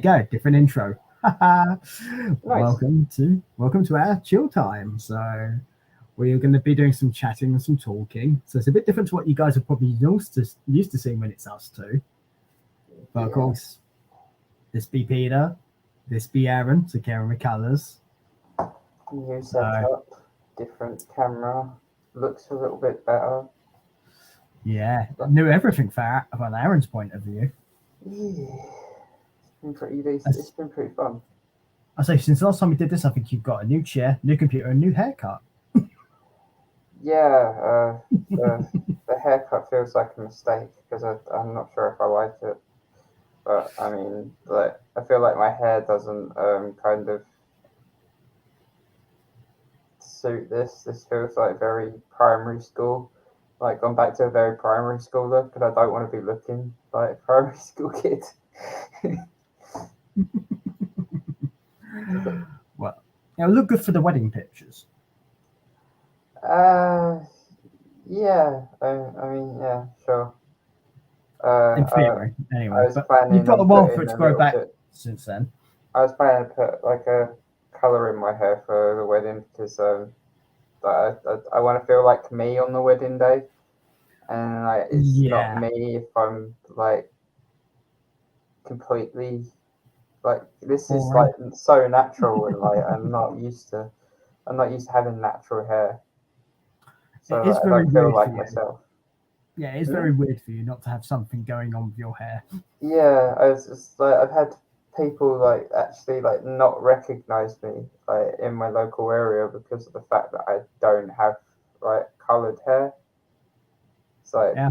go, different intro. Nice. Welcome to our chill time. So we're going to be doing some chatting and some talking. So it's a bit different to what you guys are probably used to seeing when it's us two. But of Yeah. course, this be Peter, this be Aaron, so Karen McCullers. New So setup, different camera, looks a little bit better. yeah, But knew everything from Aaron's point of view. yeah, it's been pretty decent. It's As been pretty fun. I say, since the last time we did this, I think you've got a new chair, new computer, a new haircut. Yeah, the the haircut feels like a mistake because I'm not sure if I like it. But I mean, like I feel like my hair doesn't kind of suit this. This feels like very primary school. Like gone back to a very primary school look, and I don't want to be looking like a primary school kid. Well, it'll look good for the wedding pictures. Uh, yeah. I mean, yeah, sure. In Uh, theory, I anyway. was But you've planning got a on while for it putting to a grow little back bit. since then. I was planning to put like a color in my hair for the wedding because I want to feel like me on the wedding day, and like it's not Yeah. me if I'm like completely like this is like Boring. so natural and like I'm not used to having natural hair, so It is I very don't feel weird for like you. myself. Yeah, it's Hmm? very weird for you not to have something going on with your hair. Yeah, I was just like I've had people like actually like not recognize me like in my local area because of the fact that I don't have like colored hair. It's like Yeah.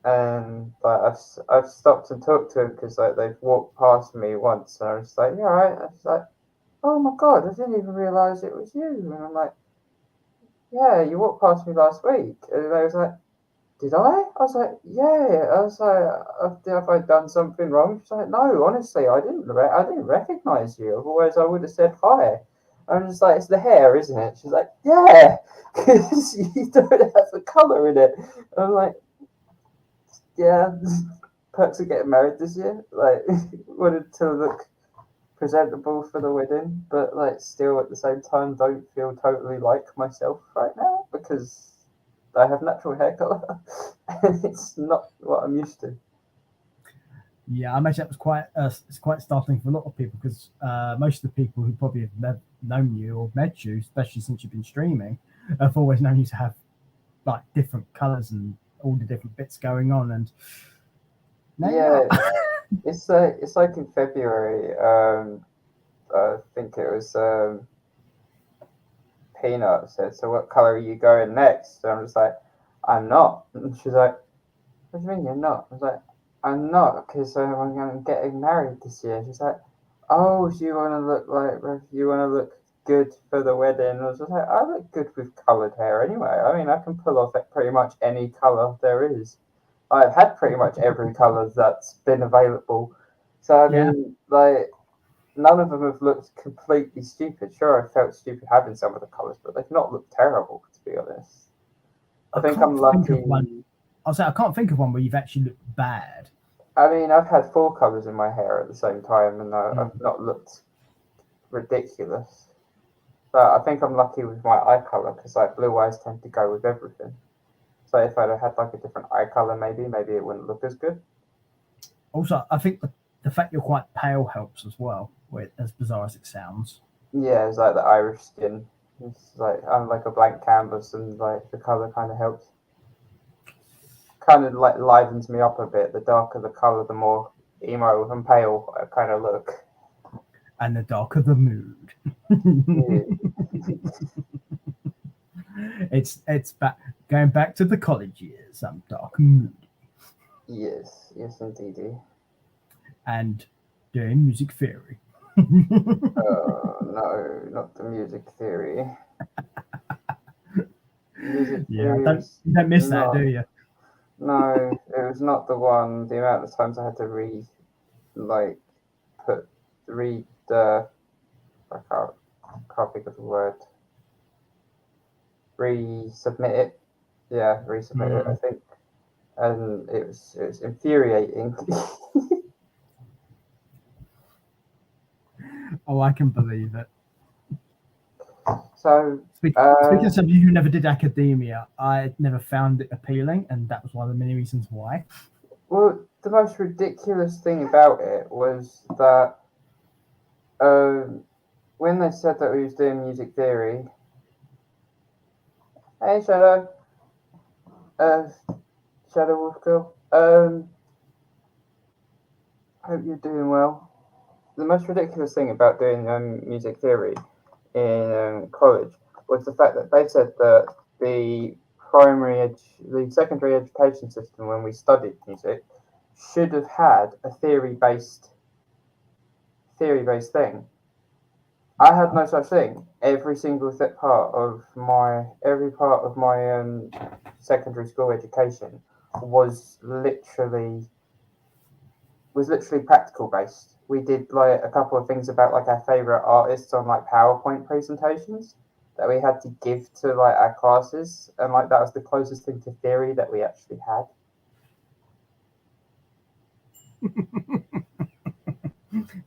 and like I've stopped and talked to them because like they've walked past me once and I was like, yeah, right. I was like, oh my god, I didn't even realize it was you. And I'm like, yeah, you walked past me last week. And they was like, did I? I was like, yeah. I was like, have I done something wrong? She's like, no, honestly, I didn't recognize you. Otherwise, I would have said hi. I'm just like, it's the hair, isn't it? She's like, yeah, because you don't have the color in it. I'm like, yeah, perks of getting married this year. Like, wanted to look presentable for the wedding, but like, still at the same time, don't feel totally like myself right now because I have natural hair color, and it's not what I'm used to. Yeah, I imagine that was it's quite startling for a lot of people because most of the people who probably have known you or met you, especially since you've been streaming, have always known you to have like different colors and all the different bits going on. And now you're not. Yeah, it's like in February. I think it was Peanut said, "So what color are you going next?" And I'm just like, "I'm not." And she's like, "What do you mean you're not?" I was like, "I'm not because I'm getting married this year." She's like, "Oh, so you want to look like you want to look good for the wedding?" I was just like, "I look good with coloured hair anyway. I mean, I can pull off pretty much any colour there is. I've had pretty much every colour that's been available. So I Yeah, mean, like." None of them have looked completely stupid. Sure, I felt stupid having some of the colours, but they've not looked terrible, to be honest. I I think can't I'm think of one. lucky. I'll say I can't think of one where you've actually looked bad. I mean, I've had four colours in my hair at the same time, and I've Mm. not looked ridiculous. But I think I'm lucky with my eye colour because like blue eyes tend to go with everything. So if I'd have had like a different eye colour, maybe it wouldn't look as good. Also, I think the fact you're quite pale helps as well, as bizarre as it sounds. Yeah, it's like the Irish skin. It's like I'm like a blank canvas, and like the colour kind of helps. Kind of like livens me up a bit. The darker the colour, the more emo and pale I kind of look. And the darker the mood. Yeah. It's back going back to the college years. I'm dark and moody Yes, yes, indeed. and doing music theory. No, not the music theory. Music Yeah, theory don't was you don't miss that, do not. you? No, it was not the one. The amount of times I had to like, put, read the. I can't think of the word. Resubmit it. Yeah, resubmit it. I Mm. think, and it was infuriating. Oh, I can believe it. So, Speaking of somebody who never did academia, I never found it appealing, and that was one of the many reasons why. well, the most ridiculous thing about it was that when they said that we was doing music theory, hey Shadow, Shadow Wolf Girl, hope you're doing well. The most ridiculous thing about doing music theory in college was the fact that they said that the the secondary education system when we studied music should have had a theory-based thing. I had no such thing. Every single part of my secondary school education was literally practical based. We did like a couple of things about like our favorite artists on like PowerPoint presentations that we had to give to like our classes, and like that was the closest thing to theory that we actually had.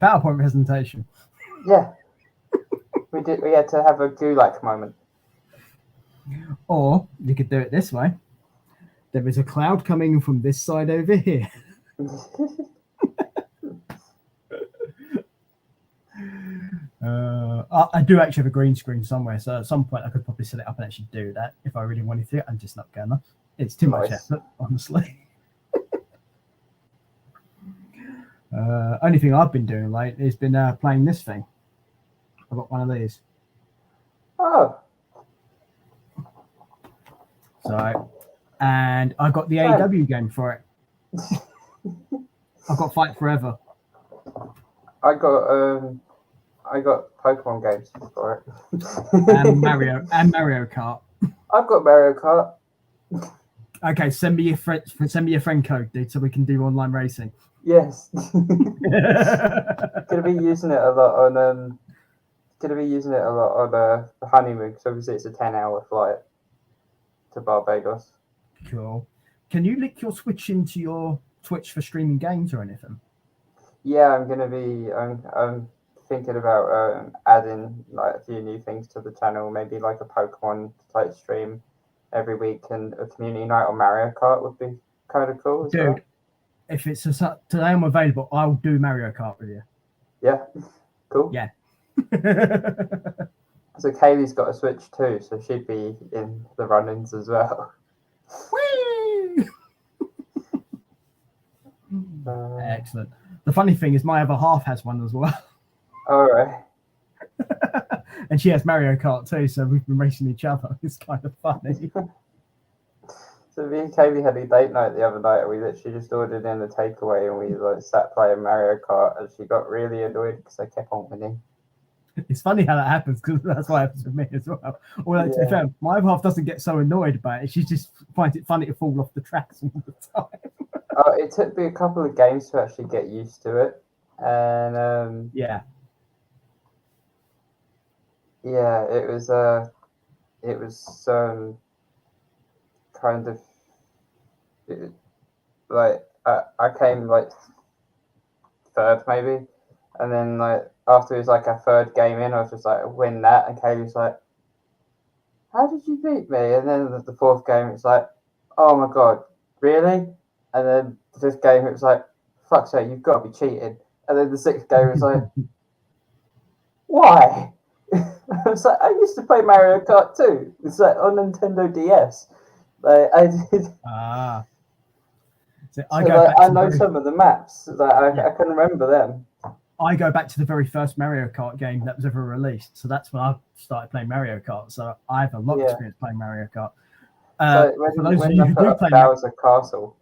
PowerPoint presentation. Yeah, we did. We had to have a Gulak moment. Or you could do it this way. There is a cloud coming from this side over here. I do actually have a green screen somewhere, so at some point I could probably set it up and actually do that if I really wanted to. I'm just not gonna. It's too much effort, honestly. Only thing I've been doing late has been playing this thing. I've got one of these. Oh. So, and I got the AEW game for it. I've got Fight Forever. I got Pokemon games for it. and Mario Kart. I've got Mario Kart. Okay, send me your friend code, dude, so we can do online racing. Yes. Gonna be using it a lot on the honeymoon, because obviously it's a 10-hour flight to Barbados. Cool. Can you link your Switch into your Twitch for streaming games or anything? Yeah, I'm thinking about adding like a few new things to the channel, maybe like a Pokemon type stream every week, and a community night on Mario Kart would be kind of cool. Dude, well. If it's today I'm available, I'll do Mario Kart with you. Yeah, cool. Yeah. So Kaylee's got a Switch too, so she'd be in the run-ins as well. Whee! Excellent. The funny thing is my other half has one as well. All right. And she has Mario Kart too, so we've been racing each other. It's kind of funny. So me and Kaylee had a date night the other night, and we literally just ordered in a takeaway, and we like sat playing Mario Kart, and she got really annoyed because I kept on winning. It's funny how that happens, because that's what happens with me as well. Although to be fair, my other half doesn't get so annoyed by it. She just finds it funny to fall off the tracks all the time. It took me a couple of games to actually get used to it, and yeah, it was kind of like I came like third maybe, and then like after it was like a third game in, I was just like win that, and Kaylee's like, how did you beat me? And then the fourth game it's like, oh my god, really? And then the fifth game it was like, fuck's sake, you've got to be cheating. And then the sixth game was like, why? I was like, I used to play Mario Kart too. It's like on Nintendo DS. Like I did. So I know some of the maps. Like I can remember them. I go back to the very first Mario Kart game that was ever released. So that's when I started playing Mario Kart. So I have a lot of experience playing Mario Kart. For those of you who do play Bowser Castle.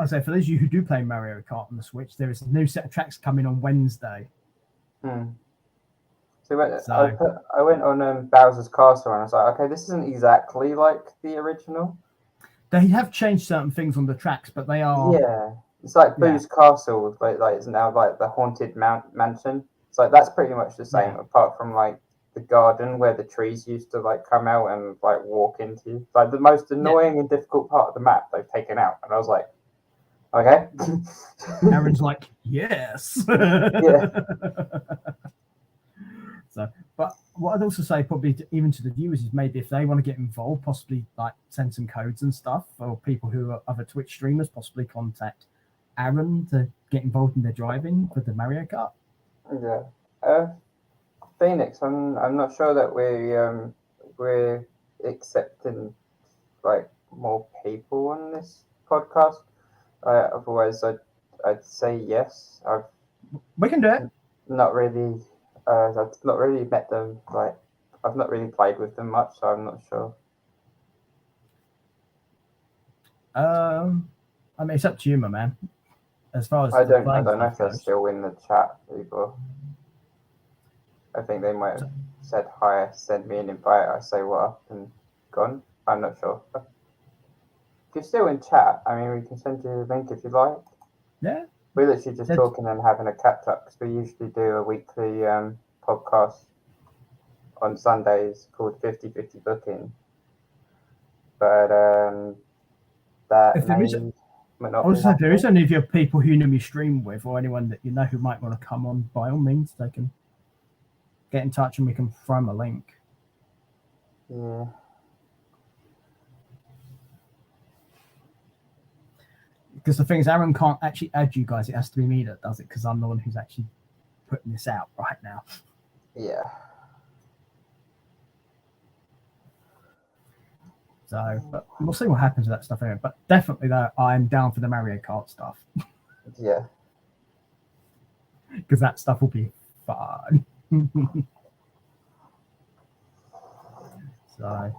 I say for those of you who do play Mario Kart on the Switch, there is a new set of tracks coming on Wednesday. So I went on Bowser's Castle, and I was like, okay, this isn't exactly like the original. They have changed certain things on the tracks, but they are. Yeah, it's like Boo's Castle, like it's now like the haunted mansion. It's like that's pretty much the same, apart from like the garden where the trees used to like come out and like walk into. Like the most annoying and difficult part of the map they've taken out, and I was like, okay. Aaron's like, yes. Yeah. So, but what I'd also say, probably even to the viewers, is maybe if they want to get involved, possibly like send some codes and stuff, or people who are other Twitch streamers, possibly contact Aaron to get involved in the driving for the Mario Kart. Yeah. Phoenix, I'm not sure that we're accepting like more people on this podcast. Otherwise, I'd say yes. We can do it. Not really. I've not really met them. Like, I've not really played with them much, so I'm not sure. I mean, it's up to you, my man. As far as I don't playing know if stuff they're goes. still in the chat either. I think they might have said hi, send me an invite. I say what up and gone. I'm not sure. If you're still in chat, I mean, we can send you a link if you like. Yeah. We're literally just talking and having a catch up because we usually do a weekly podcast on Sundays called 50/50 Booking. But that If there is, also, if there is any of your people who you stream with, or anyone that you know who might want to come on, by all means, they can get in touch and we can throw them a link. Yeah. Because the thing is, Aaron can't actually add you guys. It has to be me that does it, because I'm the one who's actually putting this out right now. Yeah. So, but we'll see what happens with that stuff anyway. But definitely, though, I'm down for the Mario Kart stuff. Yeah. Because that stuff will be fun. So,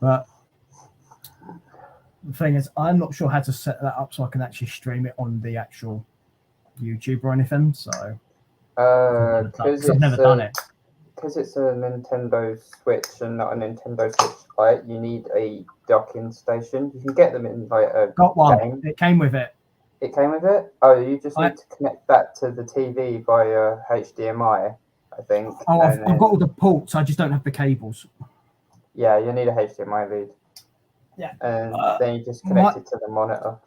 but the thing is, I'm not sure how to set that up so I can actually stream it on the actual YouTube or anything. So, because I've never done it. Because it's a Nintendo Switch and not a Nintendo Switch Lite, you need a docking station. You can get them in like a Got one. game. It came with it. It came with it? Oh, you just need to connect that to the TV via HDMI, I think. Oh, I've got all the ports. I just don't have the cables. Yeah, you need a HDMI lead. Yeah. And then you just connect it to the monitor.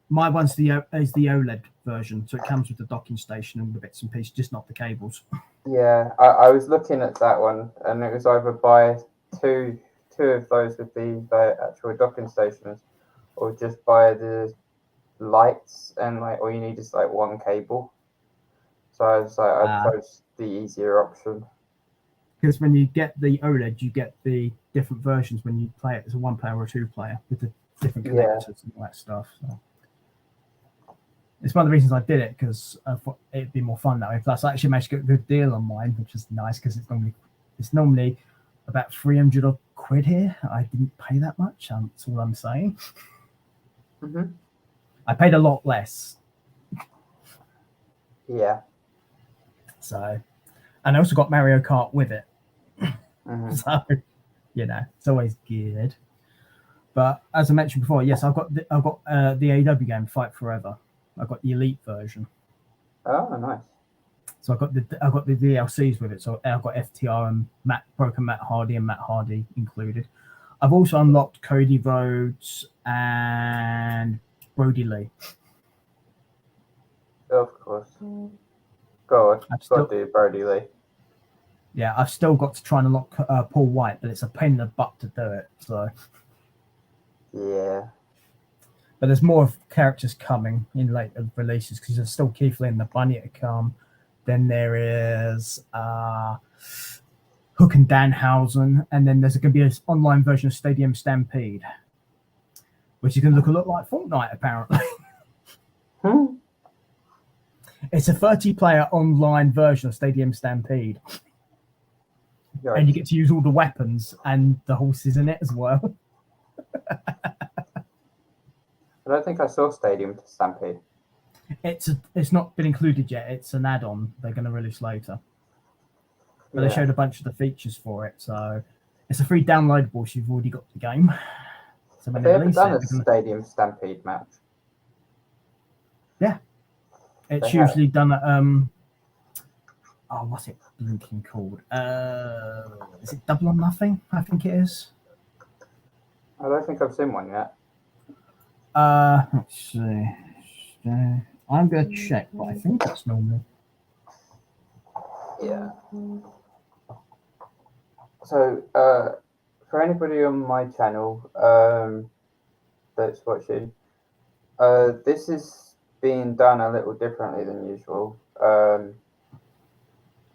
My one's the OLED version, so it comes with the docking station and the bits and pieces, just not the cables. Yeah, I was looking at that one, and it was either buy two of those with the actual docking stations, or just buy the lights, and like all you need is like one cable. So I was like, I chose the easier option. Because when you get the OLED, you get the different versions when you play it as a 1-player or a 2-player with the different connectors and all that stuff. So it's one of the reasons I did it, because I thought it'd be more fun that way. Plus, I actually managed to get a good deal on mine, which is nice because it's normally about 300 odd quid here. I didn't pay that much. That's all I'm saying. Mm-hmm. I paid a lot less. Yeah. So, and I also got Mario Kart with it. Mm-hmm. So, it's always good. But as I mentioned before, yes, I've got the AEW game Fight Forever. I've got the Elite version. Oh, nice. So I've got the DLCs with it. So I've got FTR and Broken Matt Hardy and Matt Hardy included. I've also unlocked Cody Rhodes and Brody Lee. Of course. Go on. Got to do Brody Lee. Yeah, I've still got to try and unlock Paul White, but it's a pain in the butt to do it. So. Yeah. But there's more characters coming in later releases, because there's still Keith Lee and the Bunny to come. Then there is Hook and Danhausen, and then there's going to be an online version of Stadium Stampede, which is going to look a lot like Fortnite, apparently. It's a 30-player online version of Stadium Stampede. Yikes. And you get to use all the weapons and the horses in it as well. I don't think I saw Stadium Stampede. It's not been included yet. It's an add-on they're going to release later. But they showed a bunch of the features for it, so it's a free downloadable if you've already got the game. So when Have they ever done a Stadium Stampede match? Yeah, it's usually done at what's it blinking called? Is it Double or Nothing? I think it is. I don't think I've seen one yet. Let's see. I'm going to check, but I think that's normal. Yeah. So, for anybody on my channel that's watching, this is being done a little differently than usual.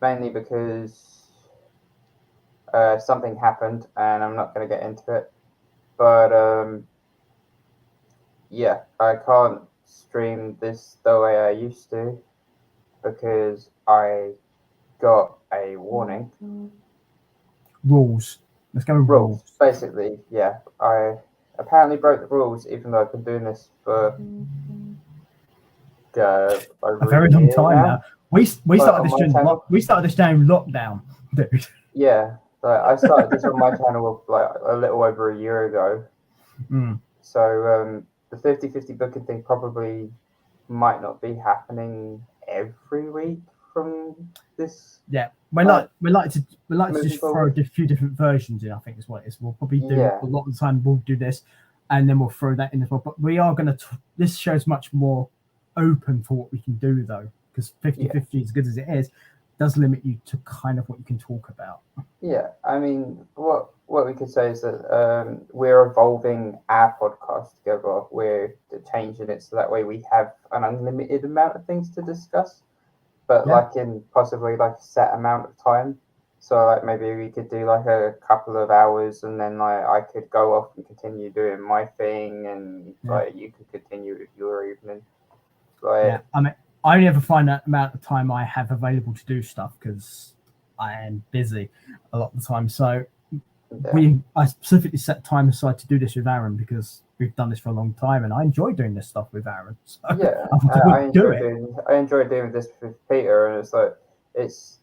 Mainly because something happened, and I'm not going to get into it. But yeah, I can't stream this the way I used to because I got a warning. Rules. Let's go with rules. Basically, yeah. I apparently broke the rules, even though I've been doing this for over A very long year time now. We started this during lockdown, dude. Yeah, I started this on my channel like a little over a year ago. So the 50-50 booking thing probably might not be happening every week from this. Yeah, we like to just throw a few different versions in. I think is what it is. We'll probably do a lot of the time. We'll do this, and then we'll throw that in as well. But we are going to. This show's much more open for what we can do, though, because 50-50, as good as it is, does limit you to kind of what you can talk about. Yeah, I mean, what we could say is that we're evolving our podcast together. We're changing it so that way we have an unlimited amount of things to discuss, but like in possibly like a set amount of time. So like maybe we could do like a couple of hours, and then like I could go off and continue doing my thing, and like you could continue with your evening. Like, I mean, I only ever find that amount of time I have available to do stuff because I am busy a lot of the time. So I specifically set time aside to do this with Aaron because we've done this for a long time, and I enjoy doing this stuff with Aaron. So yeah, I enjoy doing this with Peter, and it's like it's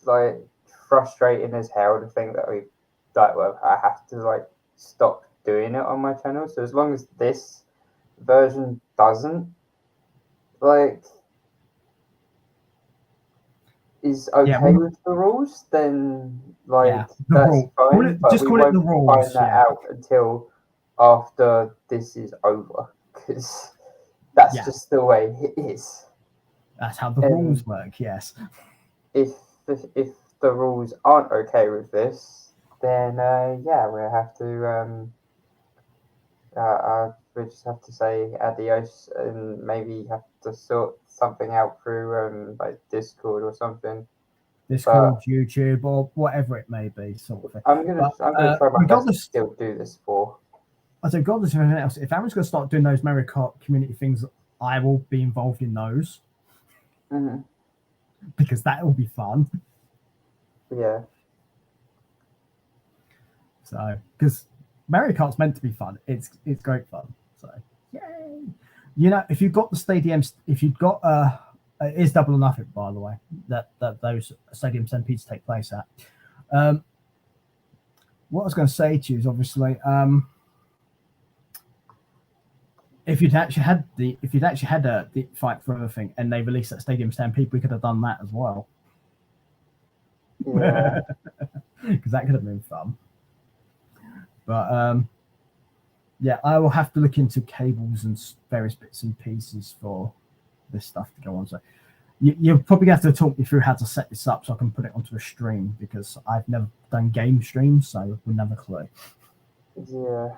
like frustrating as hell to think that I have to like stop doing it on my channel. So as long as this version doesn't like is okay with the rules, then like that's fine. Just call it the rules. Find that out until after this is over, because that's just the way it is. That's how the rules work. Yes. If the rules aren't okay with this, then we'll have to we just have to say adios, and maybe have to sort something out through like Discord or something. Discord, YouTube, or whatever it may be, sort of thing. I'm gonna try my best to still do this for. I said, regardless of anything else, if Aaron's going to start doing those Mario Kart community things, I will be involved in those because that will be fun. Yeah. So, because Mario Kart's meant to be fun, it's great fun. So, yay! You know, if you've got the stadiums, if you've got it is Double or Nothing, by the way, that those Stadium Stampedes take place at. What I was going to say to you is obviously, if you'd actually had the Fight Forever thing and they released that Stadium Stampede, we could have done that as well. Yeah. Because that could have been fun. But I will have to look into cables and various bits and pieces for this stuff to go on. So you're probably going to have to talk me through how to set this up so I can put it onto a stream, because I've never done game streams, so we'll never clue. Yeah.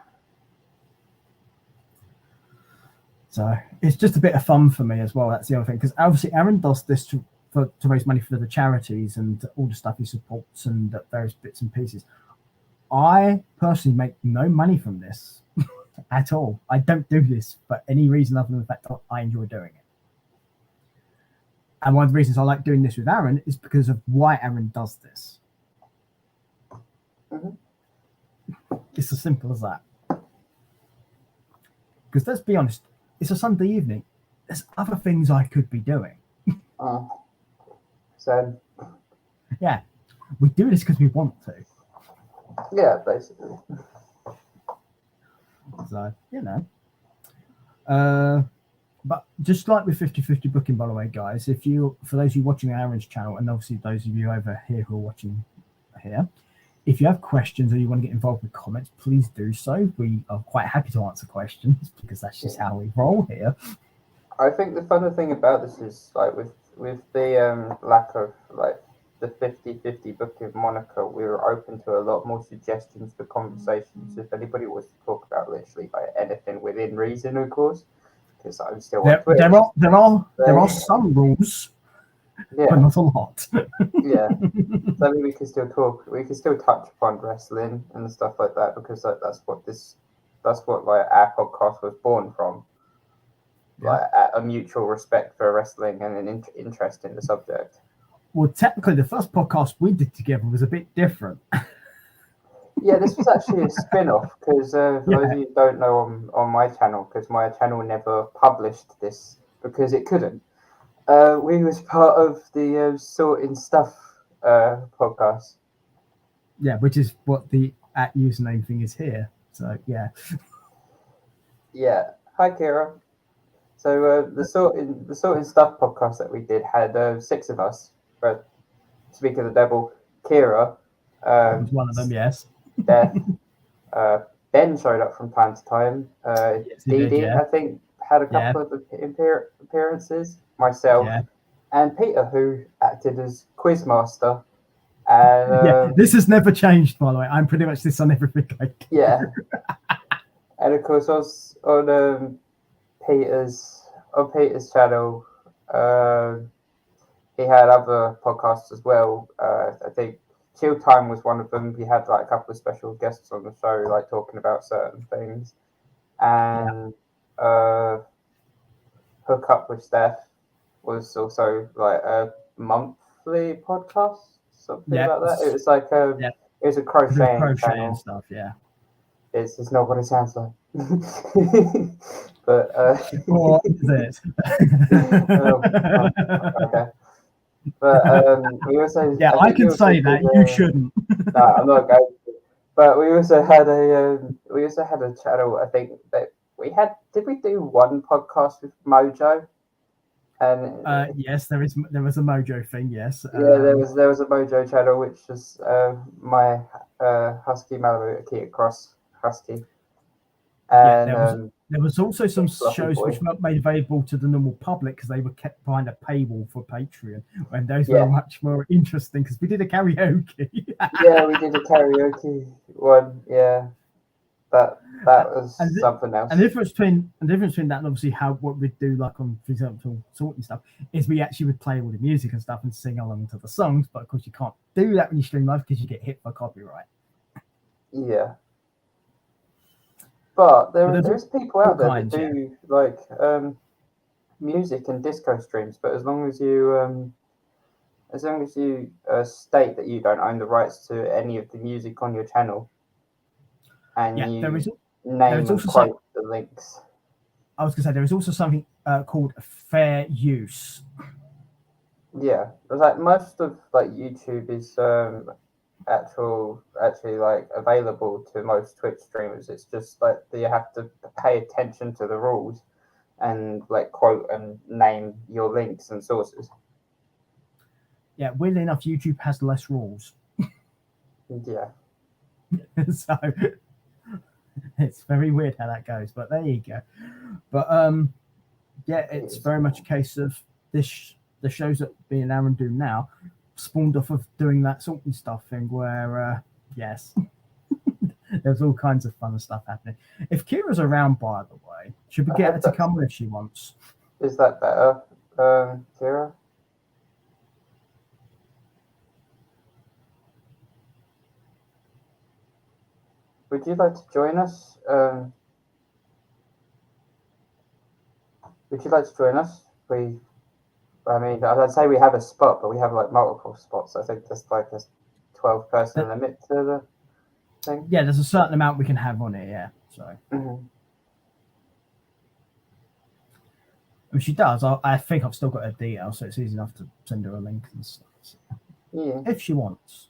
So it's just a bit of fun for me as well. That's the other thing, because obviously Aaron does this to raise money for the charities and all the stuff he supports and various bits and pieces. I personally make no money from this at all. I don't do this for any reason other than the fact that I enjoy doing it. And one of the reasons I like doing this with Aaron is because of why Aaron does this. It's as simple as that. Because let's be honest, it's a Sunday evening. There's other things I could be doing. So. Yeah, we do this because we want to. Yeah, basically. So, you know. But just like with 50-50 booking, by the way, guys, for those of you watching Aaron's channel, and obviously those of you over here who are watching here, if you have questions or you want to get involved with comments, please do so. We are quite happy to answer questions because that's just how we roll here. I think the funny thing about this is, like with the lack of like the 50-50 book of Monica, we were open to a lot more suggestions for conversations. If anybody wants to talk about literally like anything within reason, of course, because I'm still on Twitter. There are some rules, but Yeah, not a lot. yeah. So I mean, we can still talk. We can still touch upon wrestling and stuff like that because that's what like our podcast was born from. Yeah. Like a mutual respect for wrestling and an interest in the subject. Well, technically, the first podcast we did together was a bit different. Yeah, this was actually a spin-off because for those of you who don't know on my channel, because my channel never published this because it couldn't. We was part of the Sorting Stuff podcast. Yeah, which is what the at username thing is here. So yeah. Yeah. Hi, Kira. So the Sorting Stuff podcast that we did had 6 of us. But speak of the devil, Kira. Was one of them, yes. Death. Ben showed up from time to time. Yes, he Dee did, yeah. I think, had a couple of appearances. Myself and Peter, who acted as Quizmaster. And this has never changed, by the way. I'm pretty much this on everything I do. Yeah. And of course, I was on Peter's channel. He had other podcasts as well. I think Chill Time was one of them. He had like a couple of special guests on the show, like talking about certain things. And Hook Up with Steph was also like a monthly podcast, something like that. It was like it was a crocheting channel. Stuff, yeah. It's not what it sounds like. But what is it? Okay. But we also I can say that you shouldn't. No, I'm not going to. But we also had a channel. I think that we had. Did we do one podcast with Mojo? And yes, there was a Mojo thing. Yes. Yeah, there was a Mojo channel, which was my Husky Malibu Akita Cross Husky. And there was also some shows which weren't made available to the normal public because they were kept behind a paywall for Patreon, and those were much more interesting because we did a karaoke. Yeah, we did a karaoke one. Yeah, that was something else. And the difference between that and obviously what we'd do, like on, for example, Sorting Stuff, is we actually would play all the music and stuff and sing along to the songs. But of course, you can't do that when you stream live because you get hit for copyright. Yeah. But there's people out there that do like music and disco streams, but as long as you state that you don't own the rights to any of the music on your channel, and you name and quote the links. I was going to say there is also something called fair use. Yeah, like most of like YouTube is actually like available to most Twitch streamers. It's just like you have to pay attention to the rules and like quote and name your links and sources. Yeah, weirdly enough, YouTube has less rules. Yeah. So it's very weird how that goes, but there you go. But yeah, it's very much a case of the shows that me and Aaron do now spawned off of doing that Sorting Stuff thing where yes, there's all kinds of fun stuff happening. If Kira's around, by the way, should we get her to come if she wants? Is that better, Kira? Would you like to join us? Would you like to join us? I'd say we have a spot, but we have like multiple spots. I think there's like a 12-person limit to the thing. Yeah, there's a certain amount we can have on it. Yeah, so. Mm-hmm. If she does, I think I've still got her details, so it's easy enough to send her a link and stuff. So. Yeah. If she wants.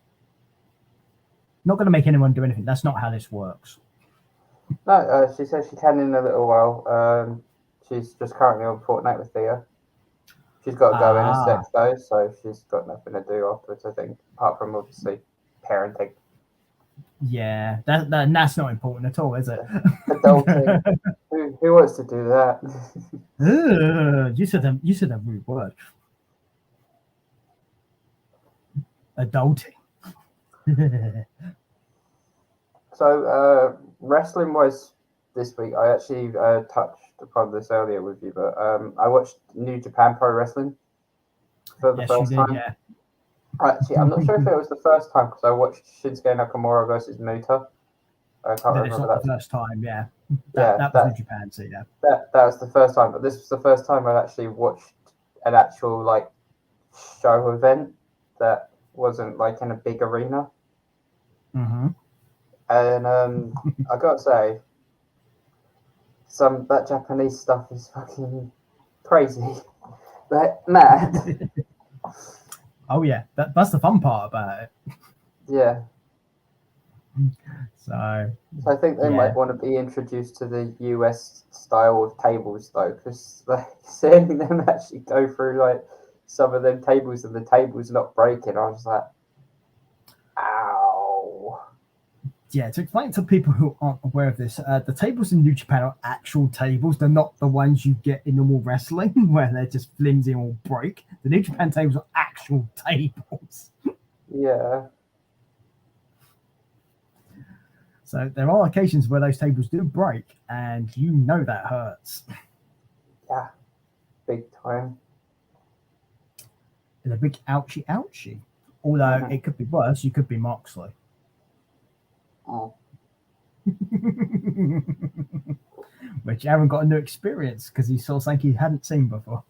Not going to make anyone do anything. That's not how this works. No, she says she can in a little while. She's just currently on Fortnite with Thea. She's got to go in a sec though, so she's got nothing to do afterwards, I think, apart from obviously parenting. Yeah, that's not important at all, is it? Adulting. Who wants to do that? You said a rude word. Adulting. So, wrestling wise, this week I actually touched upon this earlier with you, but I watched New Japan Pro Wrestling for the Yes, you first did. time. Yeah. Actually, I'm not sure if it was the first time because I watched Shinsuke Nakamura versus Muta. I can't Then it's remember not the that. first time. Yeah. That Yeah, that was New Japan. So yeah. that was the first time, but this was the first time I actually watched an actual like show event that wasn't like in a big arena. Mm-hmm. And I gotta say, some that Japanese stuff is fucking crazy, like mad. Oh yeah, that's the fun part about it. Yeah, So so I think they yeah, might want to be introduced to the US style of tables though, because like seeing them actually go through like some of them tables and the tables not breaking, I was like, ow. yeah. To explain to people who aren't aware of this, the tables in New Japan are actual tables. They're not the ones you get in normal wrestling where they're just flimsy or break. The New Japan tables are actual tables. Yeah, So there are occasions where those tables do break, and you know that hurts. yeah, big time. It's a big ouchie ouchie. Although Mm-hmm. it could be worse, you could be Moxley. Oh. Which Aaron got a new experience because he saw something he hadn't seen before.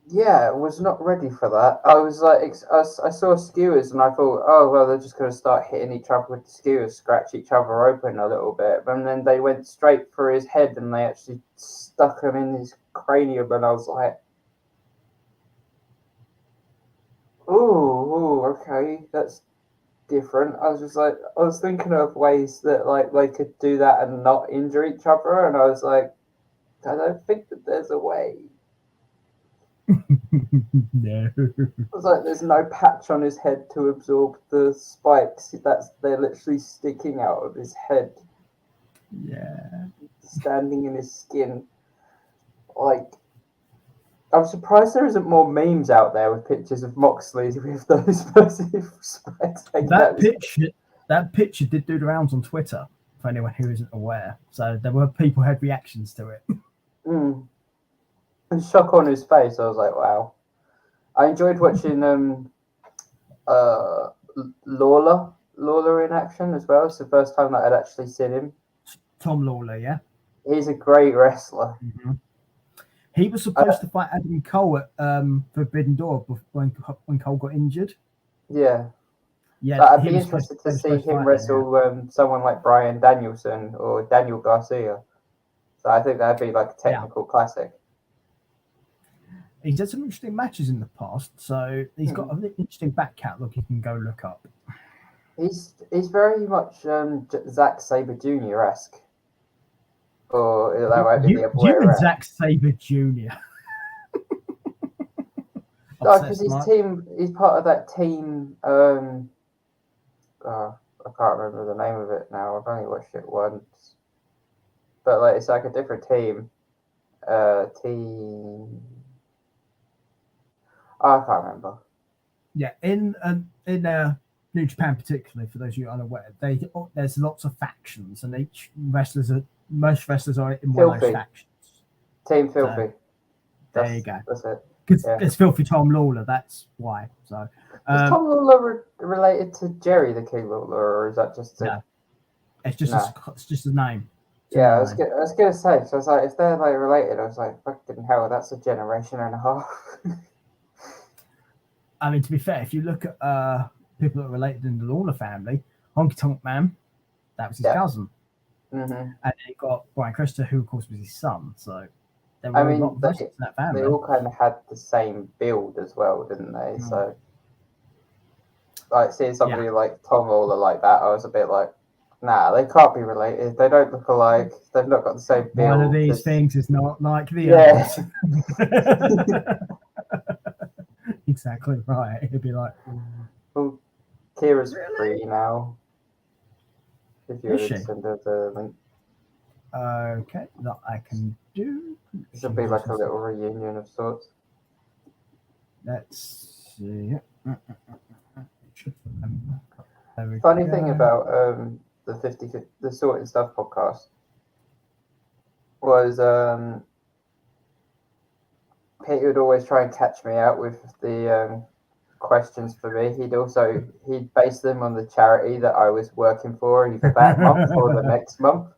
Yeah, was not ready for that. I was like, I saw skewers and I thought, oh, well, they're just going to start hitting each other with the skewers, scratch each other open a little bit. And then they went straight for his head and they actually stuck him in his cranium. And I was like, ooh, okay, that's different. I was just like, I was thinking of ways that like they could do that and not injure each other. And I was like, I don't think that there's a way. No. It's like there's no patch on his head to absorb the spikes. They're literally sticking out of his head, Yeah. standing in his skin. Like I'm surprised there isn't more memes out there with pictures of Moxley with those massive spikes hanging out That of his picture that picture did do the rounds on Twitter for anyone who isn't aware. So there were people who had reactions to it. head. The shock on his face. I was like, wow. I enjoyed watching uh Lawler in action as well. It's the first time that I'd actually seen him. Tom Lawler, yeah. He's a great wrestler. Mm-hmm. He was Uh, supposed to fight Adam Cole at Forbidden Door when Cole got injured. yeah. Yeah, Like, I'd he be was supposed interested they to were see supposed to him fight then, yeah. wrestle someone like Brian Danielson or Daniel Garcia. So I think that'd be like a Yeah. technical classic. He's had some interesting matches in the past, so he's got Hmm. an interesting back catalogue you can go look up. He's very much Zack Sabre Jr. esque, or that might be the other way You and around. Zack Sabre Jr. No, because Obsessed, Mike. he's part of that team. I can't remember the name of it now. I've only watched it once, but like it's like a different team. Team. Oh, I can't remember. Yeah, in New Japan particularly, for those of you unaware, there's lots of factions, and most wrestlers are in one of those Filthy. factions. Team So Filthy. there you go. That's it. Because Yeah. it's Filthy Tom Lawler, that's why. So Is Tom Lawler related to Jerry the King Lawler, or is that just a... no, it's just No. it's just a name. It's Yeah, a name. I was gonna say. So I was like, if they're like related, I was like, fucking hell, that's a generation and a half. I mean, to be fair, if you look at people that are related in the Lawler family, Honky Tonk Man, that was his Yeah. cousin, Hmm. and then you got Brian Christer, who of course was his son. So there I were a lot mean, of wrestlers in that family. they all kind of had the same build as well, didn't they? So, like, seeing somebody like Tom Lawler like that, I was a bit like, nah, they can't be related. They don't look alike. They've not got the same build. One of these things is not like the Yeah. others. Exactly right. It'd be like, Well, Kira's free now. If you is were she? to send her the link, Okay, that I can do. this would be like a little reunion of sorts. Let's see. There we Funny go. thing about the Sorting Stuff podcast was Peter would always try and catch me out with the questions for me. He'd base them on the charity that I was working for either that month or the next month.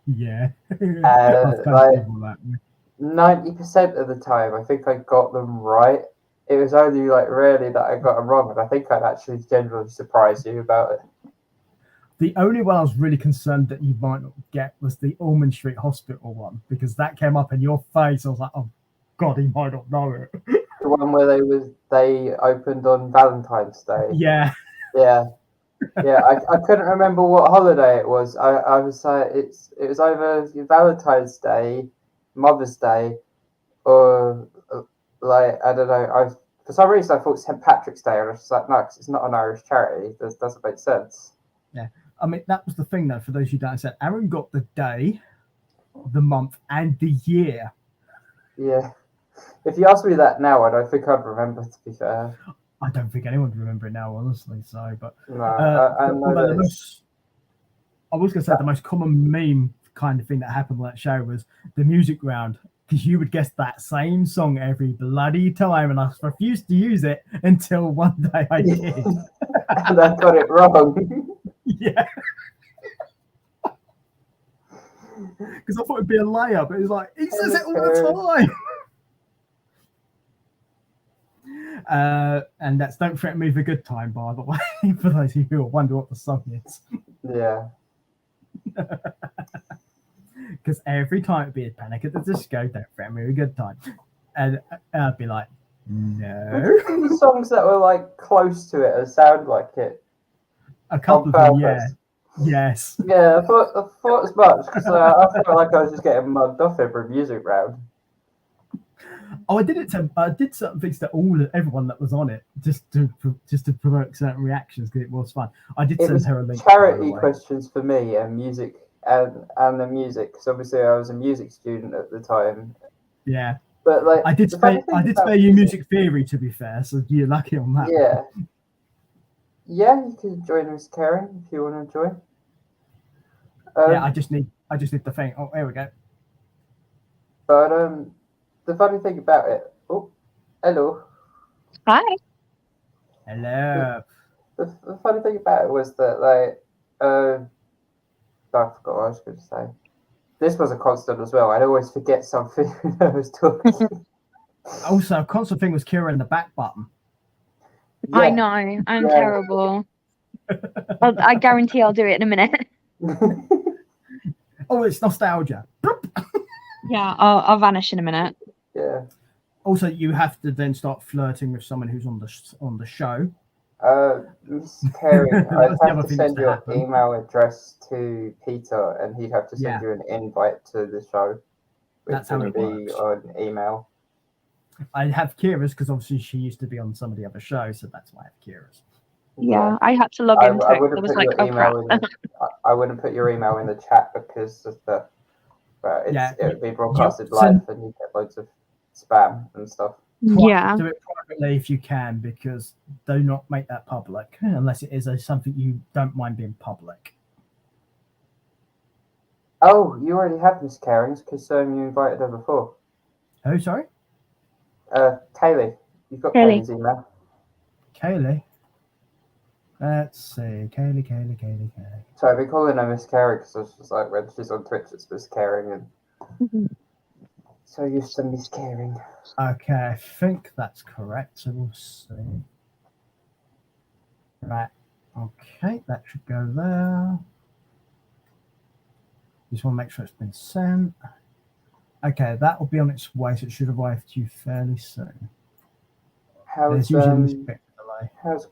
Yeah. I've kind of people that way. 90% of the time, I think I got them right. It was only like rarely that I got them wrong, and I think I'd actually generally surprise you about it. The only one I was really concerned that you might not get was the Ormond Street Hospital one, because that came up in your face. I was like, oh God, he might not know it. The one where they opened on Valentine's Day. Yeah. Yeah. I couldn't remember what holiday it was. I was it was either Valentine's Day, Mother's Day, or like I don't know. For some reason I thought St. Patrick's Day. I was just like, no, 'cause it's not an Irish charity. This doesn't make sense. Yeah, I mean that was the thing though. For those who don't say, Aaron got the day, the month, and the year. Yeah. If you ask me that now, I don't think I'd remember. To be fair, I don't think anyone would remember it now, honestly. So, but no, I know that I was going to say the most common meme kind of thing that happened on that show was the music round, because you would guess that same song every bloody time, and I refused to use it until one day I did. and I got it wrong. Yeah. Because I thought it'd be a layup. It was like, he says it all the time. And that's Don't Threaten Me with a Good Time, by the way, for those who wonder what the song is. Yeah. Because every time it'd be a Panic at the Disco, Don't Threaten Me with a Good Time. And I'd be like, no. The songs that were like close to it and sound like it. A couple of them, yeah. Yes. Yeah, I thought as much, because I felt like I was just getting mugged off every music round. Oh, I did certain things to everyone that was on it, just to provoke certain reactions, because it was fun. I did send her a link. Charity questions for me and music and the music, because obviously I was a music student at the time. Yeah. But like I did spare you music theory, to be fair, so you're lucky on that. Yeah. Yeah, you can join Miss Karen if you want to join. Yeah, I just need the thing. Oh, there we go. But the funny thing about it. Oh, hello. Hi. Hello. The funny thing about it was that I forgot what I was going to say. This was a constant as well. I'd always forget something when I was talking. Also, a constant thing was Kira in the back button. Yeah. I know. I'm terrible. I guarantee I'll do it in a minute. Oh, it's nostalgia. Yeah, I'll vanish in a minute. Yeah. Also, you have to then start flirting with someone who's on the show. Miss Carey, I'd have to send your email address to Peter, and he'd have to send you an invite to the show. That's how it works. On email. I have Kira's because obviously she used to be on some of the other shows, so that's why I have Kira's. Yeah, I had to log into it. It was like, oh crap. I wouldn't put your email in the chat because of the. It would be broadcasted live, and you get loads of spam and stuff. Yeah. Do it privately if you can, because do not make that public unless it is something you don't mind being public. Oh, you already have Miss Cairns because you invited her before. Oh, sorry? Kaylee. You've got Kaylee's email. Kaylee? Let's see. Kaylee. So I've been calling her Miss Caring because it's just like when she's on Twitch, it's Miss Caring, and so used to Miss Caring. Okay, I think that's correct. So we'll see. Right. Okay, that should go there. Just want to make sure it's been sent. Okay, that will be on its way, so it should arrive to you fairly soon. How's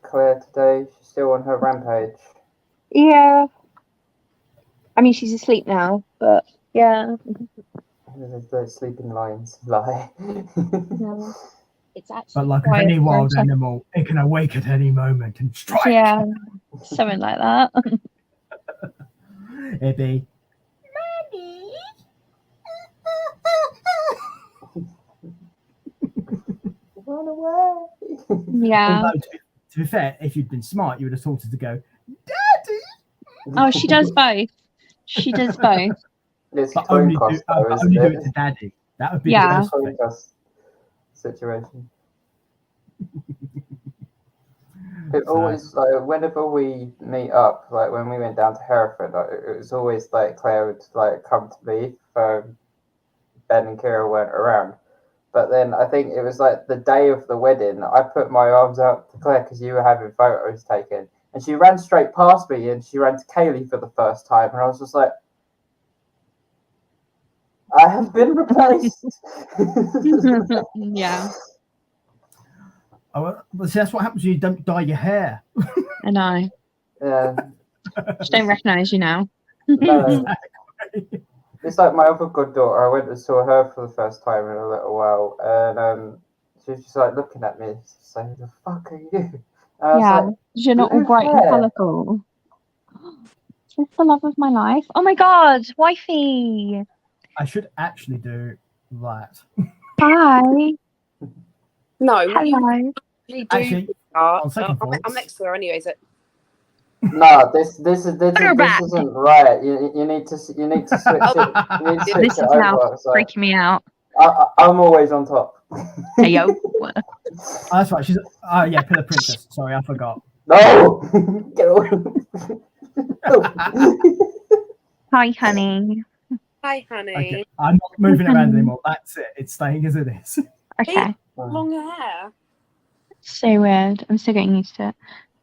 Claire today? She's still on her rampage. Yeah. I mean, she's asleep now, but yeah. The sleeping lions lie. No, it's actually. But like any wild animal, it can awake at any moment and strike. Yeah, something like that. It'd be. Run away. Yeah. Although, to be fair, if you'd been smart, you would have taught her to go, Daddy. Oh, she does both. She does both. It's But coin only cost do, though, but isn't only do it? it to Daddy. That would be Yeah. the Coin best thing. cost situation. It So- always like whenever we meet up, like when we went down to Hereford, like, it was always like Claire would like come to me for Ben and Kira weren't around. But then I think it was like the day of the wedding, I put my arms out to Claire because you were having photos taken, and she ran straight past me and she ran to Kaylee for the first time, and I was just like, I have been replaced. Yeah, Oh, well, see, that's what happens when you don't dye your hair. I know. Yeah, Just don't recognise you now. no. It's like my other goddaughter. I went and saw her for the first time in a little while, and she was just like looking at me, saying, "The fuck are you?" And I was Yeah, like, you're not all blue bright and hair. colourful. Is this the love of my life? Oh my god, wifey! I should actually do that. Hi. No, what you Hello. usually do Actually, are, on second I'm thoughts, next to her anyways. No, this You're back. isn't right. You need to switch it. You need to switch This it is now over. So freaking me out. I'm always on top. Hey yo. oh, that's right. She's yeah, Pillar Princess. Sorry, I forgot. No, get away. Hi, honey. Hi, honey. Okay, I'm not moving it around anymore. That's it. It's staying as it is. Okay. Long hair. So weird. I'm still getting used to it.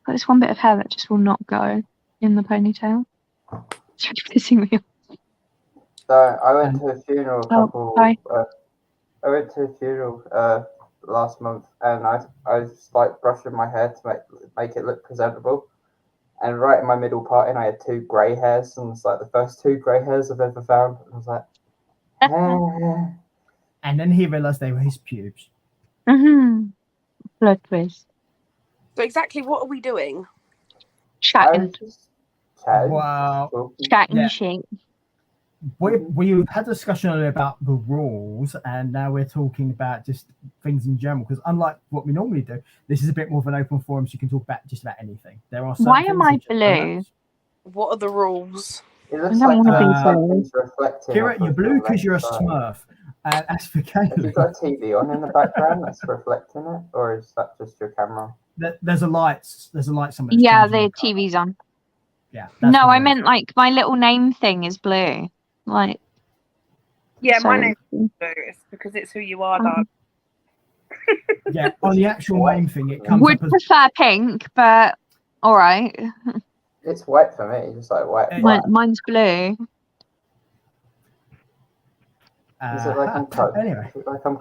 Got this one bit of hair that just will not go in the ponytail. It's really pissing me off. So I went to a funeral Oh, couple. hi. I went to a funeral last month, and I was just like brushing my hair to make it look presentable. And right in my middle part, and I had two grey hairs, and it's like the first two grey hairs I've ever found. And I was like, And then he realised they were his pubes. Blood twist. So exactly what are we doing? I Chatting. was just chatting. Wow. talking. Chatting Yeah. shit. We had a discussion earlier about the rules, and now we're talking about just things in general. Because unlike what we normally do, this is a bit more of an open forum, so you can talk about just about anything. There are certain Why am things I which are blue? What are the rules? It I looks don't like wanna be something's reflecting. Kira, off you're of blue your because you're a left side. Smurf. As for Have you Kaylee, got a TV on in the background that's reflecting it, or is that just your camera? there's a light. There's a light somewhere. that's Yeah, changing the colour. TV's on. Yeah. that's No, what I it is. meant like my little name thing is blue. Like, Yeah, my so- name's blue. It's because it's who you are, darling. Yeah, on the actual White. name thing, it comes Would up as prefer pink, but all right. It's white for me, just like white. Hey. Black. Mine's blue. Is it like I'm cut? Anyway, Is it like I'm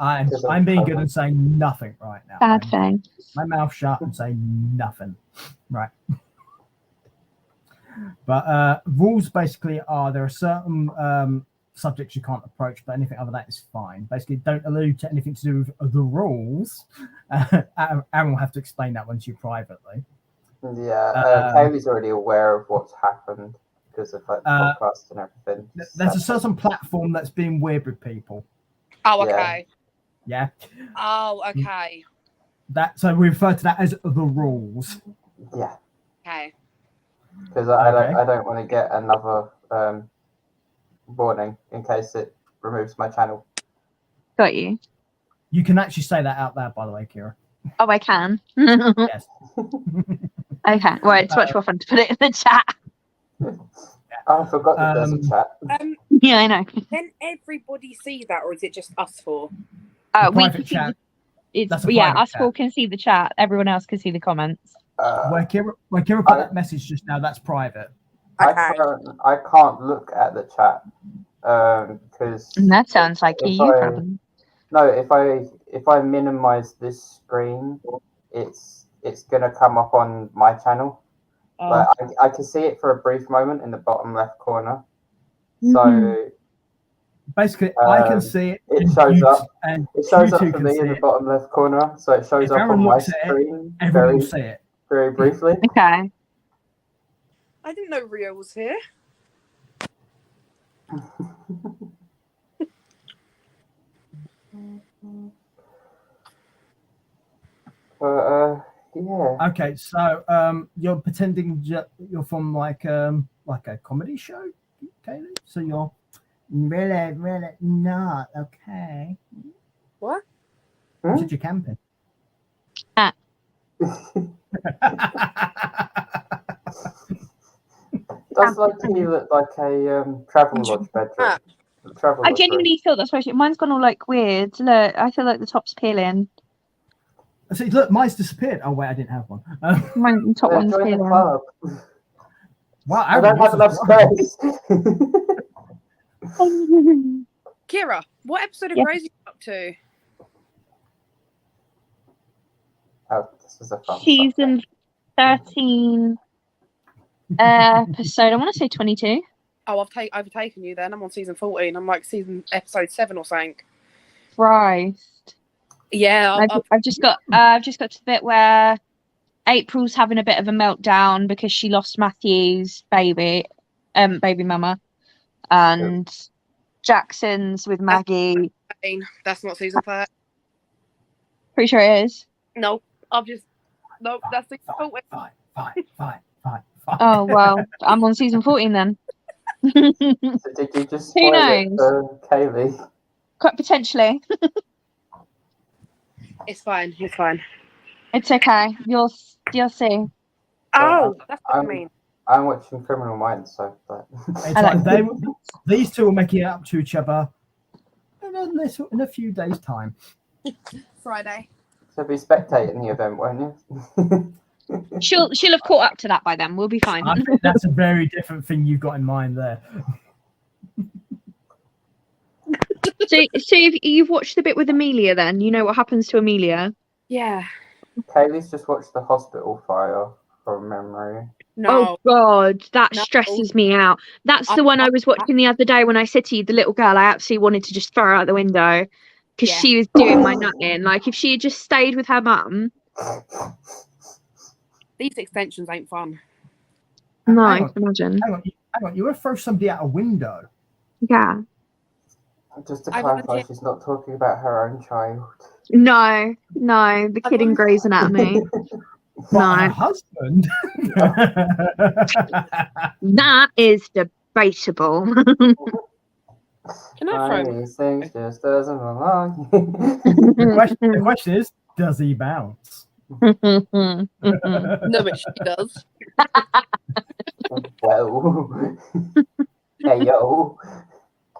I'm being good and saying nothing right now. Bad I'm thing. my mouth shut and say nothing. Right. But rules basically are there are certain subjects you can't approach, but anything other than that is fine. Basically, don't allude to anything to do with the rules. Aaron will have to explain that one to you privately. Yeah, Kaylee's already aware of what's happened because of like the podcast and everything. There's a certain platform that's been weird with people. Oh, Yeah. okay. Yeah. Oh, okay. So we refer to that as the rules. Yeah, Okay. because Okay. I don't want to get another warning in case it removes my channel. Got you. You can actually say that out loud, by the way, Kira. Oh, I can. Yes. Okay. Well, it's much more fun to put it in the chat. Oh, I forgot that there's a chat. Yeah, I know. Can everybody see that, or is it just us four? The We private can see chat. it's That's a yeah, private us four chat. can see the chat. Everyone else can see the comments. Where Kira put that message just now, that's private. Okay. I can't look at the chat because And that sounds like if you I- problem. no, if I minimize this screen, it's gonna come up on my channel. Like I can see it for a brief moment in the bottom left corner. So Basically, I can see it. it and shows you- up. And it shows you up two for can me see in the it. bottom left corner. So it shows If up Aaron on my looks at it, screen Everyone will very see it. very briefly. Okay. I didn't know Rio was here. But Yeah. Okay, so you're pretending you're from like a comedy show, Kaylee? So you're really not okay. What? You said you're camping. Does like you look like a travel lodge bedroom? Travel I lodge room. genuinely thought that's what mine's gone all like weird. Look, I feel like the top's peeling. So look, mine's disappeared. Oh wait, I didn't have one. Mine top one's Join the peeling. club. Wow, I don't have enough space. Kira, what episode of Yeah. Grey's are you up to? Oh, this is a fun Season 13 episode. I want to say 22. Oh, I've overtaken you then. I'm on season 14. I'm like episode 7 or something. Christ. Yeah, I've just got to the bit where April's having a bit of a meltdown because she lost Matthew's baby mama, and Jackson's with Maggie. that's not season 13. Pretty sure it is. No, that's season 14. Fine. Oh well, I'm on season 14 then. So did you just Who spoil it knows? for Kaylee? Quite potentially. It's fine. It's fine. It's okay. You'll see. Oh, that's what I mean. I'm watching Criminal Minds, so but It's like these two are making it up to each other in a few days' time. Friday. so be spectating the event, won't you? She'll have caught up to that by then. We'll be fine. I think that's a very different thing you've got in mind there. So if you've watched the bit with Amelia, then you know what happens to Amelia. Yeah. Kaylee's just watched the hospital fire from memory. No. Oh God, that No. stresses me out. That's the one I was watching the other day when I said to you, the little girl, I absolutely wanted to just throw her out the window because Yeah. she was doing my nutting. Like if she had just stayed with her mum. These extensions ain't fun. No, Hang I on. can imagine. Hang on, you want to throw somebody out a window? Yeah. Just to I clarify, volunteer. she's not talking about her own child. No, the kid in Grey's Anatomy. But her No, husband? that is debatable. Can I throw? These things just doesn't belong. The question is, does he bounce? No, but she does. Whoa. Hey, yo.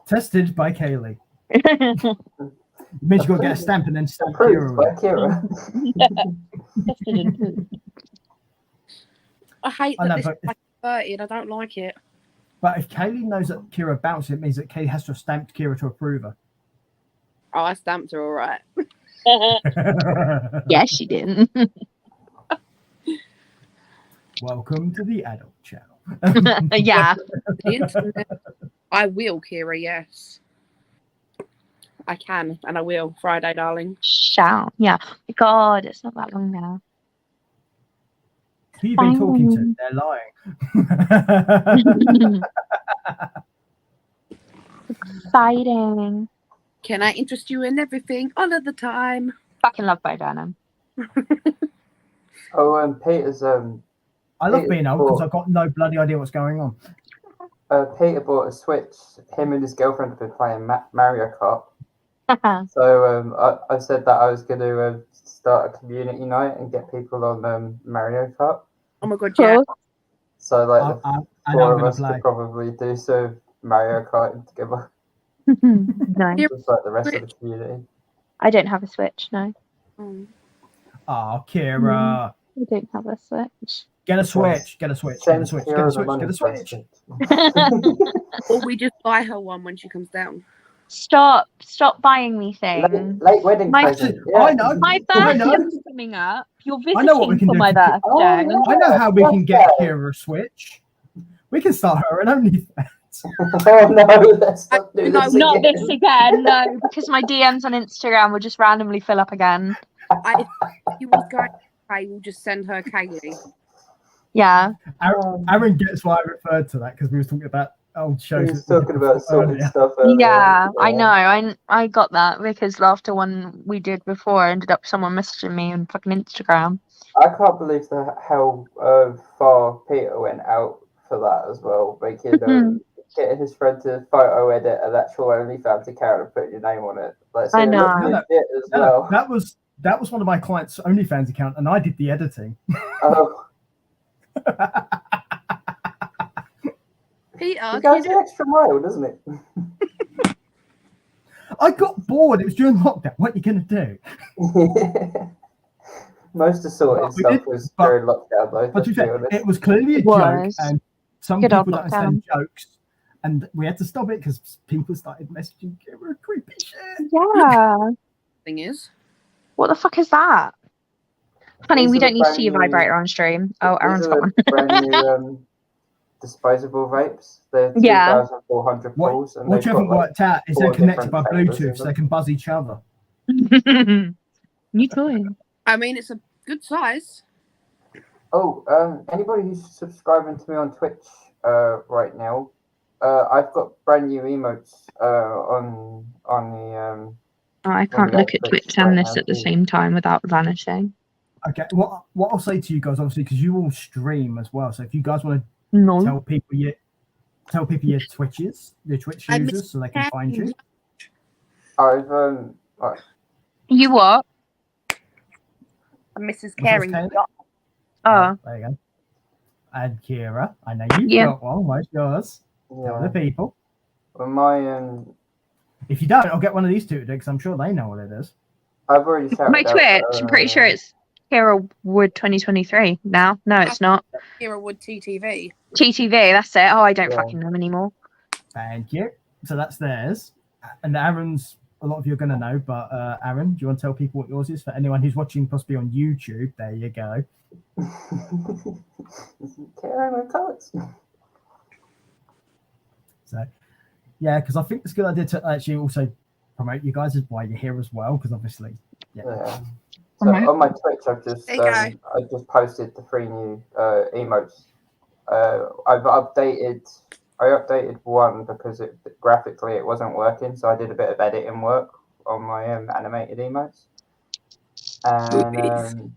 Tested by Kaylee. It means you've got to get a stamp and then stamp Approved by Kira. Kira. I hate I know, that this but is like 30 and I don't like it. But if Kaylee knows that Kira bounces, it means that Kaylee has to have stamped Kira to approve her. Oh, I stamped her all right. Yeah, she didn't. Welcome to the adult channel. Yeah. The internet. I will, Kira, yes. I can and I will. Friday, darling. Shout. Yeah. God, it's not that long now. Who you been talking to? They're lying. Exciting. Can I interest you in everything all of the time? Fucking love Bo Burnham. Oh, Peter's I love being old because I've got no bloody idea what's going on. Peter bought a Switch. Him and his girlfriend have been playing Mario Kart. So I said that I was going to start a community night and get people on Mario Kart. Oh my god, yeah. So like I the know I'm four of going us to play. could probably do some Mario Karting together, No, just like the rest of the community. I don't have a Switch. No, Mm. Oh, Kira. I don't have a Switch. Get a Switch. Get a Switch. Get Send a Switch. Get Kira a the Switch. money Get a Switch. first. Or we just buy her one when she comes down. Stop buying me things. Late wedding My- present. I know. My I know. birthday's coming up. You're I know what we visiting can for do my for- birthday. Oh, I know how we can get Kira a Switch. We can start her and OnlyFans. Oh no, let's not do No, this Not again. this again, no, because my DMs on Instagram will just randomly fill up again. If you was going to pay, we'll just send her Kaylee. Yeah. Aaron gets why I referred to that because we was talking about old He shows. was that we did talking about before sorting earlier. stuff earlier. Yeah, I know. I got that because after one we did before, ended up someone messaging me on fucking Instagram. I can't believe how far Peter went out for that as well, making getting his friend to photo edit an actual OnlyFans account and putting your name on it. Like, so I it looked know. legit as No, well. that was one of my clients' OnlyFans account, and I did the editing. Oh, Peter, it can goes you the do extra mile, doesn't it? I got bored. It was during lockdown. What are you gonna do? Most assorted Well, we stuff did, was but- during lockdown, though. But to Let's be be fair, honest. it was clearly a It joke, was. and some Good old people don't understand lockdown. jokes, and we had to stop it because people started messaging Kira creepy shit. Yeah. thing is? What the fuck is that? Honey, These we are the don't need to brand see your new- vibrator on stream. Oh, These Aaron's are got one. the brand new disposable vapes. They're Yeah. 2,400 pulls, and What they've you got haven't like worked out is 4 they're connected different by flavours in Bluetooth, so them. they can buzz each other. New toy. I mean, it's a good size. Oh, anybody who's subscribing to me on Twitch right now, I've got brand new emotes on the Oh, I can't look at Twitch Twitch right and this now at the too. same time without vanishing. Okay, what I'll say to you guys, obviously, because you all stream as well, so if you guys want to No. tell people your Twitches, your Twitch I miss users, so they can find you. I've You what? Mrs. What's Caring. that, Oh, there you go. And Kira, I know you've Yeah. got one. Where's yours? Tell the yeah. people. Well, my If you don't, I'll get one of these two because I'm sure they know what it is. I've already shouted my out, Twitch. I'm pretty sure it's Kira Wood 2023 now. No, it's not. Kira Wood TTV. TTV, that's it. Oh, I don't Yeah. fucking know anymore. Thank you. So that's theirs. And Aaron's, a lot of you are going to know, but Aaron, do you want to tell people what yours is? For anyone who's watching possibly on YouTube, there you go. Caring with colours. So, yeah, because I think it's a good idea to actually also promote you guys while you're here as well, because obviously, Yeah. yeah. So Alright. on my Twitch, I've just There you go. I just posted the 3 new emotes. I updated one because graphically it wasn't working, so I did a bit of editing work on my animated emotes. And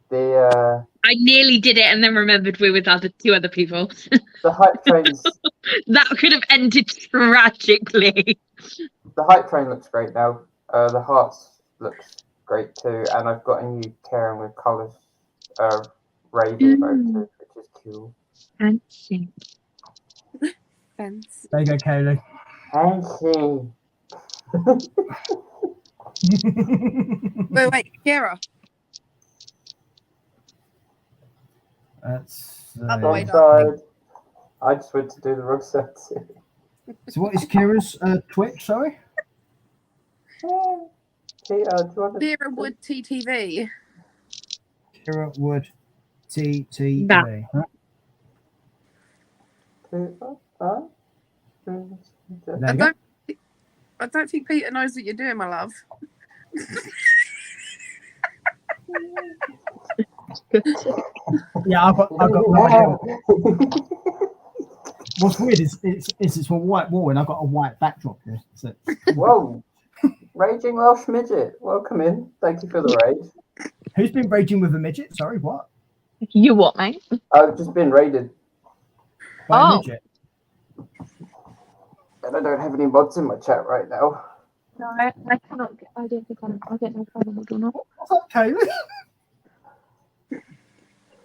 the I nearly did it and then remembered we were with 2 other people. hype trains That could have ended tragically. the hype train looks great now. The hearts looks great too, and I've got a new Caring with Colours rave emote too, which is cool. Fancy. Fence. There you go, Kaylee. Fancy. Wait, Kira. That's Other way Wrong side. I just went to do the wrong side. so. What is Kira's Twitch? Sorry, Do you want to Kira Wood TTV. Kira Wood TTV. That. Huh? There you go. I don't think Peter knows what you're doing, my love. Yeah, I've got no idea. What's weird is it's a white wall and I've got a white backdrop here. So Whoa. Raging Welsh Midget. Welcome in. Thank you for the raid. who's been raging with a midget? Sorry, what? You what, mate? I've just been raided, By a Oh. midget? and I don't have any mods in my chat right now. No, I cannot. I don't think I don't know if I'm or not. What's up, Kaylee?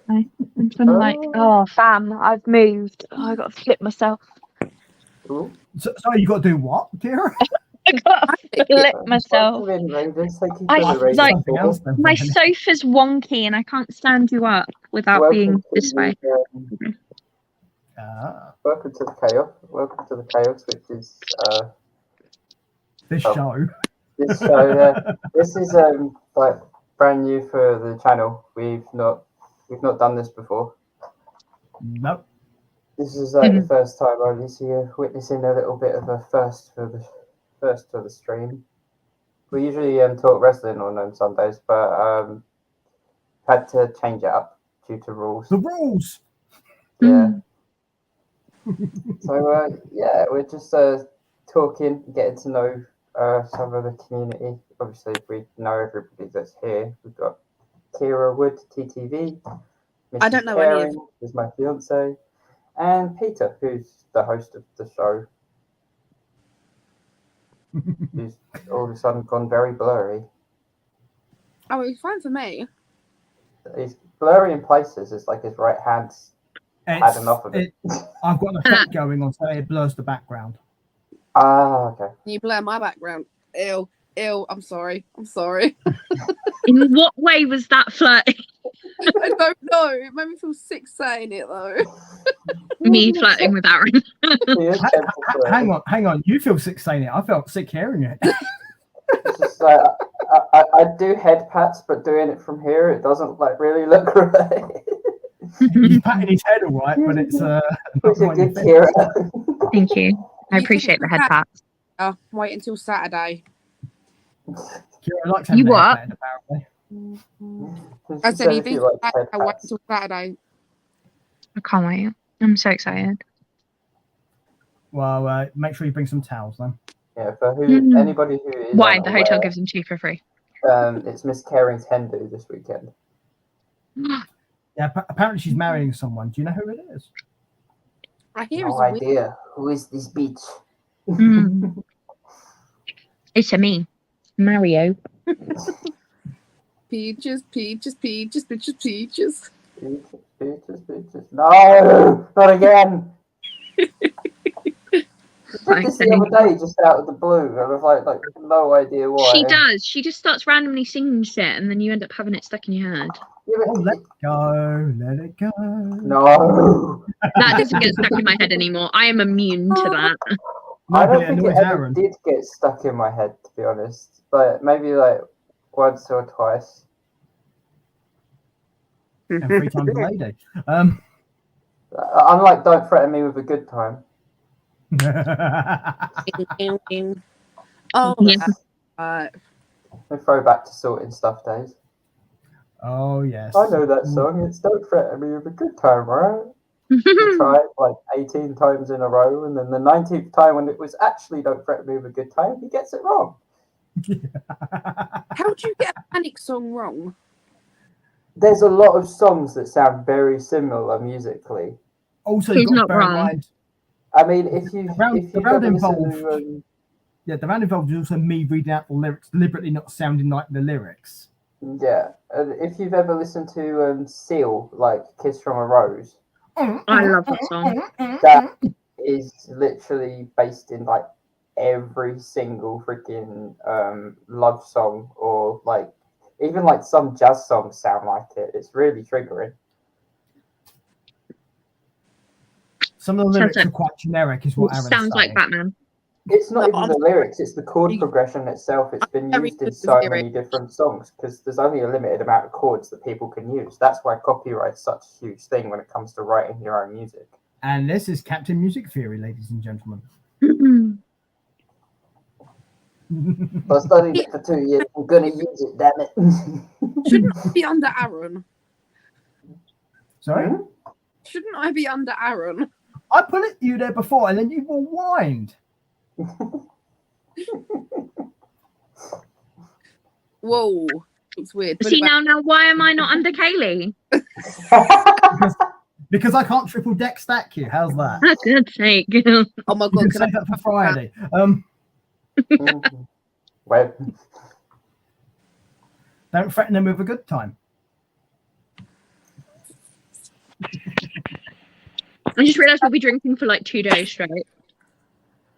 I'm trying to oh, fam, I've moved. Oh, I got to flip myself. Ooh. So you got to do what, Kira? I got to flip myself. Welcome in, raiders. Thank you I- for the raid. like- Something else then. My sofa's wonky and I can't stand you up without being this way. Welcome to the chaos. Welcome to the chaos, which is This Oh. show. this show. This is like brand new for the channel. We've not done this before. Nope. This is like the first time I'm witnessing a little bit of a first for the stream. We usually talk wrestling on Sundays, but had to change it up due to rules. The rules. Yeah. So yeah, we're just talking, getting to know some of the community. Obviously, we know everybody that's here. We've got Kira Wood, TTV, I Mrs. don't know any of Caring, who's my fiance, and Peter, who's the host of the show, who's all of a sudden gone very blurry. Oh, it's fine for me. He's blurry in places. It's like his right hand's had enough of it. I've got an effect going on, so it blurs the background. Ah, okay. Can you blur my background? Ew. I'm sorry. In what way was that flirting? I don't know. It made me feel sick saying it though. Me flirting with Aaron. He is temple Hang on. You feel sick saying it. I felt sick hearing it. It's just like I do head pats, but doing it from here, it doesn't like really look right. He's patting his head all right, but it's not Which is right in good, the Kira. Thank you. I You appreciate the think head that- pat. Wait until Saturday. Kira likes You having the what? head patted, apparently. I said, you If think you like that head I wait pats. until Saturday. I can't wait. I'm so excited. Well, make sure you bring some towels then. Yeah, for Mm. anybody who is Why? The hotel unaware, gives them two for free. it's Miss Caring's hen do this weekend. Yeah, apparently she's marrying someone. Do you know who it is? I hear No it's weird. idea. Who is this bitch? Mm. It's a me, Mario. Peaches. Bitches. No, not again. Like, This the other day, just out of the blue, and I was like no idea why. she does. She just starts randomly singing shit, and then you end up having it stuck in your head. Yeah, but Oh, let it go. no. That doesn't get stuck in my head anymore. I am immune to that. I No, but don't it think it annoys ever Aaron. did get stuck in my head, to be honest. But maybe like once or twice. And 3 times a lady. Unlike Don't Threaten Me with a Good Time. Oh, Yeah. We throw back to sorting stuff days. Oh, yes. I know that song. It's Don't Threaten Me with a Good Time, right? We try it like 18 times in a row, and then the 19th time when it was actually Don't Threaten Me with a Good Time, he gets it wrong. how do you get a Panic song wrong? There's a lot of songs that sound very similar musically. Also, He's you've got not to bear in wrong. mind, I mean, if you round- if the you've round ever listened involved- to the round involved is also me reading out the lyrics, deliberately not sounding like the lyrics. if you've ever listened to Seal, like Kiss from a Rose, I love that song. that is literally based in like every single freaking love song, or like even like some jazz songs sound like it. It's really triggering. Some of the lyrics are quite generic, is what Aaron's Sounds like saying. Batman. It's not No, even the lyrics, it's the chord progression itself. It's been very used in good so with many different songs because there's only a limited amount of chords that people can use. That's why copyright's such a huge thing when it comes to writing your own music. And this is Captain Music Theory, ladies and gentlemen. I studied it for 2 years. I'm gonna use it, damn it. Shouldn't I be under Aaron? Sorry? Shouldn't I be under Aaron? I put you there before and then you all whined. Whoa, it's weird. Put See it back. now, why am I not under Kaylee? Because I can't triple deck stack you. How's that? For God's sake. Oh my You god, can can I save that for Friday. Wait. Don't threaten them with a good time. I just realised we'll be drinking for like 2 days straight.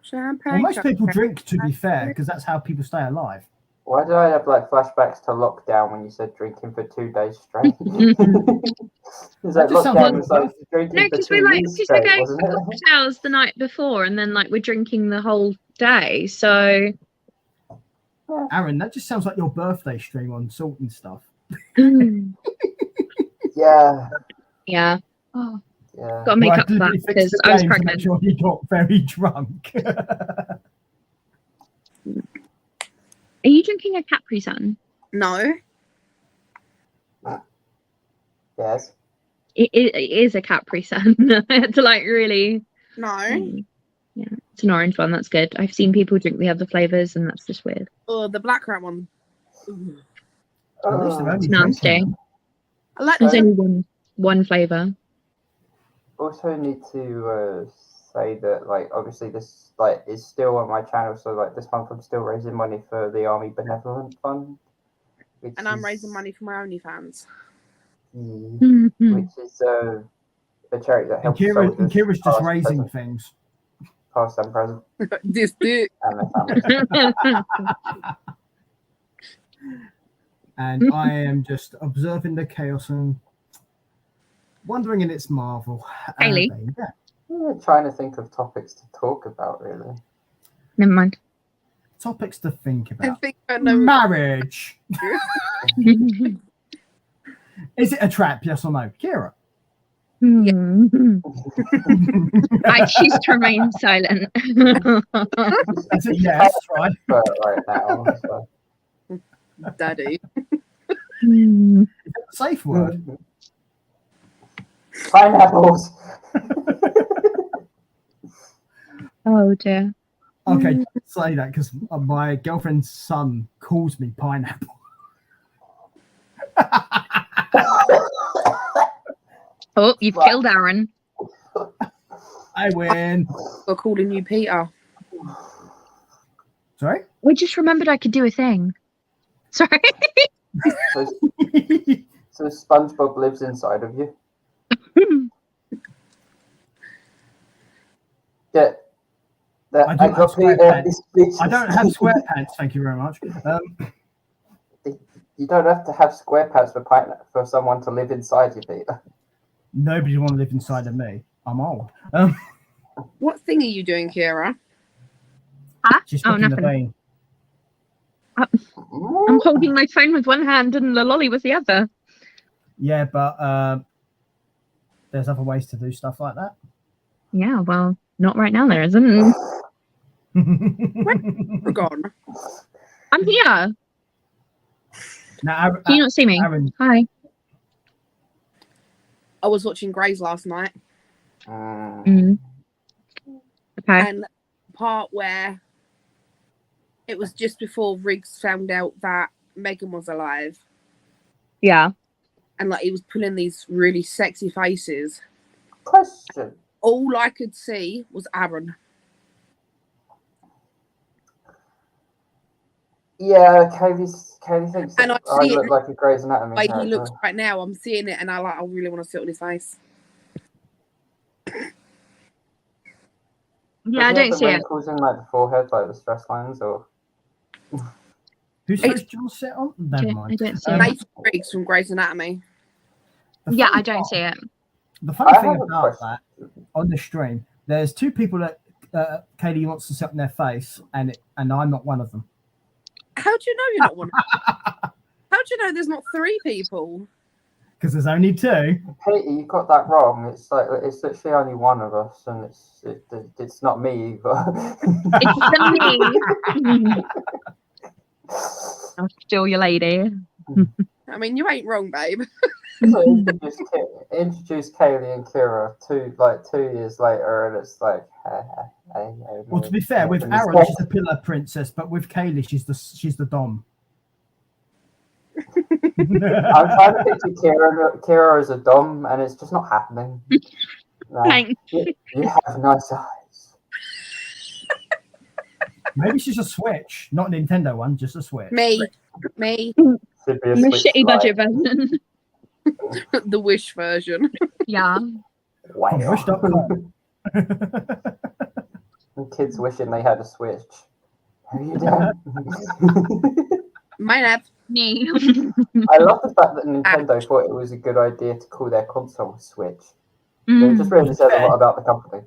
champagne? Well, most people champagne. drink, to be fair, because that's how people stay alive. Why did I have like flashbacks to lockdown when you said drinking for 2 days straight? Is that That just sounds lockdown like- was like drinking No, for because 2 we're like, years because we're straight, going wasn't to it? cocktails the night before, and then like we're drinking the whole day. So Aaron, that just sounds like your birthday stream on Salt and Stuff. Yeah, yeah. Oh, yeah. got to make Well, up for that deliberately fixed because the I was game to pregnant. make sure he got very drunk. Are you drinking a Capri Sun? No. Yes. It is a Capri Sun. I had to like really No. Yeah, it's an orange one. That's good. I've seen people drink the other flavors, and that's just weird. Or the black rat one. Ooh. At least they're only It's drinking nasty. them. I like There's So- only one flavor. Also need to say that, like, obviously this, like, is still on my channel, so, like, this month I'm still raising money for the Army Benevolent Fund. Which And I'm is- raising money for my OnlyFans. Mm, which is a charity that And helps Kira's soldiers just past, raising present, things. past and present, This dick. and their families. And I am just observing the chaos and wondering in its marvel. Hayley. Yeah. Yeah, trying to think of topics to talk about, really. Never mind. Topics to think I about. think I know. Marriage. Is it a trap? Yes or no, Kira? I choose to remain silent. That's it. Yes, right. But right now, so. Daddy. Safe word. Pineapples. Oh dear. Okay, say that because my girlfriend's son calls me pineapple. Oh, you've Right. killed Aaron. I win. We're calling you Peter. Sorry. I just remembered I could do a thing. Sorry. So SpongeBob lives inside of you. Yeah. I don't have Peter, I don't have SquarePants. Thank you very much. You don't have to have SquarePants for someone to live inside you, Peter. Nobody want to live inside of me. I'm old. What thing are you doing, Kira? She's Oh, cooking the nothing. bean. I'm holding my phone with one hand and the lolly with the other. Yeah, but there's other ways to do stuff like that. Yeah, well, not right now. There isn't. We're gone. I'm here. Now, Can you not see me? Aaron, Hi. I was watching Grays last night, Mm. Okay. and the part where it was just before Riggs found out that Megan was alive, Yeah. and like he was pulling these really sexy faces. Question. All I could see was Aaron. Yeah, Katie thinks And that I I see it look like a Grey's Anatomy The way he character. looks right now, I'm seeing it, and I really want to sit on his face. Yeah, I Does he have don't the see it. wrinkles in like the forehead, like the stress lines, or who's supposed to sit on? Never I mind. don't see it. Nathan Riggs from Grey's Anatomy. The Yeah, funny I don't part- see it. The funny I thing have a about question. that on the stream, there's two people that Katie wants to sit on their face, and I'm not one of them. How do you know you're not one? How do you know there's not three people? Because there's only two. Katie, you got that wrong. It's like it's literally only one of us, and it's not me either. It's the me. I'll steal your lady. I mean, you ain't wrong, babe. So introduce Kaylee and Kira 2 years later, and it's like, Well, to be fair, with Aaron, she's the pillar princess, but with Kaylee, she's the dom. I'm trying to picture Kira as a dom, and it's just not happening. No, Thanks. you have nice eyes. Maybe she's a Switch, not a Nintendo one, just a Switch. Me. Should be a I'm a Switch shitty Lite. budget version. The Wish version. Yeah. Wow. From Wish.com. Kids wishing they had a Switch. How you doing? Mine have. Me. I love the fact that Nintendo thought it was a good idea to call their console Switch. It just really says a lot about the company.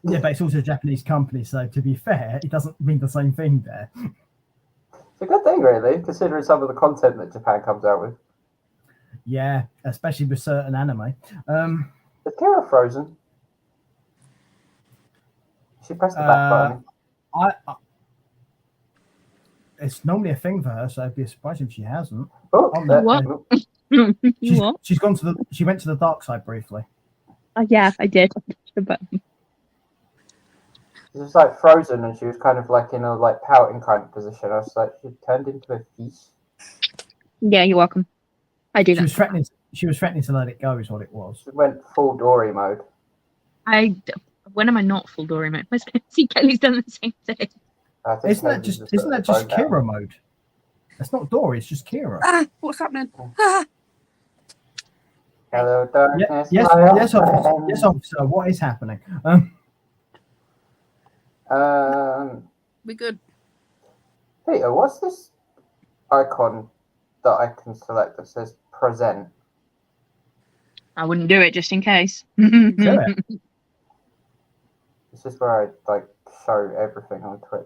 Yeah, but it's also a Japanese company, so to be fair, it doesn't mean the same thing there. It's a good thing, really, considering some of the content that Japan comes out with. Yeah, especially with certain anime. Is Kira frozen? She pressed the back button. I it's normally a thing for her, so I'd be surprised if she hasn't. Oh, Oh, there- what? oh, She's she went to the dark side briefly. Oh, yeah, I did. But She was like frozen, and she was kind of like in a like pouting kind of position. I was like, she turned into a fish. Yeah, you're welcome. I do She that. was threatening. She was threatening to let it go. Is what it was. She went full Dory mode. When am I not full Dory mode? See, Kelly's done the same thing. I think Isn't that Hayley just? Isn't that just broke down. Kira mode? That's not Dory. It's just Kira. Ah, what's happening? Ah. Hello, Yeah, darkness. yes, my old yes, officer. friend. Yes, officer. What is happening? We good. Peter, what's this icon that I can select that says present? I wouldn't do it just in case. Do it. This is where I like show everything on Twitch.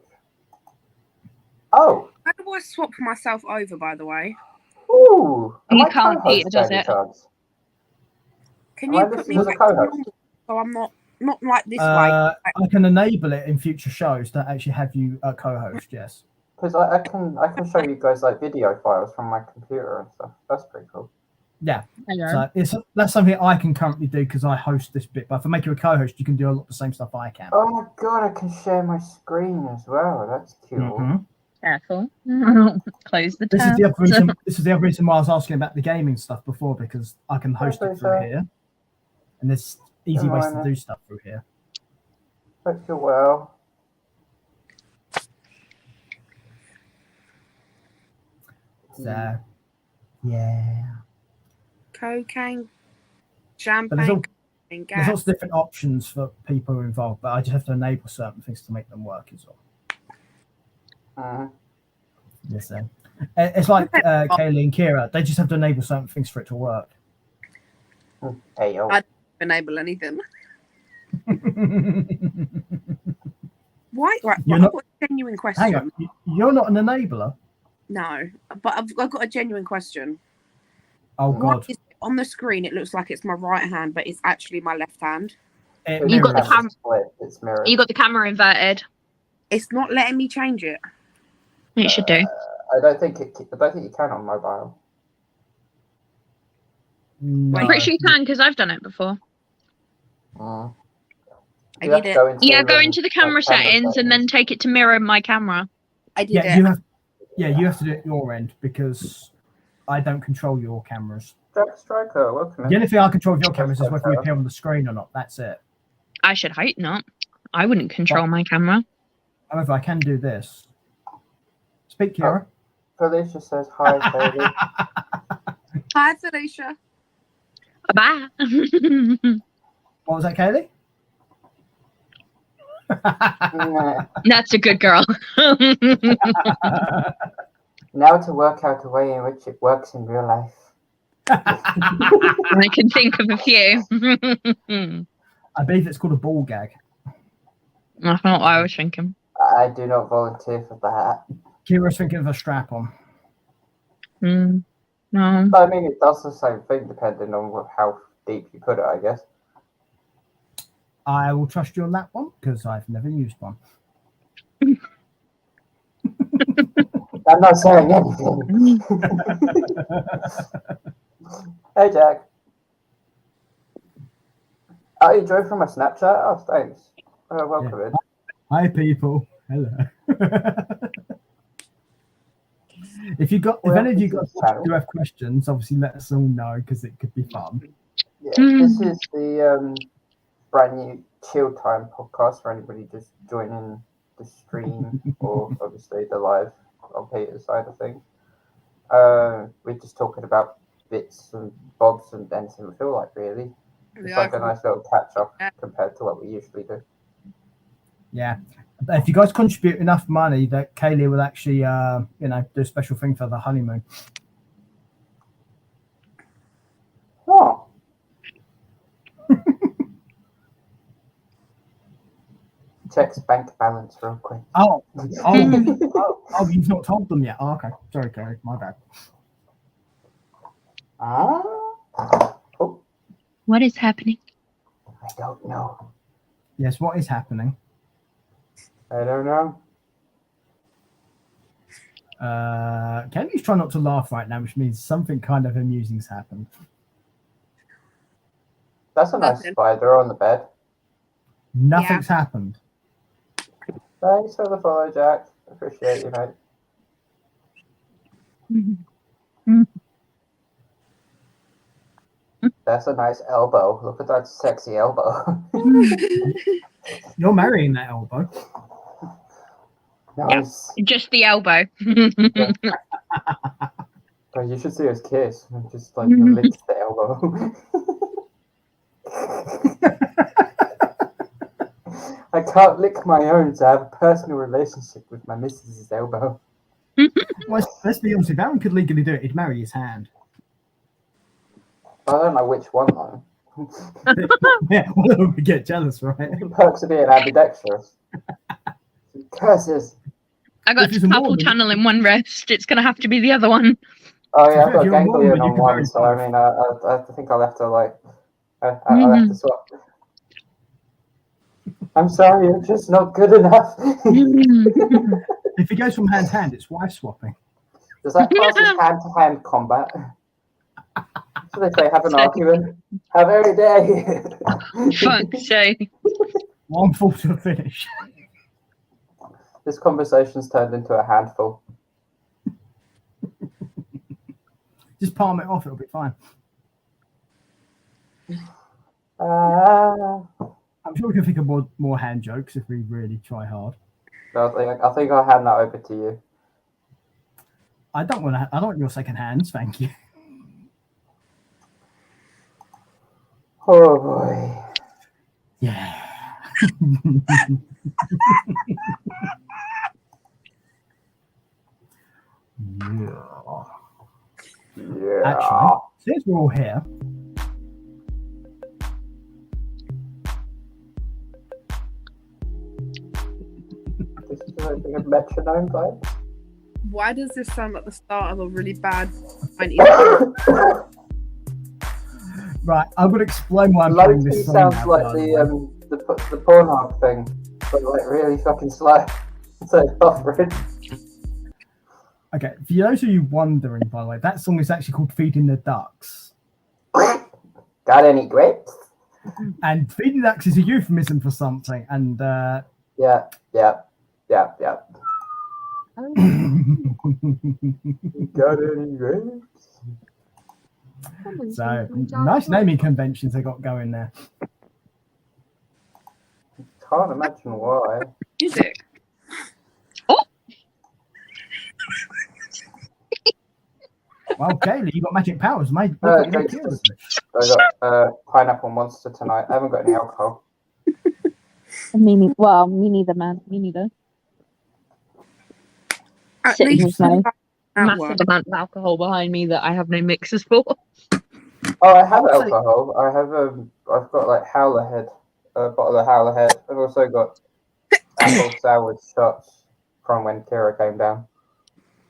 Oh, How do I swap myself over, by the way? ooh! Am You I can't, co-host Peter does by any it. chance? Can Am you I put listed me as a back to co-host? normal so I'm not like this way? I can enable it in future shows to actually have you co-host. Yes. Because I can show you guys like video files from my computer and stuff. That's pretty cool. Yeah. Hello. So that's something I can currently do because I host this bit. But if I make you a co-host, you can do a lot of the same stuff I can. Oh my god, I can share my screen as well. That's cool. Mhm. Careful. Close the This tab. is the other reason. This is the other reason why I was asking about the gaming stuff before, because I can host it through here, and there's easy ways to do stuff through here. Hope you're well. So, yeah. Cocaine, But champagne, and there's gas. lots of different options for people involved, but I just have to enable certain things to make them work as well. Mhm. Yes, sir. It's like Kaylee and Kira. They just have to enable certain things for it to work. Hey, yo. Enable anything. Why? Right, You're I've not- got a genuine question. Hang on, you're not an enabler. No, but I've got a genuine question. Oh Why God! is it on the screen it looks like it's my right hand, but it's actually my left hand? It You got the mirrors. cam- split. It's mirrored. You got the camera inverted. It's not letting me change it. It should do. I don't think you can on mobile. No. I'm pretty sure you can because I've done it before. Mm. I You have did to it. go into, Yeah, go into the camera like, settings and then take it to mirror my camera. I did Yeah, it. you have to do it your end because I don't control your cameras. Jack Striker, welcome. The only thing I control with your cameras is whether you appear on the screen or not. That's it. I should hope not. I wouldn't control my camera. However, I can do this. Speak, Kira. Felicia says hi, Katie. Hi, Felicia. Bye. What was that, Kaylee? Nah. That's a good girl. Now to work out a way in which it works in real life. I can think of a few. I believe it's called a ball gag. That's not what I was thinking. I do not volunteer for that. Kira's thinking of a strap on. No. But I mean, it does the same thing depending on how deep you put it, I guess. I will trust you on that one because I've never used one. I'm not saying anything. Hey, Jack. Oh, you drove from my Snapchat? Oh, thanks. Oh, welcome in. Hi, people. Hello. If any of you guys do have questions, obviously let us all know because it could be fun. Yeah, this is the brand new Chill Time podcast for anybody just joining the stream or obviously the live on Peter's side of things. We're just talking about bits and bobs and anything we feel like, really. It's like a nice little catch up compared to what we usually do. Yeah. But if you guys contribute enough money, that Kaylee will actually, do a special thing for the honeymoon. What? Checks bank balance real quick. Oh, you've not told them yet. Oh, okay. Sorry, Kaylee. My bad. Oh, What is happening? I don't know. Yes, what is happening? I don't know. Kaylee's trying not to laugh right now, which means something kind of amusing's happened. That's a nice Nothing. spider on the bed. Nothing's happened. Thanks for the follow, Jack. Appreciate you, mate. That's a nice elbow. Look at that sexy elbow. You're marrying that elbow. Nice. Just the elbow. Oh, you should see us kiss. Just like lick the elbow. I can't lick my own, so I have a personal relationship with my missus's elbow. Well, let's be honest. If Aaron could legally do it, he'd marry his hand. I don't know which one though. Yeah, well, we get jealous, right? The perks of being ambidextrous. Curses. I got If he's a carpal Mormon- tunnel in one wrist. It's going to have to be the other one. Oh yeah, I've If got you're a Mormon, ganglion you on can marry one, so I both. mean, I think I'll have to like, I'll have to swap. I'm sorry, you're just not good enough. If he goes from hand to hand, it's wife swapping. Does that class as hand-to-hand combat? So they say, have an argument. How very dare you? Fuck's sake. One fall to a finish. This conversation's turned into a handful. Just palm it off, it'll be fine. I'm sure we can think of more hand jokes if we really try hard. I think I'll hand that over to you. I don't want your second hands, thank you. Oh boy. Yeah. Yeah. Yeah. Actually, since we're all here, This is like a metronome vibe. Why does this sound like the start of a really bad 90s? right, I'm going to explain why I'm playing Loki this song. sounds now, like by the way. the Pornhub thing, but like really fucking slow. So it's buffering. Okay, for those of you wondering, by the way, that song is actually called Feeding the Ducks. Got any grapes? And Feeding the Ducks is a euphemism for something. And Yeah. Got any grapes? so, nice naming conventions they got going there. Can't imagine why. Music. Well, Kaylee, you got magic powers, mate. Thanks. I got pineapple monster tonight. I haven't got any alcohol. Me neither, man. Me neither. At Sitting least with my at Massive work. amount of alcohol behind me that I have no mixers for. Oh, I have alcohol. I have I've got like Howler Head, a bottle of Howler Head. I've also got apple sour shots from when Kira came down.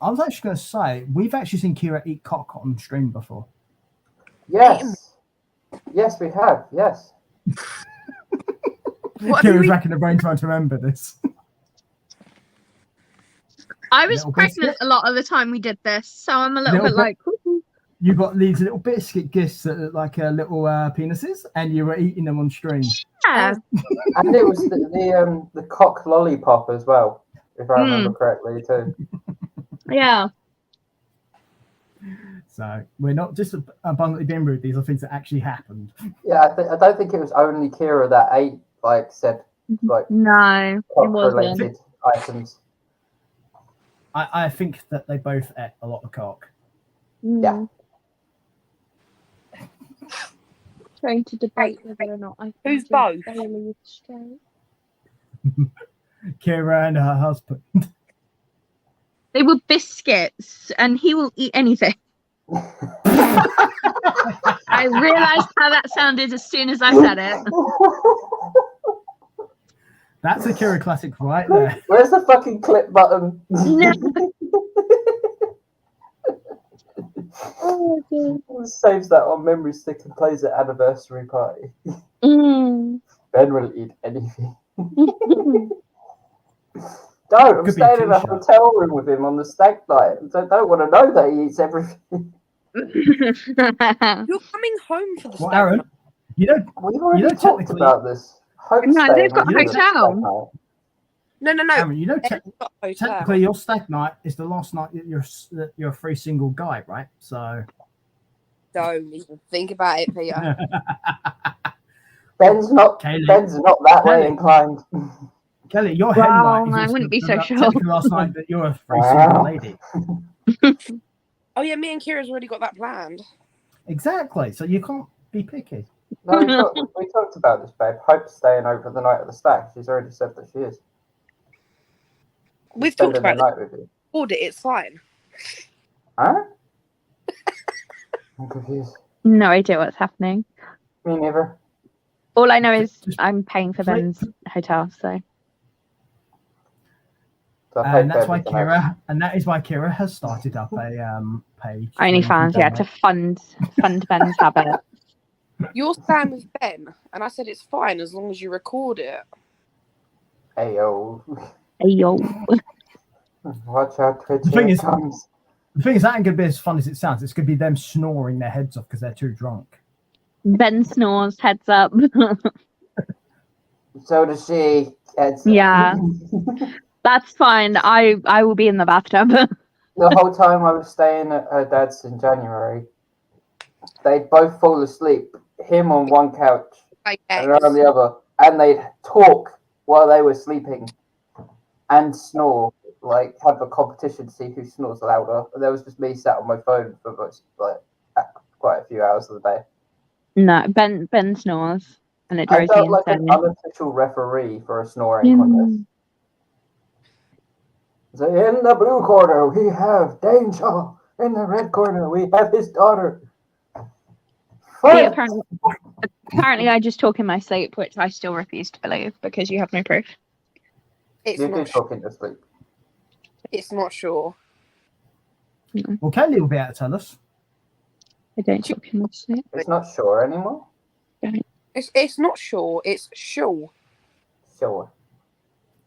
I was actually going to say, we've actually seen Kira eat cock on stream before. Yes, yes, we have. Yes. What have Kira's we- racking the brain trying to remember this. I was Little pregnant biscuit. a lot of the time we did this, so I'm a little Little bit like, "Ooh." You got these little biscuit gifts that look like little penises, and you were eating them on stream. Yeah. And it was the cock lollipop as well, if I remember correctly too. Yeah. So we're not just abundantly being rude. These are things that actually happened. Yeah, I don't think it was only Kira that ate said like No, it cock wasn't. related items. I think that they both ate a lot of cock. Yeah. Trying to debate whether or not I Who's think both? Bailey is straight. Kira and her husband. They were biscuits, and he will eat anything. I realised how that sounded as soon as I said it. That's a Kira classic right there. Where's the fucking clip button? Oh, dear. Saves that on memory stick and plays at anniversary party. Mm. Ben will eat anything. Don't! I'm Could be a staying in a t-shirt. hotel room with him on the stag night. I don't want to know that he eats everything. You're coming home for the Well, stag Aaron, night. you know, We've already know, talked technically- about this. Hope No, staying they've got with a you at the hotel. stag night. No. Aaron, you know, Ben's got a hotel. technically your stag night is the last night that you're a free single guy, right? So Don't even think about it, Peter. Ben's not Kaylee. that way inclined. Kelly, your Wow, head night I is wouldn't be so sure. technically last night that you're a free Wow. single lady. Oh yeah, me and Kira's already got that planned. Exactly. So you can't be picky. No, we talked about this, babe. Hope's staying over the night at the stack. She's already said that she is. We've talked Spending the about night with you. Order, it's fine. Huh? I'm confused. No idea what's happening. Me neither. All I know is Just- I'm paying for Ben's hotel, so So I And paid that's for why everything else. Kira, and that is why Kira has started up a page. OnlyFans, yeah, to fund Ben's habit. You're staying with Ben, and I said it's fine as long as you record it. Hey yo. Hey, yo. Watch out, Twitch. The thing Here is- it comes. The thing is, that ain't gonna be as fun as it sounds. It's gonna be them snoring their heads off because they're too drunk. Ben snores, heads up. So does she. Heads Yeah. That's fine. I will be in the bathtub. The whole time I was staying at her dad's in January, they'd both fall asleep. Him on one couch Like, and her on the other, and they'd talk while they were sleeping and snore, like have a competition to see who snores louder. And there was just me sat on my phone for quite a few hours of the day. No, Ben snores, and it I drives me felt like an insane. unofficial referee for a snoring contest. So in the blue corner we have Danger. In the red corner we have his daughter. Yeah, Fight! apparently, I just talk in my sleep, which I still refuse to believe because you have no proof. it's You do not. talk in your sleep. It's not sure. Well, Kelly will be able to tell us. I don't talk in my sleep. It's not sure anymore. It's not sure. It's sure. Sure.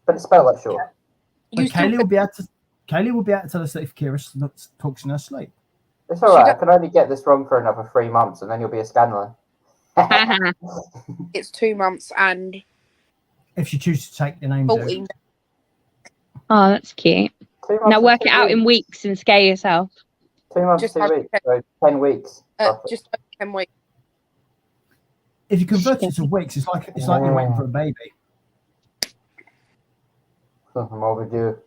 But it's spelled like sure. But You still Kaylee will be able to. Kaylee will be able to tell us that if Kira talks in her sleep. It's alright, I can only get this wrong for another 3 months and then you'll be a Scanlan. It's 2 months and If she chooses to take the name. 14. Oh, that's cute. 2 months Now and work 2 it out in weeks and scare yourself. 2 months, Just 2 have- weeks. So 10 weeks. roughly. Just over 10 weeks. If you convert it to weeks, it's like you're waiting for a baby. I'm overdue.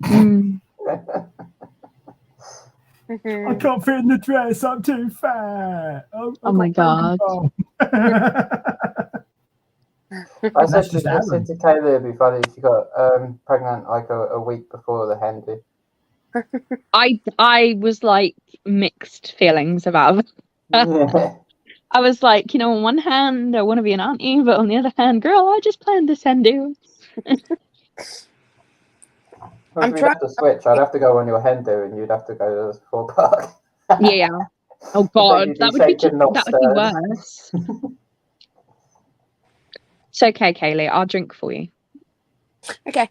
Mm. I can't fit in the dress. I'm too fat. Oh my God. I said That's just to Aaron. Kaylee it'd be funny if she got pregnant like a week before the hen did. I was like mixed feelings about it. Yeah. I was like, on one hand, I want to be an auntie, but on the other hand, girl, I just planned to send you. If we'd have to switch, I'd have to go on your hen do and you'd have to go to the full park. Yeah. Oh God, you'd be that would be shaking, not worse. It's okay, Kaylee. I'll drink for you. Okay.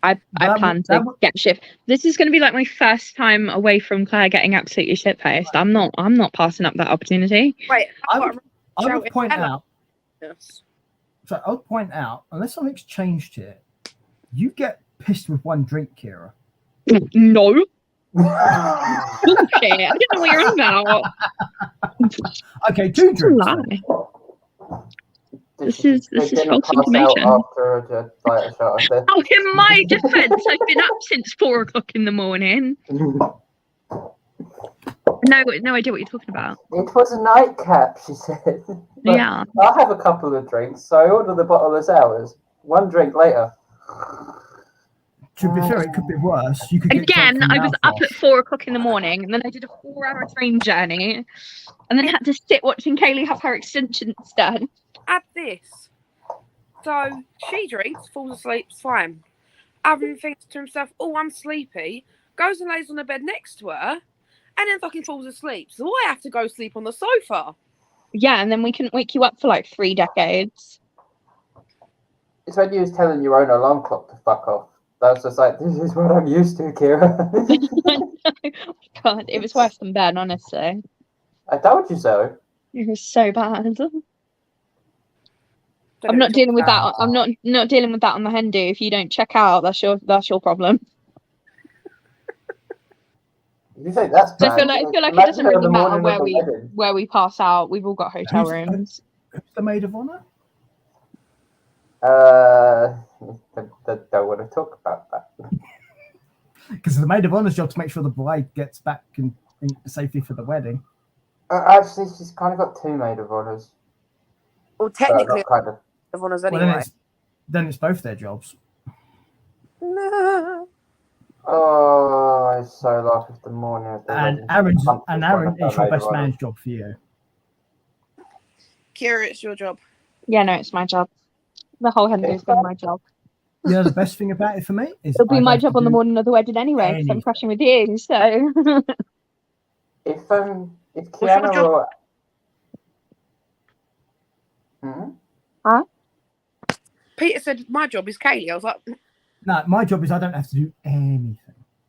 I That plan would- to that would- get shit. This is going to be like my first time away from Claire getting absolutely shit faced. I'm not passing up that opportunity. Wait, I I've got would, I would point out. this. So I would point out, unless something's changed here, you get pissed with one drink, Kira. No bullshit. I don't know what you're on about. Okay, 2 It's a drinks. lie. then. This is Didn't false pass out information. after a shot of this. Oh, in my defense, I've been up since 4 o'clock in the morning. No idea what you're talking about. It was a nightcap, she said. But Yeah. I'll have a couple of drinks, so I ordered the bottle of sours. 1 drink later. To be fair, it could be worse. You could get Again, drunk from I was up mouthwash. at 4 o'clock in the morning, and then I did a 4-hour train journey, and then had to sit watching Kaylee have her extensions done. Add this. So she drinks, falls asleep, it's fine. Aaron thinks to himself, oh, I'm sleepy, goes and lays on the bed next to her, and then fucking falls asleep. So I have to go sleep on the sofa. Yeah, and then we couldn't wake you up for like 3 decades. It's when you was telling your own alarm clock to fuck off. That was just like, this is what I'm used to, Kira. God, it was worse than Ben, honestly. I told you so. It was so bad. I'm not dealing with that. I'm not dealing with that on the hen do. If you don't check out, that's your problem. You think that's So bad? I feel like it Imagine doesn't her really the matter morning of the wedding. where we pass out. We've all got hotel rooms. Who's the maid of honor? Don't want to talk about that. Because the maid of honor's job to make sure the bride gets back in safely for the wedding. Actually, she's kind of got two maid of honors. Well, technically, Not kind of. of honours Well, anyway. then it's both their jobs. No. Oh, I so laugh with the morning of the And wedding. Aaron is your Maid of best honours. man's job for you. Kira, it's your job. Yeah, no, it's my job. The whole hen do's been my job. You know, the best thing about it for me is It'll be I my don't job have on to the do morning of the wedding anyway, because I'm anything. crashing with you. So If your Kiana job? or Peter said my job is Kaylee. I was like, No, my job is I don't have to do anything.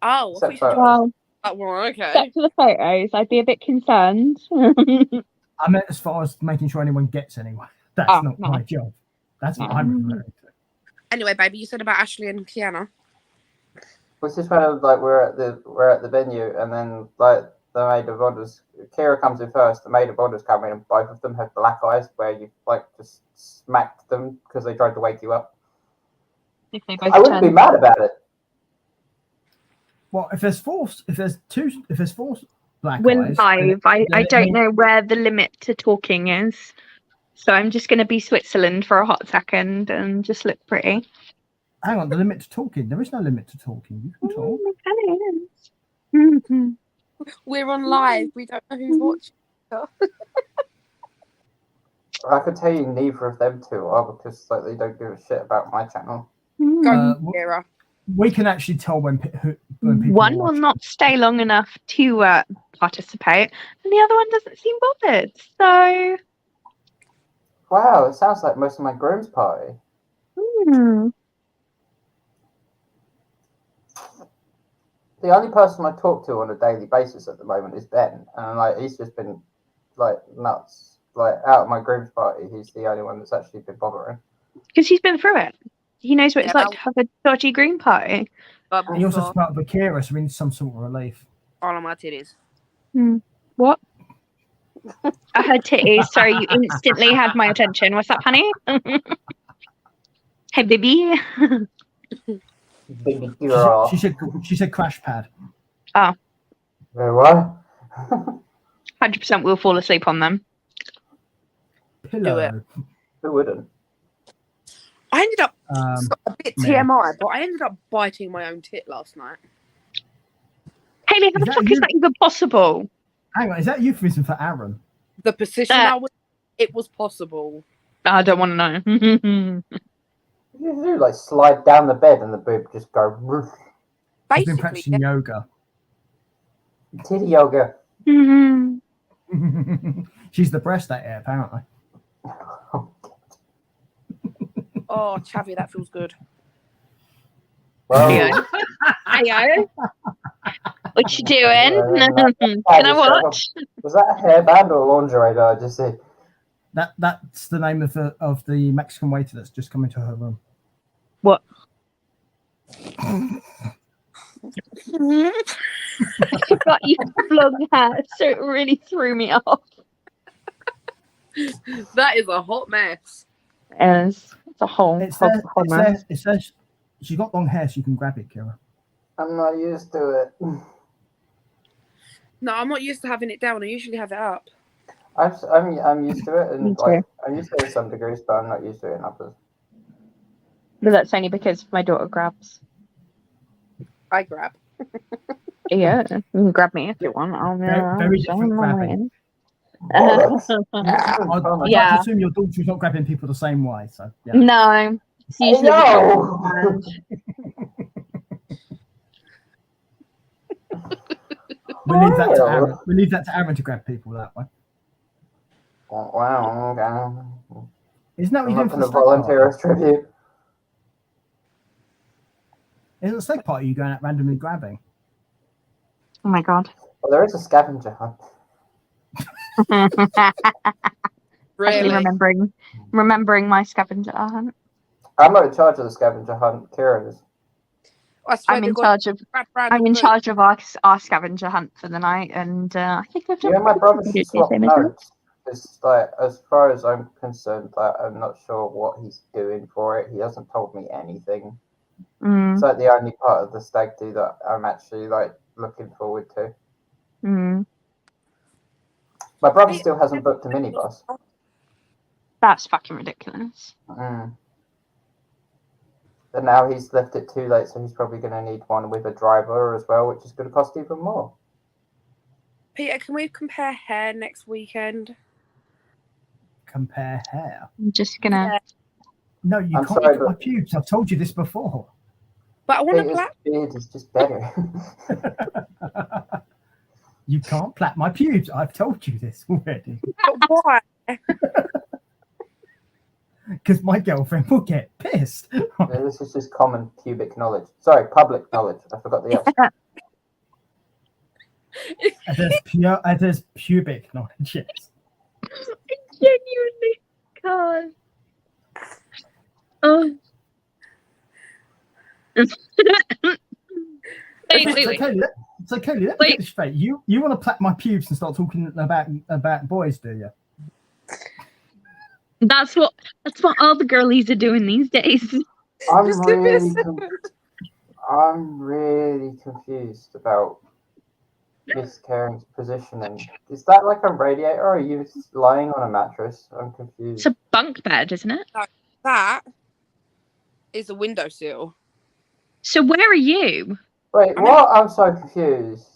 oh, I thought you Except said for- well, well, okay. except for the photos, I'd be a bit concerned. I meant as far as making sure anyone gets anywhere. That's Oh, not no. my job. That's what No. I'm referring to. Anyway, baby, you said about Ashley and Kiana. was just when like we're at the venue, and then like the maid of honors, Kira comes in first. The maid of honors come in, and both of them have black eyes, where you like just smacked them because they tried to wake you up. If they both I wouldn't be turn- mad about it. Well, if there's four black We're eyes, live. I then it don't means- know where the limit to talking is. So I'm just going to be Switzerland for a hot second and just look pretty. hang on, the limit to talking. There is no limit to talking. You can talk. Mhm. We're on live. We don't know who's watching. I could tell you neither of them two are because like they don't give a shit about my channel. Go, Uh, Kira. We can actually tell when people One will watch. not stay long enough to participate, and the other one doesn't seem bothered. So, Wow, it sounds like most of my groom's party. The only person I talk to on a daily basis at the moment is Ben, and like he's just been like nuts. Like out of my groom's party, he's the only one that's actually been bothering. because he's been through it, he knows what it's Yeah, like to have a dodgy green party. But And he also before, spoke of Akira, so we need some sort of relief. all of my titties. What? I heard titties. Sorry, you instantly had my attention. What's up, honey? Hey, baby. Baby girl. She said crash pad. What? 100% we'll fall asleep on them. Pillow. Who wouldn't? I ended up a bit yeah. TMI, but I ended up biting my own tit last night. Haley, how Is the that fuck you? is that even possible? Hang on, is that euphemism for Aaron? The position I was, it was possible. I don't want to know. You do like slide down the bed and the boob just go roof. She's been Basically, practicing yoga. Titty yoga. She's the breast at it, apparently. oh, Chavi, that feels good. Well, Heyo. Heyo. What you doing? Can I watch? was that a hairband or lingerie? Did I just see? That's the name of the Mexican waiter that's just come into her room. What? Got you flung hair, so it really threw me off. That is a hot mess. It's a whole, It whole, says, whole it, mess. says, it says she's got long hair, so you can grab it, Kira. I'm not used to it. No, I'm not used to having it down. I usually have it up. I'm used to it, Me and too. like I'm used to it in some degrees, but I'm not used to it in others. But that's only because my daughter grabs. I grab. Yeah, you can grab me if you want. Very different grabbing. I'd Yeah. like to assume your daughter's not grabbing people the same way, so yeah. No, it's usually the No! hand. We leave that to Well. Aaron. We leave that to Aaron to grab people that way. Wow, okay. Isn't that what I'm you're not doing for going the to steak volunteer party? as tribute. Isn't the steak party you going out randomly grabbing? Oh my god. Well, there is a scavenger hunt. Actually Really? remembering my scavenger hunt. I'm not in charge of the scavenger hunt. Kieran is. I swear I'm to in God, charge of grab I'm random in boots. charge of our scavenger hunt for the night, and I think I've done. You and my brother pretty should good, swap Daisy, maybe. notes. Because, like, as far as I'm concerned, like, I'm not sure what he's doing for it. He hasn't told me anything. Mm, It's like the only part of the stag do that I'm actually like looking forward to. mm. My brother still hasn't booked a minibus. That's fucking ridiculous. And now he's left it too late, so he's probably going to need one with a driver as well, which is going to cost even more. Peter, can we compare hair next weekend? Compare hair. I'm just gonna. Yeah. No, you I'm can't sorry, look at my but- pubes. I've told you this before. But I want to Peter's plait. beard is just better. You can't plait my pubes. I've told you this already. But why? Because my girlfriend will get pissed. This is just common pubic knowledge. Sorry, public knowledge. I forgot the S. There's pubic knowledge, yes. Genuinely can't. Oh. Wait. So Kelly, let me get this straight. You want to plait my pubes and start talking about boys, do you? That's what all the girlies are doing these days. I'm Just give me a really, second. I'm really confused about Miss Caring's positioning. Is that like a radiator, or are you lying on a mattress? I'm confused. It's a bunk bed, isn't it? That is a windowsill. So where are you? Wait, what? I'm so confused.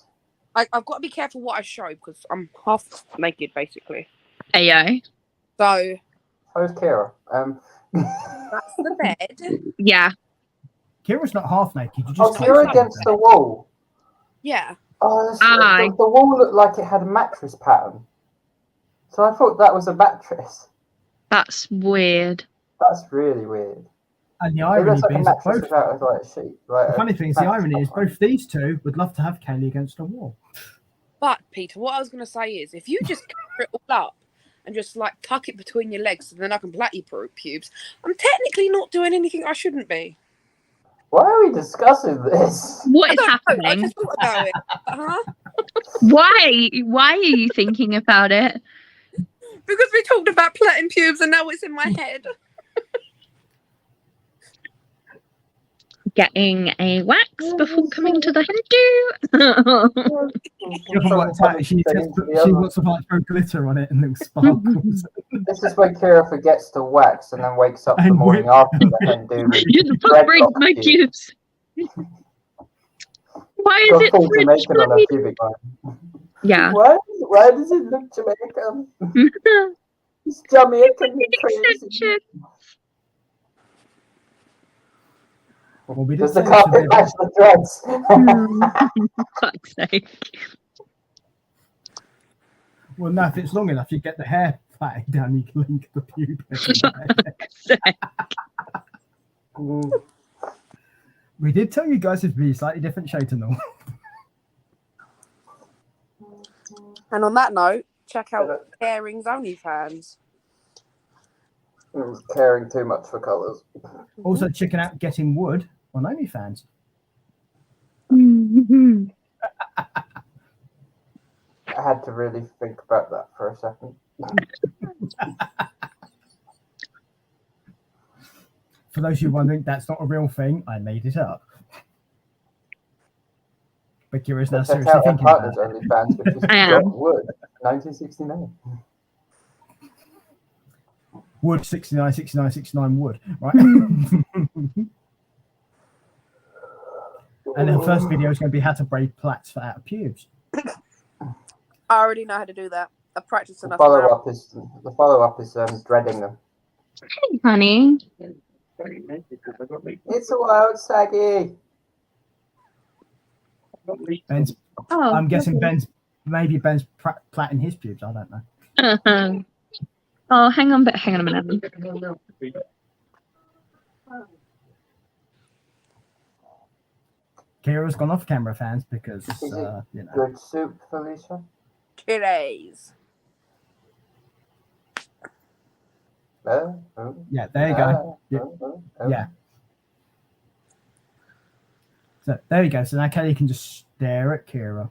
I've got to be careful what I show because I'm half naked basically. Ayo. So Who's Kira? that's the bed. Yeah. Kira's not half naked. You Oh, just Kira against the wall. Yeah. Oh, Aye. the wall looked like it had a mattress pattern. So I thought that was a mattress. That's weird. That's really weird. And the It irony looks like a being, mattress both. without like a sheet. Like The a funny thing is, the mattress irony is, top. both these two would love to have Kelly against a wall. But Peter, what I was gonna say is if you just cover it all up and just like tuck it between your legs and then I can plait your pubes, I'm technically not doing anything I shouldn't be. Why are we discussing this? What is I happening? just thought about it. Why? Why are you thinking about it? Because we talked about plaiting pubes and now it's in my head. Getting a wax before coming to the Hindu. She wants to like throw glitter on it and little sparkles. This is when Kira forgets to wax and then wakes up the And morning after the hen do. You the fuck break my pubes. Why is it Full French Jamaican on a bloody? pubic line. Yeah. Why does it look Jamaican? It's Jamaican crazy. Extension. Well, we did Does say the we should carpet do match the dreads? Fuck's sake. well, no, if it's long enough, you get the hair plaiting down, you can link the pubes. Fuck's sake. Mm. We did tell you guys it'd be a slightly different show to normal. And on that note, check out Caring's OnlyFans. Caring too much for colours. Also, checking out Getting Wood on OnlyFans. I had to really think about that for a second. For those of you wondering, that's not a real thing. I made it up. But Kira's now Check seriously out our thinking about partner's it. OnlyFans, which is I am. Got Wood, 1969. Wood 69, 69, 69 wood, right? And then the first video is going to be how to braid plaits for out of pubes. I already know how to do that. I've practiced The enough. follow up is dreading them. Hey, honey. It's a wild saggy. Ben's, Oh, I'm guessing Ben's plaiting his pubes. I don't know. lovely. Oh, hang on a minute. Kira's gone off camera, fans, because Is it you know. Good soup, Felicia. Today's. Yeah, there you go. Yeah. So there you go. So now Kelly can just stare at Kira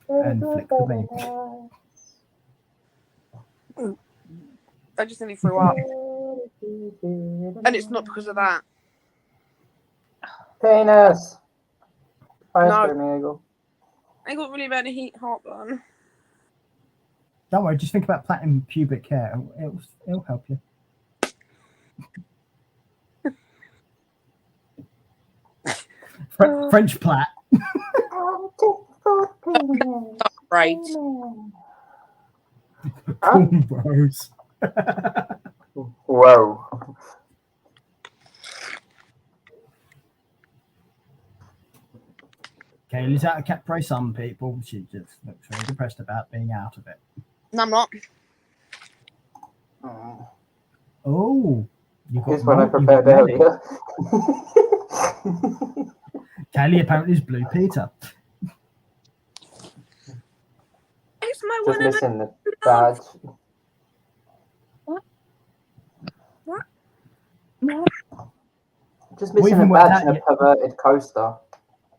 and flick the link. I just nearly threw up. And it's not because of that. Penis. Hi, No. Screaming Eagle. I got really bad heartburn. Don't worry, just think about platinum pubic hair. It'll help you. French plat. Right. Cornrows. Whoa. Kaylee's out of Capri Sun, people. She just looks very depressed about being out of it. No, I'm not. Oh, you got Here's one I you got prepared ready. earlier. Kaylee apparently is Blue Peter. It's my Just one and missing the badge. What? Just What missing a even worked badge out and a yet? perverted coaster.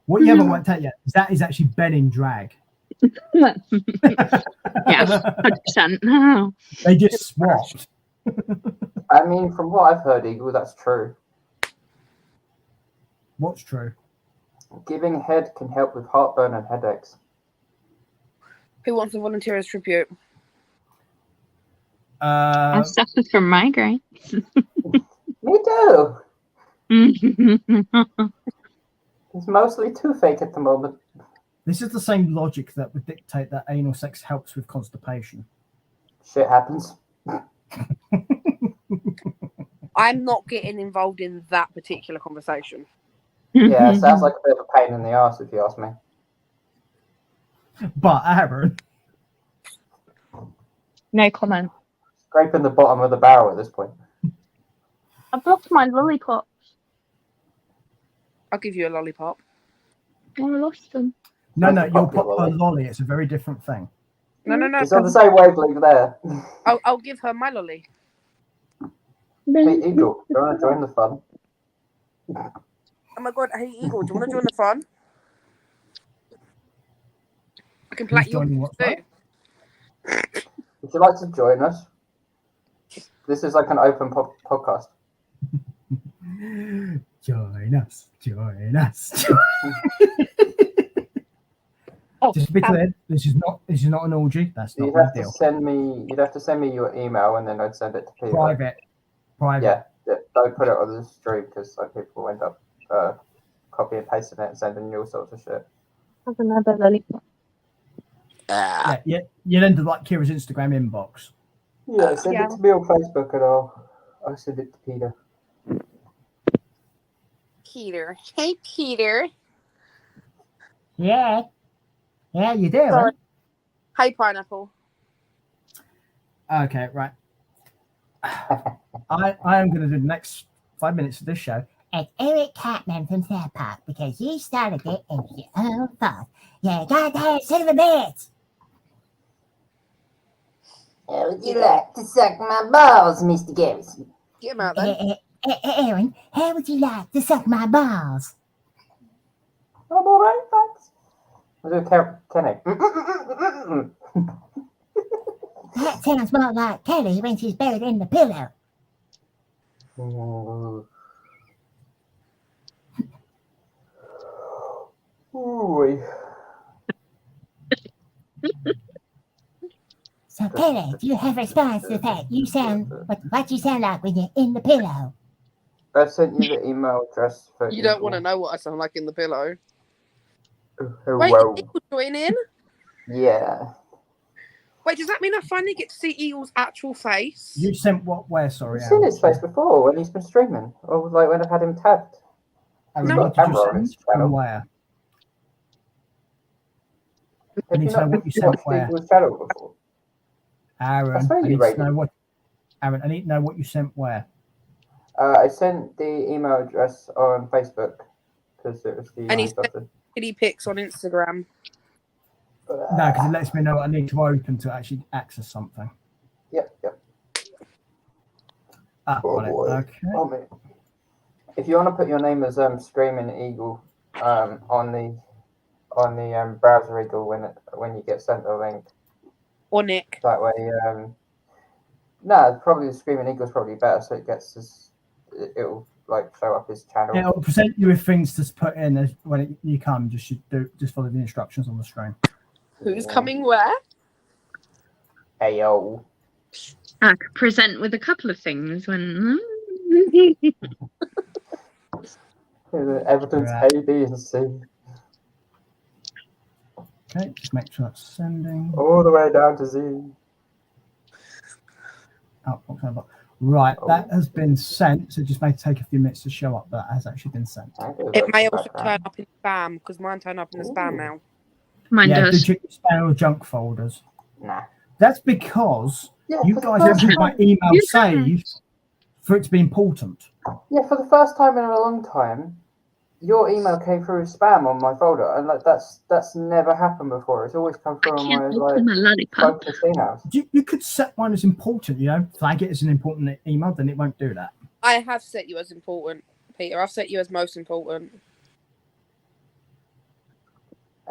What you haven't worked out yet is that is actually Ben in drag. Yeah, 100%. They just swapped. I mean, from what I've heard, Eagle, that's true. What's true? Giving head can help with heartburn and headaches. Who wants to volunteer as tribute? I suffer from migraine. Me too. It's mostly toothache at the moment. This is the same logic that would dictate that anal sex helps with constipation. Shit happens. I'm not getting involved in that particular conversation. Yeah, it sounds like a bit of a pain in the ass if you ask me. But Aaron, No comment. Scraping the bottom of the barrel at this point. I've lost my lollipop. I'll give you a lollipop. I lost them. no, That's a you'll popular pop her lolly. lolly. It's a very different thing. No. It's on the same wavelength there. I'll give her my lolly. Hey, Eagle, do you want to join the fun? Oh my god, hey Eagle, do you want to join the fun? I can plait Who's your joining what's too. that? Would you like to join us? This is like an open podcast. Join us. Join us. Just to be clear, this is not an orgy. That's not You'd my have to deal. send me. You'd have to send me your email, and then I'd send it to people. Private. Yeah, don't put it on the stream because like people end up copy and pasting it and sending you all sorts of shit. Have another lollipop. Yeah, you'll end up like Kira's Instagram inbox. Yeah, send it to me on Facebook, and I'll send it to Peter. Peter. Hey Peter. Yeah. Yeah, you do. Sorry. Hey Pineapple. Okay, right. I am going to do the next 5 minutes of this show. It's Eric Cartman from South Park because you started it and it's your own fault. Yeah, goddamn son of a bitch. How would you like to suck my balls, Mr. Garrison? Get him out then. Aaron, how would you like to suck my balls? I'm all right, thanks. I'll do Kenny. That sounds more like Kelly when she's buried in the pillow. Ooh. So, Kelly, do you have a response to the fact you sound what you sound like when you're in the pillow? I sent you the email address for You don't want to know what I sound like in the pillow. Oh, Wait, well, is Eagle joining? yeah. Wait, does that mean I finally get to see Eagle's actual face? You sent what? Where? Sorry, I've seen Aaron. his face before when he's been streaming, or like when I've had him tagged. Aaron, No. what did you Camera on send his channel. and where? I Have need you to know not what you sent watched where. Eagle's channel before? Aaron, That's where I you need to rate know it. what. Aaron, I need to know what you sent where. I sent the email address on Facebook because it was the And he's- only option. Kitty pics on Instagram. No, because it lets me know what I need to open to actually access something. Yep. Ah, Oh, got it. boy. Okay. Oh, man. If you want to put your name as Screaming Eagle on the browser eagle when you get sent the link, Or Nick. that way no, probably the Screaming Eagle's probably better, so it'll like show up his channel. It'll present you with things to put in as when you come. Just follow the instructions on the screen. Who's Yeah. coming where? Ayo. I could present with a couple of things when. Evidence Right. A, B, and C. Okay, just make sure that's sending. All the way down to Z. Right, Oh. that has been sent. So it just may take a few minutes to show up, but that has actually been sent. It may also turn up in spam because mine turn up in the spam Ooh. now. Mine Yeah, does. do check your spam or junk folders. Nah. That's because Yeah, you for the guys first haven't my time- email You saved for it to be important. Yeah, for the first time in a long time, your email came through as spam on my folder, and like that's never happened before. It's always come I through on my can't like open my lollipop. focused emails. You could set one as important, flag it as an important email, then it won't do that. I have set you as important, Peter. I've set you as most important.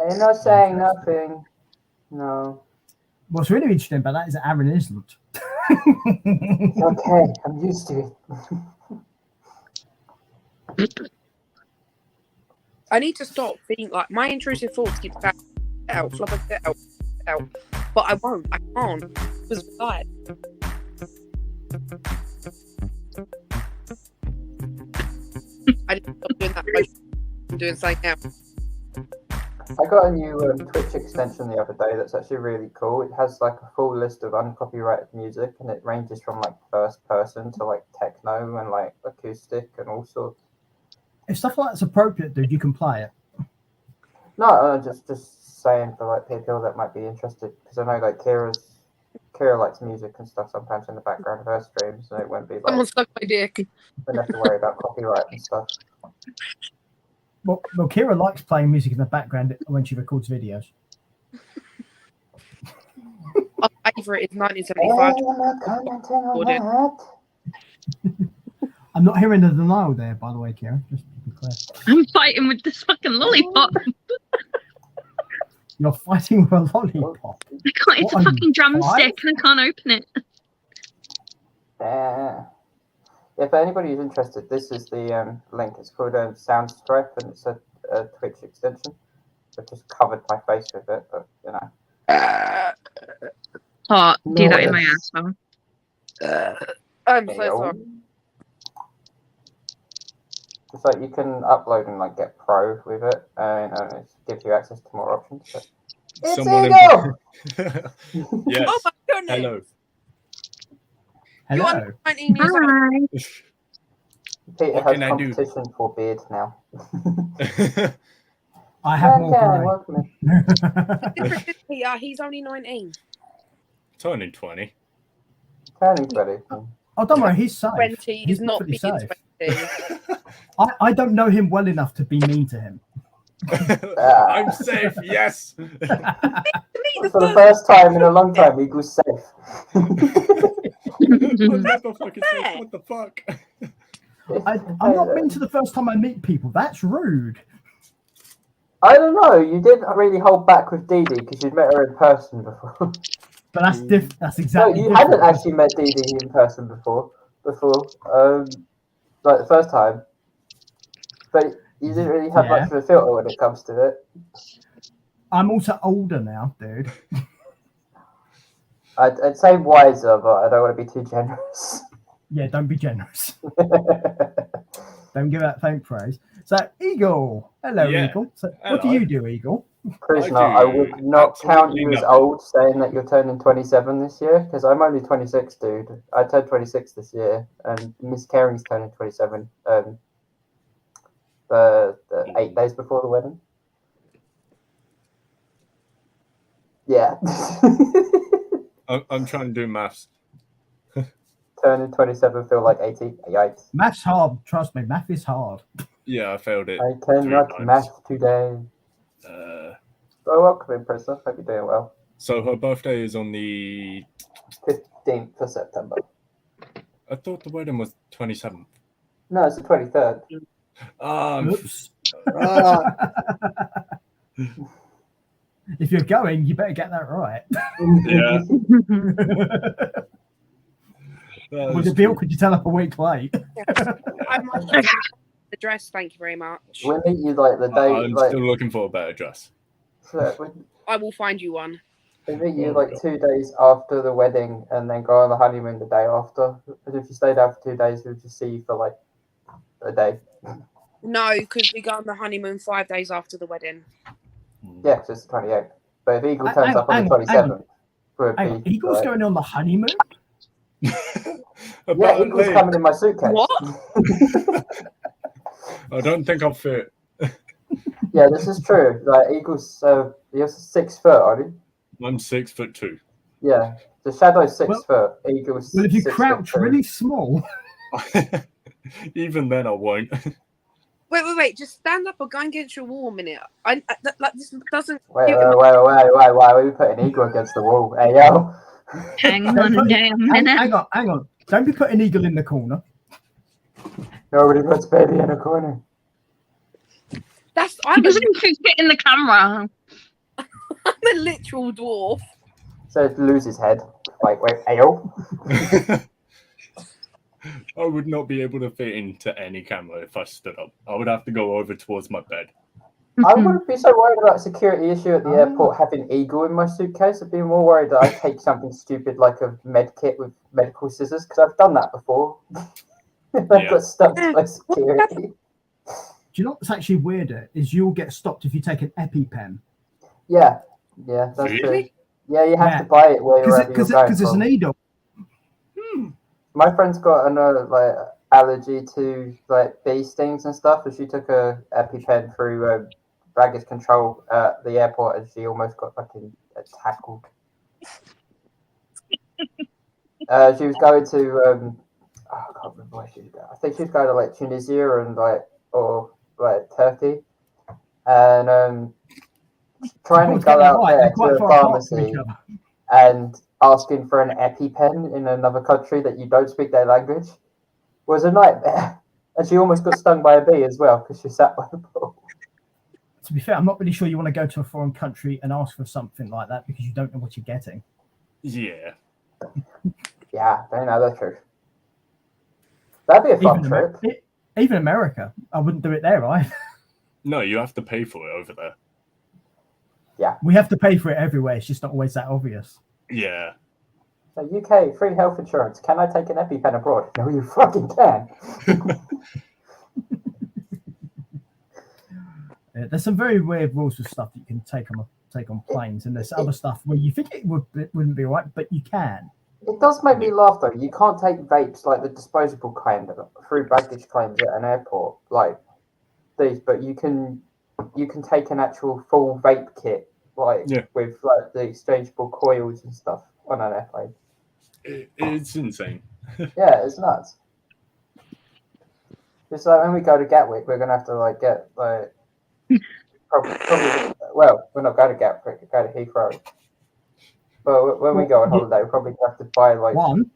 I'm not saying nothing. No. What's really interesting about that is that Aaron isn't. Okay, I'm used to it. I need to stop being like my intrusive thoughts keep back out, flop get out, but I won't. I can't because like I need to stop doing that. I'm doing something else. I got a new Twitch extension the other day that's actually really cool. It has like a full list of uncopyrighted music, and it ranges from like first person to like techno and like acoustic and all sorts. If stuff like that's appropriate, dude, you can play it. No, just saying for like people that might be interested, because I know like Kira likes music and stuff sometimes in the background of her streams, and it won't be like Someone stuck my dick. wouldn't have to worry about copyright and stuff. Well, Kira likes playing music in the background when she records videos. My favourite is 1975. Commenting on that. I'm not hearing the denial there, by the way, Kira. Just to be clear. I'm fighting with this fucking lollipop. You're fighting with a lollipop. I can't. It's What a are you, fucking drumstick, and I can't open it. If anybody is interested, this is the link. It's called Soundstripe, and it's a Twitch extension. I just covered my face with it, but you know. Oh, do that in my Nice. asshole. I'm so Hey, yo. sorry. It's like you can upload and like get pro with it, and it gives you access to more options. But... It's Someone Eagle! Yes. Oh my goodness! Hello. You Hello. are 19 years old. Hi. Peter What has can I do? competition for beard now. I have more Okay, grey. welcome in. Different is Peter, he's only 19. Turning 20. Turning 20. Oh, don't worry, he's safe. 20 He's is not perfectly being safe. 20. I don't know him well enough to be mean to him. I'm safe, yes. Me, the For the first- first time in a long time, Eagle's safe. I'm never fucking safe. What the fuck? I'm not mean to the first time I meet people. That's rude. I don't know. You didn't really hold back with Dee Dee because you'd met her in person before. But that's That's No, exactly. you different. hadn't actually met Dee Dee in person before. Like the first time. But you didn't really have Yeah. much of a filter when it comes to it. I'm also older now, dude. I'd say wiser, but I don't want to be too generous. Yeah, don't be generous. Don't give out fake praise. So, Eagle. Hello, Yeah. Eagle. So, what do Hello. you do, Eagle? Prisoner, I I do would not count absolutely you as nothing. old saying that you're turning 27 this year, because I'm only 26, dude. I turned 26 this year, and Miss Caring's turning 27 the 8 days before the wedding. Yeah. I'm trying to do maths. Turning 27 feel like 80. Yikes. Math's hard. Trust me, math is hard. Yeah, I failed it. I cannot times. math today. Oh, welcome in, Prisoner. Hope you're doing well. So her birthday is on the 15th of September. I thought the wedding was 27th. No, it's the 23rd. Oops. Ah, If you're going, you better get that right. yeah. That Would is it be true. awkward? You turn up a week late. I might have the dress. Thank you very much. We'll meet you like the day, I'm like still looking for a better dress. I will find you one. we meet you Oh, like God. 2 days after the wedding, and then go on the honeymoon the day after. But if you stay there for 2 days, we'll just see you for like a day. No, because we go on the honeymoon 5 days after the wedding. Yeah, 'cause it's the 28th. But if Eagle turns Hang up on on, the hang on, hang on. 27th, would Hang on, be Eagle's like, going on the honeymoon? yeah, Apparently, Eagle's coming in my suitcase. What? I don't think I'll fit. Yeah, this is true. Like Eagle's, you're 6 foot, aren't you? I'm 6'2". Yeah, the Shadow's 6 Well- foot. Eagle's. Well, if you 6 crouch foot 2. really small, Even then, I won't. Wait. Just stand up or go and get your wall a minute. Like this doesn't. Wait, suit him. why are we putting Eagle against the wall? Hey, yo. Hang on a put- damn hang, minute. hang on. Don't be putting Eagle in the corner. Nobody puts baby in a corner. That's He I'm doesn't even fit in the camera. a literal dwarf. So it lose his head. Like, wait, hey, yo. I would not be able to fit into any camera if I stood up. I would have to go over towards my bed. I wouldn't be so worried about a security issue at the airport having Eagle in my suitcase. I'd be more worried that I take something stupid like a med kit with medical scissors, because I've done that before. I Yeah. got stuck by security. Do you know what's actually weirder is you'll get stopped if you take an EpiPen Yeah, that's true. Really? Yeah, you have Yeah. to buy it wherever you're because going it's a from. needle. My friend's got another like allergy to like bee stings and stuff, and she took a EpiPen through baggage control at the airport, and she almost got fucking tackled. She was going to I can't remember where she was going. I think she was going to like Tunisia and or Turkey, and trying to go out there to a pharmacy and asking for an EpiPen in another country that you don't speak their language was a nightmare. And she almost got stung by a bee as well because she sat by the pool. To be fair, I'm not really sure you want to go to a foreign country and ask for something like that because you don't know what you're getting. Yeah. Yeah, they know the truth. That'd be a fun trip. Even America, I wouldn't do it there, right? No, you have to pay for it over there. We have to pay for it everywhere. It's just not always that obvious. Yeah. So UK, free health insurance. Can I take an EpiPen abroad? No, you fucking can. There's some very weird rules with stuff that you can take on planes, and there's other stuff where you think it wouldn't be right, but you can. It does make me laugh though. You can't take vapes like the disposable kind through baggage claims at an airport like these, but you can take an actual full vape kit with like the exchangeable coils and stuff on an airplane. It's insane. Yeah, it's nuts. It's like when we go to Gatwick, we're gonna have to like get like probably well, we're not going to Gatwick, we're going to Heathrow. But when we go on holiday, we probably have to buy like one.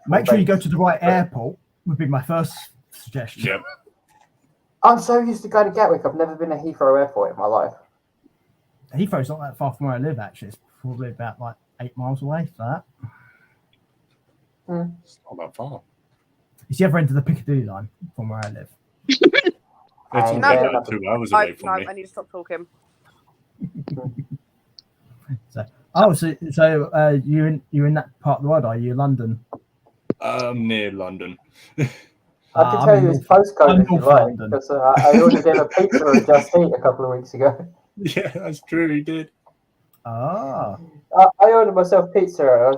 Make sure you go to the right airport. Would be my first suggestion. Yep. I'm so used to going to Gatwick. I've never been to Heathrow Airport in my life. Heathrow's not that far from where I live. Actually, it's probably about like 8 miles away. For that. It's not that far. It's the other end of the Piccadilly line from where I live. It's I only know. about 2 hours away from me. I need to stop talking. So you're in that part of the world, are you? London? Near London. I can tell you his postcode if you North like, London. because I ordered him a pizza at Just Eat a couple of weeks ago. Yeah, that's true. He did. Ah, I ordered myself pizza. I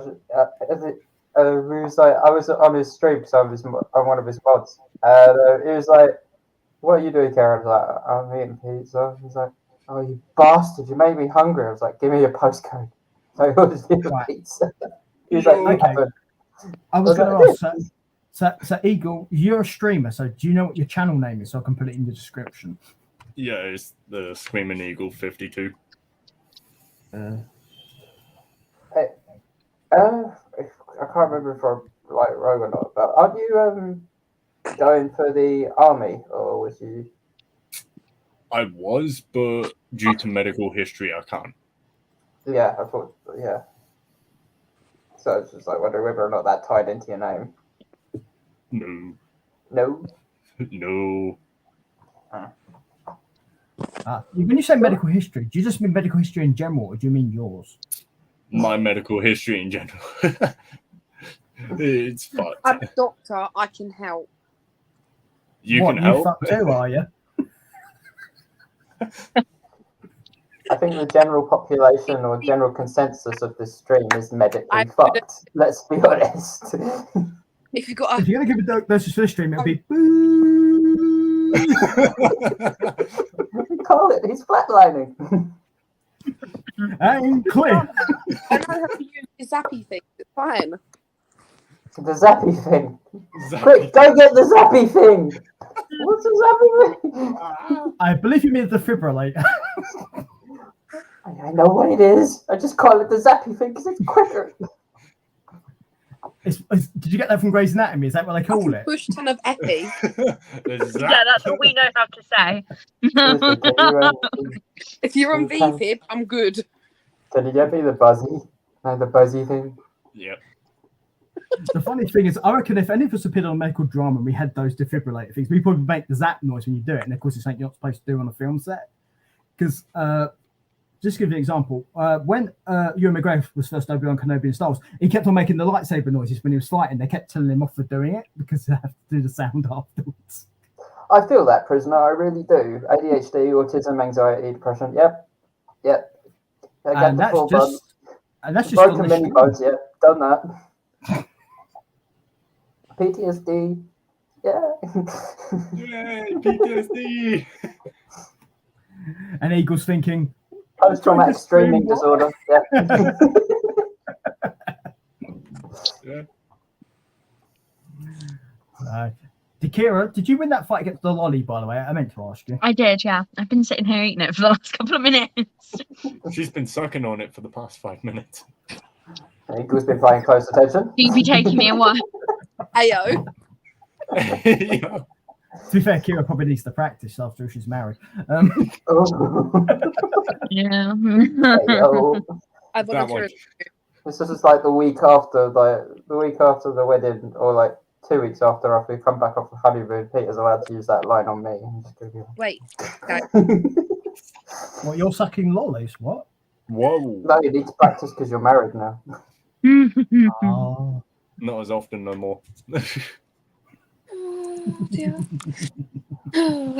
was on his stream because I was on one of his mods, and he was like, "What are you doing, Karen?" I was like, "I'm eating pizza." He's like, "Oh, you bastard! You made me hungry." I was like, "Give me your postcode." So I ordered him a pizza. He was like, Okay. I was going to ask. So Eagle, you're a streamer. So do you know what your channel name is? So I can put it in the description. Yeah, it's the Screaming Eagle 52. I can't remember if I like Rogan about. Aren't you going for the army, or was you? I was, but due to medical history, I can't. Yeah, I thought. Yeah. So it's just like wondering whether or not that tied into your name. No, No. no. When you say medical history, do you just mean medical history in general, or do you mean yours? My medical history in general. It's fucked. I'm a doctor. I can help. You What, can you help. fuck too, are you? I think the general population or general consensus of this stream is medically I- fucked. Let's be honest. If you got If a you're gonna give a diagnosis for this stream, it'll be boo. Call it. He's flatlining. And clear. I know how to use the zappy thing. It's fine. The zappy thing. Zappy. Quick, go get the zappy thing. What's the zappy thing? I believe you mean the defibrillator. I know what it is. I just call it the zappy thing because it's quicker. Did you get that from Grey's Anatomy? Is that what they call it? Push ton of epi. Yeah, that's what we know how to say. If you're on You can- VPIP, I'm good. Can you get me the buzzy? No, the buzzy thing. Yep. The funny thing is, I reckon if any of us appeared on a medical drama and we had those defibrillator things, we probably make the zap noise when you do it. And of course, it's something you're not supposed to do on a film set. Because, just to give you an example, when Ewan McGregor was first Obi-Wan Kenobi in Star Wars, he kept on making the lightsaber noises when he was fighting. They kept telling him off for doing it because they have to do the sound afterwards. I feel that, prisoner. I really do. ADHD, autism, anxiety, depression. Yep. I get And the that's full buzz. just on Broken the mini stream. buzz. Yep. Done that. PTSD. Yeah. Yay, PTSD. And Eagle's thinking, Post-traumatic streaming What? disorder. Yeah. Takira, did you win that fight against the lolly, by the way? I meant to ask you. I did, yeah. I've been sitting here eating it for the last couple of minutes. She's been sucking on it for the past 5 minutes. Eagle's been paying close attention. You be taking me a while. Ayo. Yeah. To be fair, Kira probably needs to practice after she's married. Oh. Yeah. Hey-o. I That volunteer. one. This is just like the week after the wedding, or like 2 weeks after we come back off the honeymoon. Peter's allowed to use that line on me. I'm just gonna be Wait. like, What, you're sucking lollies? What? Whoa. no, you need to practice because you're married now. Oh. Not as often no more. Oh, dear. I'm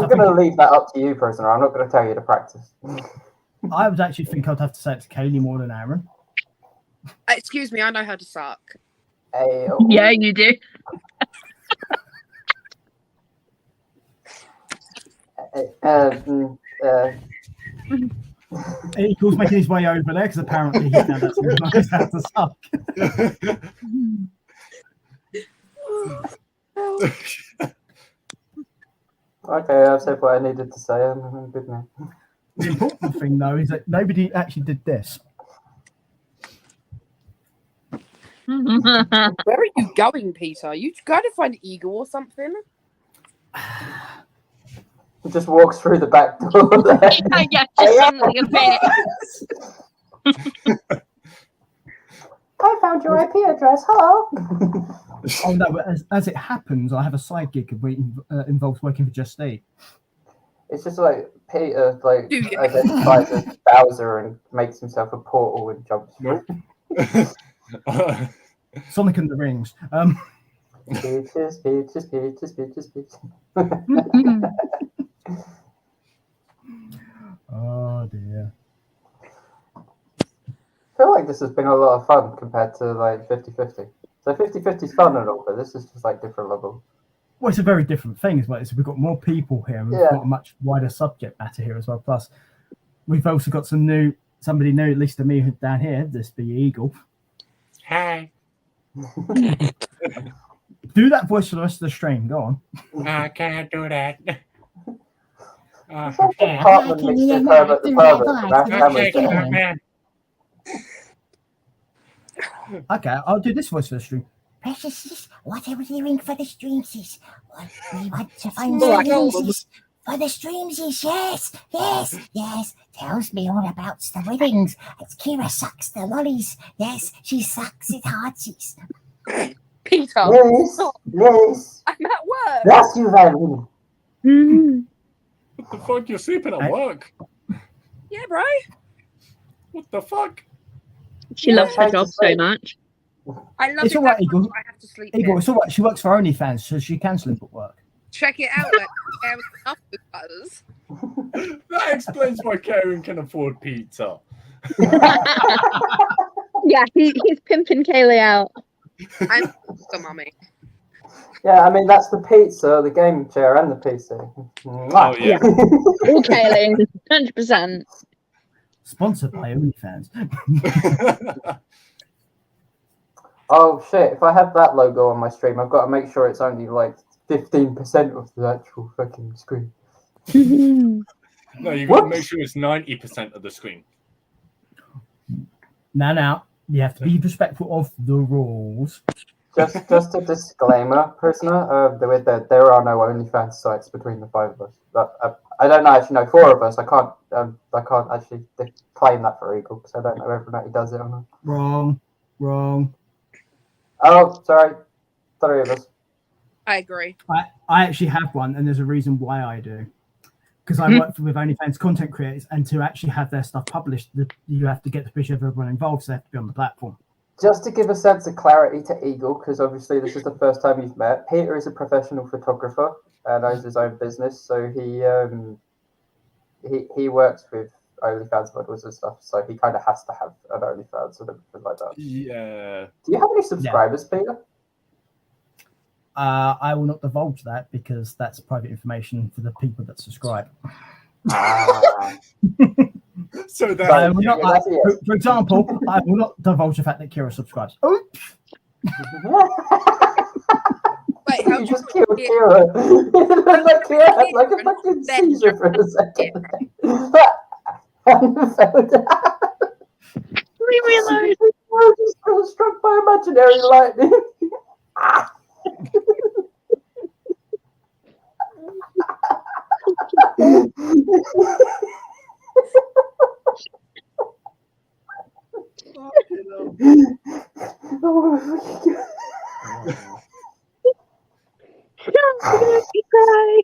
gonna leave that up to you, prisoner. I'm not gonna tell you to practice. I would actually think I'd have to say it to Kaylee more than Aaron. Excuse me, I know how to suck. Hey-o. Yeah, you do. Eagle's making his way over there because apparently he found out someone knows how to suck. Okay, I've said what I needed to say. I'm good now. The important thing, though, is that nobody actually did this. Where are you going, Peter? You going to find Eagle or something? He just walks through the back door there. Yeah, just suddenly appear. I found your IP address. Hello. Oh no! But as it happens, I have a side gig that involves working for Just Eat. It's just like Peter, like Do you? identifies as Bowser and makes himself a portal and jumps through. Sonic and the Rings. Peaches. Oh dear. I feel like this has been a lot of fun compared to like 50-50. So 50-50 is fun and all, but this is just like different level. Well, it's a very different thing as well. So we've got more people here, and we've Yeah. got a much wider subject matter here as well. Plus, we've also got somebody new, at least to me, down here. This be Eagle. Hi. Do that voice for the rest of the stream. Go on. I can't do that. Hartman mixed with Herbert the Pervert. That's Okay, Cameron's man. Okay, I'll do this voice for the stream. Precious sis, what are we doing for the stream, sis? We want to find Right. some sis. For the streams, yes. Tells me all about the weddings. It's Kira sucks the lollies. Yes, she sucks it hard, sis. Peter, Yes. I'm at work. Yes, you then. What the fuck? You're sleeping at work? Yeah, bro. What the fuck? She loves her job so much. I love It's it all right, that much, Eagle. I have to sleep Igor, here. it's all right. She works for OnlyFans, so she can sleep at work. Check it out. Butters. That explains why Karen can afford pizza. Yeah, he's pimping Kaylee out. I'm the mummy. Yeah, I mean that's the pizza, the game chair, and the PC. Oh yeah. All Kaylee, 100%. Sponsored by OnlyFans. Oh shit! If I have that logo on my stream, I've got to make sure it's only like 15% of the actual fucking screen. No, you got to make sure it's 90% of the screen. Now, you have to be respectful of the rules. Just a disclaimer, prisoner. There are no OnlyFans sites between the five of us. But I don't actually know four of us. I can't actually claim that for Eagle because I don't know whether or not he does it or not. Wrong. Oh, sorry, three of us. I agree. I actually have one, and there's a reason why I do. Because I work with OnlyFans content creators, and to actually have their stuff published, you have to get the permission of everyone involved, so they have to be on the platform. Just to give a sense of clarity to Eagle, because obviously this is the first time you've met, Peter is a professional photographer and owns his own business, so he works with OnlyFans models and stuff, so he kind of has to have an OnlyFans or something like that. Yeah. Do you have any subscribers, Peter? I will not divulge that because that's private information for the people that subscribe. So that I will not, for example, I will not divulge the fact that Kira subscribes. Oops. Wait, how You just killed Kira. Like Kira had like a fucking seizure for a second. Leave me alone. I just got struck by imaginary lightning. Oh my I'm gonna make you cry.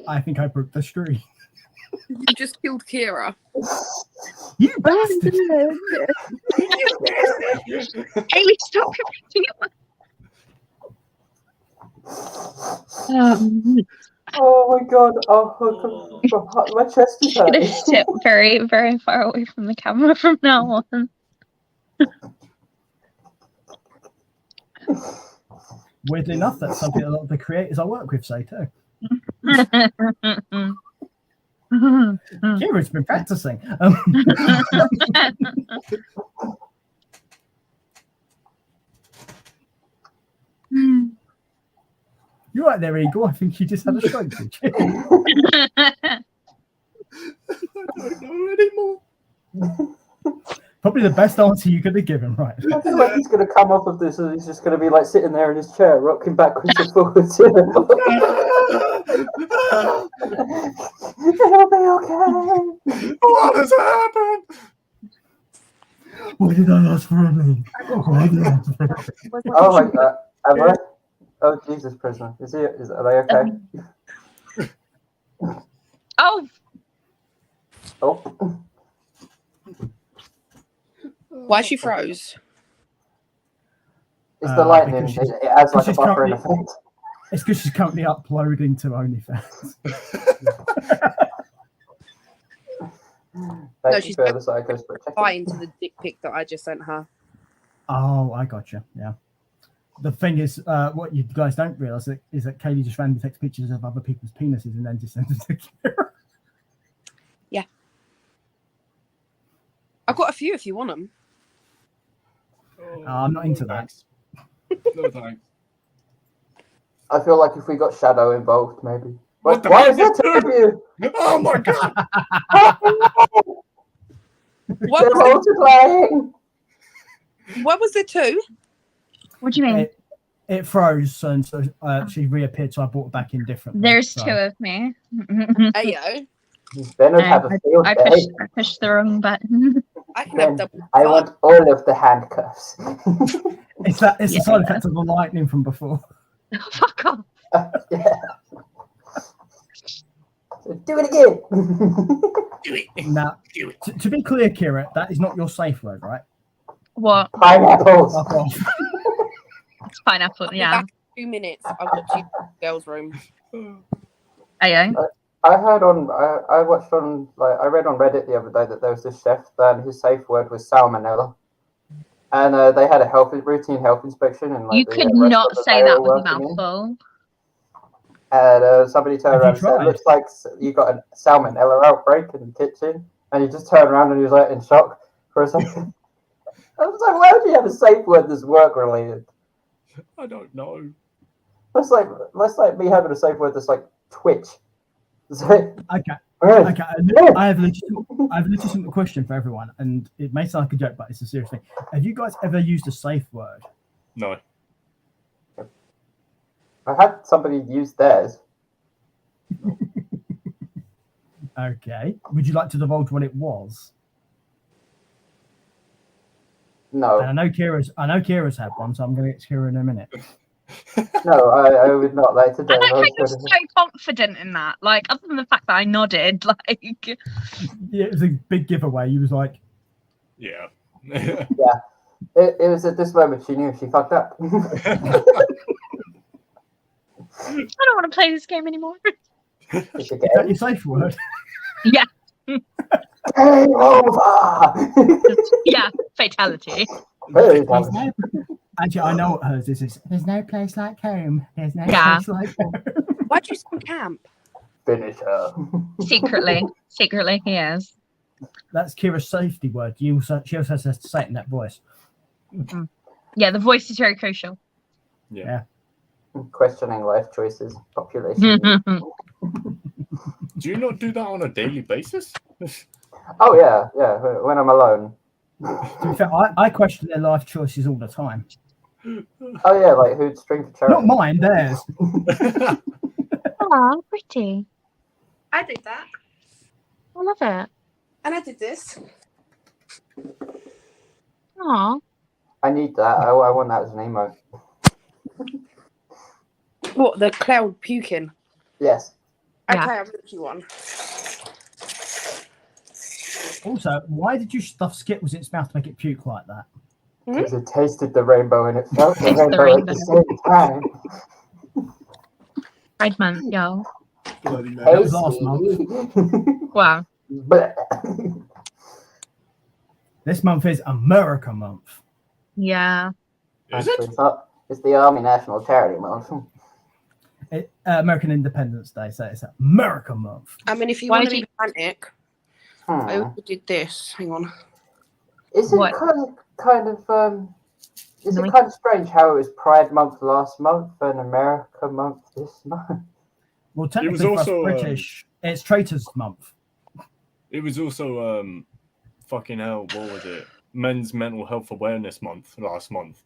I think I broke the stream. You just killed Kira. You bastard! Kaylee, stop repeating it. Oh my god! Oh, my chest is I'm gonna hurting. sit very, very far away from the camera from now on. Weirdly enough, that's something a lot of the creators I work with say too. Kira's been practicing. You're right there, Eagle. I think you just had a stroke. Did you? I don't know anymore. Probably the best answer you could have given, right? I feel like he's going to come off of this and he's just going to be like sitting there in his chair, rocking backwards and forwards. It'll be okay. What has happened? Why did I ask for me? Why did I ask for me? Oh my god. Am I? Oh Jesus, prisoner. Are they okay? Oh, Oh. Why she froze? It's the lightning. because It adds like a she's buffering currently- effect. It's because she's currently uploading to OnlyFans. Thank she's you for the psychos for checking. Fine to the dick pic that I just sent her. Oh, I gotcha. Yeah. The thing is, what you guys don't realize is that Kaylee just randomly takes pictures of other people's penises and then just sends them to Kira. I've got a few if you want them. I'm not into that. Thanks. No thanks. I feel like if we got Shadow involved, maybe. What the Why fuck is that is two of you? Oh my god! What They're was, multiplying. what was the two? What do you mean? It froze, and so she reappeared, so I brought it back in differently. There's so. two of me. Ayo. Ben would have a field I day. pushed the wrong button. I can have Ben, double. I want all of the handcuffs. It's the side effect of the lightning from before. Fuck off. Yeah. Do it again. Do it. Now, Do it. to be clear, Kira, that is not your safe word, right? What? Pineapples. Fuck off. It's pineapple, yeah. Back in 2 minutes. I've got to girls' room. Ayo. I heard on, I watched on, like, I read on Reddit the other day that there was this chef that his safe word was salmonella. And they had a routine health inspection. And, like, You the, could restaurant not that say they that were with a working in. mouthful. And somebody turned Have around you and said, tried? it looks like you got a salmonella outbreak in the kitchen. And he just turned around and he was like in shock for a second. I was like, why would you have a safe word that's work related? I don't know. That's like me having a safe word that's like Twitch. It's like, Okay. "Ugh." Okay. I have a legitimate question for everyone, and it may sound like a joke, but it's a serious thing. Have you guys ever used a safe word? No. I had somebody use theirs. Okay. Would you like to divulge what it was? No, And I know Kira's had one, so I'm going to get to Kira in a minute. no, I would not like to I like how divulge you're what it so confident in that. Like, other than the fact that I nodded, like, Yeah, it was a big giveaway. You was like, Yeah. It was at this moment she knew she fucked up. I don't want to play this game anymore. It's a is that game. your safe word? Yeah, Game over. yeah, fatality. Very There's dumb. no- Actually, I know what hers is. There's no place like home. There's no Yeah. place like home. Why'd you say camp? Finish her. Secretly, he is. That's Kira's safety word. She also has to say it in that voice. Yeah, the voice is very crucial. Yeah. Questioning life choices, population. Do you not do that on a daily basis? Oh yeah, yeah. When I'm alone. To be fair, I question their life choices all the time. Oh yeah, like who'd string for charity? Not mine, theirs. Oh, pretty. I did that. I love it. And I did this. Aw. I need that. I want that as an emote. What, the cloud puking? Yes. Okay, Yeah. I'll make you one. Also, why did you stuff Skittles in its mouth to make it puke like that? Because it tasted the rainbow and it felt the Tastes the rainbow at the same time. Pride month, y'all. Bloody That was last month. Wow. Blech. This month is America Month. Yeah. Is it? It's the Army National Charity Month. American Independence Day, so it's America Month. I mean, if you Why want to do be you- frantic, I Hmm. also did this. Hang on. Is it What? kind of is No. it kind of strange how it was Pride Month last month and America Month this month? Well, technically for us also, British, it's Traitors Month. It was also fucking hell, what was it? Men's Mental Health Awareness Month last month.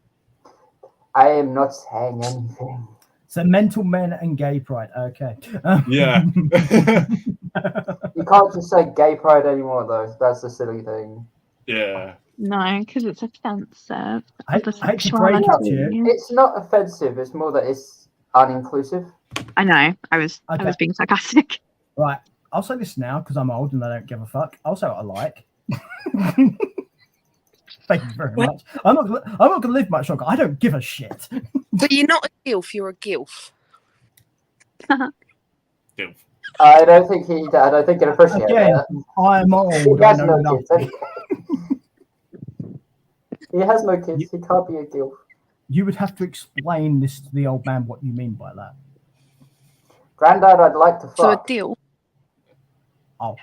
I am not saying anything. So mental men and gay pride. Okay. Yeah. You can't just say gay pride anymore, though. That's the silly thing. Yeah. No, because it's offensive. I hate to break up here. It's not offensive. It's more that it's uninclusive. I know. I was Okay. being sarcastic. Right. I'll say this now because I'm old and I don't give a fuck. I'll say what I like. Thank you very much. I'm not gonna live much longer. I don't give a shit. But you're not a gilf, you're a gilf. Dilf. I don't think he'd appreciate Again, that. I'm old. He I has know no kids. nothing. He has no kids. He can't be a gilf. You would have to explain this to the old man what you mean by that. Grandad, I'd like to So a fuck. deal. Oh,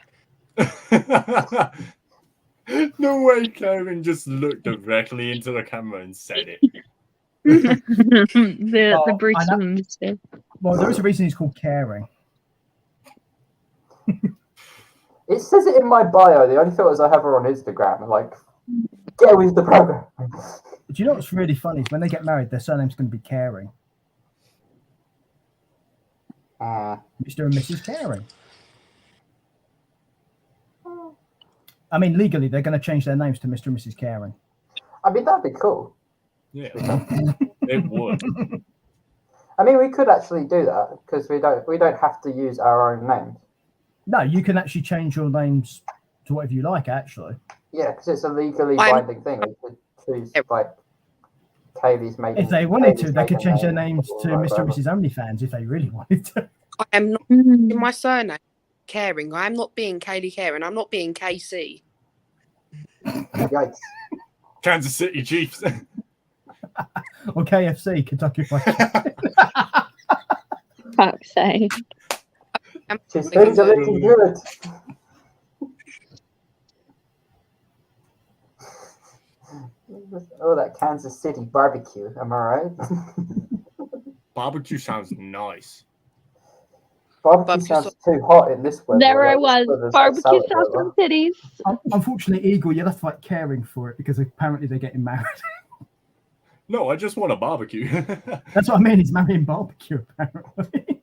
No way Karen just looked directly into the camera and said it. the Oh, I brutal know. honesty. well, there is a reason he's called caring. It says it in my bio. The only filters I have are on Instagram. I'm like, get with the program. Do you know what's really funny is when they get married, their surname's going to be Caring. Mr. and Mrs. Caring. I mean, legally, they're going to change their names to Mr. and Mrs. Caring. I mean, that'd be cool. Yeah, it would. I mean, we could actually do that because we don't have to use our own names. No, you can actually change your names to whatever you like, actually. Yeah, because it's a legally I'm- binding thing. We could choose like Kaylee's maiden. If they wanted to, Kaylee's they could maiden change their name names or to Mr. and whatever. Mrs. OnlyFans if they really wanted to. I am not Mm. in my surname Caring. I am not being Kaylee Caring. I'm not being KC. Yikes. Kansas City Chiefs. Or KFC, Kentucky Fried Chicken. Fuck's sake. She's things are looking good. Oh, that Kansas City barbecue. Am I right? Barbecue sounds nice. Barbecue Barbecue sounds too hot in this weather. There I like, was. this weather's like Barbecue salad sauce weather. and titties. Unfortunately, Eagle, you'll have to like Caring for it because apparently they're getting married. No, I just want a barbecue. That's what I mean. He's marrying barbecue, apparently.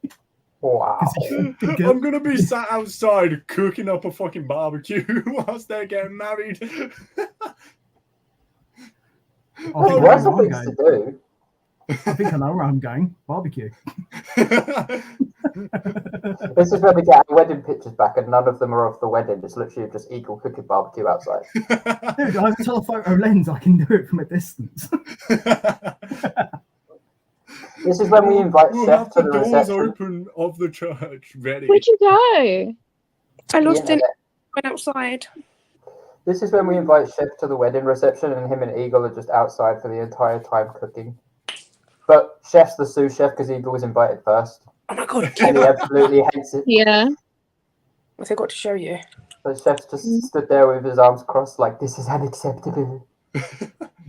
Wow. 'Cause he's a good I'm gonna be sat outside cooking up a fucking barbecue whilst they're getting married. I Well, think, what's I, the know where I'm things to going. do? I think I know where I'm going. Barbecue. This is where we get our wedding pictures back, and none of them are of the wedding. It's literally just Eagle cooking barbecue outside. Dude, I have a telephoto lens. I can do it from a distance. This is when we invite We'll Chef have to the the doors reception. open of the church ready. Where'd you go? I lost The it. internet. Went outside. This is when we invite Chef to the wedding reception, and him and Eagle are just outside for the entire time cooking. But Chef's the sous chef because Eagle was invited first, Oh my god! and he absolutely hates it. Yeah. What's I got to show you? So Chef's just stood there with his arms crossed, like, this is unacceptable.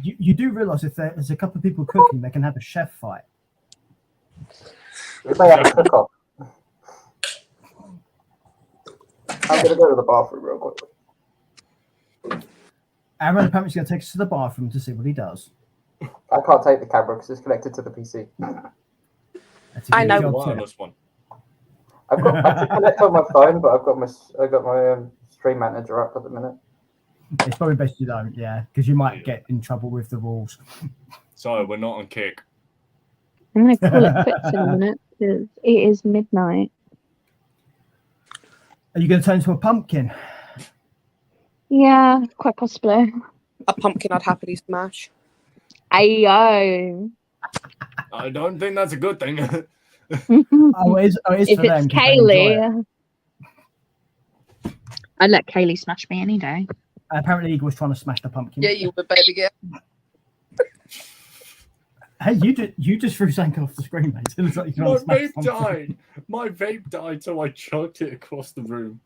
You do realise if there's a couple of people cooking, they can have a chef fight. We may have a cook-off. I'm going to go to the bathroom real quick. Aaron apparently is going to take us to the bathroom to see what he does. I can't take the camera because it's connected to the PC. That's a I good know. job, too. Wireless one. I can connect on my phone, but I've got my stream manager up at the minute. It's probably best you don't, yeah, because you might get in trouble with the rules. Sorry, we're not on Kick. I'm going to call it quits in a minute because it is midnight. Are you going to turn into a pumpkin? Yeah, quite possibly. A pumpkin I'd happily smash. Ayo. I don't think that's a good thing. Oh, it is If for them. it's 'cause they enjoy it. Kaylee, I'd let Kaylee smash me any day. Apparently, Eagle was trying to smash the pumpkin. Yeah, you would, baby girl. Hey, you just threw something off the screen, mate. It looks like you're My trying to smash vape something. died. My vape died, so I chucked it across the room.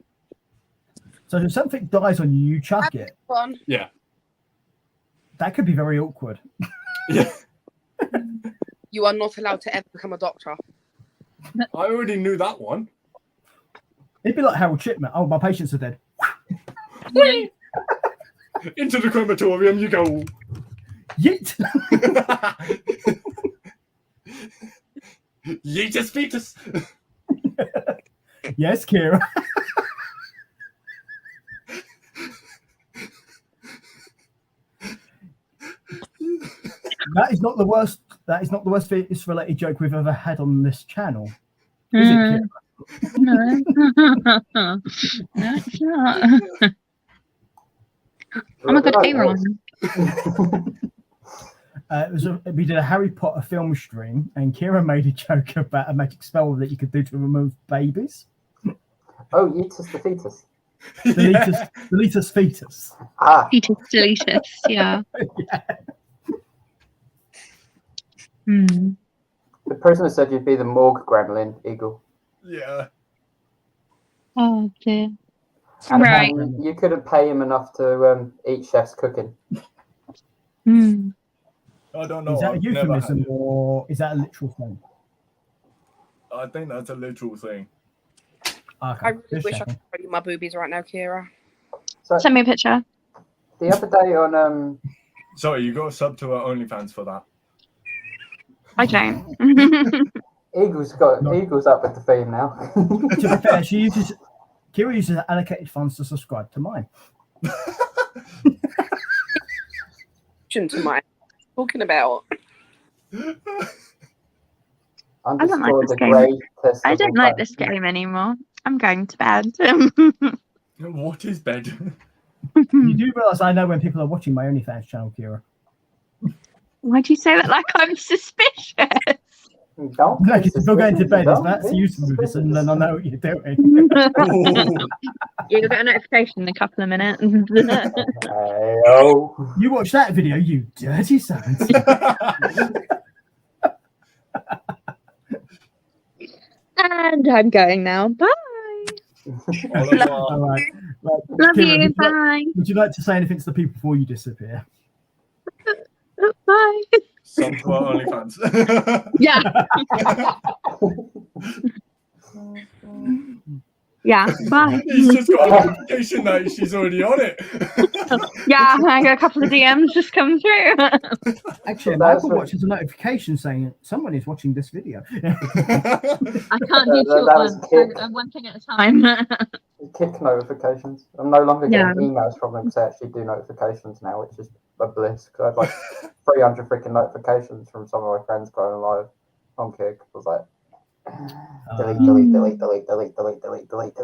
So if something dies on you, you chuck it. One. Yeah. That could be very awkward. Yeah. You are not allowed to ever become a doctor. I already knew that one. It'd be like Harold Shipman. Oh, my patients are dead. Into the crematorium you go. Yeet! Yeetus fetus. Yes, Kira. That is not the worst. That is not the worst fetus-related joke we've ever had on this channel. Is it, Kira? No. No, it's not. Oh my god, Aaron. We did a Harry Potter film stream, and Kira made a joke about a magic spell that you could do to remove babies. Oh, Yeetus the fetus. Deletus fetus. Ah, Fetus deletus, yeah. Yeah. Hmm. the prisoner said you'd be the morgue gremlin, Eagle. Yeah. Oh dear. And Right. apparently you couldn't pay him enough to eat Chef's cooking. Hmm. I don't know. Is that a I've never euphemism had it. or is that a literal thing? I think that's a literal thing. Okay, I really just wish I checking. could show you my boobies right now, Kira. So Send me a picture. the other day on Sorry, you got a sub to our OnlyFans for that. I don't. Eagles No. Eagles up with the theme now. To be fair, Kira uses allocated funds to subscribe to mine. To my talking about. I don't like Underscore this the game. greatest. I of don't all like time. this game anymore. I'm going to bed. What is bed? You do realise I know when people are watching my OnlyFans channel, Kira. Why do you say that like I'm suspicious? Don't Like, be if you're going to suspicious, bed, it's don't that's be useful because then I suspicious. know what you're doing. Oh, You'll get a notification in a couple of minutes. Hey-o. You watch that video, you dirty sons. And I'm going now. Bye. au revoir. All right. Right. Love Kira, you. Bye. would you like to say anything to the people before you disappear? Bye. Sub to our OnlyFans. Yeah. Yeah. Bye. He's just got a notification that she's already on it. Yeah. I got a couple of DMs just come through. Actually, That's Michael what- watches a notification saying someone is watching this video. I can't do two That at was once. kick. I'm one thing at a time. Kick notifications. I'm no longer Yeah. getting emails from them because they actually do notifications now, which is a bliss. Because I had like 300 freaking notifications from some of my friends going live on Kick. I was like, delete. Is it- delete.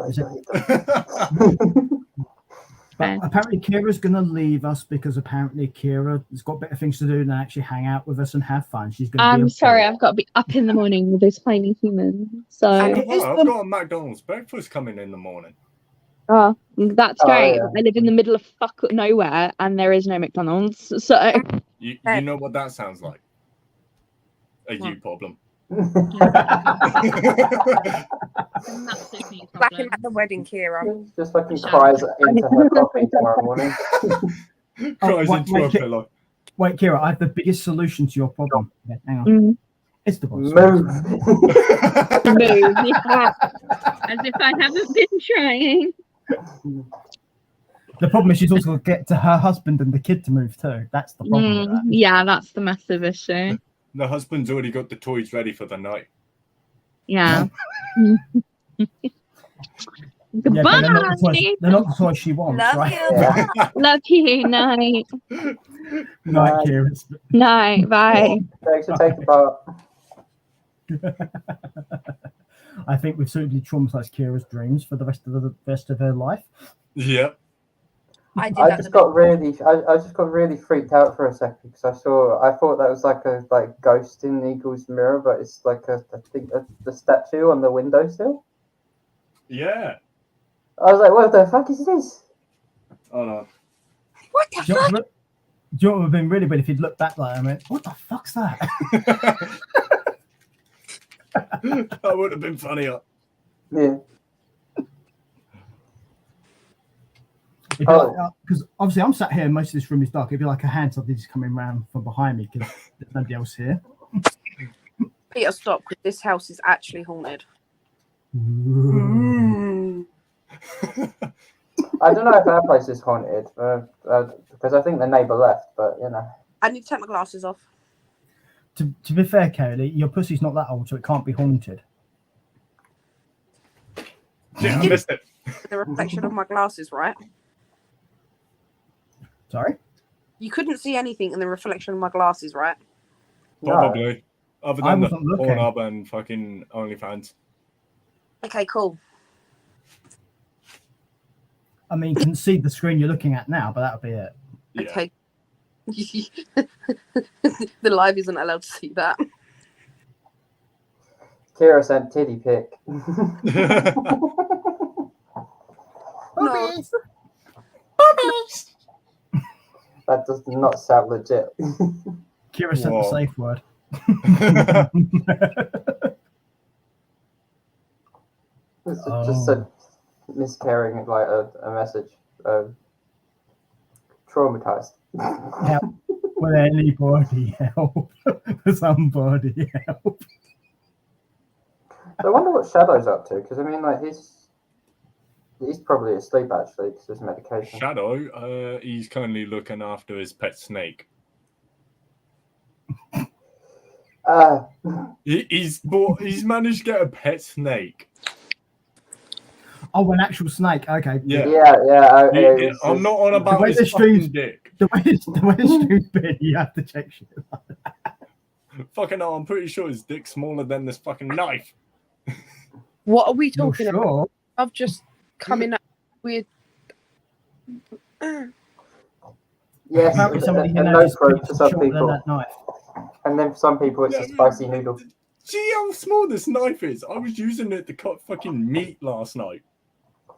But apparently Kira's going to leave us because apparently Kira has got better things to do than actually hang out with us and have fun. She's going to be I'm a sorry, parent. I've got to be up in the morning with those tiny humans. So, It is I've the- got a McDonald's breakfast coming in the morning. oh, that's Oh, great. yeah. I live in the middle of fuck nowhere, and there is no McDonald's. So, You know what that sounds like? A you problem. Like him at the wedding, Kira. Just fucking cries into her coffee tomorrow morning. Cries wait, into wait, a pillow. Wait, Kira, I have the biggest solution to your problem. Yeah, hang on. Mm. It's the boss. Move. move. Yeah. As if I haven't been trying. The problem is she's also got to get to her husband and the kid to move too. That's the problem with that. Yeah, that's the massive issue. The husband's already got the toys ready for the night. Yeah. Yeah, Goodbye. but they're not the toys she wants, Love right? you. Yeah. Love you. Night. Night, Kira. Night. Bye. Thanks for taking part. I think we've certainly traumatized Kira's dreams for the rest of her life. Yep. I did I that just the got really freaked out for a second because I thought that was like a ghost in Eagle's mirror, but it's like I think the statue on the windowsill. Yeah. I was like, what the fuck is this? Oh no. What the Do you know fuck? what would have been really weird if he'd looked back like that and went, what the fuck's that? That would have been funnier. Yeah. Because obviously I'm sat here and most of this room is dark. It'd be like a hand something just coming around from behind me because there's nobody else here. Peter, stop, because this house is actually haunted. I don't know if our place is haunted because I think the neighbour left, but you know. I need to take my glasses off. To be fair, Kaylee, your pussy's not that old, so it can't be haunted. Yeah, I missed it. The reflection of my glasses, right? Sorry? You couldn't see anything in the reflection of my glasses, right? No. Probably. Other I than the wasn't looking. Pornhub and fucking OnlyFans. Okay, cool. I mean, you can see the screen you're looking at now, but that'll be it. Yeah. Okay. The live isn't allowed to see that. Kira sent titty pic. No. That does not sound legit. Kira sent the Whoa. safe word. It's Oh. just a miscarrying like a message. Traumatized. Will anybody help? Somebody help. I wonder what Shadow's up to because I mean, like he's He's probably asleep actually because his medication. Shadow, he's currently looking after his pet snake. He's managed to get a pet snake. Oh, an actual snake. Okay. Yeah. I'm not on The about way the his fucking streams- dick. The way the stream's been, you have to check shit. Fucking hell, I'm pretty sure his dick's smaller than this fucking knife. What are we You're talking about? sure? I've just coming up with. Yes, Apparently a somebody can nose actually probe speak for some shorter than people, that knife. and then for some people it's a spicy noodle. See how small this knife is? I was using it to cut fucking meat last night.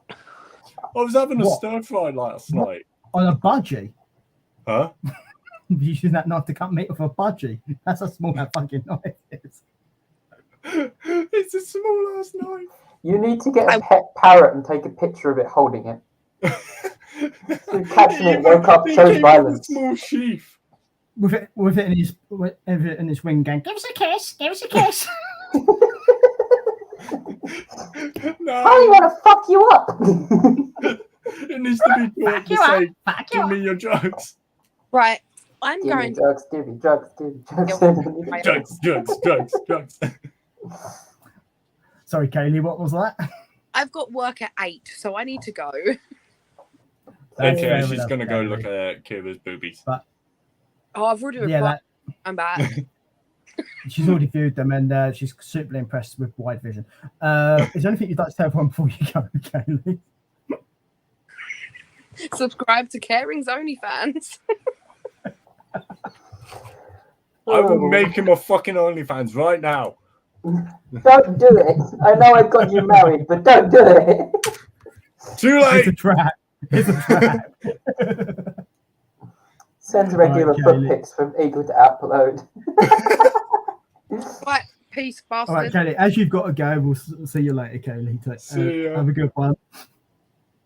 I was having a What? stir fry last night. On a budgie. Huh? Using that knife to cut meat off a budgie. That's how small that fucking knife is. It's a small ass knife. You need to get a pet parrot and take a picture of it holding it. Catching it, woke up, It chose came with a violence. small sheath. With it in his wing gang. Give us a kiss. Give us a kiss. No, I want to fuck you up. it needs to be taught to say, Fuck give me your drugs. Right, I'm Give me going. drugs, give me drugs, give me drugs. Drugs. Sorry, Kaylee, what was that? I've got work at 8, so I need to go. That's Okay, fair she's enough, gonna go Kaylee. look at Kira's boobies. Oh, I've already Yeah, replied. that, I'm back. she's already viewed them and she's super impressed with wide vision. Is there anything you'd like to tell everyone before you go, Kaylee? Subscribe to Caring's OnlyFans. I will make him a fucking OnlyFans right now. Don't do it. I know I got you married, but don't do it. Too It's a late. trap. It's a trap. Send regular Alright, foot Kaylee. pics from Eagle to upload. Right, peace, All right, bastard. Kaylee, as you've got to go, we'll see you later, Kaylee. See ya. Have a good one.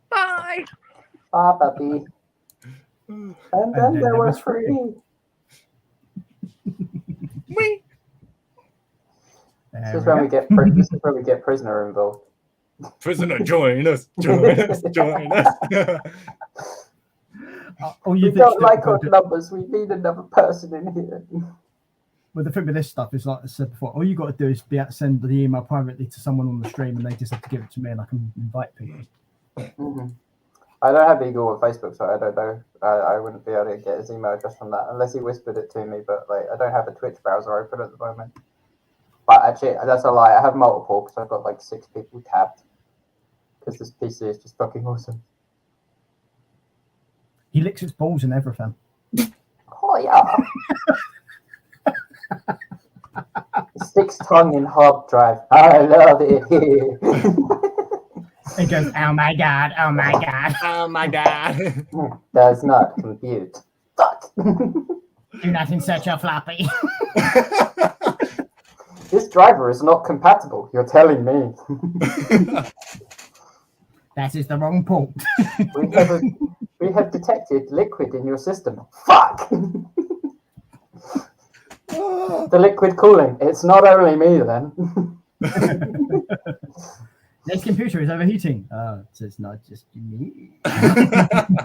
Bye. Ah, puppy. And then there was free. Wee. This is when we get prisoner involved. Prisoner, join us. Join us. All you We think don't like our do- numbers. We need another person in here. Well, the thing with this stuff is, like I said before, all you got to do is send the email privately to someone on the stream, and they just have to give it to me, and I can invite people. Mm-hmm. I don't have Eagle or Facebook, so I don't know. I wouldn't be able to get his email address from that unless he whispered it to me. But like, I don't have a Twitch browser open at the moment. But actually, that's a lie. I have multiple because I've got like 6 people tabbed. Because this PC is just fucking awesome. He licks its balls and everything. Oh yeah. Sticks tongue in hard drive. I love it. It goes, oh my god, oh my god. Oh my god. Does not compute. Fuck. Do not insert your floppy. This driver is not compatible. You're telling me. That is the wrong port. We have detected liquid in your system. Fuck. The liquid cooling. It's not only me then. This computer is overheating. So it's not just me. I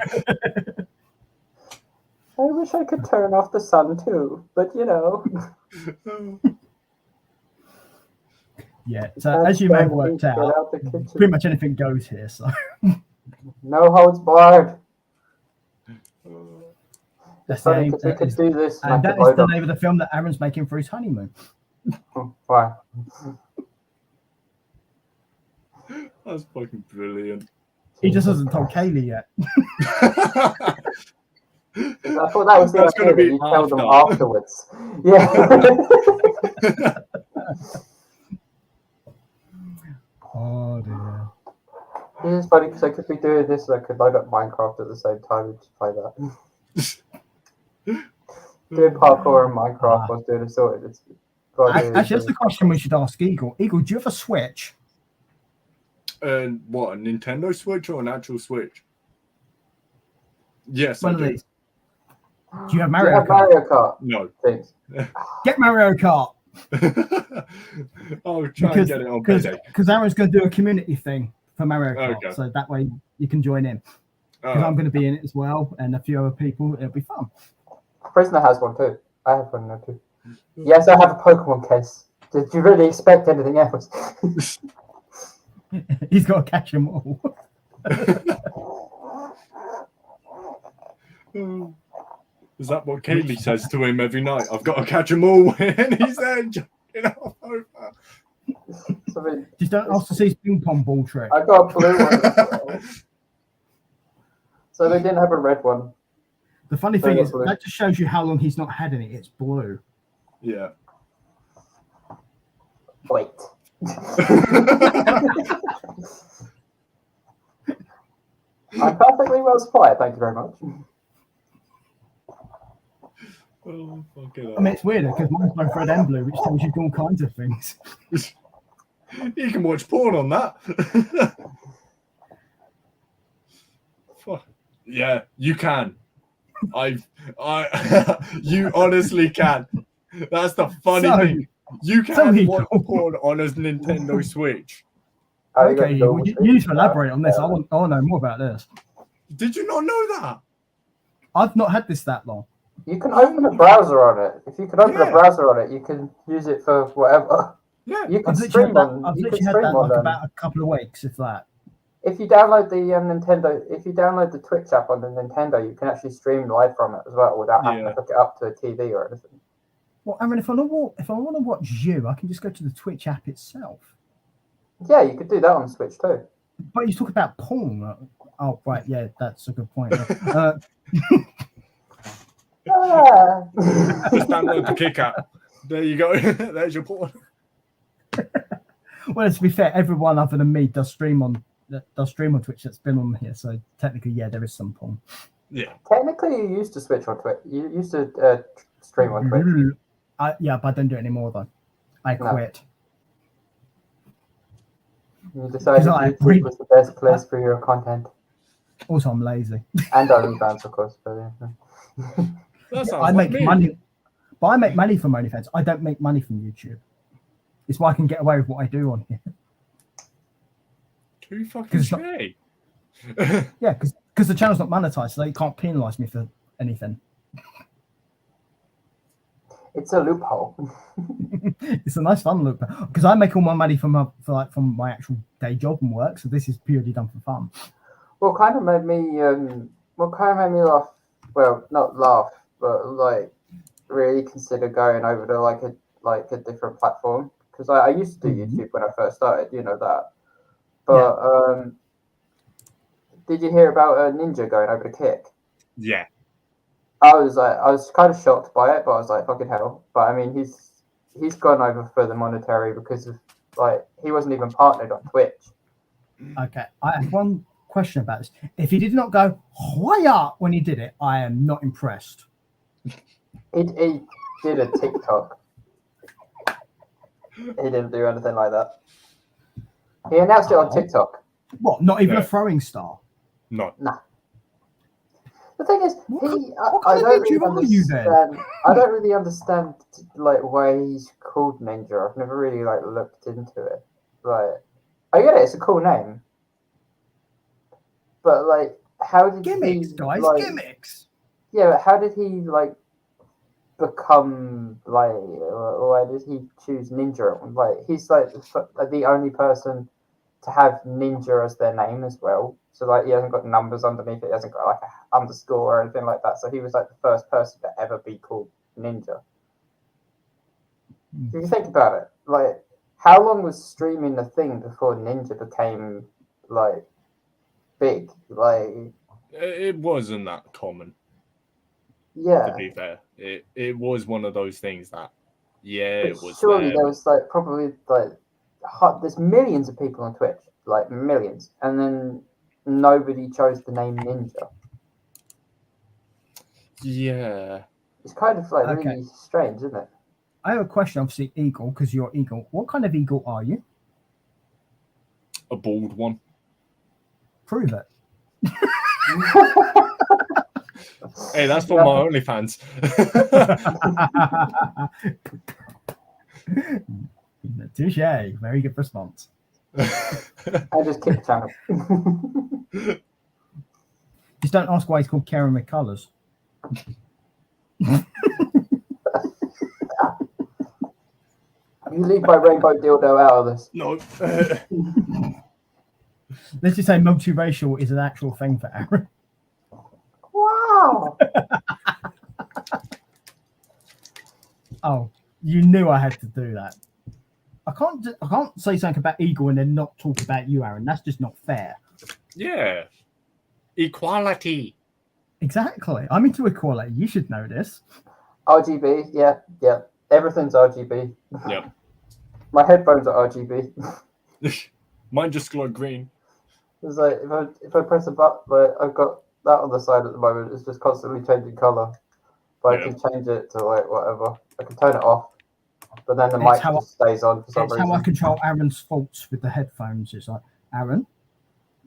wish I could turn off the sun too, but you know. Yeah, so as you may have worked Get out, out the kitchen. pretty much anything goes here. So No holds barred. that's the Funny aim. because we could do this. And that is the name of the film that Aaron's making for his honeymoon. Why? That's fucking brilliant. He just hasn't told Kaylee yet. I thought that was the That's gonna idea be that you tell them after. afterwards. Yeah. Oh dear. It's funny because I could be doing this and I could load up Minecraft at the same time and just play that. Doing parkour in Minecraft while doing a sort. It's Actually, that's the question we should ask Eagle. Eagle, do you have a Switch? And what, a Nintendo Switch or an actual Switch? Yes, One I of do. these. Do you have Do you Mario have Kart? Mario Kart No. things? Get Mario Kart. I'll try and get it on Monday. Because Aaron's going to do a community thing for Mario Kart, Okay. so that way you can join in. Because I'm going to be in it as well, and a few other people. It'll be fun. Prisoner has one too. I have one now too. Yes, I have a Pokemon case. Did you really expect anything else? He's got to catch them all. Is that what Kaylee says to him every night? I've got to catch them all, and he's there jumping off over. So Just don't ask to see his ping pong ball trick. I got a blue one. As well. So they didn't have a red one. The funny thing Very is, blue. that just shows you how long he's not had any. It's blue. Yeah. Wait. I'm perfectly well supplied, thank you very much. Oh, fucking I mean, it's weird because mine's both red and blue, which tells you all kinds of things. You can watch porn on that. Fuck. Yeah, you can. You honestly can. That's the funny thing. You can watch porn on a Nintendo Switch. Okay, you need to elaborate on this. I want to know more about this. Did you not know that? I've not had this that long. You can open a browser on it. If you can open a browser on it, you can use it for whatever. Yeah, you can I've stream on. I've You can literally had stream that on like them. about a couple of weeks, if that. If you download the Nintendo, if you download the Twitch app on the Nintendo, you can actually stream live from it as well without having to hook it up to a TV or anything. Well, I mean, if I want to watch you, I can just go to the Twitch app itself. Yeah, you could do that on Switch too. But you talk about porn. Oh, right, yeah, that's a good point. Just download the Kick app. There you go. There's your porn. Well, to be fair, everyone other than me does stream on Twitch that's been on here. So technically, yeah, there is some porn. Yeah. Technically, you used to switch on Twitch. You used to stream on Twitch. Yeah, but I don't do it anymore though. I quit. You decided YouTube was the best place for your content. Also, I'm lazy. And OnlyFans, of course. But yeah. I make money, but I make money from OnlyFans. I don't make money from YouTube. It's why I can get away with what I do on here. Too fucking straight. Yeah, because the channel's not monetized, so they can't penalize me for anything. It's a loophole. It's a nice fun loop because I make all my money from my actual day job and work, so this is purely done for fun. What kind of made me laugh? Well, not laugh, but like really consider going over to like a different platform, because I used to do YouTube when I first started, you know that. But did you hear about Ninja going over to Kick? Yeah. I was kind of shocked by it, but I was like, fucking hell. But I mean, he's gone over for the monetary because of like he wasn't even partnered on Twitch. Okay, I have one question about this. If he did not go Hoya when he did it, I am not impressed. He did a TikTok. He didn't do anything like that. He announced it on TikTok. What? Not even a throwing star? No. Nah. The thing is, I don't really understand like why he's called Ninja. I've never really like looked into it. Like, I get it; it's a cool name, but like, how did gimmicks, he, guys? like, Gimmicks. Yeah, but how did he like become like? Why did he choose Ninja? Like, he's like the only person to have Ninja as their name as well. So like he hasn't got numbers underneath it. He hasn't got like an underscore or anything like that. So he was like the first person to ever be called Ninja. If you think about it, like how long was streaming a thing before Ninja became like big? Like it wasn't that common. Yeah. To be fair, it was one of those things that it was. Surely there was like probably like there's millions of people on Twitch, like millions, and then nobody chose the name Ninja. Yeah. It's kind of like really strange, isn't it? I have a question, obviously, Eagle, because you're Eagle. What kind of Eagle are you? A bald one. Prove it. Hey, that's for my OnlyFans. Touche. Very good response. I just kick the channel. Just don't ask why he's called Karen McCullers. You leave my rainbow dildo out of this. No. Let's just say multiracial is an actual thing for Aaron. Wow. Oh, you knew I had to do that. I can't say something about Eagle and then not talk about you, Aaron. That's just not fair. Yeah. Equality. Exactly. I'm into equality. You should know this. RGB, yeah. Everything's RGB. Yep. My headphones are RGB. Mine just glow green. It's like if I press a button, like I've got that on the side at the moment. It's just constantly changing color, but I Yeah. can change it to like whatever. I can turn it off, but then the It's mic how just stays on for some It's reason. how I control Aaron's faults with the headphones. It's like, Aaron,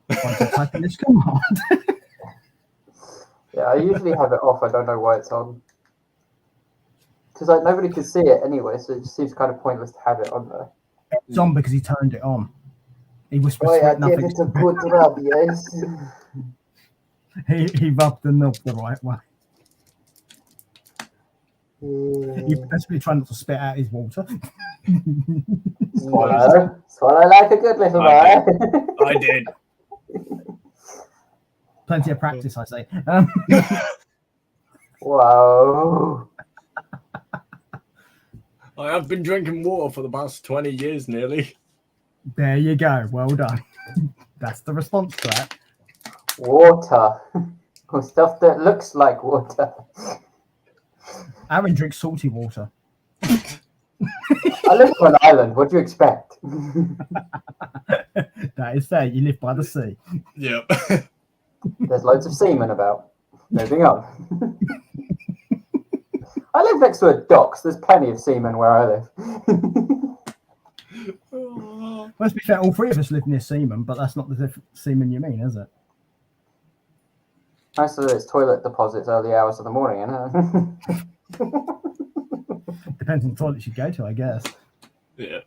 once I type in this command. Yeah, I usually have it off. I don't know why it's on. Because like nobody can see it anyway, so it just seems kind of pointless to have it on there. It's on because he turned it on. He whispered Oh yeah, sweet nothing. give it a good rub, yes. He rubbed the knob the right way. He Yeah. desperately trying not to spit out his water. Swallow like a good little I boy. I did. Plenty of practice, I say. Wow. I have been drinking water for the past 20 years nearly. There you go. Well done. That's the response to that. Water. Or stuff that looks like water. Aaron drinks salty water. I live on an island. What do you expect? That is fair. You live by the sea. Yep. There's loads of seamen about. Moving on. I live next to a dock, so there's plenty of seamen where I live. Well, let's be fair, all three of us live near Seaman, but that's not the Seaman you mean, is it? Most of it's toilet deposits early hours of the morning, isn't it? Depends on the toilets you go to, I guess. Yeah.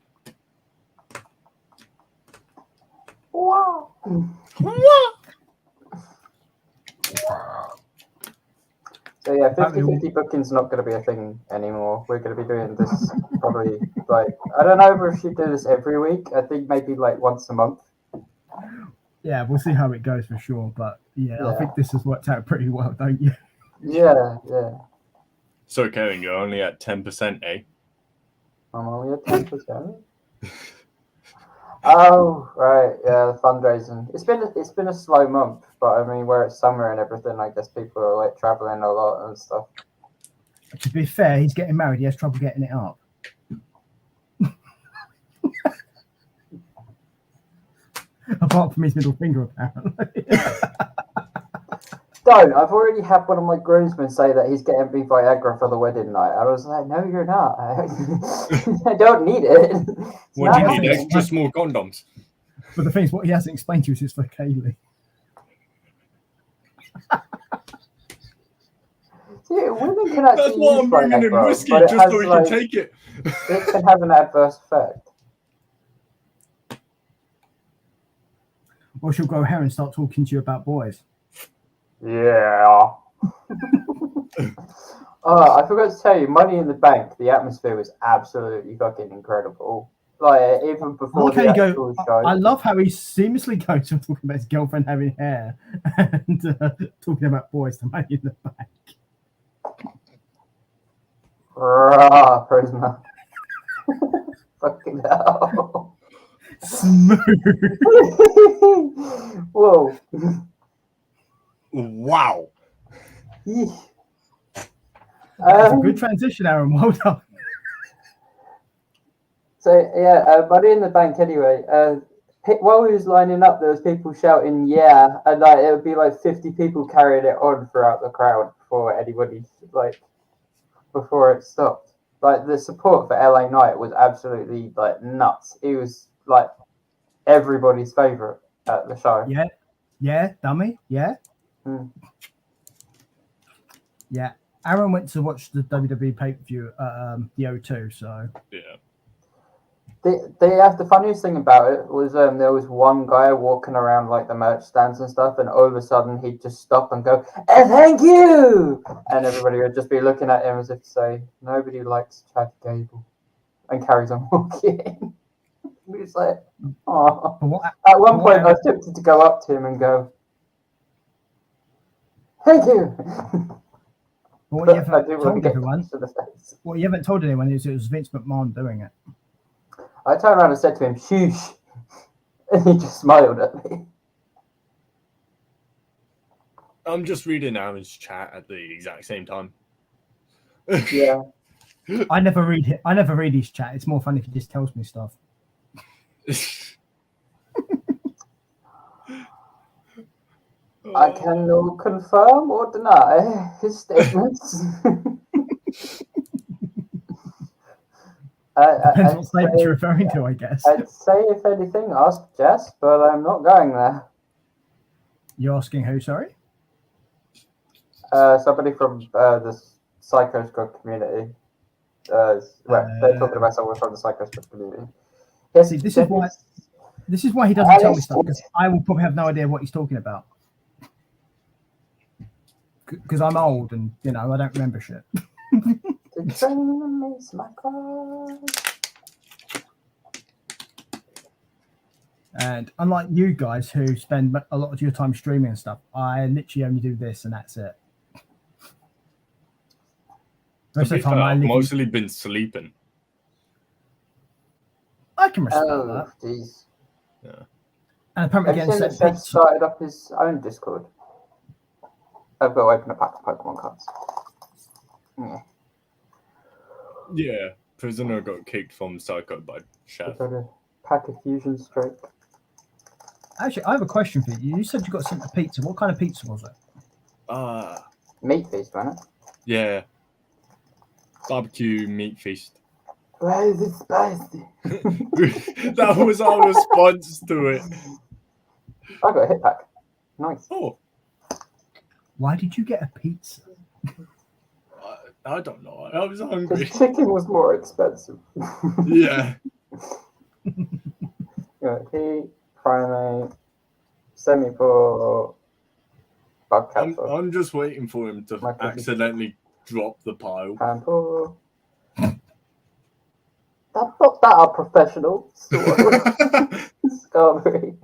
Wow. So yeah, 50-50 booking's not going to be a thing anymore. We're going to be doing this probably like, I don't know if we should do this every week. I think maybe like once a month. Yeah, we'll see how it goes for sure. But yeah, I Yeah. think this has worked out pretty well, don't you? Yeah. So, Kevin, you're only at 10%, eh? I'm only at 10%. Oh, right. Yeah, the fundraising. It's been a slow month, but I mean, where it's summer and everything, I guess people are like traveling a lot and stuff. To be fair, he's getting married. He has trouble getting it up. Apart from his middle finger, apparently. Don't. I've already had one of my groomsmen say that he's getting me Viagra for the wedding night. I was like, no, you're not. I don't need it. It's What do you not- need? Extra small condoms? But the thing is, what he hasn't explained to you is it's for Kaylee. Yeah, women can actually That's why I'm use bringing in Viagra, whiskey, but it just has, so he like, can take it. it can have an adverse effect. Or she'll go here and start talking to you about boys. Yeah. Oh, I forgot to tell you, Money in the Bank, the atmosphere was absolutely fucking incredible. Like, even I before like how the you actual go. show. I love how he seamlessly goes from talking about his girlfriend having hair and talking about boys to Money in the Bank. Rah, prisoner. Fucking hell. Smooth. Whoa. Wow. Yeesh. That's a good transition, Aaron. Well done. So yeah, Money in the Bank. Anyway, while he was lining up, there was people shouting "yeah," and like it would be like 50 people carrying it on throughout the crowd before anybody before it stopped. Like the support for LA Knight was absolutely like nuts. He was like everybody's favorite at the show. Yeah, dummy. Yeah. Hmm. Yeah. Aaron went to watch the WWE pay-per-view at the O2, so Yeah. The funniest thing about it was there was one guy walking around like the merch stands and stuff, and all of a sudden he'd just stop and go, "Thank you," and everybody would just be looking at him as if to say, "Nobody likes Chad Gable," and carries on walking. He was like, "Oh." But what, At one What point, I I- was tempted to go up to him and go, "Thank you," but what but you I haven't didn't want to told get everyone, punched in the face. what you haven't told anyone is it was Vince McMahon doing it. I turned around and said to him, "Shoosh," and he just smiled at me. I'm just reading Aaron's chat at the exact same time. Yeah. I never read his chat. It's more fun if he just tells me stuff. I can no confirm or deny his statements. Depends what statement you're referring to, I guess. I'd say, if anything, ask Jess, but I'm not going there. You're asking who, sorry? Somebody from the Psycho Squad community. They're talking about someone from the Psycho Squad community. Yes, See, this Jess- is why he doesn't tell me stuff, because I will probably have no idea what he's talking about. Because I'm old and, I don't remember shit. The train is my car. And unlike you guys who spend a lot of your time streaming and stuff, I literally only do this and that's it. To Most be of the time fair, I I've live mostly been sleeping. I can respect Oh, that. jeez. And apparently Have getting you seen that sent Chef pizza. started up his own Discord? I've got to open a pack of Pokemon cards. Yeah. Yeah, Prisoner got kicked from Psycho by Chef. I've got a pack of Fusion Strike. Actually, I have a question for you. You said you got sent a pizza. What kind of pizza was it? Meat Feast, wasn't it? Yeah. Barbecue meat feast. Why is it spicy? That was our response to it. I got a hit pack. Nice. Oh, Why did you get a pizza? I don't know. I was hungry. Because chicken was more expensive. Yeah. Heat, primate, semi-pro, bug capsule, I'm just waiting for him to Micro- accidentally drop the pile. Pampo. That's not that unprofessional. Scarberry.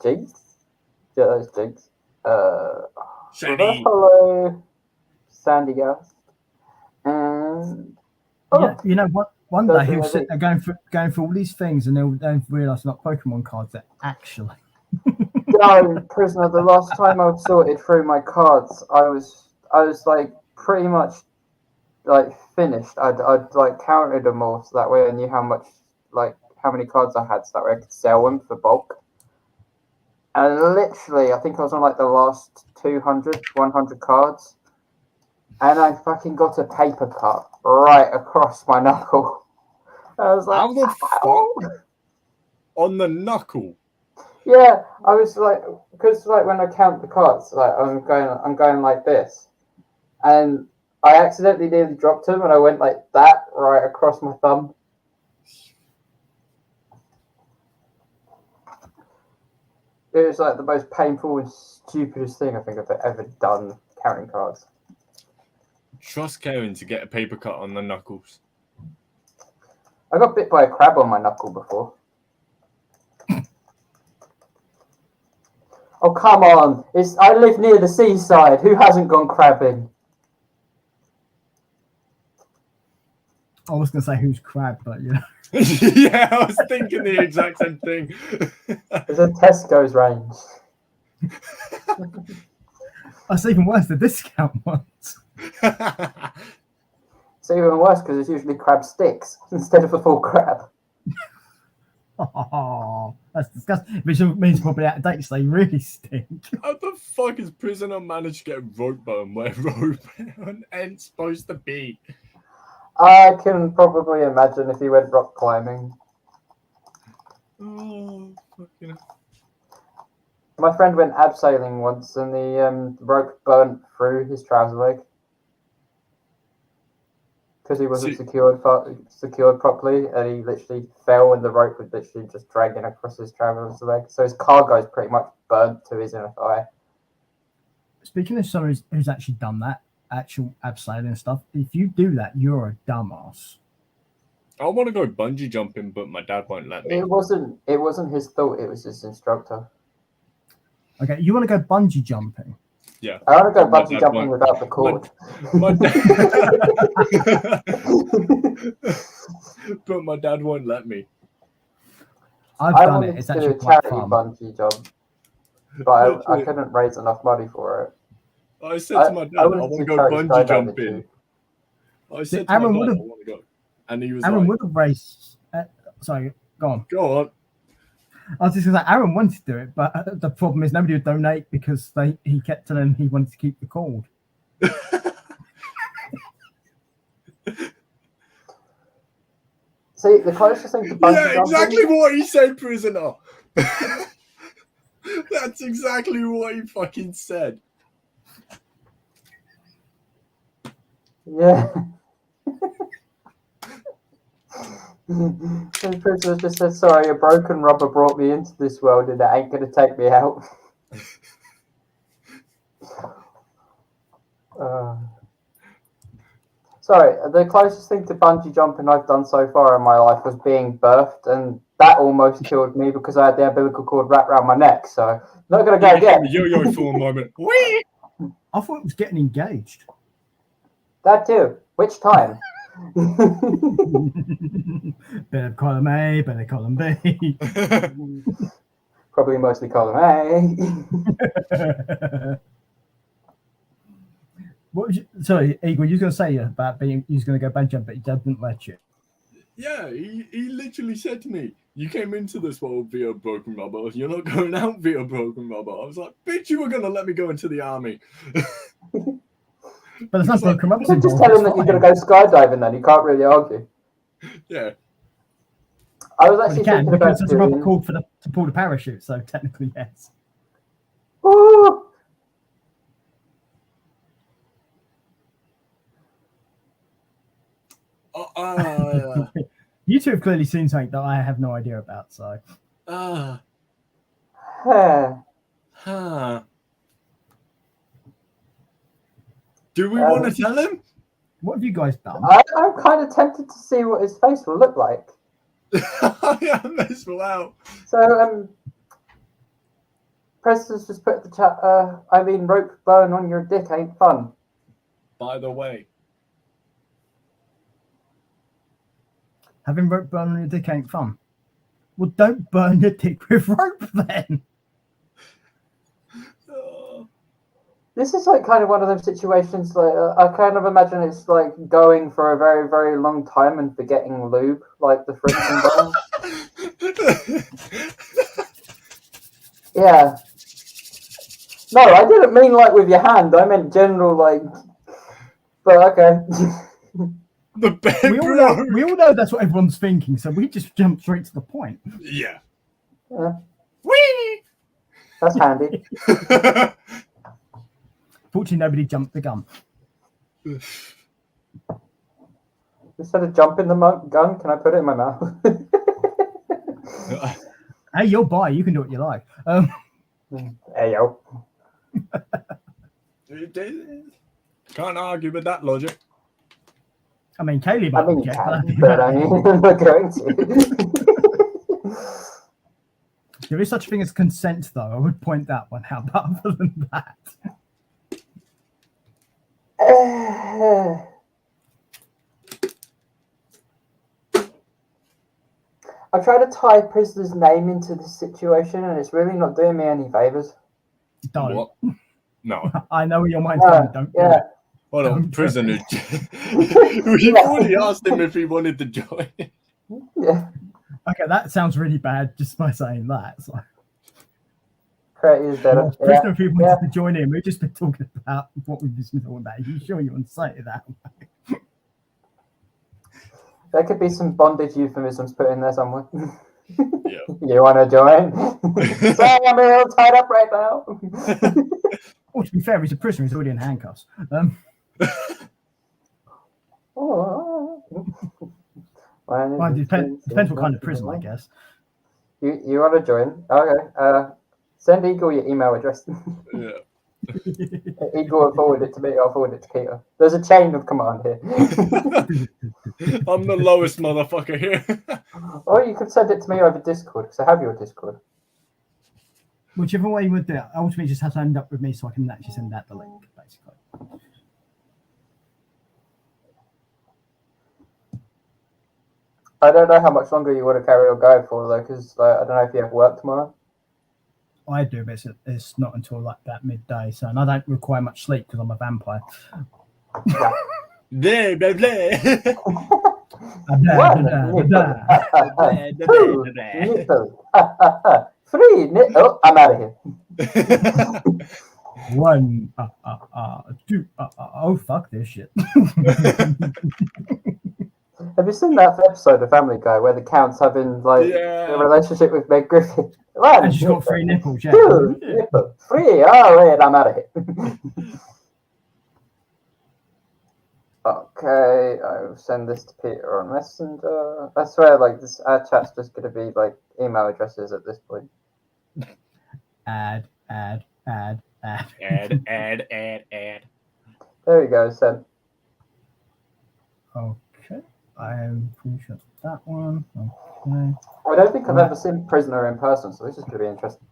Jinx. Yeah, those Jinx. Reverse Shiny. Hollow. Sandy Ghost. And Yeah, one Those day he'll are sit there going for all these things and they'll then realise not Pokemon cards. They're actually. no, Prisoner, the last time I sorted through my cards, I was like pretty much like finished. I'd like counted them all so that way I knew how many cards I had so that way I could sell them for bulk. And literally, I think I was on like the last 200, 100 cards. And I fucking got a paper cut right across my knuckle. I was like, How the "Ow." fuck? On the knuckle. Yeah, I was like, because like when I count the cards, like I'm going like this, and I accidentally nearly dropped him, and I went like that right across my thumb. It was like the most painful and stupidest thing I think I've ever done counting cards. Trust Karen to get a paper cut on the knuckles. I got bit by a crab on my knuckle before. Oh come on! I live near the seaside. Who hasn't gone crabbing? I was going to say who's crab, but Yeah, I was thinking the exact same thing. There's a Tesco's range. That's even worse. The discount ones. It's even worse because it's usually crab sticks instead of a full crab. Oh, that's disgusting. Which means probably out of date, so they really stink. How the fuck is Prisoner managed to get rope burn where rope ain't supposed to be? I can probably imagine if he went rock climbing. Oh, fucking. My friend went abseiling once and the rope burnt through his trouser leg. because he wasn't See- secured properly, and he literally fell, and the rope was literally just dragging across his traveler's leg. So his cargo is pretty much burnt to his inner thigh. Speaking of someone who's actually done that, actual abseiling and stuff, if you do that, you're a dumbass. I want to go bungee jumping, but my dad won't let me. It wasn't his thought. It was his instructor. Okay, you want to go bungee jumping? Yeah. I want to go My bungee dad jumping won't. without the cord. My but my dad won't let me. I've I done wanted it. It's to do actually a quite charity fun. bungee jump, but I couldn't raise enough money for it. I said to my dad, I wanted want to to go charity bungee skydiving jumping. too. I said to Aaron my dad, would've- I want to go. And he was Aaron like, would have raced. Sorry, go on. go on. I was just going to say, Aaron wanted to do it, but the problem is nobody would donate because he kept telling him he wanted to keep the cord. See, the closest thing to bungee Yeah, jumping. exactly what he said, prisoner. That's exactly what he fucking said. Yeah. The prisoner just said, "Sorry, a broken rubber brought me into this world, and it ain't gonna take me out." Sorry, the closest thing to bungee jumping I've done so far in my life was being birthed, and that almost killed me because I had the umbilical cord wrapped around my neck. So not gonna go again. Yo-yo for a moment. Whee! I thought it was getting engaged. That too. Which time? Bit of column A, bit of column B. Probably mostly column A. What was you, sorry, Igor, you were going to say about being he was going to go bungee jump, but he didn't let you. Yeah, he literally said to me, "You came into this world via a broken rubber. You're not going out via a broken rubber." I was like, "Bitch, you were going to let me go into the army." But there's no It's like- broken rubbers You just involved. tell him it's that you're fine. going to go skydiving then. You can't really argue. Yeah. I was Well, actually you can thinking about because there's a rubber doing... cord to pull the parachute, so technically yes. Ooh. You two have clearly seen something that I have no idea about, so Huh. Do we want to tell him? what have you guys done? I'm kind of tempted to see what his face will look like. Yeah, this will out. So, Preston's just put the chat, rope burn on your dick ain't fun. By the way, Having rope burn on your dick ain't fun. Well, don't burn your dick with rope then. This is like kind of one of those situations, like, I kind of imagine it's like going for a very, very long time and forgetting lube, like the friction burn. Yeah. No, I didn't mean like with your hand. I meant general, like. But okay. the We all know, we all know that's what everyone's thinking, so we just jump straight to the point. Yeah. Yeah, Whee! that's handy. Fortunately, nobody jumped the gun. Instead of jumping the gun, can I put it in my mouth? Hey, you're bi. You can do what you like. Hey yo. Can't argue with that logic. I mean, Kaylee I might mean, you object, but can, but I mean, I'm not going to. there is such a thing as consent, though. I would point that one out. But other than that, I try to tie prisoner's name into this situation, and it's really not doing me any favors. don't. What? No. I know where your mind's going. Don't. Do Yeah. it. Hold on, Don't. prisoner. We've already asked him if he wanted to join. Yeah. Okay, that sounds really bad just by saying that. So, Creative is better. well, Yeah. prisoner, if he wanted Yeah. to join in, we've just been talking about what we've just been talking about. Are you sure you want to say it that way? There could be some bondage euphemisms put in there somewhere. Yeah. You want to join? Sorry, I'm a little tied up right now. Well, to be fair, he's a prisoner. He's already in handcuffs. Oh. Well, it depends what kind of prison, I guess. You want to join? Okay. Send Eagle your email address. Yeah. Eagle will forward it to me. I'll forward it to Keita. There's a chain of command here. I'm the lowest motherfucker here. Or you could send it to me over Discord because I have your Discord. Whichever way you would do it, ultimately just has to end up with me so I can actually send out the link, basically. I don't know how much longer you want to carry on going for though, because I don't know if you have work tomorrow. I do, but it's not until like that midday, so and I don't require much sleep because I'm a vampire. Blah, blah, blah. Three. Oh, I'm out of here. One, two, oh fuck this shit. Have you seen that episode of Family Guy where the Count's having like a relationship with Meg Griffin? One, And she's got 3 nipples, yeah. 2, nipple, 3. Oh, wait, I'm out of here. Okay, I'll send this to Peter on Messenger. I swear, like this, our chat's just gonna be like email addresses at this point. Add. Add. There we go, send. Okay, I am pretty sure that one. Okay. I don't think I've ever seen Prisoner in person, so this is gonna be interesting.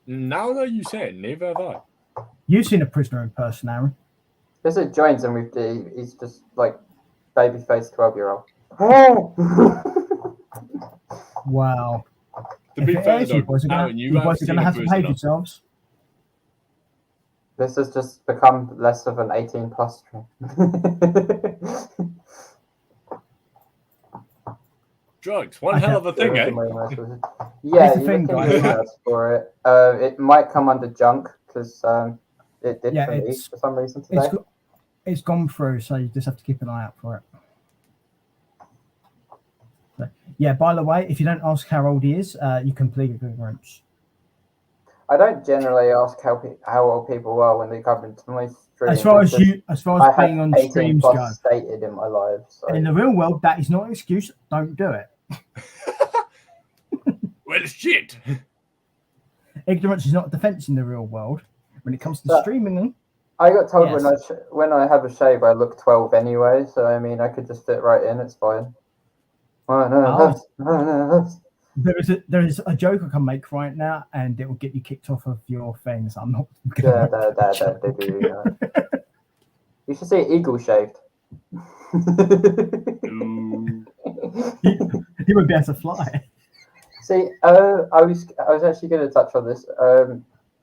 Now that you say it, neither have I. You've seen a prisoner in person, Aaron. This is joins and he's just like babyface 12-year-old. Wow. To be If fair, it is, though, you boys are Aaron, you going to have to behave prisoner. yourselves. This has just become less of an 18+ stream. Drugs, one hell of a thing, eh? Yeah, Here's the you thing, look in guys. the emails for it. It might come under junk because it did Yeah, for me it's- for some reason today. It's gone through, so you just have to keep an eye out for it. So, yeah, by the way, if you don't ask how old he is, you can plead ignorance. I don't generally ask how old people are when they come into my stream. As far as because I being have on 18 streams plus go, stated in my life. So. in the real world, that is not an excuse. Don't do it. Well, shit. Ignorance is not a defense in the real world. When it comes to But- streaming them, I got told Yes. when I have a shave, I look 12 anyway. So I mean, I could just fit right in. It's fine. Oh no! there is a joke I can make right now, and it will get you kicked off of your things. I'm not. Yeah, you should see Eagle shaved. Ooh. He would be able to fly. See, I was actually going to touch on this.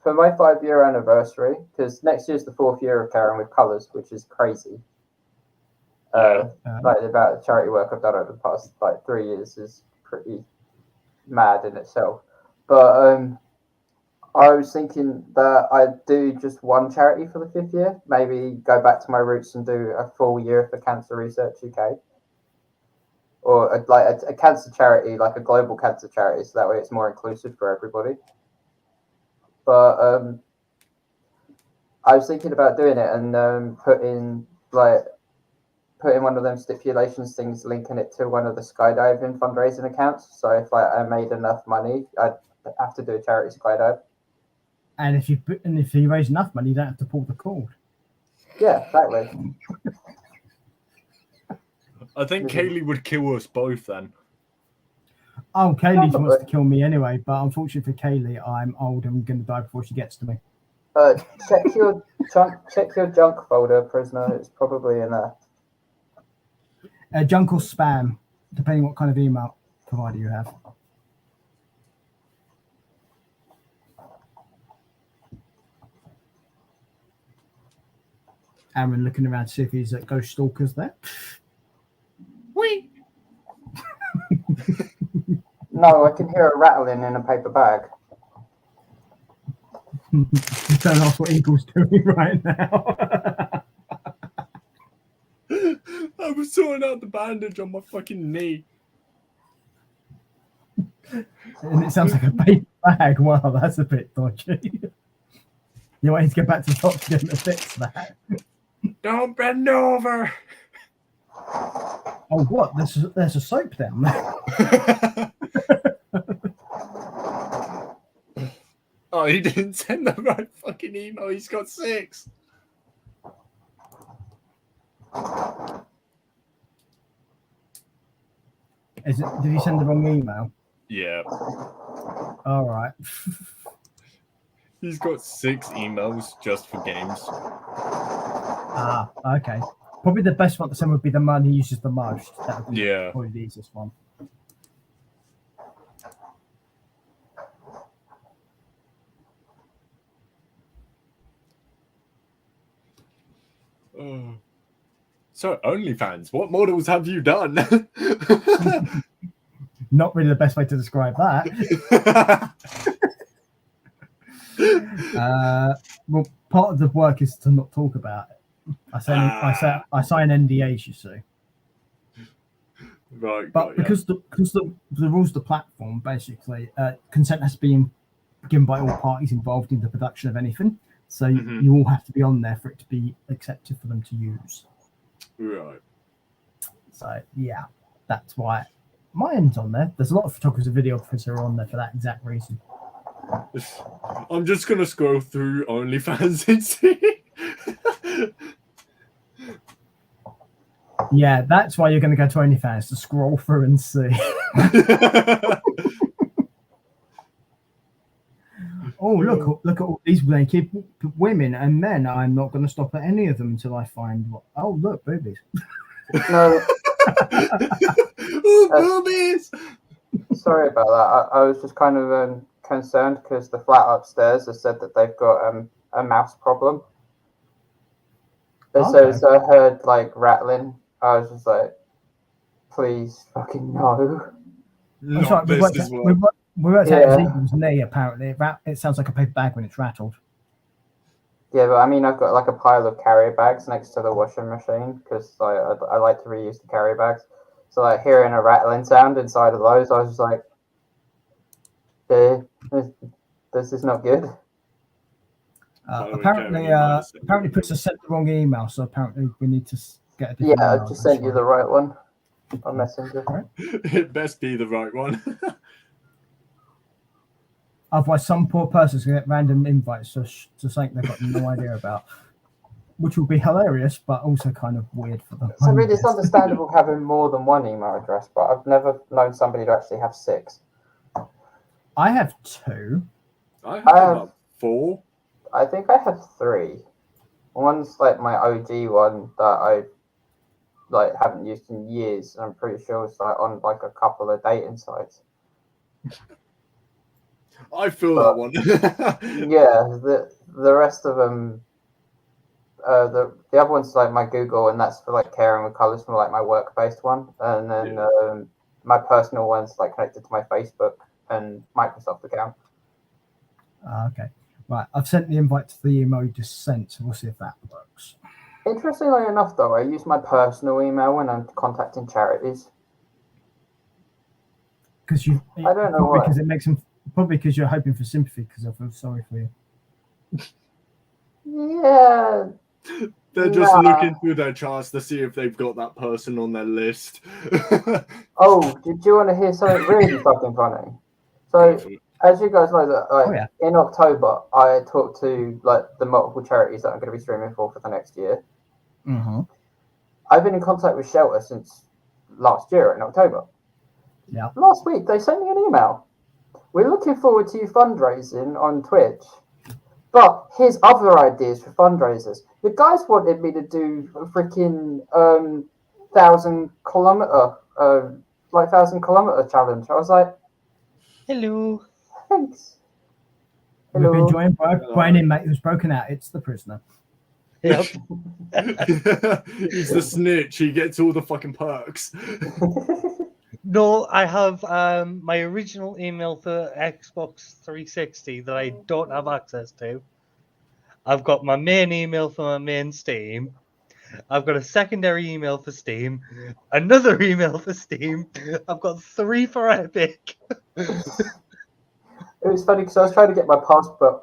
For my 5-year anniversary, because next year's the 4th year of Karen with Colours, which is crazy. Like the amount of charity work I've done over the past 3 years is pretty mad in itself. But I was thinking that I'd do just one charity for the 5th year. Maybe go back to my roots and do a full year for Cancer Research UK. Or a cancer charity, like a global cancer charity, so that way it's more inclusive for everybody. But I was thinking about doing it and putting one of them stipulations things, linking it to one of the skydiving fundraising accounts. So if I made enough money, I'd have to do a charity skydive. And if you raise enough money, you don't have to pull the cord. Yeah, exactly. I think Kaylee would kill us both then. Oh, Kaylee Probably. wants to kill me anyway, but unfortunately for Kaylee, I'm old and going to die before she gets to me. Check your junk folder, prisoner. It's probably in there. Junk or spam, depending what kind of email provider you have. Aaron looking around to see if he's ghost stalkers there. Wait. No, I can hear a rattling in a paper bag. Don't ask what Eagle's doing right now. I was sorting out the bandage on my fucking knee. And it sounds like a paper bag. Wow, that's a bit dodgy. You want to get back to the top to get him to fix that. Don't bend over. Oh, what? There's a soap down there. Oh, he didn't send the right fucking email. He's got 6. Is it? Did you send the wrong email? Yeah. All right. He's got 6 emails just for games. Ah, okay. Probably the best one to send would be the man who uses the most. That would be Yeah. probably the easiest one. Oh. So, OnlyFans, what models have you done? Not really the best way to describe that. Well, part of the work is to not talk about it. I sign NDAs, you see. Right, But because the rules of the platform, basically, consent has to be given by all parties involved in the production of anything. So you all have to be on there for it to be accepted for them to use. Right. So yeah, that's why mine's on there. There's a lot of photographers and videographers who are on there for that exact reason. I'm just gonna scroll through OnlyFans and see. Yeah, that's why you're going to go to OnlyFans, to scroll through and see. Oh, look at all these naked women and men. I'm not going to stop at any of them until I find what. Oh, look, boobies. No, Ooh, boobies! sorry about that. I was just kind of concerned because the flat upstairs has said that they've got a mouse problem. So as I heard like rattling, I was just like, please fucking no. I'm sorry, we worked out it's Eagle's knee, apparently. It sounds like a paper bag when it's rattled. Yeah, but I mean, I've got like a pile of carrier bags next to the washing machine because I like to reuse the carrier bags. So like hearing a rattling sound inside of those, I was just like, this is not good. Apparently, Chris has sent the wrong email, so apparently we need to get a different email. Yeah, I just sent you the right one on Messenger. It best be the right one. Otherwise, some poor person's going to get random invites to something they've got no idea about, which will be hilarious, but also kind of weird for them. So really, it's understandable having more than one email address, but I've never known somebody to actually have 6. I have 2. I have about 4. I think I have 3. One's like my OG one that I like haven't used in years, and I'm pretty sure it's like on like a couple of dating sites. I feel that one. Yeah, the rest of them, the other one's like my Google, and that's for like caring with colors from like my work-based one, and then my personal one's like connected to my Facebook and Microsoft account. Okay, right. I've sent the invite to the email you just sent, so we'll see if that works. Interestingly enough, though, I use my personal email when I'm contacting charities. Because I don't know why. Because it makes them. Probably because you're hoping for sympathy, because I feel sorry for you. Yeah. They're just looking through their charts to see if they've got that person on their list. Oh, did you want to hear something really fucking funny? So, as you guys know, that in October, I talked to like the multiple charities that I'm going to be streaming for the next year. Mm-hmm. I've been in contact with Shelter since last year in October. Yeah. Last week, they sent me an email. We're looking forward to you fundraising on Twitch. But here's other ideas for fundraisers. The guys wanted me to do a freaking 1,000 kilometer challenge. I was like, hello. Thanks. Hello. We've been joined by an inmate who's broken out. It's the prisoner. Yep. He's the snitch. He gets all the fucking perks. No, I have my original email for Xbox 360 that I don't have access to. I've got my main email for my main Steam. I've got a secondary email for Steam, another email for Steam. I've got 3 for Epic. It was funny because I was trying to get my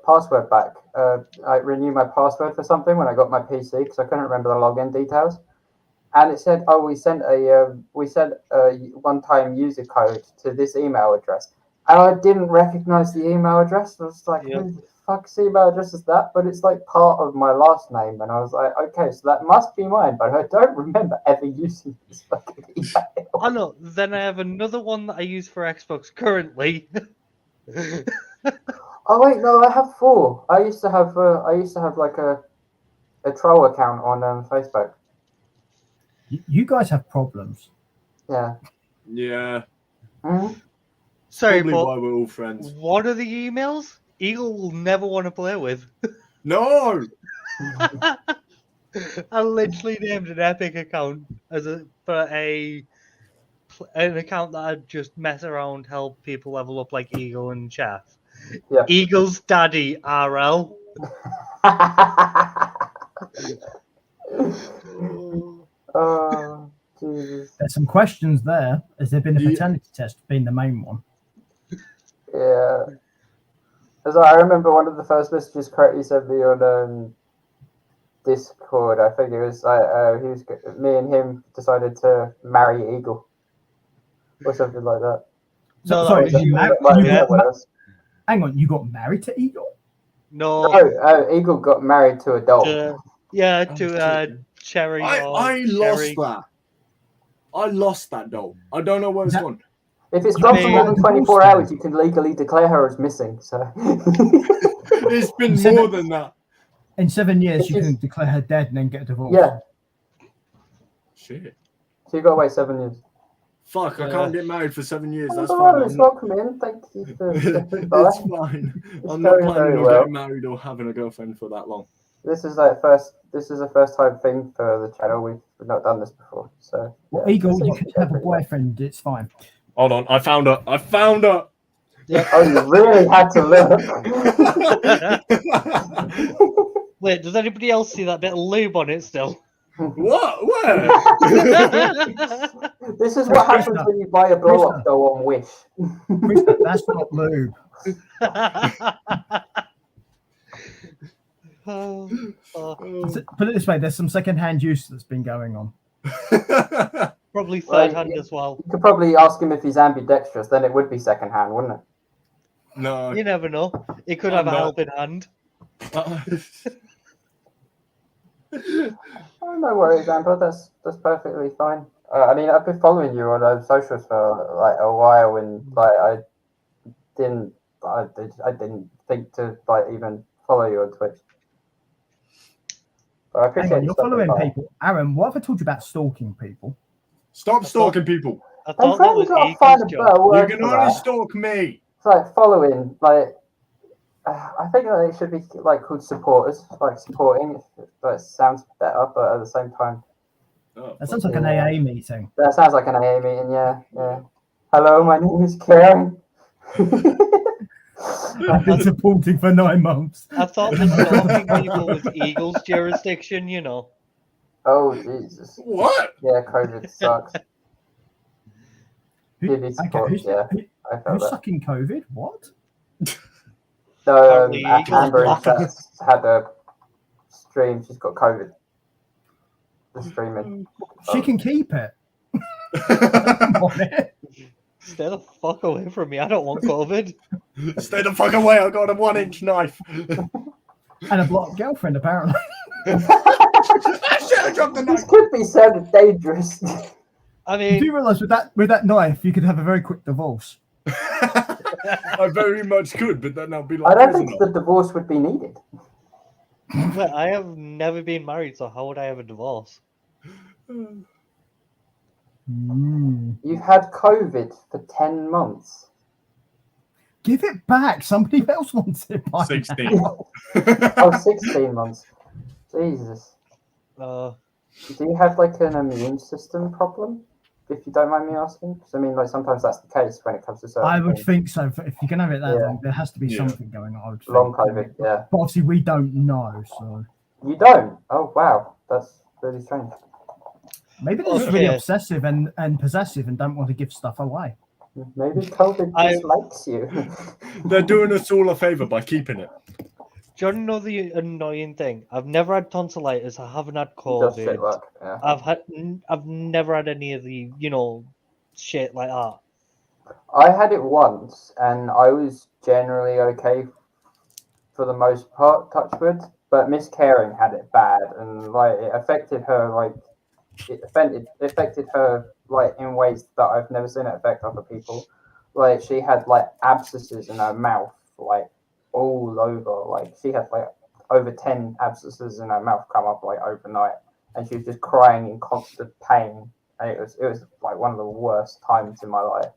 password back. I renewed my password for something when I got my PC because I couldn't remember the login details. and it said, "Oh, we sent a one-time user code to this email address," and I didn't recognize the email address. I was like, Yep. "Who the fuck's email address is that?" But it's like part of my last name, and I was like, "Okay, so that must be mine," but I don't remember ever using this fucking email. Oh no, then I have another one that I use for Xbox currently. Oh wait, no, I have 4. I used to have like a troll account on Facebook. You guys have problems. Yeah. Yeah. Mhm. Sorry, Probably but why we're all friends. what are the emails? Eagle will never want to play with. No! I literally named an Epic account for an account that I'd just mess around, help people level up like Eagle and Chaff. Yeah. Eagle's daddy RL. Oh, Jesus. There's some questions there. Has there been a Yeah. paternity test being the main one? Yeah. As I remember one of the first messages Craig sent me on Discord. I think it was me and him decided to marry Eagle or something like that. No, that sorry, was you you. mar- Like, you yeah. got- hang on, you got married to Eagle? No, No, Eagle got married to a dog. to Cherry. I lost that. I lost that doll. I don't know where it's That- gone. If it's gone for more than mean- 24 hours, you can legally declare her as missing. So It's been You said more it- than that. In 7 years, you Which is- can declare her dead and then get a divorce. yeah, Shit. so you got to wait 7 years. Fuck, I can't get married for 7 years. That's Oh, fine. let's welcome in. Thank you for stepping by. It's fine. It's I'm not very, planning very on well. getting married or having a girlfriend for that long. This is a first time thing for the channel. We've not done this before, so. Well, yeah, Eagle, this you seems can to go have a pretty well. boyfriend. It's fine. Hold on, I found her. I found her. Oh, you really had to look. Wait, does anybody else see that bit of lube on it still? What? Where? This is what happens when you buy a blow up doll on Wish. Krista, that's not lube. Oh, Put it this way: there's some second-hand use that's been going on. probably third Well, hand yeah. as well. You could probably ask him if he's ambidextrous, then it would be second hand, wouldn't it? No. You never know. It could I'm have a not. helping hand. Oh, no worries, Amber. That's perfectly fine. I mean, I've been following you on socials for like a while, and like I didn't think to like even follow you on Twitch. But I Hang appreciate on, you you're stopping following by. people. Aaron, what have I told you about stalking people? Stop stalking people. I I'm thought that trying was to find a Eagle's job. better You word can for only that. stalk me. It's like following, like I think that it should be like called supporters, like supporting. That sounds better, but at the same time, Oh, That sounds like an Yeah. AA meeting. that sounds like an AA meeting. Yeah, yeah. Hello, my name is Karen. I've been supporting for 9 months. I thought the stalking people was Eagle's jurisdiction, you know. Oh Jesus! what? Yeah, COVID sucks. Give support, who's, yeah. I felt who's that. sucking COVID? What? So Apparently Eagle's Amber in laughing. chat's had a stream. She's got COVID. The streaming. She can keep it. On it. Stay the fuck away from me. I don't want COVID. Stay the fuck away. I got a 1-inch knife. And a blocked girlfriend, apparently. I should have dropped the This knife. could be sounded dangerous. I You mean, do realise with that knife, you could have a very quick divorce. I very much could, but then I'll be I like, don't think prisoner. the divorce would be needed. well, I have never been married, so how would I have a divorce? You've had COVID for 10 months. Give it back. Somebody else wants it by 16. now. Oh, 16 months. Jesus. Uh, Do you have like an immune system problem? If you don't mind me asking? Because I mean, like sometimes that's the case when it comes to certain I would things. think so. If you can have it that Yeah. long, there has to be Yeah. something going on. I would Long think. COVID, yeah. But obviously, we don't know. So You don't? Oh, wow. That's really strange. maybe they're just really Okay. obsessive and possessive and don't want to give stuff away. Maybe COVID I- dislikes you. They're doing us all a favor by keeping it. Do you know the annoying thing? I've never had tonsillitis. I haven't had Just shit COVID. luck. Yeah. I've never had any of the shit like that. I had it once, and I was generally okay for the most part, touch wood. But Miss Caring had it bad, and like it affected her. Like it affected her like in ways that I've never seen it affect other people. Like she had like abscesses in her mouth, like all over. Like she had like over 10 abscesses in her mouth come up like overnight, and she was just crying in constant pain. And it was like one of the worst times in my life.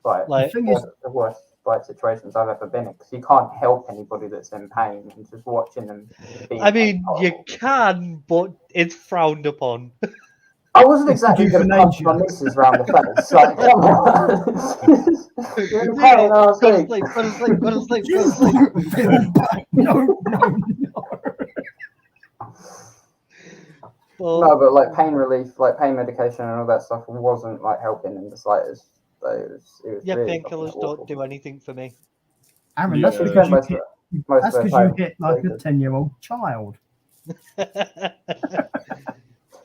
Like Like, The thing is, the worst like situations I've ever been in, because you can't help anybody that's in pain, and just watching them. I mean, you horrible. can, but it's frowned upon. I wasn't exactly going to punch my euthanasia. missus round the face. Like, come on. You're in pain, I was Go to like, sleep, go to sleep, go to sleep, go You to sleep. won't feel pain. No. But, no, but like pain relief, like pain medication and all that stuff wasn't like helping in the slightest. So it was yeah, really painkillers fucking don't awful. do anything for me. Aaron, Yeah. that's To be because fair, you hit. most That's of the because you time, hit like a very good. 10-year-old child.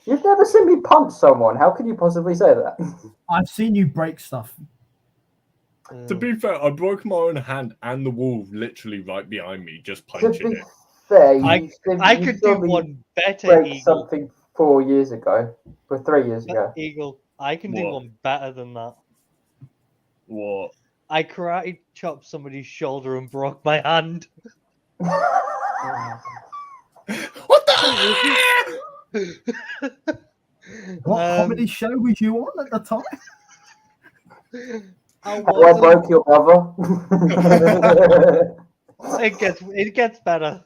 You've never seen me punch someone. How can you possibly say that? I've seen you break stuff. To be fair, I broke my own hand and the wall literally right behind me, just To punching be it. fair, you I you could saw do me one better, break Eagle. something 4 years ago, or 3 years ago. Eagle, I can do What? one better than that. What? I karate chopped somebody's shoulder and broke my hand. What the? What Um, comedy show was you on at the time? I I wasn't. broke your brother. It gets better.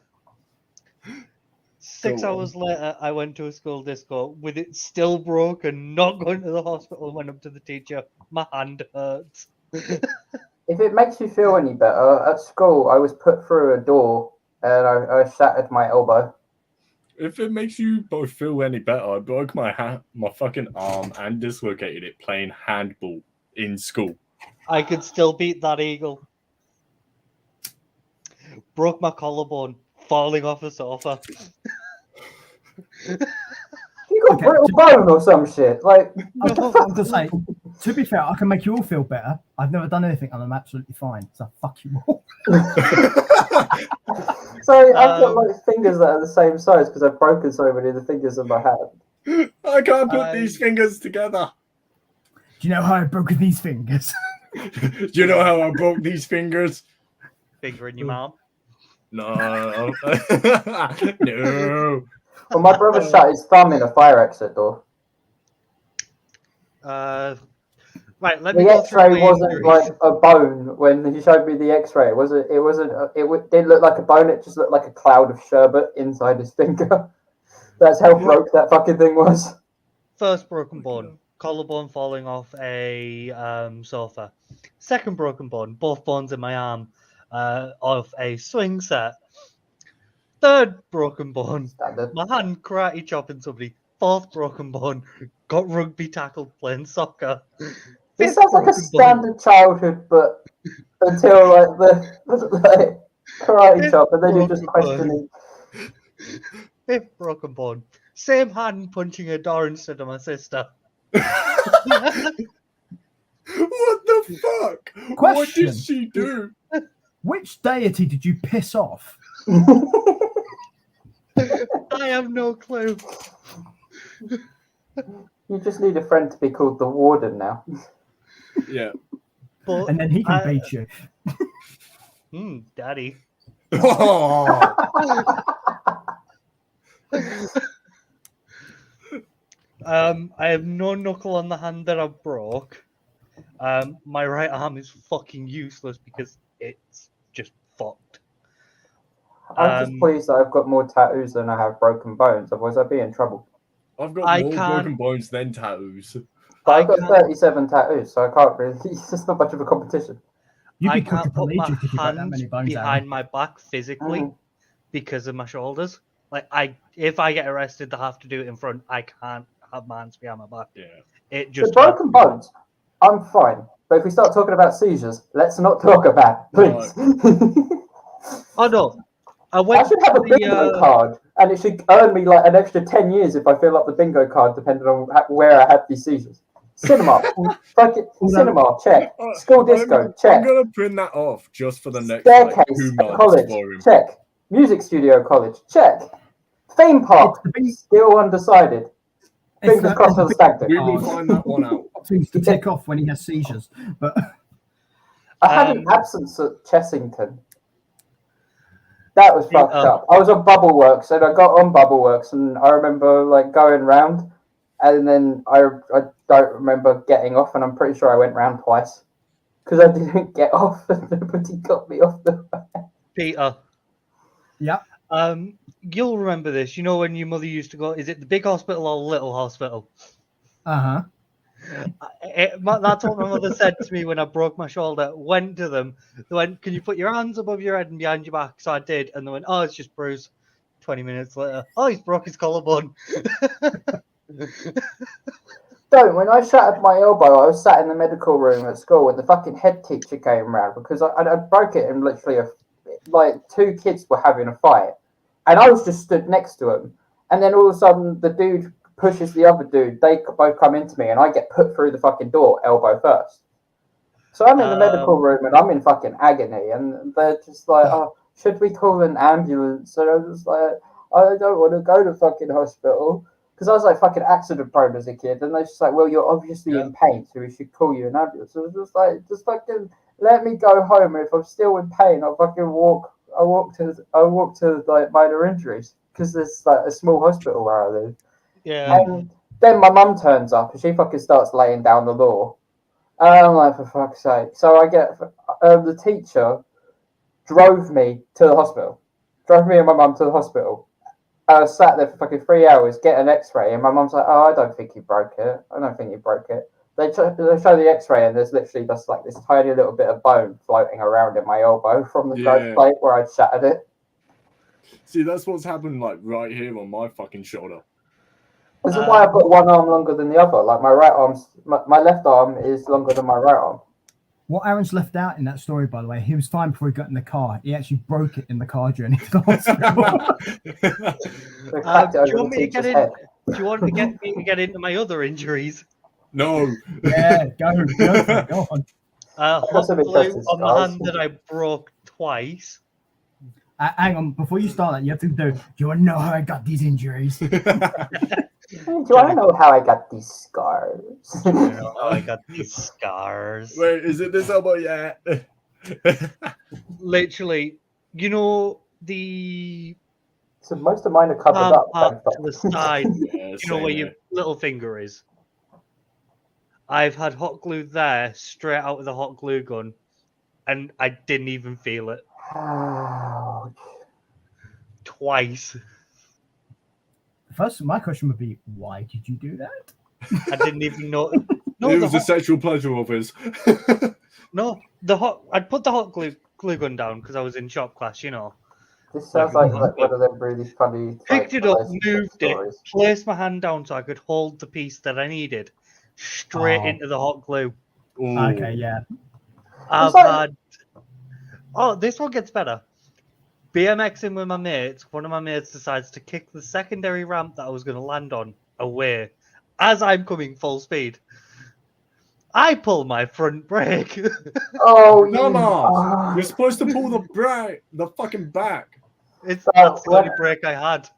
6 Go on. hours later, I went to a school disco with it still broken, not going to the hospital. Went up to the teacher. My hand hurts. If it makes you feel any better, at school I was put through a door and I shattered my elbow. If it makes you both feel any better, I broke my fucking arm and dislocated it playing handball in school. I could still beat that Eagle. Broke my collarbone falling off a sofa. You got Okay, brittle bone or some shit. Like, I was going to say, to be fair, I can make you all feel better. I've never done anything and I'm absolutely fine. So fuck you all. so I've got like fingers that are the same size because I've broken so many of the fingers in my hand. I can't put these fingers together. Do you know how I broke these fingers? Do you know how I broke these fingers? Finger in your mouth. No. No. Well, my brother shot his thumb in a fire exit door. Right, let me The go through X-ray my wasn't injuries. like a bone when he showed me the X-ray. It wasn't. It didn't look like a bone. It just looked like a cloud of sherbet inside his finger. That's how broke that fucking thing was. First broken bone, collarbone falling off a sofa. Second broken bone, both bones in my arm, off a swing set. Third broken bone, Standard. my hand karate chopping somebody. Fourth broken bone, got rugby tackled playing soccer. This Fifth sounds like a broken bone, standard childhood, but until like the karate chop, and then you're just questioning. Fifth broken bone. Same hand punching a door instead of my sister. What the fuck? What Question. did she do? Which deity did you piss off? I have no clue. You just need a friend to be called the warden now. Yeah. But And then he can beat you. Daddy. Oh. I have no knuckle on the hand that I broke. My right arm is fucking useless because it's just fucked. I'm just pleased that I've got more tattoos than I have broken bones. Otherwise, I'd be in trouble. I've got I more can't- broken bones than tattoos. But I've I got can't- 37 tattoos, so I can't really. It's just not much of a competition. You'd I be can't put my quadriplegic if you got that hands many bones behind out. my back physically Mhm. because of my shoulders. Like if I get arrested, they have to do it in front. I can't have my hands behind my back. Yeah. It The just broken bones, I'm fine. But if we start talking about seizures, let's not talk about it, please. Oh no, I I went should have to a bingo card, and it should earn me like an extra 10 years if I fill up the bingo card, depending on where I have these seizures. Cinema, fuck it. Cinema, check. School disco, I'm check. gonna print that off just for the next like, Staircase 2 at months college, for him. check. Music studio college, check. Theme park, It's the big- still undecided. It's Fingers the- crossed for the it's stag do. We will find that one out. things to tick off when he has seizures. But I had an absence at Chessington. That was Yeah. fucked up. I was on Bubbleworks, and I got on Bubbleworks, and I remember like going round, and then I don't remember getting off, and I'm pretty sure I went round twice because I didn't get off, and nobody got me off the. Peter. yeah, You'll remember this. You know when your mother used to go, is it the big hospital or little hospital? uh-huh. That's what my mother said to me when I broke my shoulder. Went to them. They went, "Can you put your hands above your head and behind your back?" So I did. And they went, "Oh, it's just bruised." 20 minutes later, "Oh, he's broke his collarbone." Don't. When I shattered my elbow, I was sat in the medical room at school, and the fucking head teacher came round because I broke it, and literally, like 2 kids were having a fight, and I was just stood next to him, and then all of a sudden, the dude pushes the other dude. They both come into me, and I get put through the fucking door, elbow first. So I'm in the medical room, and I'm in fucking agony, and they're just like, "Oh, should we call an ambulance?" And I was just like, "I don't want to go to fucking hospital." Because I was like fucking accident prone as a kid, and they're just like, "Well, you're obviously in pain, so we should call you an ambulance." So it was just like, just fucking let me go home. If I'm still in pain, I'll fucking walk. I walk to like minor injuries because there's like a small hospital where I live. Yeah. And then my mum turns up, and she fucking starts laying down the law. And I'm like, for fuck's sake! So I get the teacher drove me to the hospital. Drove me and my mum to the hospital. I sat there for fucking 3 hours, get an X-ray, and my mum's like, "Oh, I don't think you broke it. I don't think you broke it." They show the X-ray, and there's literally just like this tiny little bit of bone floating around in my elbow from the growth plate where I'd shattered it. See, that's what's happened like right here on my fucking shoulder. This is why I've got one arm longer than the other. Like my right arm's, my left arm is longer than my right arm. What Aaron's left out in that story, by the way, he was fine before he got in the car. He actually broke it in the car journey to the hospital. They cracked it Do you over want the me to get teacher's in? head. Do you want to get me to get into my other injuries? No. Yeah, go on. That's a Hot bit glue justice, on the guys. hand that I broke twice. Hang on, before you start that, you have to do you want to know how I got these injuries? Do you want to know how I got these scars? Oh, I got these scars. Wait, is it this elbow yet? Literally, you know the So most of mine are covered palm up. part thank to the fuck. side. Yeah, You know where your little finger is. I've had hot glue there, straight out of the hot glue gun, and I didn't even feel it. Ouch. Twice. First, my question would be, why did you do that? I didn't even know. it the was a hot, sexual pleasure of his. I'd put the hot glue gun down because I was in shop class, you know. This sounds like one of them really funny. Picked it up, moved stories. it, placed my hand down so I could hold the piece that I needed, straight Oh. into the hot glue. Ooh. Okay, yeah. I've like- had. Oh, this one gets better. BMXing with my mates. One of my mates decides to kick the secondary ramp that I was going to land on away as I'm coming full speed. I pull my front brake. Oh, Come on! Ah. You're supposed to pull the fucking back. It's Oh, that's the only what? brake I had.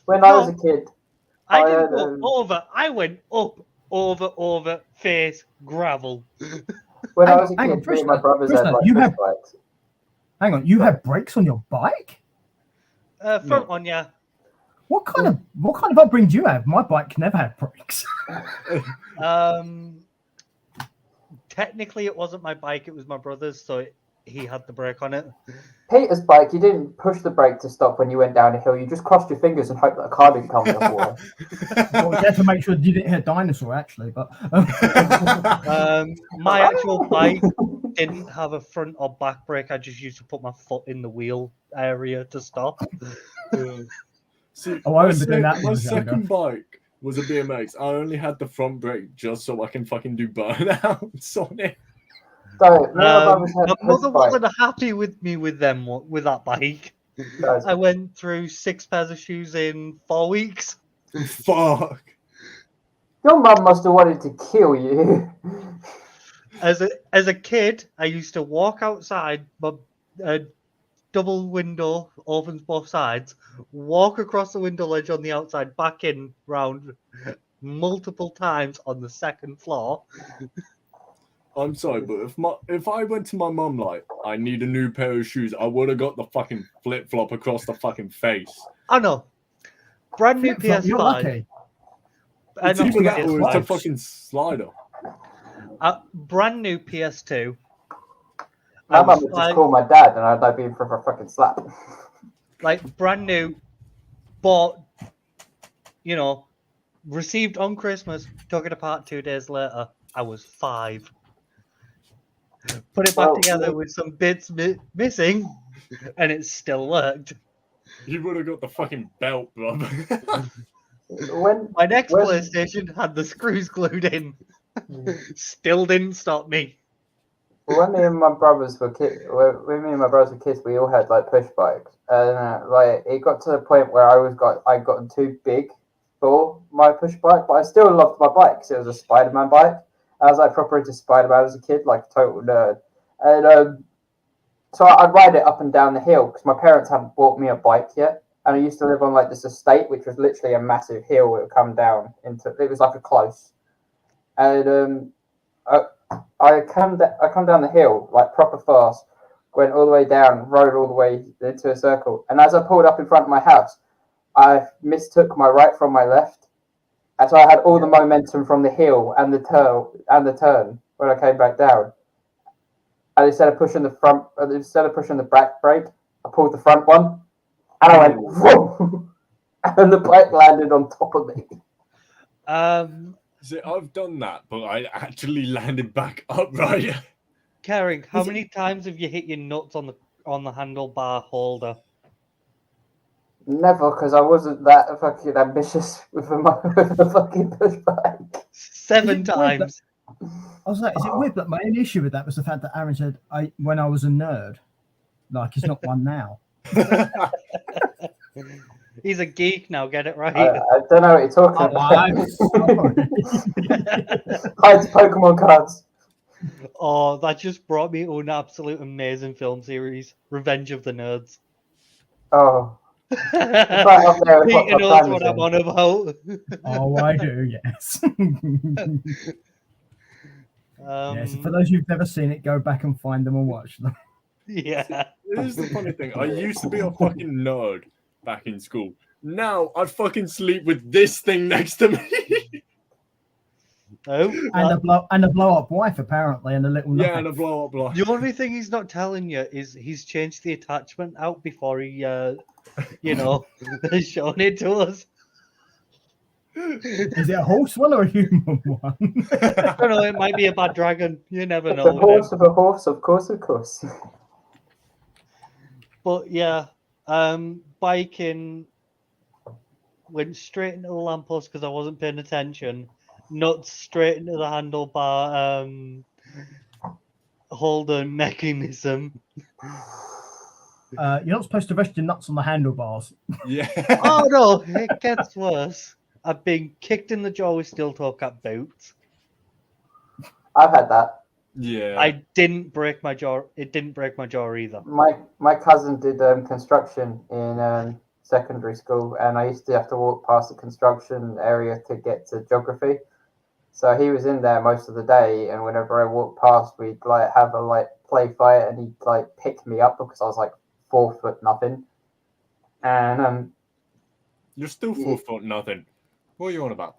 When I was a kid, I I didn't had, go over. I went up, over, face, gravel. when I Hang was a on, hang on, kid, me and my Trista, brothers had Trista, like you push have- bikes. Hang on, you had brakes on your bike? Front one, yeah. What kind of upbringing do you have? My bike never had brakes. Technically, it wasn't my bike; it was my brother's, so he had the brake on it. Peter's bike, you didn't push the brake to stop when you went down a hill. You just crossed your fingers and hoped that a car didn't come the way. Well, you had to make sure you didn't hit a dinosaur, actually. But My actual bike didn't have a front or back brake. I just used to put my foot in the wheel area to stop. See, Oh, I my remember doing that when I my was younger. second bike was a BMX. I only had the front brake just so I can fucking do burnouts on it. So, me and my brothers My had mother push bikes. wasn't happy with me with that bike. Guys, I went through 6 pairs of shoes in 4 weeks. Fuck. your mum must have wanted to kill you. As a kid, I used to walk outside, but double window opens both sides, walk across the window ledge on the outside, back in round multiple times on the second floor. I'm sorry, but if I went to my mum like I need a new pair of shoes, I would have got the fucking flip flop across the fucking face. I know. Brand new Flip-flop, you're PS5. lucky. It's And either get that or it's a swipes. fucking slider. brand new PS2. My I mum was would just like, call my dad, and I'd like be in for a fucking slap. brand new, bought, received on Christmas, took it apart 2 days later. I was 5. Put it back Well, together with some bits missing, and it still worked. You would have got the fucking belt, bro. When My next When- PlayStation had the screws glued in. Still didn't stop me. when me and my brothers were kids, we all had like push bikes, and like it got to the point where I got too big for my push bike, but I still loved my bike because it was a Spider-Man bike. I was like proper into Spider-Man as a kid, like a total nerd, and so I'd ride it up and down the hill because my parents hadn't bought me a bike yet, and I used to live on like this estate which was literally a massive hill. It would come down into it was like a close, and I come down the hill like proper fast, went all the way down, rode all the way into a circle, and as I pulled up in front of my house, I mistook my right from my left, and so I had all the momentum from the hill and the turn when I came back down. And instead of pushing the back brake, I pulled the front one, and I went whoa, and the bike landed on top of me. See, I've done that, but I actually landed back upright. Caring, how many times have you hit your nuts on the handlebar holder? Never, because I wasn't that fucking ambitious with the fucking push bike. 7 times. I was like, is it weird? But my only issue with that was the fact that Aaron said, when I was a nerd, like he's not one now. He's a geek now, get it right. I don't know what you're talking Oh, about. I'm sorry. Hides Pokemon cards. Oh, that just brought me to an absolute amazing film series, Revenge of the Nerds. Oh, Peter up there with what knows Prime what is I'm in. on about. Oh, I do, yes. Yes, for those who've never seen it, go back and find them and watch them. Yeah. Here's the funny thing. I used to be a fucking nerd back in school. Now I fucking sleep with this thing next to me. Oh, And a blow up wife, apparently, and a little Yeah, knife. and a blow up block. the only thing he's not telling you is he's changed the attachment out before he, has shown it to us. Is it a horse one or a human one? I don't know, it might be a bad dragon. You never know. The with him. horse of a horse, of course. But yeah, biking went straight into the lamppost because I wasn't paying attention. Nuts straight into the handlebar holder mechanism. You're not supposed to rest your nuts on the handlebars. Yeah. Oh no, it gets worse. I've been kicked in the jaw with steel toe cap boots. I've had that. Yeah. I didn't break my jaw. It didn't break my jaw either. My cousin did construction in secondary school, and I used to have to walk past the construction area to get to geography. So he was in there most of the day, and whenever I walked past, we'd like have a play fight, and he'd like pick me up because I was like 4 foot nothing. And You're still 4 foot nothing. What are you on about?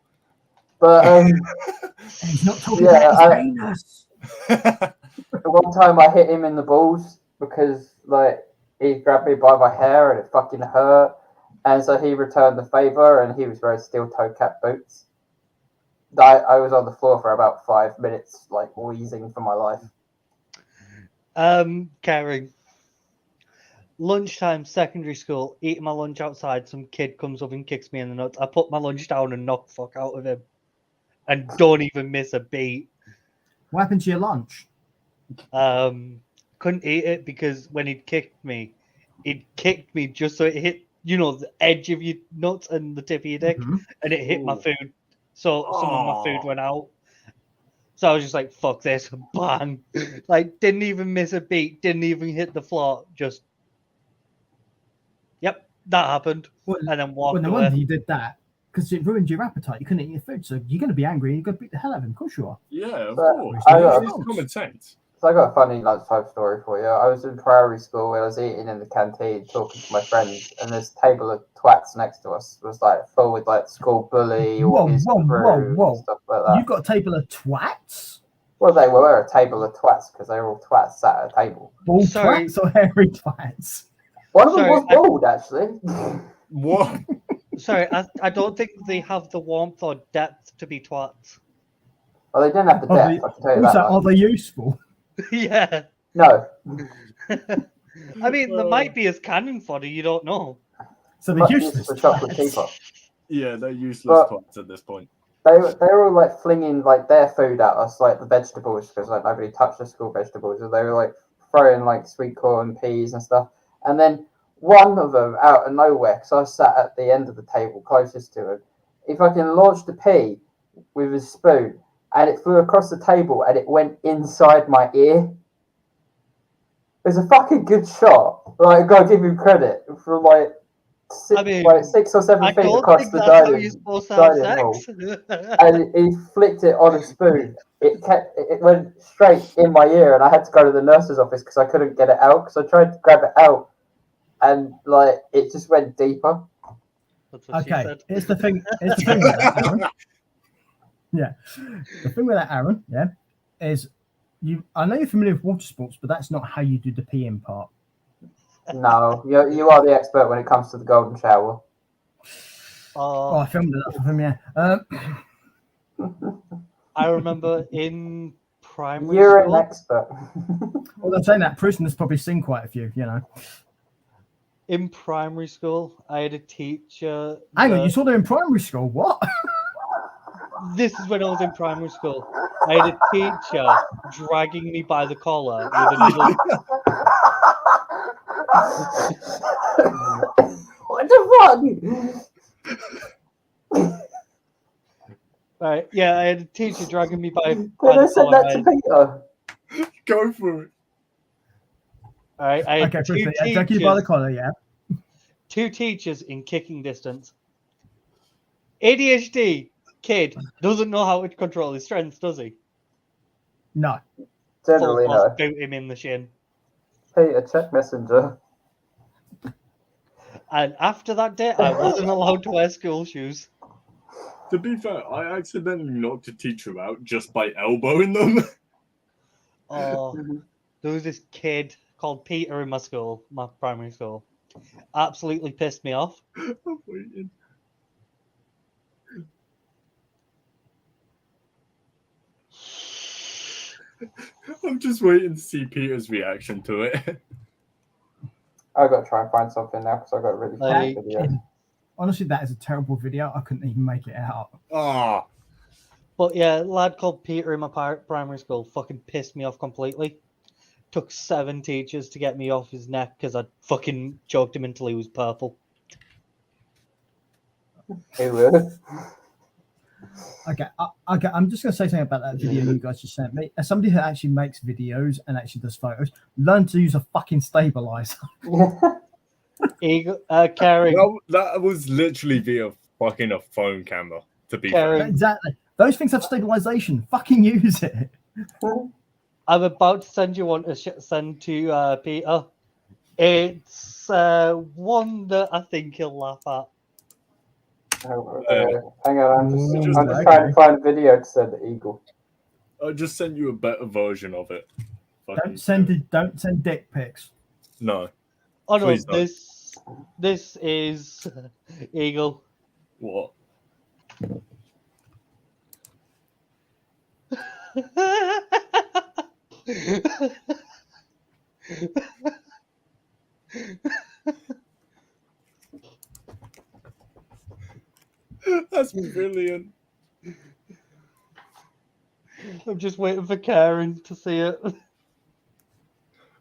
but And he's not talking Yeah, about his penis. one time I hit him in the balls because he grabbed me by my hair and it fucking hurt, and so he returned the favor, and he was wearing steel toe cap boots. I was on the floor for about 5 minutes, like wheezing for my life. Caring. Lunchtime, secondary school, eating my lunch outside. Some kid comes up and kicks me in the nuts. I put my lunch down and knock the fuck out of him, and don't even miss a beat. What happened to your lunch? Couldn't eat it because when he'd kicked me, it kicked me just so it hit, the edge of your nuts and the tip of your dick, Mhm. and it hit my Ooh. food. So some of my food Oh. went out. So I was just like, fuck this, bang. Like, didn't even miss a beat, didn't even hit the floor, just, yep, that happened. Well, And then well, walked no away. wonder you did that because it ruined your appetite. You couldn't eat your food, so you're going to be angry and you're going to beat the hell out of him. Of course you are. Yeah, of But course. I It's got- common sense. So I got a funny lunchtime story for you. I was in primary school where I was eating in the canteen, talking to my friends, and this table of twats next to us was like full with like school bully, Whoa, all his whoa, crew, whoa. and stuff like that. You've got a table of twats? Well, they were a table of twats because they were all twats sat at a table. Bald Sorry. twats or hairy twats? One of them Sorry, was bald, actually. What? Sorry, I don't think they have the warmth or depth to be twats. Well, they didn't have the Are they, depth, I can tell you also, that are much. they useful? Yeah. No, I mean, they might be as cannon fodder, you don't know. So they're much useless. use for chocolate twats. teapot. Yeah, they're useless But- twats at this point. They were all like flinging like their food at us, like the vegetables, because like nobody touched the school vegetables, and they were like throwing like sweet corn, peas, and stuff. And then one of them, out of nowhere, because I sat at the end of the table closest to him, he fucking launched a pea with his spoon, and it flew across the table, and it went inside my ear. It was a fucking good shot. Like, I gotta give him credit for like six, I mean, like 6 or 7 I feet don't across think the that's how dining you're supposed to have dining sex. and he flicked it on a spoon. It went straight in my ear, and I had to go to the nurse's office because I couldn't get it out. Because I tried to grab it out, and like it just went deeper. That's what she Okay, said. here's the thing. Here's the thing with that, Aaron. Yeah, the thing with that, Aaron, yeah, is you. I know you're familiar with water sports, but that's not how you do the peeing part. No, you are the expert when it comes to the golden shower. Oh, I filmed it for him. Yeah. I remember in primary You're an school. expert. Well, I'm saying that Prison's probably seen quite a few. You know. In primary school, I had a teacher. Hang on, that- you saw them in primary school? What? This is when I was in primary school. I had a teacher dragging me by the collar with a needle. What the fuck? Right, yeah, I had a teacher dragging me by Can the I send collar. that to Peter? Go for it. All right, I had Okay, two Prison, yeah, take you by the teachers, collar. Yeah. two teachers in kicking distance. ADHD kid doesn't know how to control his strengths, does he? No. Generally, Full force no. boot him in the shin. Peter, check Messenger. And after that day, I wasn't allowed to wear school shoes. To be fair, I accidentally knocked a teacher out just by elbowing them. Oh, there was this kid called Peter in my school, my primary school. Absolutely pissed me off. I'm waiting. I'm just waiting to see Peter's reaction to it. I got to try and find something now because I got a really funny Like- video. Honestly, that is a terrible video. I couldn't even make it out. Ah, But yeah, a lad called Peter in my primary school fucking pissed me off completely. Took 7 teachers to get me off his neck because I fucking choked him until he was purple. He would. Okay, okay. I'm just going to say something about that video you guys just sent me. As somebody who actually makes videos and actually does photos, learn to use a fucking stabilizer. Carrie, that was literally via fucking a phone camera. To be Karen. fair, Exactly. Those things have stabilization. Fucking use it. I'm about to send you one to send to Peter. It's one that I think he'll laugh at. Hang on, I'm just Okay. trying to find a video to send to Eagle. I just sent you a better version of it. Don't send dick pics. No. Oh no, Please don't. this is Eagle. What? That's brilliant. I'm just waiting for Karen to see it.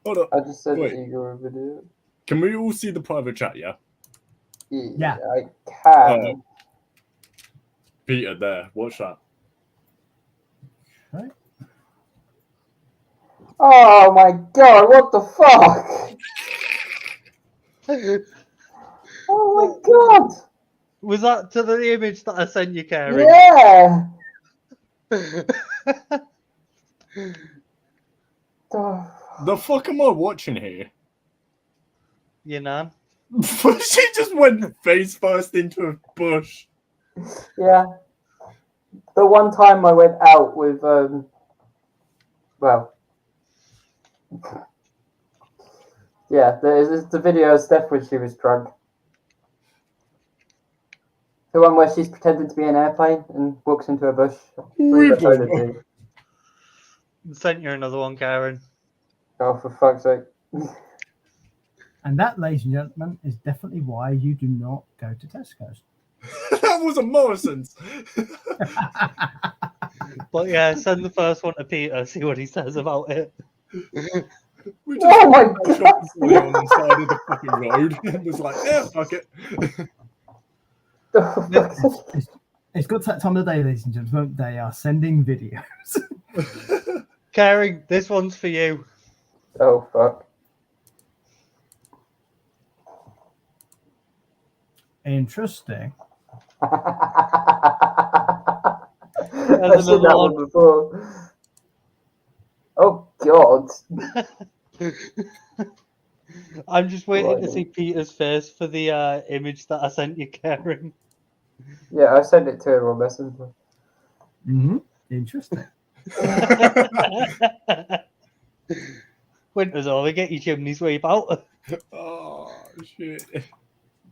Hold on. I just sent Wait. Eagle a video. Can we all see the private chat? Yeah. Yeah. I can. Peter, there. Watch that. Right. Oh my god! What the fuck? Oh my god! Was that to the image that I sent you, Karen? Yeah. Oh, The fuck am I watching here? You know? She just went face first into a bush. yeah. The one time I went out with well, yeah, there's the video of Steph when she was drunk. The one where she's pretending to be an airplane and walks into a bush. Sent you another one, Karen. Oh, for fuck's sake. And that, ladies and gentlemen, is definitely why you do not go to Tesco's. That was a Morrison's. But yeah, send the first one to Peter, see what he says about it. We just Oh my shot god! this boy on the side of the fucking road. It was like, yeah, fuck it. Oh, fuck's sake. It's got to that time of the day, ladies and gentlemen. They are sending videos. Karen, this one's for you. Oh fuck. Interesting. I've seen that one before. Oh god. I'm just waiting to Right. see Peter's face for the image that I sent you, Karen. Yeah, I sent it to him on Messenger. Mm-hmm. Interesting. Winter's over, get your chimney sweep out. Oh, shit.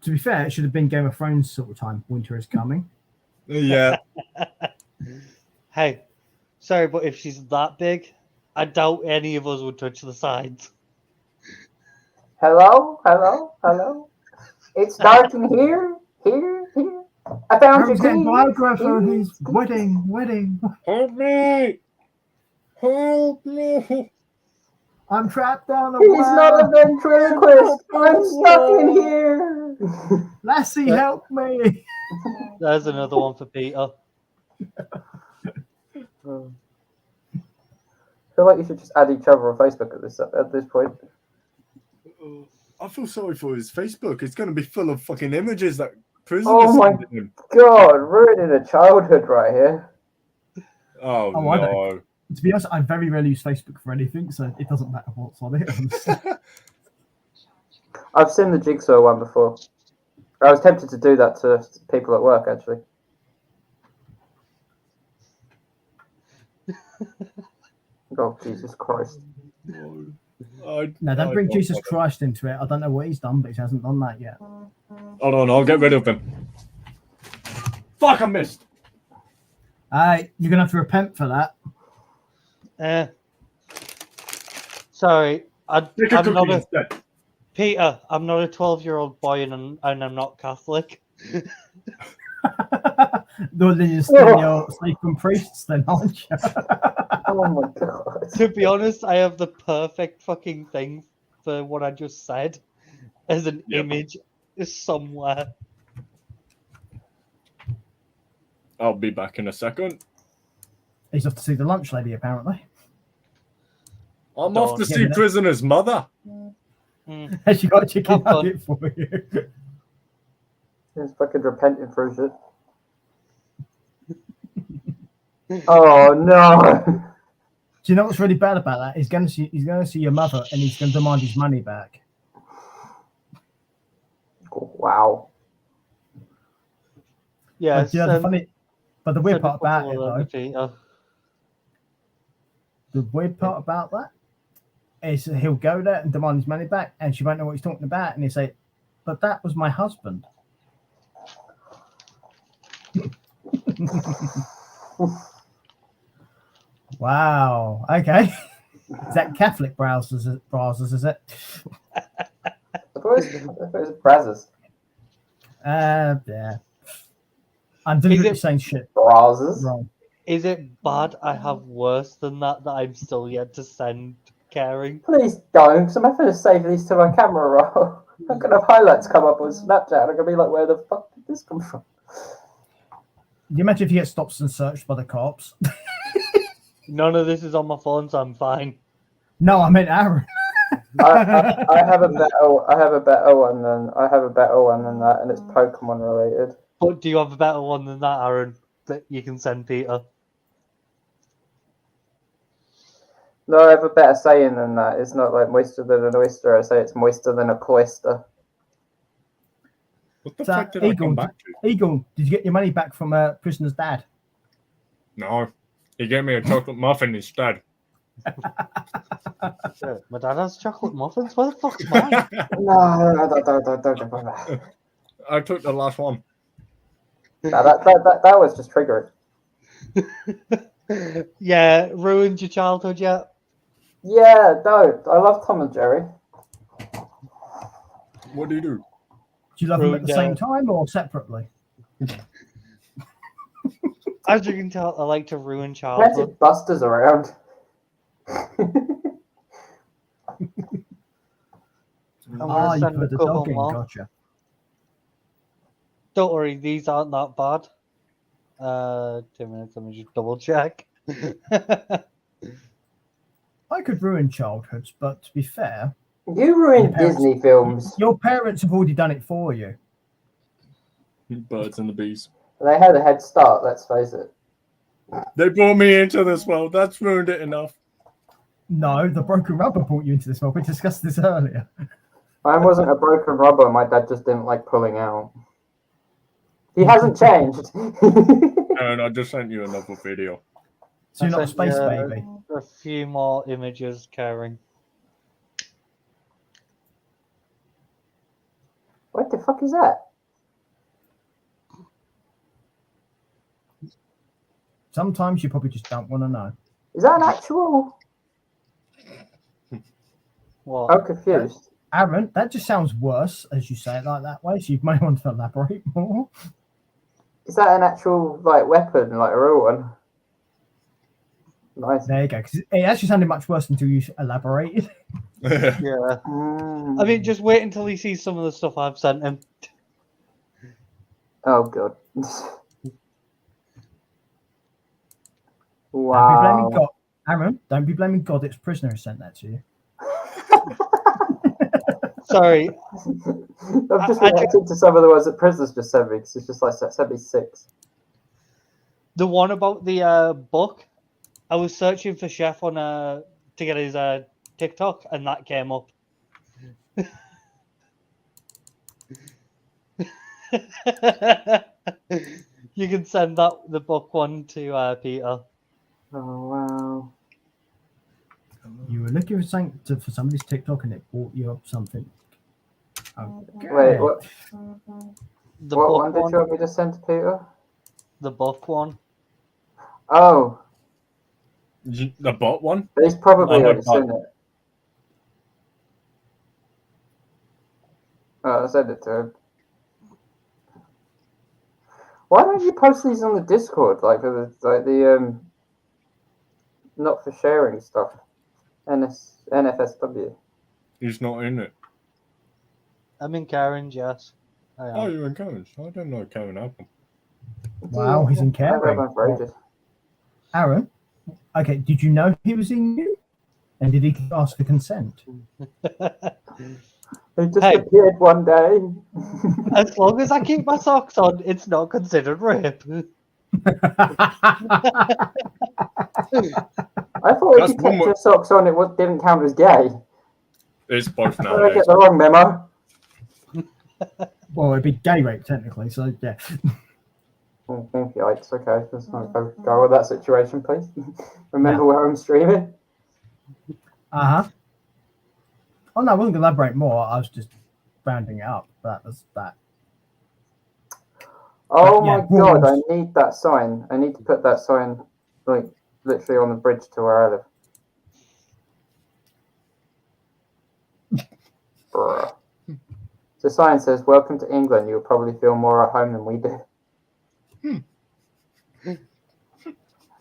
To be fair, it should have been Game of Thrones sort of time. Winter is coming. Yeah. Hey, sorry, but if she's that big, I doubt any of us would touch the sides. Hello? Hello? Hello? It's dark in here? Here? Here? I found your Aaron's getting key. Viagra for Here. his wedding. Help me! Help me! I'm trapped down a He's well. not a ventriloquist. I'm stuck in here. Lassie, help me. There's another one for Peter. I feel like you should just add each other on Facebook at this point. I feel sorry for his Facebook. It's going to be full of fucking images that prisoners Oh my- sending him. God, ruining a childhood right here. Oh, Oh, I no. don't. To be honest, I very rarely use Facebook for anything, so it doesn't matter what's on it. I've seen the Jigsaw one before. I was tempted to do that to people at work, actually. Oh, Jesus Christ. No, No, don't bring don't Jesus bother. Christ into it. I don't know what he's done, but he hasn't done that yet. Hold on, I'll get rid of him. Fuck, I missed. You're gonna have to repent for that. Sorry, I'm Take a not cookie a instead. Peter. I'm not a 12-year-old boy, and I'm not Catholic. No, then you're still your sleeping priests, then, aren't you? Oh my God. To be honest, I have the perfect fucking thing for what I just said as an Yep. image somewhere. I'll be back in a second. He's off to see the lunch lady, apparently. I'm Go off on, to get see it. Prisoner's mother. Mm. Has she got a chicken Have fun. nugget for you? He's fucking repenting for shit. Oh no. Do you know what's really bad about that? He's going to see your mother, and he's going to demand his money back. Wow. Yeah, But, but the weird part about it, though, Peter. the weird part about that is that he'll go there and demand his money back, and she won't know what he's talking about, and he'll say, "But that was my husband." Wow. Okay. Is that Catholic browsers? Is it? I thought it was Brazzers. Yeah. I'm deliberately saying shit Brazzers. wrong. Is it bad I have worse than that I'm still yet to send caring. Please don't, because I'm having to save these to my camera roll. I'm going to have highlights come up on Snapchat, and I'm going to be like, where the fuck did this come from? Can you imagine if you get stopped and searched by the cops? None of this is on my phone, so I'm fine. No, I meant Aaron. I have a better one than that, and it's Pokemon related. But do you have a better one than that, Aaron, that you can send Peter? No, I have a better saying than that. It's not like moister than an oyster. I say it's moister than a cloister. What the So, fuck did I come back to? Eagle, did you get your money back from Prisoner's dad? No, he gave me a chocolate muffin instead. Shit, my dad has chocolate muffins? Where the fuck's mine? No, don't. I took the last one. No, that was just triggered. Yeah, ruined your childhood yet? Yeah, don't. I love Tom and Jerry. What do you do? Do you love them at the Ruined, same time or separately? As you can tell, I like to ruin childhood. Plenty of Busters around. I'm gonna You send put a the couple dog in, more. gotcha. Don't worry, these aren't that bad. 2 minutes, let me just double check. I could ruin childhoods, but to be fair, You ruined Your parents- Disney films. your parents have already done it for you. Birds and the bees. They had a head start, let's face it. They brought me into this world. That's ruined it enough. No, the broken rubber brought you into this world. We discussed this earlier. Mine wasn't a broken rubber. My dad just didn't like pulling out. He hasn't changed. And I just sent you another video. So you're not a sent space you baby. A few more images, caring. What the fuck is that? Sometimes you probably just don't want to know. Is that an actual? What? I'm confused. Aaron, that just sounds worse as you say it like that way, so you may want to elaborate more. Is that an actual like weapon, like a real one? Nice. There you go. 'Cause it actually sounded much worse until you elaborated. Yeah. I mean, just wait until he sees some of the stuff I've sent him. Oh god. Don't be blaming Wow. God. Aaron, don't be blaming God. It's Prisoner who sent that to you. Sorry, I've just I- reacted to some of the ones that prisoners just sent me because it's just like sent me 6. the one about the book, I was searching for Chef on to get his TikTok, and that came up. You can send the book one to Peter. Oh wow. You were looking for something for somebody's TikTok and it brought you up something. Okay. Wait, what? The What book one did you want me to send to Peter? The book one. Oh, The bot one? he's probably Oh my already God. seen it. Oh, I'll send it to him. Why don't you post these on the Discord, like the not for sharing stuff? NFSW. He's not in it. I'm in Karen's, yes. I am. Oh, you're in Karen's. I didn't know Karen had them. Wow, he's in I read caring. one for ages. Aaron, okay, did you know he was in you? And did he ask for consent? He just Hey. appeared one day. As long as I keep my socks on, it's not considered rape. I thought if That's you one kept more- your socks on, didn't count as gay. It's both Did I nowadays. get the wrong memo? Well, it'd be gay rape technically, so yeah. Oh, yikes, okay. Let's not go with that situation, please. Remember where I'm streaming? Uh-huh. Oh no, I wasn't gonna elaborate more. I was just rounding it up. That was that. Oh Yeah, my god, rules. I need that sign. I need to put that sign, like, literally on the bridge to where I live. Bruh. The sign says, "Welcome to England. You'll probably feel more at home than we do."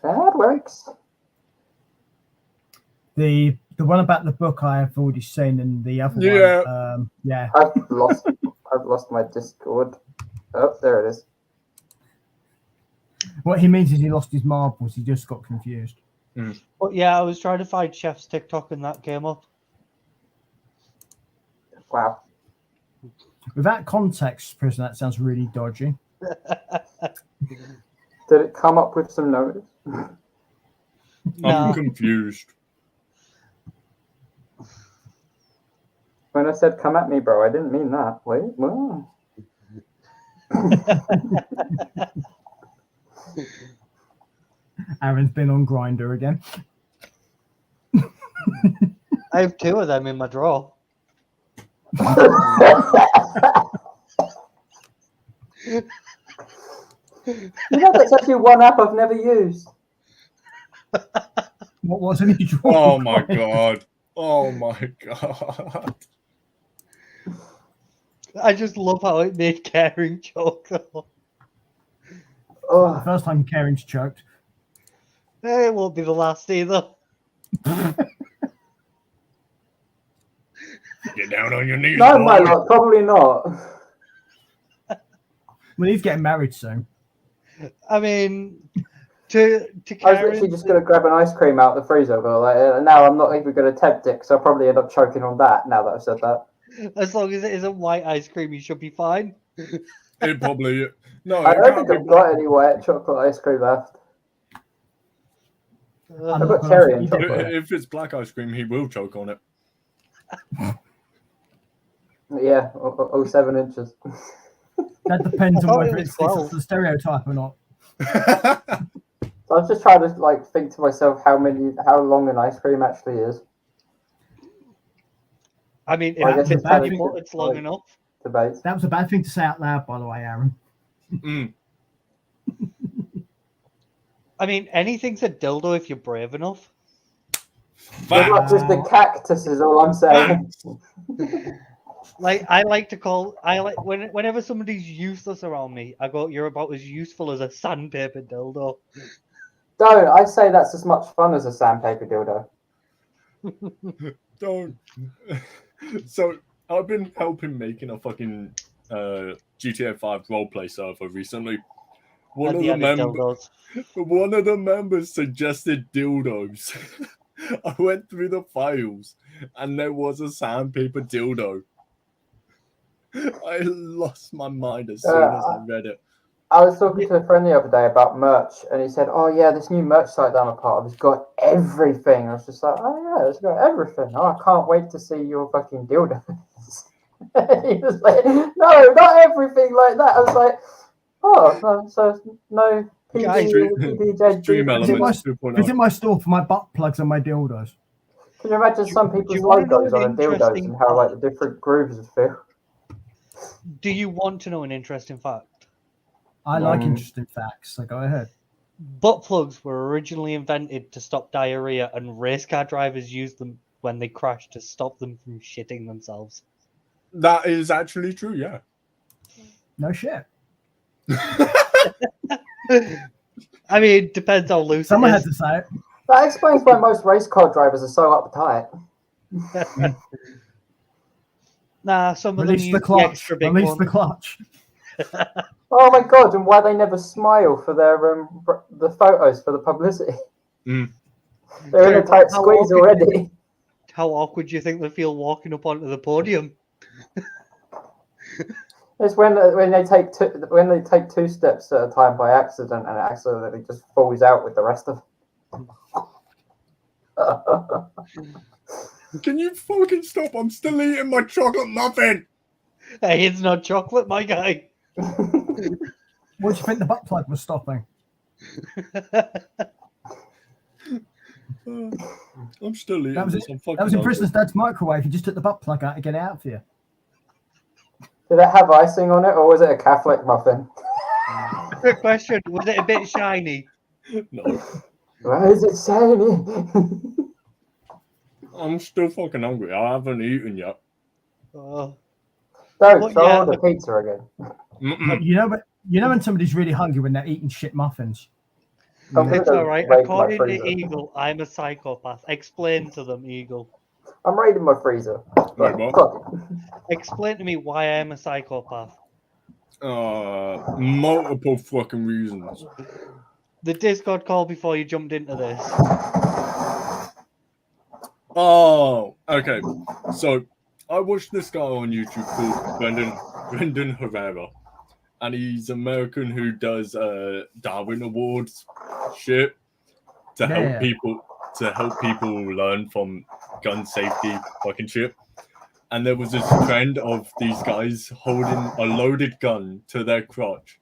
That works. The The one about the book I have already seen, and the other Yeah. one, yeah. I've lost my Discord. Oh, there it is. What he means is he lost his marbles. He just got confused. But yeah, I was trying to find Chef's TikTok and that came up. Wow. Without context, prison, that sounds really dodgy. Did it come up with some notice? I'm Nah. confused. When I said come at me, bro, I didn't mean that. Wait, what? Aaron's been on Grinder again. I have 2 of them in my drawer. You know, that's actually one app I've never used. What was it? Oh my god. Oh my god. I just love how it made caring joke. The Oh, first time Karen's choked. It won't be the last either. Get down on your knees. no, boy. my lord, probably not. Well, he's getting married soon. I mean, to I was Karen, literally just going to grab an ice cream out of the freezer, but like, now I'm not even going to tempt it, so I'll probably end up choking on that now that I've said that. as long as it isn't white ice cream, you should be fine. It probably. No, I it don't can't think be. I've got any white chocolate ice cream left. I'm I've not got gonna cherry lie, and you did chocolate. it. If it's black ice cream, he will choke on it. Yeah, all 7 inches. That depends I on thought whether it it's was fits 12. the stereotype or not. So I was just trying to like think to myself how long an ice cream actually is. I mean, Well, I if guess it's it's bad difficult, it's long like- enough. Debate. That was a bad thing to say out loud, by the way, Aaron. Mm. I mean, anything's a dildo if you're brave enough. Good luck with the cactus is all I'm saying. Like whenever somebody's useless around me, I go, "You're about as useful as a sandpaper dildo." Don't. I say that's as much fun as a sandpaper dildo. Don't. So I've been helping making a fucking GTA 5 roleplay server recently. One And of the the added members. dildos. One of the members suggested dildos. I went through the files and there was a sandpaper dildo. I lost my mind as soon as I read it. I was talking to a friend the other day about merch, and he said, "Oh yeah, this new merch site that I'm a part of has got everything." I was just like, "Oh yeah, it's got everything. Oh, I can't wait to see your fucking dildos." He was like, "No, not everything like that." I was like, "Oh, no, so no Guys, PDJ Stream dildos." Elements Visit 2.0. my store for my butt plugs and my dildos. Can you imagine some Do people's you wanna know logos an on the dildos interesting and how like the different grooves would feel? Do you want to know an interesting fact? I like interesting facts, so go ahead. Butt plugs were originally invented to stop diarrhea, and race car drivers used them when they crash to stop them from shitting themselves. That is actually true, yeah. No shit. I mean, depends how loose Someone it had is. to say it. That explains why most race car drivers are so uptight. Nah, some of them Release use the the clutch. extra big Release one. the clutch. Oh my god! And why they never smile for their the photos for the publicity? Mm. They're in a tight How squeeze awkward- already. How awkward do you think they feel walking up onto the podium? It's when they take two steps at a time by accident, and it accidentally just falls out with the rest of. Can you fucking stop? I'm still eating my chocolate muffin. Hey, it's not chocolate, my guy. What do you think the butt plug was stopping? I'm still eating That was this. I'm fucking That was in hungry. Prisoner's Dad's microwave. He just took the butt plug out to get it out for you. Did it have icing on it, or was it a Catholic muffin? Quick question: was it a bit shiny? No, Why is it shiny? I'm still fucking hungry. I haven't eaten yet. Oh, Don't Well, throw yeah, on the but- pizza again. Mm-mm. You know when somebody's really hungry when they're eating shit muffins. I'm gonna It's go all right. raid my According to freezer. Eagle, I'm a psychopath. Explain to them, Eagle. I'm raiding my freezer. Wait, what? Fuck it. Explain to me why I'm a psychopath. Multiple fucking reasons. The Discord call before you jumped into this. Oh, okay. So I watched this guy on YouTube called Brendan Herrera, and he's American who does Darwin Awards shit to help people learn from gun safety fucking shit. And there was this trend of these guys holding a loaded gun to their crotch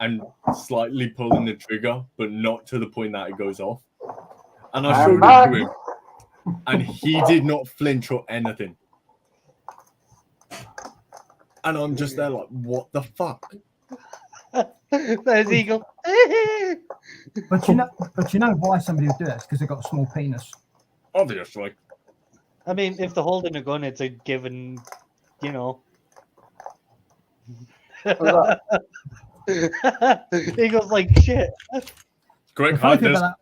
and slightly pulling the trigger, but not to the point that it goes off. And I showed it to him, and he did not flinch or anything. And I'm just there like, what the fuck? There's Eagle. But you know why somebody would do that? It's because they've got a small penis. Obviously. I mean, if they're holding a gun, it's a given, you know. Eagle's like, shit. Quick, The funny, thing about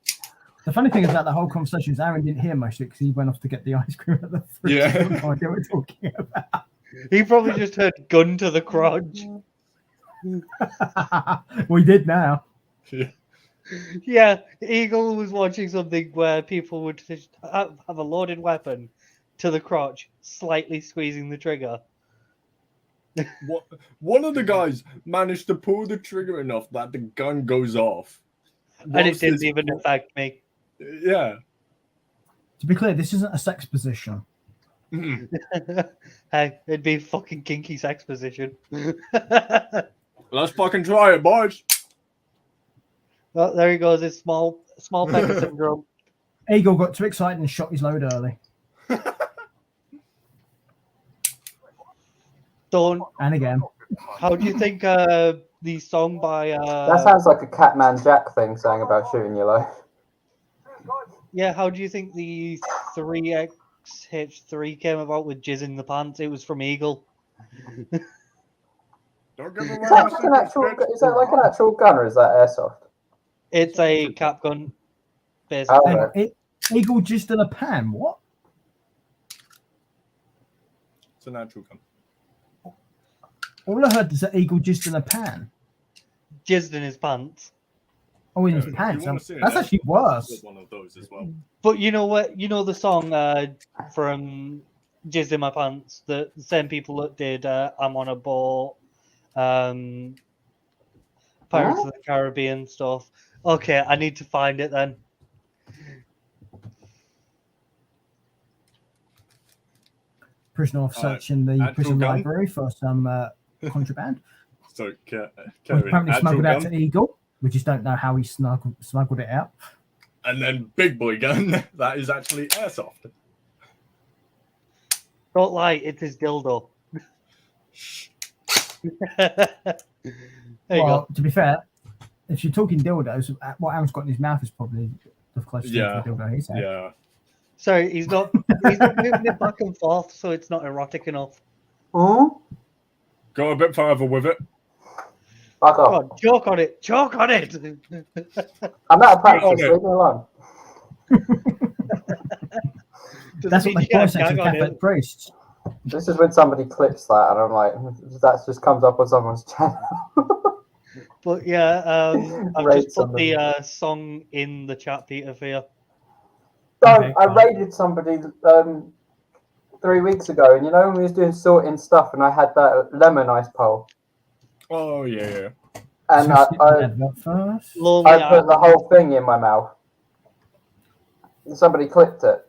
the funny thing about the whole conversation is Aaron didn't hear most of it because he went off to get the ice cream at the fridge. Yeah. He had no idea what we're talking about. He probably just heard gun to the crotch. We did now. Yeah. Yeah, Eagle was watching something where people would just have a loaded weapon to the crotch, slightly squeezing the trigger. One of the guys managed to pull the trigger enough that the gun goes off. And it Whilst didn't his- even affect me. Yeah. To be clear, this isn't a sex position. Mhm. Hey, it'd be a fucking kinky sex position. Let's fucking try it, boys. Oh, there he goes, his small pecker syndrome. Eagle got too excited and shot his load early. Dawn, And again. how do you think the song by That sounds like a Catman Jack thing saying about shooting your load. yeah, how do you think the 3XH3 came about with Jizz in the Pants? It was from Eagle. Don't give away Is that, my like an actual, secrets, is that like an actual gun or is that airsoft? It's a cap gun, basically. Oh, Hang right. on, Eagle just in a pan. What? It's a natural gun. All I heard is that Eagle just in a pan. Jizzed in his pants. Oh, in Yeah, his if you pants. wanna see an That's airsoft, actually I've worse. got one of those as well. But you know what? You know the song from Jizzed in My Pants? The same people that did I'm on a Boat, Pirates of the Caribbean stuff. Okay, I need to find it then. Prisoner searching the actual prison gun? library for some contraband. So, Which Kevin, apparently actual smuggled out gun, to Eagle. We just don't know how he smuggled it out. and then big boy gun. That is actually airsoft. Don't lie, it's his dildo. There you Well, go. to be fair, if you're talking dildos, what Aaron's got in his mouth is probably the closest thing Yeah. to a dildo he's had. Yeah. Sorry, he's not moving it back and forth, so it's not erotic enough. Hmm? Go a bit further with it. Fuck Come off. on, choke on it, choke on it. I'm out of practice. on it. Leave me alone. That's what they call sex with Catholic priests. This is when somebody clips that, and I'm like, that just comes up on someone's channel. But yeah, I've Raid just put somebody. the song in the chat, Peter, for you. Okay, I fine. raided somebody 3 weeks ago, and you know when we was doing sorting stuff, and I had that lemon ice pole, Oh, yeah. and So skip the I advert first. Lonely put the Island. whole thing in my mouth. Somebody clipped it.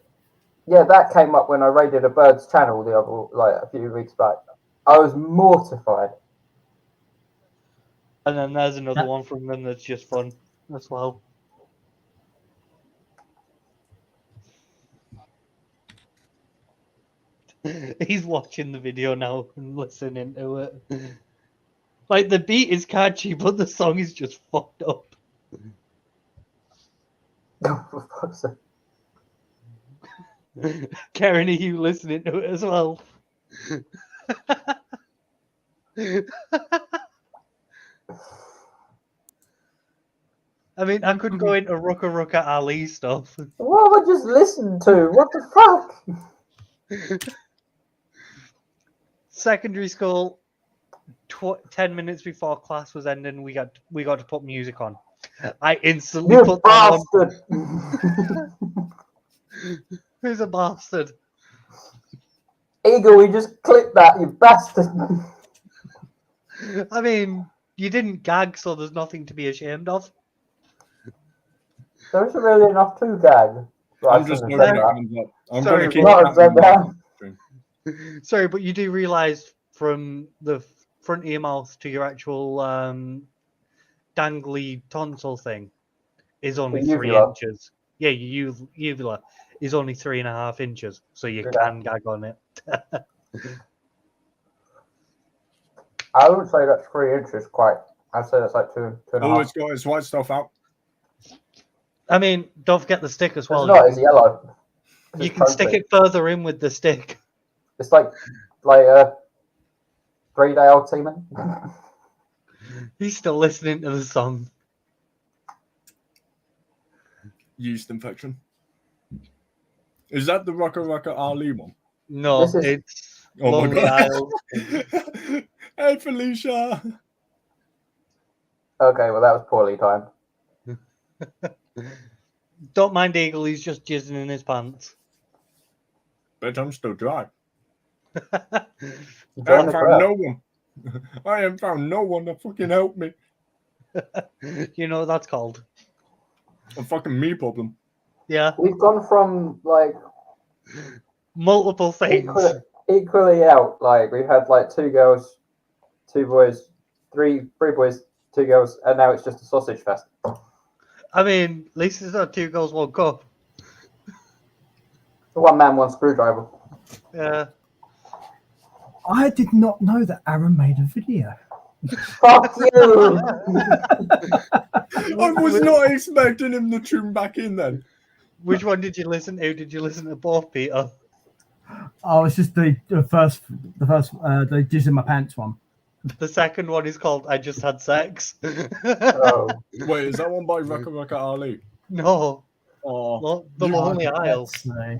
Yeah, that came up when I raided a bird's channel a few weeks back. I was mortified. And then there's another That- one from them that's just fun as well. He's watching the video now and listening to it. Like the beat is catchy, but the song is just fucked up. For fuck's sake. Karen, are you listening to it as well? I mean, I could go into Rucka Ali stuff. What have I just listened to? What the fuck? Secondary school, 10 minutes before class was ending, we got to put music on. I instantly You put that on. bastard! Who's a bastard? Eagle, we just clipped that, you bastard! I mean, you didn't gag, so there's nothing to be ashamed of. There isn't really enough to gag. Right, I'm just I shouldn't looking have said at up. I'm Sorry, going to keep not that said in that. mind. Sorry, but you do realise from the front of your mouth to your actual dangly tonsil thing is only The 3 uvula. inches. Yeah, your uvula is only 3.5 inches, so you Yeah. can gag on it. I wouldn't say that's 3 inches quite. I'd say that's like 2.5. Oh, it's got its white stuff out. I mean, don't forget the stick as It's well. not, it's yellow. You It's can stick crunchy. it further in with the stick. It's like a 3-day-old semen. He's still listening to the song. Yeast infection. Is that the Rucka Ali one? No, This is- it's Oh my Lonely god. Isle. Hey, Felicia. Okay, well that was poorly timed. Don't mind Eagle, he's just jizzing in his pants. But I'm still dry. I Join haven't the found crowd. no one. I haven't found no one to fucking help me. You know what that's called? A fucking me problem. Yeah, We've gone from like multiple things. equally out. Like we've had like 2 girls, 2 boys, 3 boys, 2 girls, and now it's just a sausage fest. I mean, at least it's not 2 girls, 1 cup. 1 man, 1 screwdriver. Yeah. I did not know that Aaron made a video. Fuck you! I was not expecting him to tune back in then. Which one did you listen to? Did you listen to both, Peter? Oh, it's just the first, the jizz in my pants one. The second one is called I Just Had Sex. Oh. Wait, is that one by Rucka Ali? No, Oh, the You- Lonely Isle. Let's see.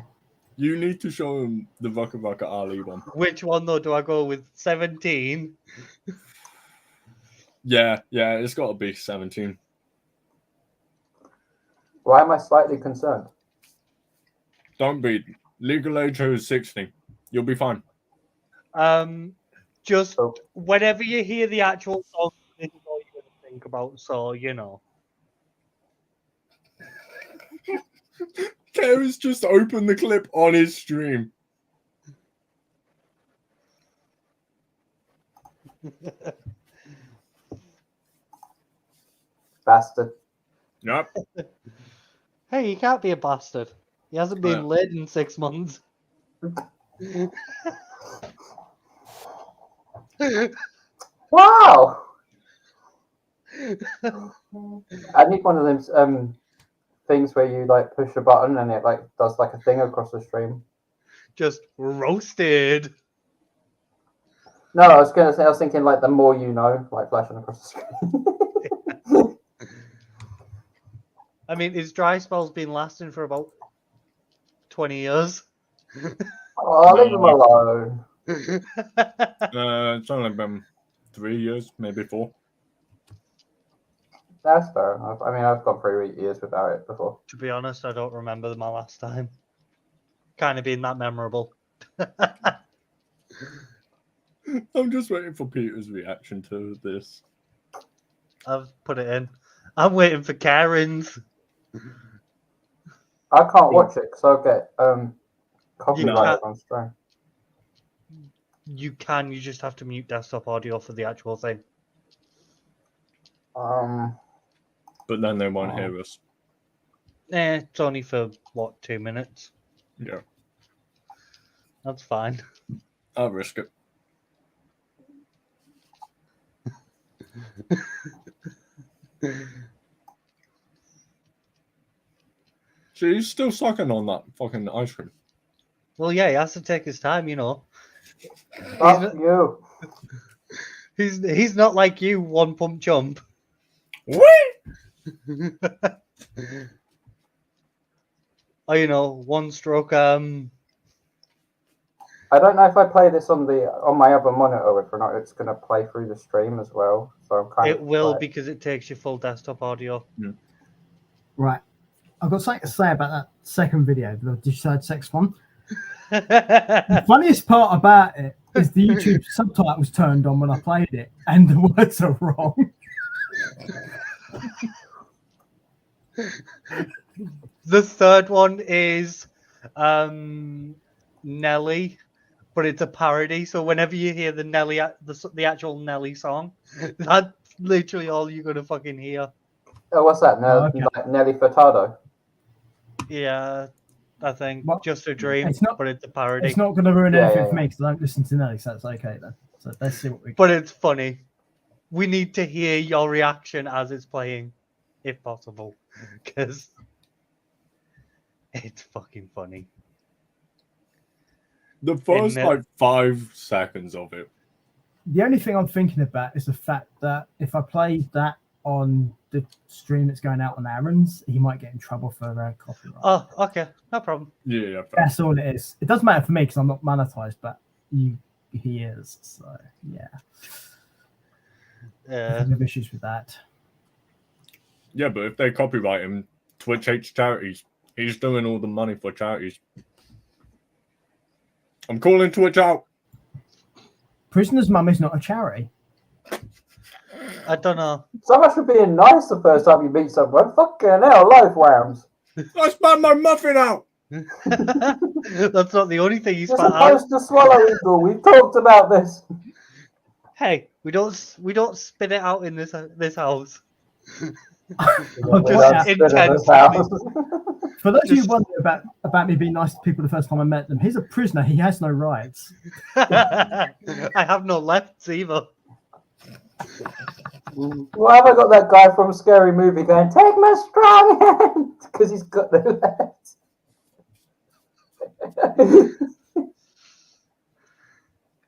you need to show him the Rucka Ali one. Which one though? Do I go with 17? Yeah, it's got to be 17. Why am I slightly concerned? Don't be. Legal age is 16. You'll be fine. Just Oh. whenever you hear the actual song, this is all you're gonna think about. So you know. Kevin's just opened the clip on his stream. Bastard. Yep. Hey, he can't be a bastard. He hasn't been Yeah. laid in 6 months. Wow! I need one of those things where you like push a button and it like does like a thing across the stream. Just roasted. No, I was thinking like the more you know, like flashing across the screen. I mean, his dry spell's been lasting for about 20 years. Oh, leave him alone. It's only been 3 years, maybe 4. That's fair enough. I mean, I've gone 3 years without it before. To be honest, I don't remember my last time. Kind of being that memorable. I'm just waiting for Peter's reaction to this. I've put it in. I'm waiting for Karen's. I can't watch it because I'll get copyright can't- on stream. You can, you just have to mute desktop audio for the actual thing. But then they won't hear us. It's only for, 2 minutes? Yeah, That's fine. I'll risk it. So he's still sucking on that fucking ice cream. Well, yeah, he has to take his time, you know. Fuck you. He's not like you, one pump chump. What? Oh, you know, one stroke. I don't know if I play this on my other monitor whether or not it's going to play through the stream as well. So I'm kind It of will like, because it takes your full desktop audio. Right. I've got something to say about that second video, the Decide Sex one. The The funniest part about it is the YouTube subtitles turned on when I played it, and the words are wrong. third one is Nelly, but it's a parody. So whenever you hear the Nelly, the actual Nelly song, that's literally all you're gonna fucking hear. oh, what's that? Okay. Like Nelly Furtado. Yeah, I think Well, Just a Dream, it's not- but it's a parody. It's not going to ruin Yeah, anything yeah, for me because I don't listen to Nelly, so that's okay then. So let's see what we But it's funny. We need to hear your reaction as it's playing, if possible, because it's fucking funny. The first In, like 5 seconds of it. The only thing I'm thinking about is the fact that if I play that on the stream that's going out on Aaron's, he might get in trouble for copyright. Oh, okay, no problem. Yeah, That's all it is. It doesn't matter for me because I'm not monetized, but he is. So yeah, I have issues with that. yeah, but if they copyright him, Twitch hates charities. He's doing all the money for charities. I'm calling Twitch out. Prisoner's Mum is not a charity. I don't know. So much for being nice the first time you meet someone. Fucking hell, life worms. I spat my muffin out. That's not the only thing he's You're spat out. supposed to swallow eagle. We've talked about this. Hey, we don't spit it out in this house. I'll We just don't spit in intense this house. For those of you Just- who wonder about me being nice to people the first time I met them, he's a prisoner. He has no rights. I have no lefts either. Why have I got that guy from Scary Movie going, take my strong hand? Because he's got no legs.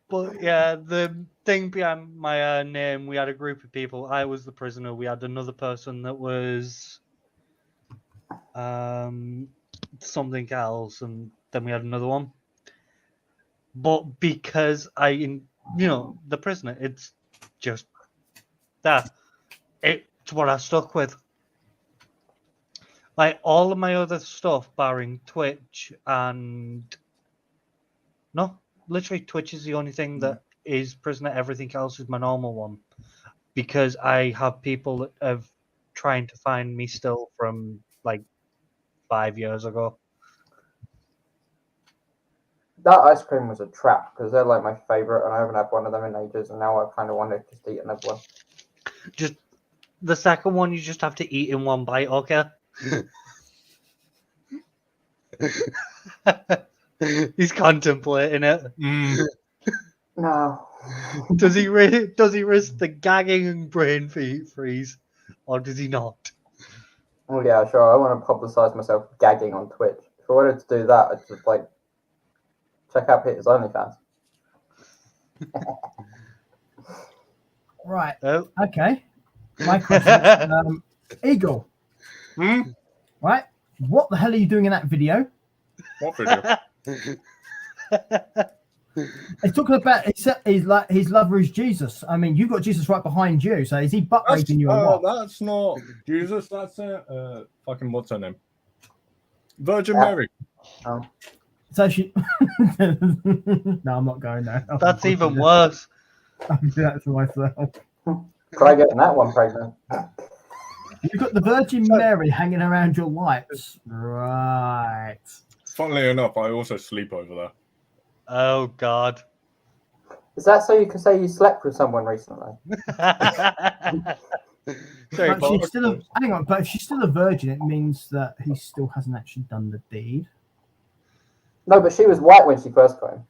But yeah, the thing behind my name, we had a group of people. I was the prisoner. We had another person that was something else, and then we had another one. But because the prisoner, it's just that. It's what I stuck with. Like all of my other stuff, barring Twitch and literally Twitch is the only thing that is prisoner. Everything else is my normal one, because I have people that have trying to find me still from like 5 years ago. That ice cream was a trap because they're like my favorite, and I haven't had one of them in ages, and now I kind of want to just eat another one. Just the second one, you just have to eat in one bite, okay? He's contemplating it. No. Does he risk the gagging and brain freeze, or does he not? Oh yeah, sure. I want to publicize myself gagging on Twitch. If I wanted to do that, I'd just like check out Peter's OnlyFans. Right. Oh, Okay. My question. Eagle. Right. What the hell are you doing in that video? What video? He's talking about his lover is Jesus. I mean, you've got Jesus right behind you. So is he butt raping you or what? That's not Jesus. That's fucking what's her name? Virgin Mary. So she. No, I'm not going there. that's even worse. I'll do that to myself. Try getting that one pregnant. You've got the Virgin Mary hanging around your lights. Right. Funnily enough, I also sleep over there. Oh God. Is that so you can say you slept with someone recently? Sorry, But she's still hang on, but if she's still a virgin, it means that he still hasn't actually done the deed. No, but she was white when she first got him.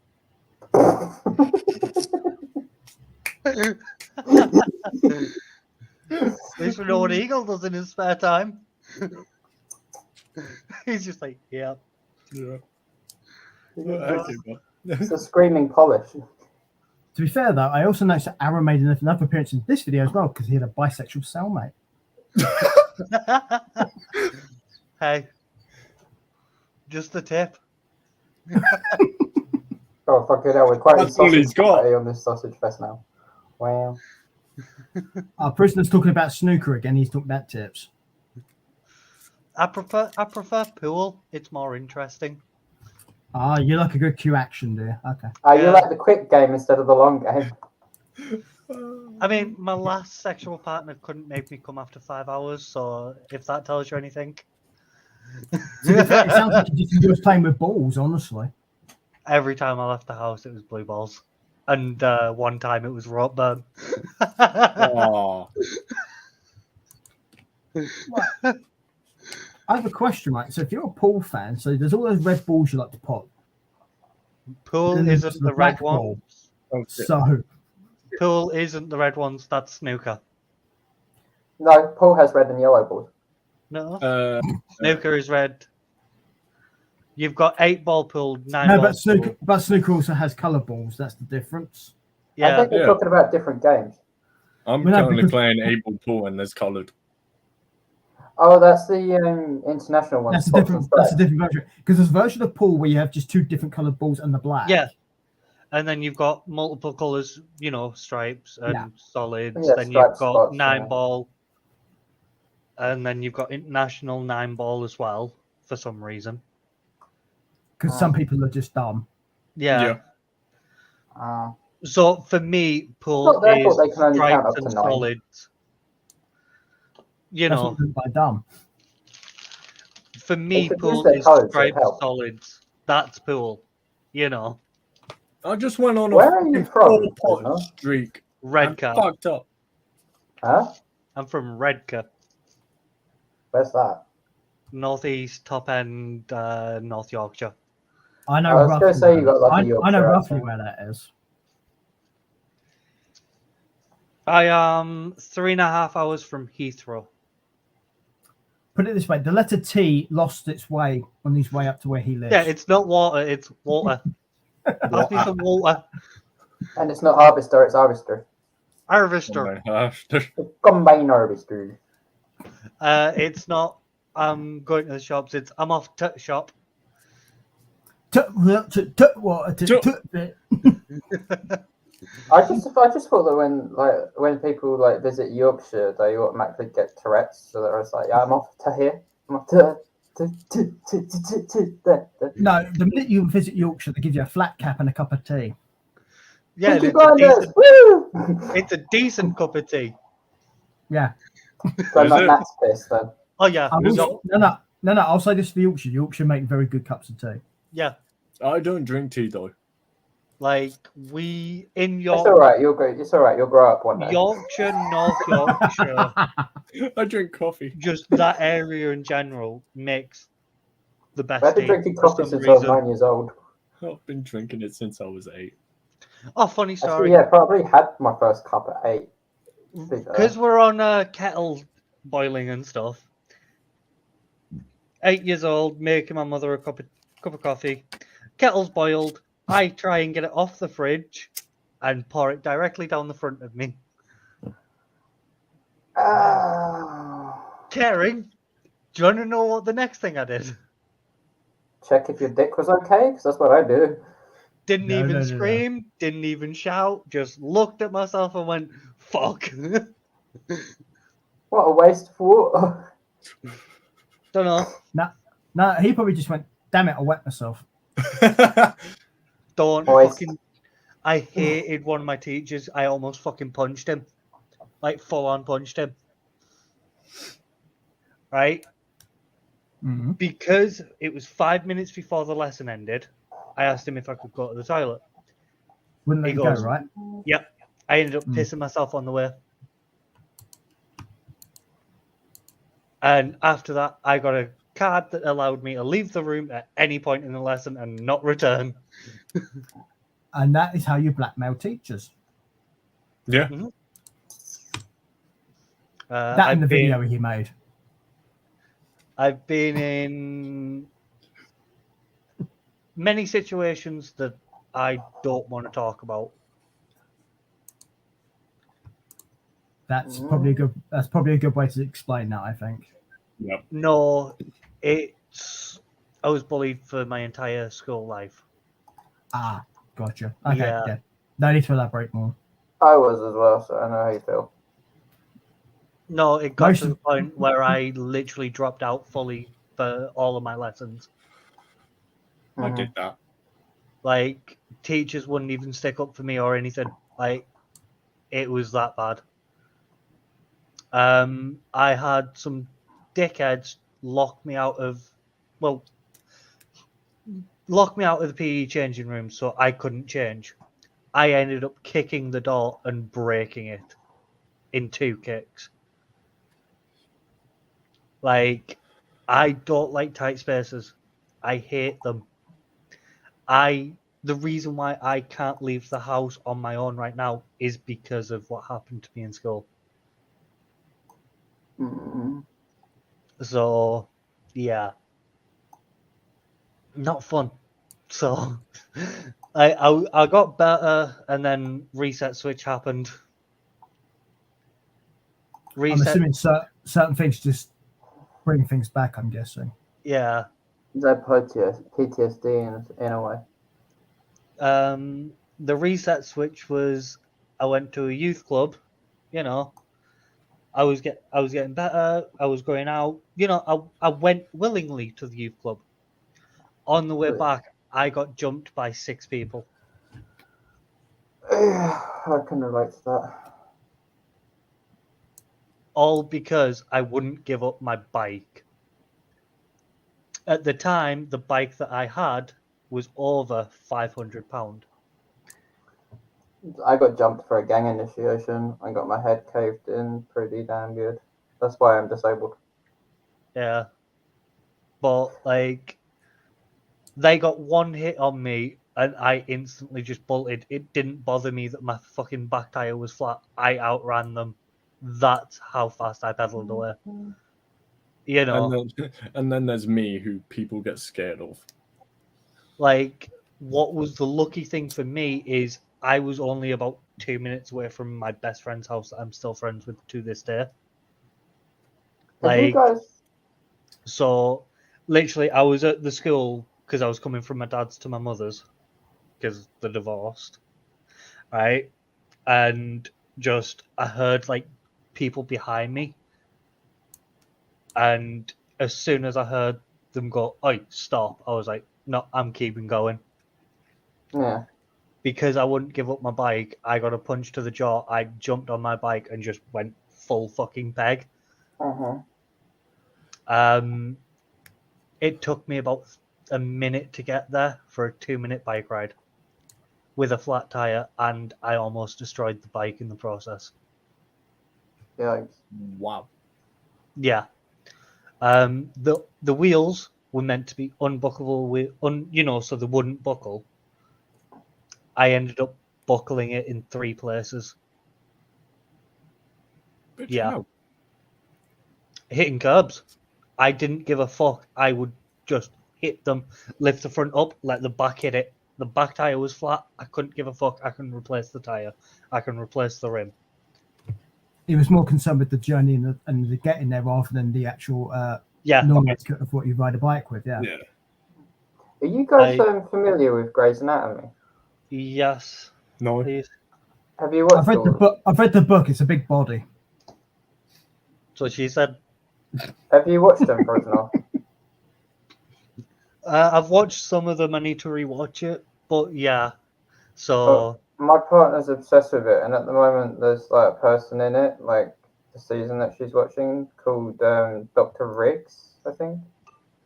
This we know what Eagle does in his spare time. He's just like, yeah. Yeah. It's a screaming polish. To be fair, though, I also noticed that Aaron made another appearance in this video as well because he had a bisexual cellmate. Hey, just a tip. Oh, fucking hell, we're quite That's all he's got. on this sausage fest now. Wow. Our prisoner's talking about snooker again. He's talking about tips. I prefer pool. It's more interesting. Ah, you like a good Q action, do you? Okay. You Yeah. like the quick game instead of the long game. I mean, my last sexual partner couldn't make me come after 5 hours, so if that tells you anything. To be fair, it sounds like you just enjoys playing with balls, honestly. Every time I left the house, it was blue balls. And one time it was rope burn. Oh, I have a question, right? So if you're a pool fan, so there's all those red balls you like to pop. Pool Then there's isn't the red black one. ball. oh shit. So Pool isn't the red ones. That's snooker. No, Paul has red and yellow balls. No, snooker is red. You've got 8-ball pool, 9 no, ball pool. but snooker also has color balls. That's the difference. I Yeah, think we're Yeah. talking about different games. I'm Well, no, currently because- playing Able Pool and there's coloured. Oh, that's the international one. That's a Spots different. and That's a stripes. different version. Because there's a version of pool where you have just two different colored balls and the black. yeah. And then you've got multiple colors, you know, stripes and Yeah. solids. Yeah, then you've stripes, got spots, 9-ball. And then you've got international 9-ball as well, for some reason. Because some people are just dumb. Yeah. Uh, So for me, pool Not their fault is they can only count stripes up to and 9. solids. You That's know, what I meant by dumb. for me, could use pool their is colours, it'd stripes, help. solids. That's pool. You know, I just went on Where a are you fucking from, 4-pot prisoner? streak. I'm Redcar. fucked up. Huh? I'm from Redcar, Where's that? northeast top end, North Yorkshire. I know I was roughly. gonna say you got like a I Yorkshire know roughly accent. where that is. I am 3.5 hours from Heathrow. Put it this way: the letter T lost its way on his way up to where he lives. Yeah, it's not water, it's water. Pass me some water. And it's not harvester, it's harvester. Harvester. Combine harvester. It's not. I'm going to the shops. It's I'm off to shop. I just thought that when people like visit Yorkshire, they automatically get Tourette's. So they're just like, yeah, I'm off to here. I'm off to there. No, the minute you visit Yorkshire, they give you a flat cap and a cup of tea. Yeah, Peaky it's a, Blinders, decent, woo! it's a decent cup of tea. Yeah. So Is not it? Nat's piss then. Oh yeah, I will, so, no. I'll say this for Yorkshire. Yorkshire make very good cups of tea. yeah. I don't drink tea though. Like we in It's York, all right. You'll go. It's all right. You'll grow up one day. Yorkshire, North Yorkshire, I drink coffee. just that area in general makes the best I've been tea drinking for coffee some since I was reason. 9 years old. I've been drinking it since I was 8. Oh, funny Actually, story. yeah, probably had my first cup at 8. Because we're on kettle boiling and stuff. 8 years old, making my mother a cup of coffee. Kettle's boiled. I try and get it off the fridge and pour it directly down the front of me. Caring. Do you want to know what the next thing I did? Check if your dick was okay, because that's what I do. Didn't No, even no. scream, didn't even shout, just looked at myself and went, fuck. What a waste of water. Don't know. No, he probably just went, damn it, I wet myself. Don't Moist. fucking. I hated one of my teachers. I almost fucking punched him. Like full on punched him. Right? Mhm. Because it was 5 minutes before the lesson ended, I asked him if I could go to the toilet. Wouldn't let He you goes, go, right? Yep. I ended up Mm. pissing myself on the way. And after that, I got a card that allowed me to leave the room at any point in the lesson and not return. And that is how you blackmail teachers. Yeah. That in the video he made. I've been in many situations that I don't want to talk about. That's probably a good. That's probably a good way to explain that. I think. Yep. No, it's. I was bullied for my entire school life. Ah, gotcha. Okay, Yeah. yeah. No need to elaborate more. I was as well, so I know how you feel. No, it got Most to the of- point where I literally dropped out fully for all of my lessons. I did that. Like, teachers wouldn't even stick up for me or anything. Like, it was that bad. I had some dickheads lock me out of the PE changing room so I couldn't change. I ended up kicking the door and breaking it in 2 kicks. Like, I don't like tight spaces. I hate them. The reason why I can't leave the house on my own right now is because of what happened to me in school. Mhm. So, yeah, not fun. So, I got better, and then reset switch happened. I'm assuming certain things just bring things back. I'm guessing. Yeah. Is that PTSD in a way? The reset switch was I went to a youth club, you know. I was getting better. I was going out. You know, I went willingly to the youth club. On the way back, I got jumped by 6 people. I can relate to that. All because I wouldn't give up my bike. At the time, the bike that I had was over £500. I got jumped for a gang initiation. I got my head caved in pretty damn good. That's why I'm disabled. Yeah. But, like, they got 1 hit on me and I instantly just bolted. It didn't bother me that my fucking back tire was flat. I outran them. That's how fast I pedaled away. You know, And then there's me, who people get scared of. like, what was the lucky thing for me is I was only about 2 minutes away from my best friend's house that I'm still friends with to this day. Have you Like, guys? so literally, I was at the school because I was coming from my dad's to my mother's because they're divorced, right? And just I heard like people behind me, and as soon as I heard them go, "Oi, stop!" I was like, "No, I'm keeping going." Yeah. Because I wouldn't give up my bike, I got a punch to the jaw. I jumped on my bike and just went full fucking peg. It took me about a minute to get there for a 2-minute bike ride with a flat tire, and I almost destroyed the bike in the process. Yikes. Wow. Yeah. The wheels were meant to be unbuckleable, so they wouldn't buckle. I ended up buckling it in 3 places. Bitch, Yeah. how? Hitting curbs. I didn't give a fuck. I would just hit them, lift the front up, let the back hit it. The back tire was flat. I couldn't give a fuck. I can replace the tire. I can replace the rim. He was more concerned with the journey and the getting there rather than the actual Yeah. knowledge of what you ride a bike with. Yeah. Yeah. Are you guys familiar with Grey's Anatomy? Yes. No. Please. Have you watched I've read all the of it? book. I've read the book. It's a big body. So she said. Have you watched them, Fresnel? I've watched some of them. I need to rewatch it. But yeah. So. My partner's obsessed with it, and at the moment there's like a person in it, like the season that she's watching, called Dr. Riggs, I think.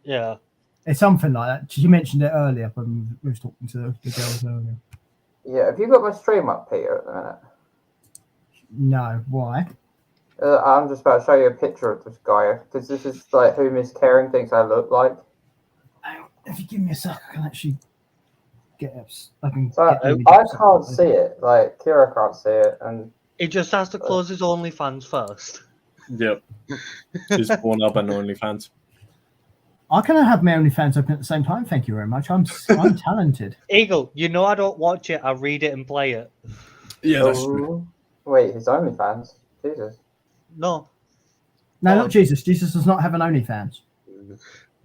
Yeah. It's something like that. You mentioned it earlier when we was talking to the girls earlier. Yeah, have you got my stream up, Peter, at the minute? No, why? I'm just about to show you a picture of this guy, because this is like who Miss Caring thinks I look like. If you give me a sec, I can actually get up. I can. So Get the image I up can't separately. see it. Like Kira can't see it, and He just has to close his OnlyFans first. Yep. His Pornhub and OnlyFans. I can have my OnlyFans open at the same time. Thank you very much. I'm talented. Eagle, I don't watch it. I read it and play it. Yeah, that's true. Wait, his OnlyFans? Jesus. No. No, Oh. not Jesus. Jesus does not have an OnlyFans.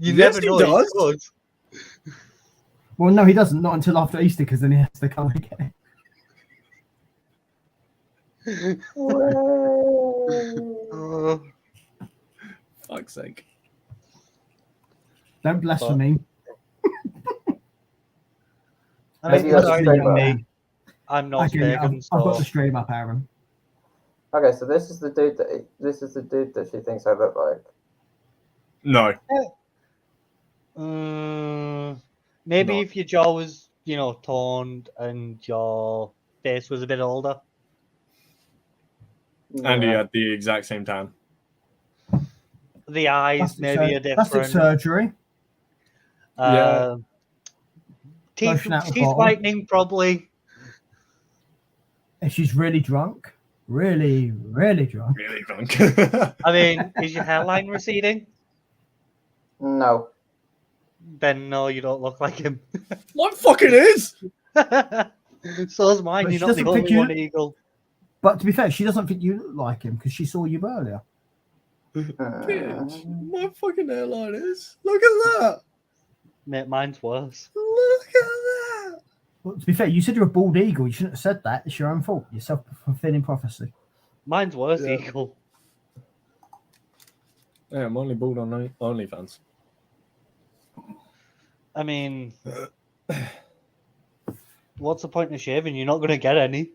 You Yes, never he know. does. Could. Well, no, he doesn't. Not until after Easter, because then he has to come again. Uh, Fuck's sake. Don't blaspheme. I Have mean, you got sorry, the stream me. up? I'm not Okay, yeah, vegan, I've got so the stream up, Aaron. Okay, so this is the dude that she thinks I look like. No. maybe No. if your jaw was, toned and your face was a bit older. And he Yeah. had the exact same time. The eyes Plastic maybe are plastic different. surgery. Uh, teeth Lotion out the teeth bottom. whitening probably. If she's really drunk, really, really drunk. Really drunk. I mean, is your hairline receding? No. Then no, you don't look like him. What fucking is? So's mine. But You're she not the doesn't only think you- one, Eagle. But to be fair, she doesn't think you look like him because she saw you earlier. Bitch. My fucking hairline is. Look at that. Mate, mine's worse. Look at that. Well, to be fair, you said you're a bald eagle. You shouldn't have said that. It's your own fault. You're self-fulfilling prophecy. Mine's worse, Yeah. Eagle. Yeah, I'm only bald on OnlyFans. I mean, what's the point of shaving? You're not going to get any.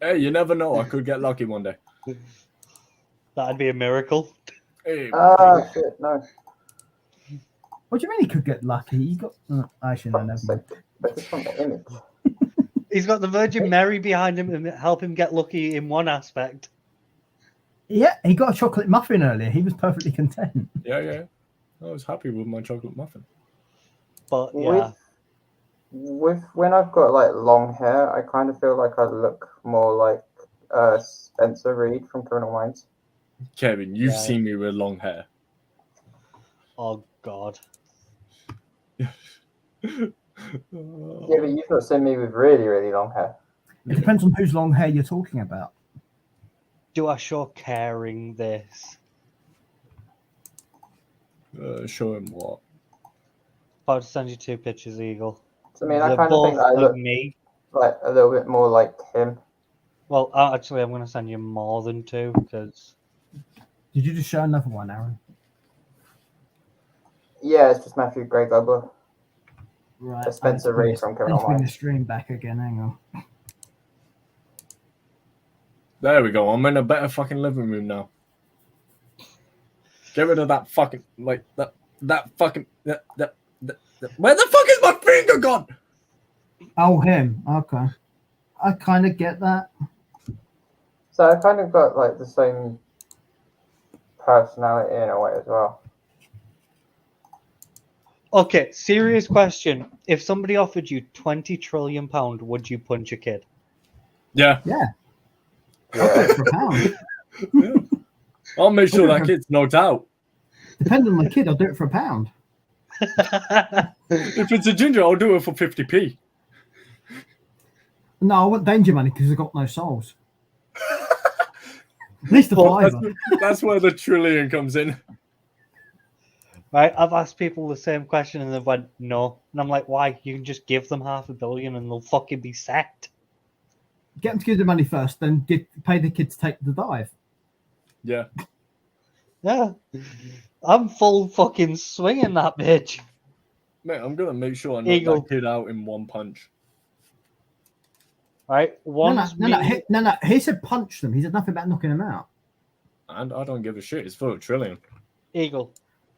Hey, you never know. I could get lucky one day. That'd be a miracle. Hey, Ah, shit, no. What do you mean he could get lucky? He got. Actually, no, never Fuck's mind. sake. But it's from the image. He's got the Virgin Mary behind him to help him get lucky in one aspect. Yeah, he got a chocolate muffin earlier. He was perfectly content. yeah. I was happy with my chocolate muffin. But yeah, With when I've got like long hair, I kind of feel like I look more like Spencer Reed from Criminal Minds. Kevin, you've Yeah. seen me with long hair. oh god. Yeah, but you've not seen me with really, really long hair. It depends on whose long hair you're talking about. Do I show caring this? Show him what? About to send you 2 pictures, Eagle. So, I mean, I They're kind of think both I of look me. like a little bit more like him. Well, actually, I'm going to send you more than 2 because Did you just show another one, Aaron? Yeah, it's just Matthew Grey Gobler. Right. Spencer Reed from Criminal Let's bring the Minds. stream back again. Hang on. There we go. I'm in a better fucking living room now. Get rid of that fucking that fucking that. Where the fuck is my finger gone? Oh, him. Okay. I kind of get that. So I kind of got like the same personality in a way as well. Okay, serious question. If somebody offered you £20 trillion, would you punch a kid? Yeah. I'll do it for a pound. Yeah. I'll make sure that kid's knocked out. Depending on the kid, I'll do it for a pound. If it's a ginger, I'll do it for 50p. No, I want danger money because I've got no souls. At least a Well, fiver. that's where the trillion comes in. Right, I've asked people the same question and they've went no, and I'm like, why? You can just give them $500 million and they'll fucking be sacked. Get them to give the money first, then pay the kid to take the dive. Yeah. Yeah, I'm full fucking swinging that bitch. Mate, I'm gonna make sure I knock Eagle. that kid out in one punch. Right, one's me. No. He said punch them. He said nothing about knocking them out. And I don't give a shit. It's for a trillion. Eagle.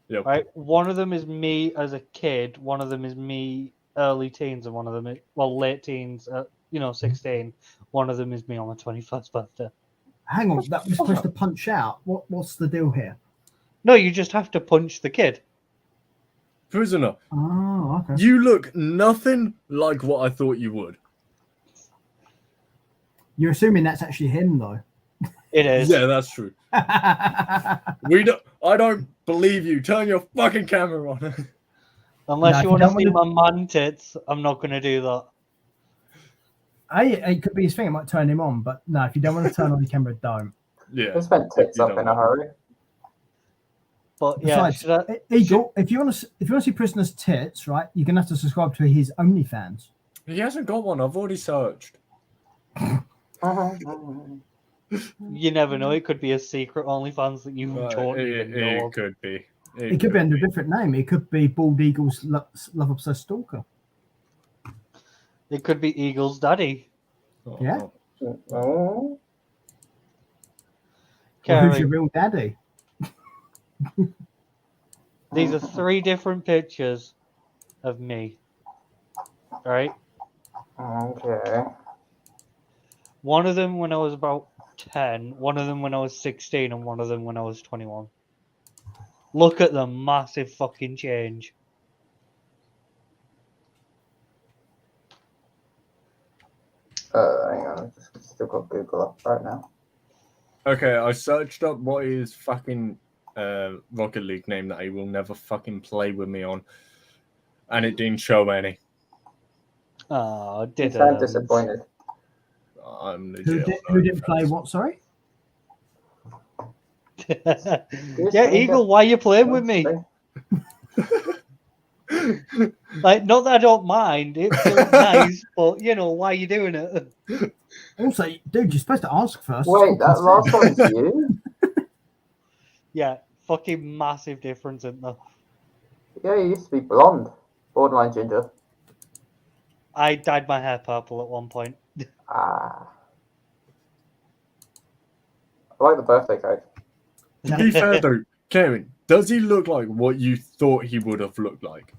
Yep. Right, one of them is me as a kid. One of them is me early teens, and one of them is late teens. 16. One of them is me on my 21st birthday. Hang on, that was supposed to punch out. What's the deal here? No, you just have to punch the kid. Prisoner, Oh, okay. you look nothing like what I thought you would. You're assuming that's actually him, though. It is. Yeah, that's true. I don't believe you. Turn your fucking camera on. Unless No, if you you want to don't see wanna- my man tits, I'm not going to do that. It could be his thing. It might turn him on, but no, if you don't want to turn on the camera, don't. Yeah. Just went tits You up don't in a hurry. But yeah, Besides, should I, Eagle, if you want to see Prisoner's tits, right, you're gonna have to subscribe to his OnlyFans. He hasn't got one. I've already searched. you never know. It could be a secret OnlyFans that you don't even know. It could be. It could be under a different name. It could be Bald Eagle's Love Obsessed Stalker. It could be Eagle's daddy. Yeah. Oh. Or who's Carrie, your real daddy? these are 3 different pictures of me. All right. Okay. One of them when I was about 10, one of them when I was 16, and one of them when I was 21. Look at the massive fucking change. Hang on, I've just still got Google up right now. Okay, I searched up what his fucking Rocket League name that he will never fucking play with me on, and it didn't show any. Oh, You did sound disappointed. I'm Who legit. didn't play what? Sorry. Yeah, Eagle, why are you playing with me? Like, not that I don't mind. It feels nice, but you know, why are you doing it? Also, dude, you're supposed to ask first. Wait, that last one's you? Yeah, fucking massive difference, isn't there? Yeah, you used to be blonde. Borderline ginger. I dyed my hair purple at one point. Ah. I like the birthday cake. To be fair though, Karen, does he look like what you thought he would have looked like?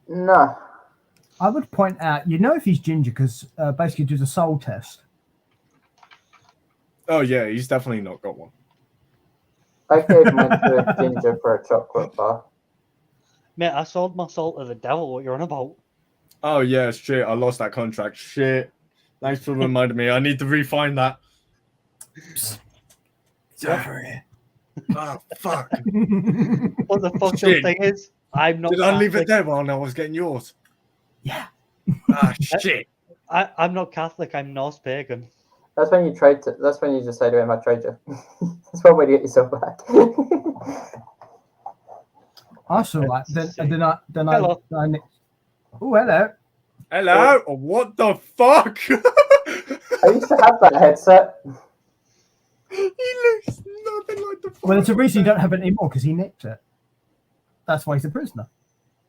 No. I would point out, you know, if he's ginger, because basically do the soul test. Oh yeah, he's definitely not got one. I gave mine to a ginger for a chocolate bar. Mate, I sold my soul to the devil. What you're on about? Oh yeah, shit, I lost that contract. Shit. Thanks for reminding me. I need to refine that. It's over here. Oh fuck. What the fuck the Shit. thing is? I'm not. Did I leave it Catholic. there while I was getting yours? Yeah. Ah shit. I'm not Catholic. I'm Norse pagan. That's when you trade. That's when you just say to him, "I trade you." That's one way to get yourself back. That's all right. Then Hello. I oh, hello. Hello? Oh, what the fuck? I used to have that headset. He looks nothing like the fuck. Well, there's a reason you don't have it anymore, because he nicked it. That's why he's a prisoner.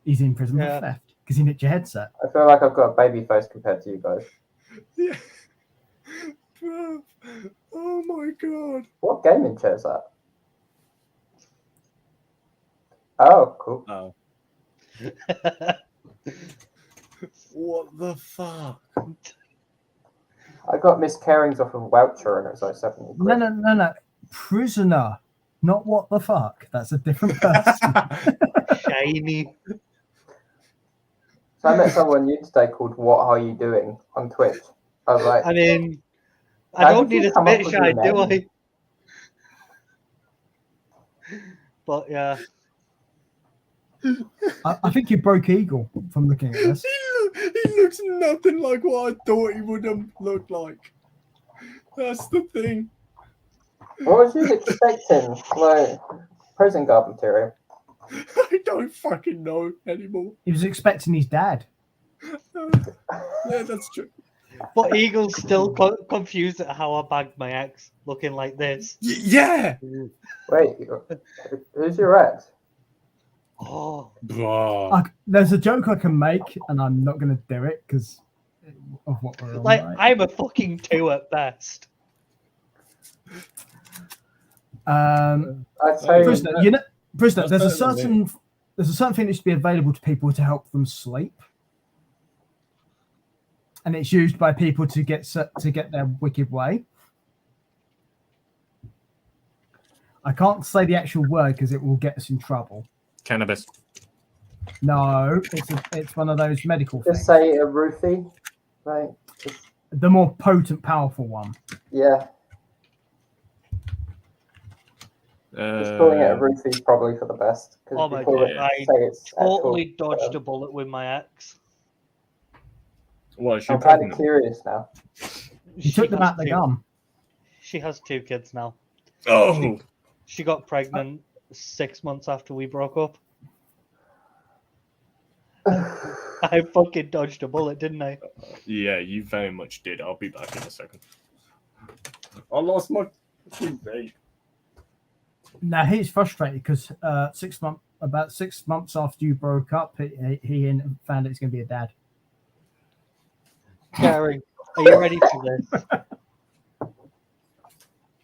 He's in prison Yeah. for theft, because he nicked your headset. I feel like I've got a baby face compared to you guys. Yeah. Bruv. Oh my god. What gaming chair is that? Oh, cool. Oh. What the fuck? I got Miss Carings off of a voucher and it was like 70 quid. No. Prisoner. Not what the fuck. That's a different person. Shiny. So I met someone new today called What Are You Doing on Twitch. I was like, I mean, I How don't did you need a come up spit with shine, your do I? name? But yeah, I think you broke Eagle from looking at this. He looks nothing like what I thought he would have looked like. That's the thing. what was you expecting? Like, prison guard material. I don't fucking know anymore. He was expecting his dad. Yeah, that's true. but Eagle's still confused at how I bagged my ex looking like this. Yeah. Wait, who's your ex? Oh, Bruh. There's a joke I can make, and I'm not going to do it because of what we're on. like right? I'm a fucking 2 at best. I'd say Prisoner, Prisoner, That's there's a better than certain thing that should be available to people to help them sleep, and it's used by people to get their wicked way. I can't say the actual word because it will get us in trouble. Cannabis. No, it's one of those medical just things. say a roofie. Right? The more potent, powerful one. Yeah, just calling it a roofie is probably for the best. Because Oh if you my call God, it, I say it's Totally actual, dodged a bullet with my ex. What, is she I'm kind of pregnant? curious now. You took them out the gum. She has 2 kids now. Oh, She got pregnant 6 months after we broke up. I fucking dodged a bullet, didn't I? yeah, you very much did. I'll be back in a second. I lost my vape. Now he's frustrated because about 6 months after you broke up, he found it's going to be a dad. Gary, are you ready for this?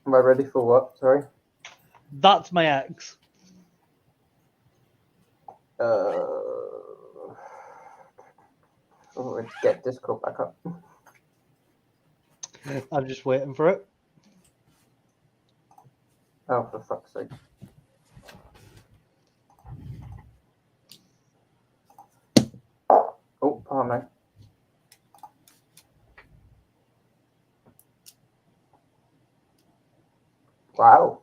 Am I ready for what? Sorry. That's my ex. Let's get Discord back up. I'm just waiting for it. Oh, for fuck's sake. Oh, pardon me. Wow.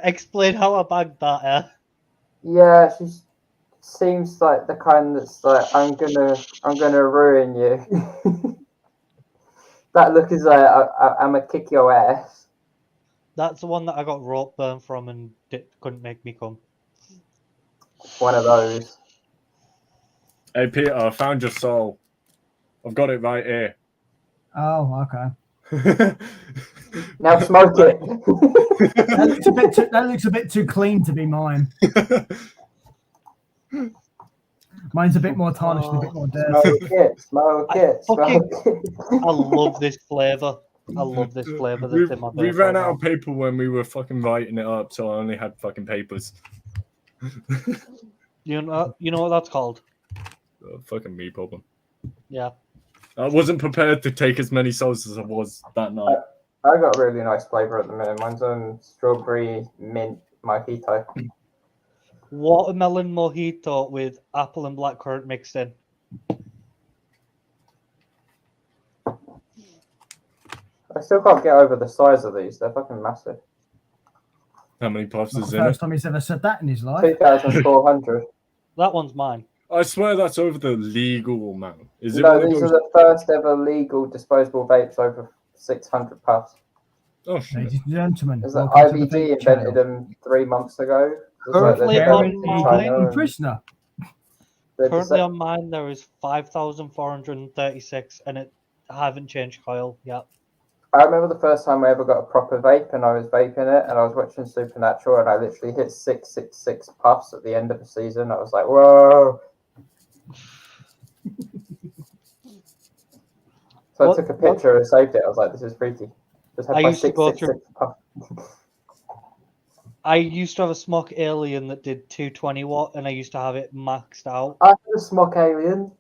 Explain how I bagged that, Yeah, she seems like the kind that's like, I'm gonna ruin you. That look is like, I'm gonna kick your ass. That's the one that I got rope burn from and couldn't make me come. One of those. Hey, Peter, I found your soul. I've got it right here. Oh, okay. Now smoke it. That looks a bit too clean to be mine. Mine's a bit more tarnished and a bit more dirty. Smoke it. I love this flavour. I love this flavour that's in my We vape ran right out now. of paper when we were fucking writing it up, so I only had fucking papers. You know what that's called? Fucking me problem. Yeah. I wasn't prepared to take as many souls as I was that night. I got a really nice flavour at the minute. Mine's on strawberry mint mojito. Watermelon mojito with apple and blackcurrant mixed in. I still can't get over the size of these. They're fucking massive. How many puffs Not is the in first it? time he's ever said that in his life. 2,400. That one's mine. I swear that's over the legal amount. Is it No, one of these are those- the first ever legal disposable vapes over 600 puffs. Oh shit. Ladies and gentlemen, It's like welcome to the IVD Vape invented Channel. them 3 months ago. It's Currently they're on developed in mine- China Clinton and prisoner. they're Currently just- on mine there is 5,436 and I haven't changed coil yet. I remember the first time I ever got a proper vape and I was vaping it and I was watching Supernatural and I literally hit 666 puffs at the end of the season. I was like, whoa. So I took a picture and saved it. I was like, this is freaky. Just had I my used to go through- 666 puff. I used to have a Smock Alien that did 220 watt and I used to have it maxed out. I had a Smock Alien.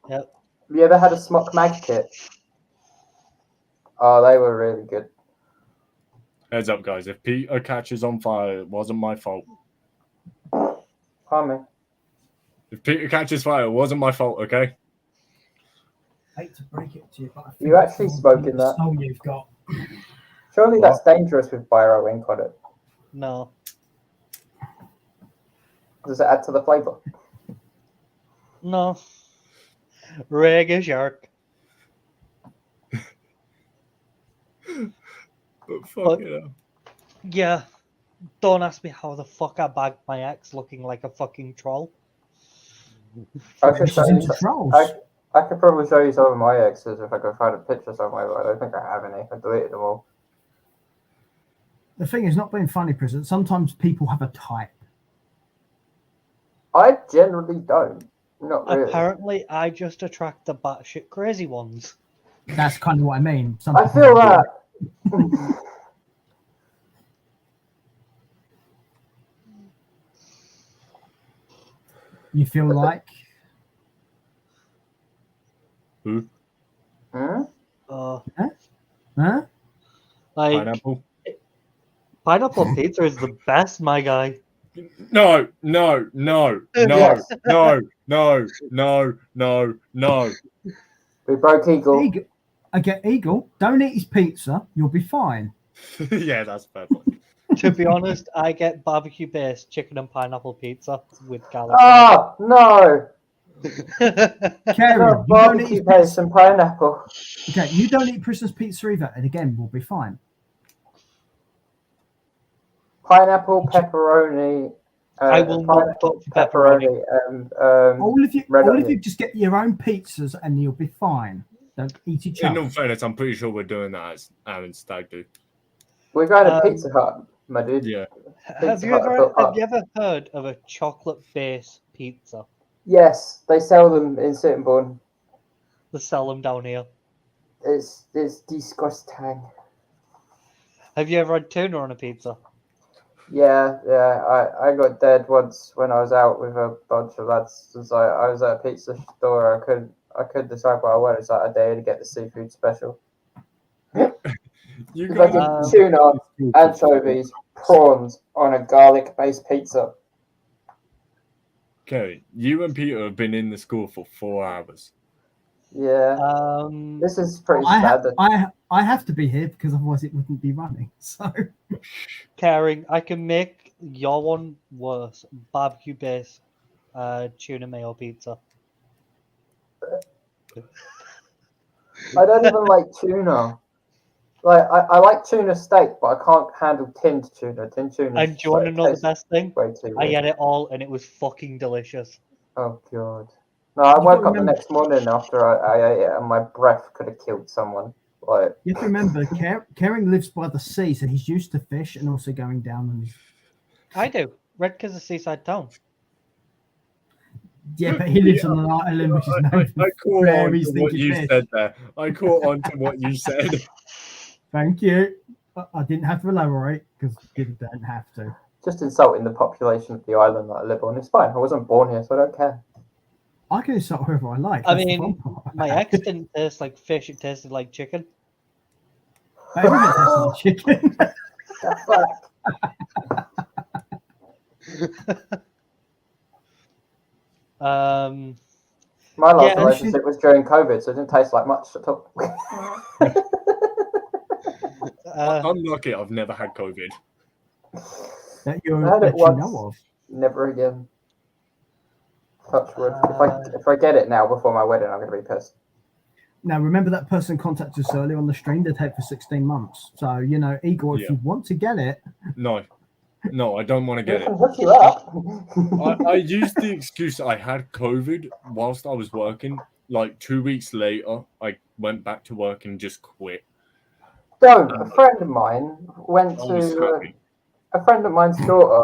Yep. Have you ever had a Smock Mag kit? Oh, they were really good. Heads up, guys. If Peter catches on fire, it wasn't my fault. Pardon me. If Peter catches fire, it wasn't my fault, okay? Hate to break it to you, but I You think actually it's smoking the that? soul you've got. Surely that's dangerous with Biro ink on it. No. Does it add to the flavour? No. Reggae shark. But fuck But- it up. Yeah. Don't ask me how the fuck I bagged my ex looking like a fucking troll. I could She's show you. into trolls. I could probably show you some of my exes if I could find a picture somewhere, but I don't think I have any. I deleted them all. The thing is, not being funny, Prison, sometimes people have a type. I generally don't. Not really. Apparently, I just attract the batshit crazy ones. That's kind of what I mean. Some I people feel do. that. You feel like Hmm? Uh, huh? like Pineapple? pineapple pizza is the best, my guy. No, no, no, no, Yes. no, no, no, no, no. We broke Eagle. Eagle, I get Eagle. Don't eat his pizza. You'll be fine. Yeah, that's a bad one. To be honest, I get barbecue based chicken and pineapple pizza with garlic. Oh, no. Karen, you don't Barbecue eat paste and pineapple. okay, you don't eat Christmas pizza either, and again, we'll be fine. Pineapple, pepperoni. I will not pineapple, touch pepperoni. and All of you, red all of onion. you, just get your own pizzas, and you'll be fine. Don't eat each In other. all fairness, I'm pretty sure we're doing that as Aaron Stag do. We're going to Um, Pizza Hut, my dude. Yeah. Have you ever heard of a chocolate base pizza? Yes, they sell them in Sittingbourne. They sell them down here. It's disgusting. Have you ever had tuna on a pizza? Yeah. I got dead once when I was out with a bunch of lads. It was like, I was at a pizza store. I couldn't decide what I wanted. It's like a day to get the seafood special. You If I guys, did tuna, anchovies, prawns on a garlic-based pizza. okay, you and Peter have been in the school for 4 hours. Yeah, this is pretty standard. I have to be here because otherwise it wouldn't be running. So Caring, I can make your one worse. Barbecue base tuna mayo pizza. I don't even like tuna. Like I like tuna steak, but I can't handle tinned tuna. Tinned tuna. And do you want to know the best thing? Way too I weird. had it all and it was fucking delicious. Oh god. No, I You woke gotta up the remember- next morning after I ate it, and my breath could have killed someone. Like, you have to remember, Kering lives by the sea, so he's used to fish and also going down on his. I do. Redca's a seaside town. Yeah, but he lives on an island which is known I for caught on fairies to what thinking you fish. said there. I caught on to what you said. Thank you. I didn't have to elaborate because you don't have to. just insulting the population of the island that I live on. It's fine. I wasn't born here, so I don't care. I can insult whoever I like. I That's the mean, fun part. my ex didn't taste like fish, it tasted like chicken. But everything tastes like chicken. Um, My last Yeah, relationship was during COVID, so it didn't taste like much at all. I'm lucky I've never had COVID. that I had it you once. know of. Never again. Touch wood. If I get it now before my wedding, I'm gonna be pissed. Now, remember that person contacted us earlier on the stream? They take for 16 months. So, you know, Igor, if Yeah. you want to get it, No, I don't want to get I it. can hook you up. I used the excuse that I had COVID whilst I was working. Like 2 weeks later, I went back to work and just quit. Don't. A friend of mine went I was to. happy. A friend of mine's daughter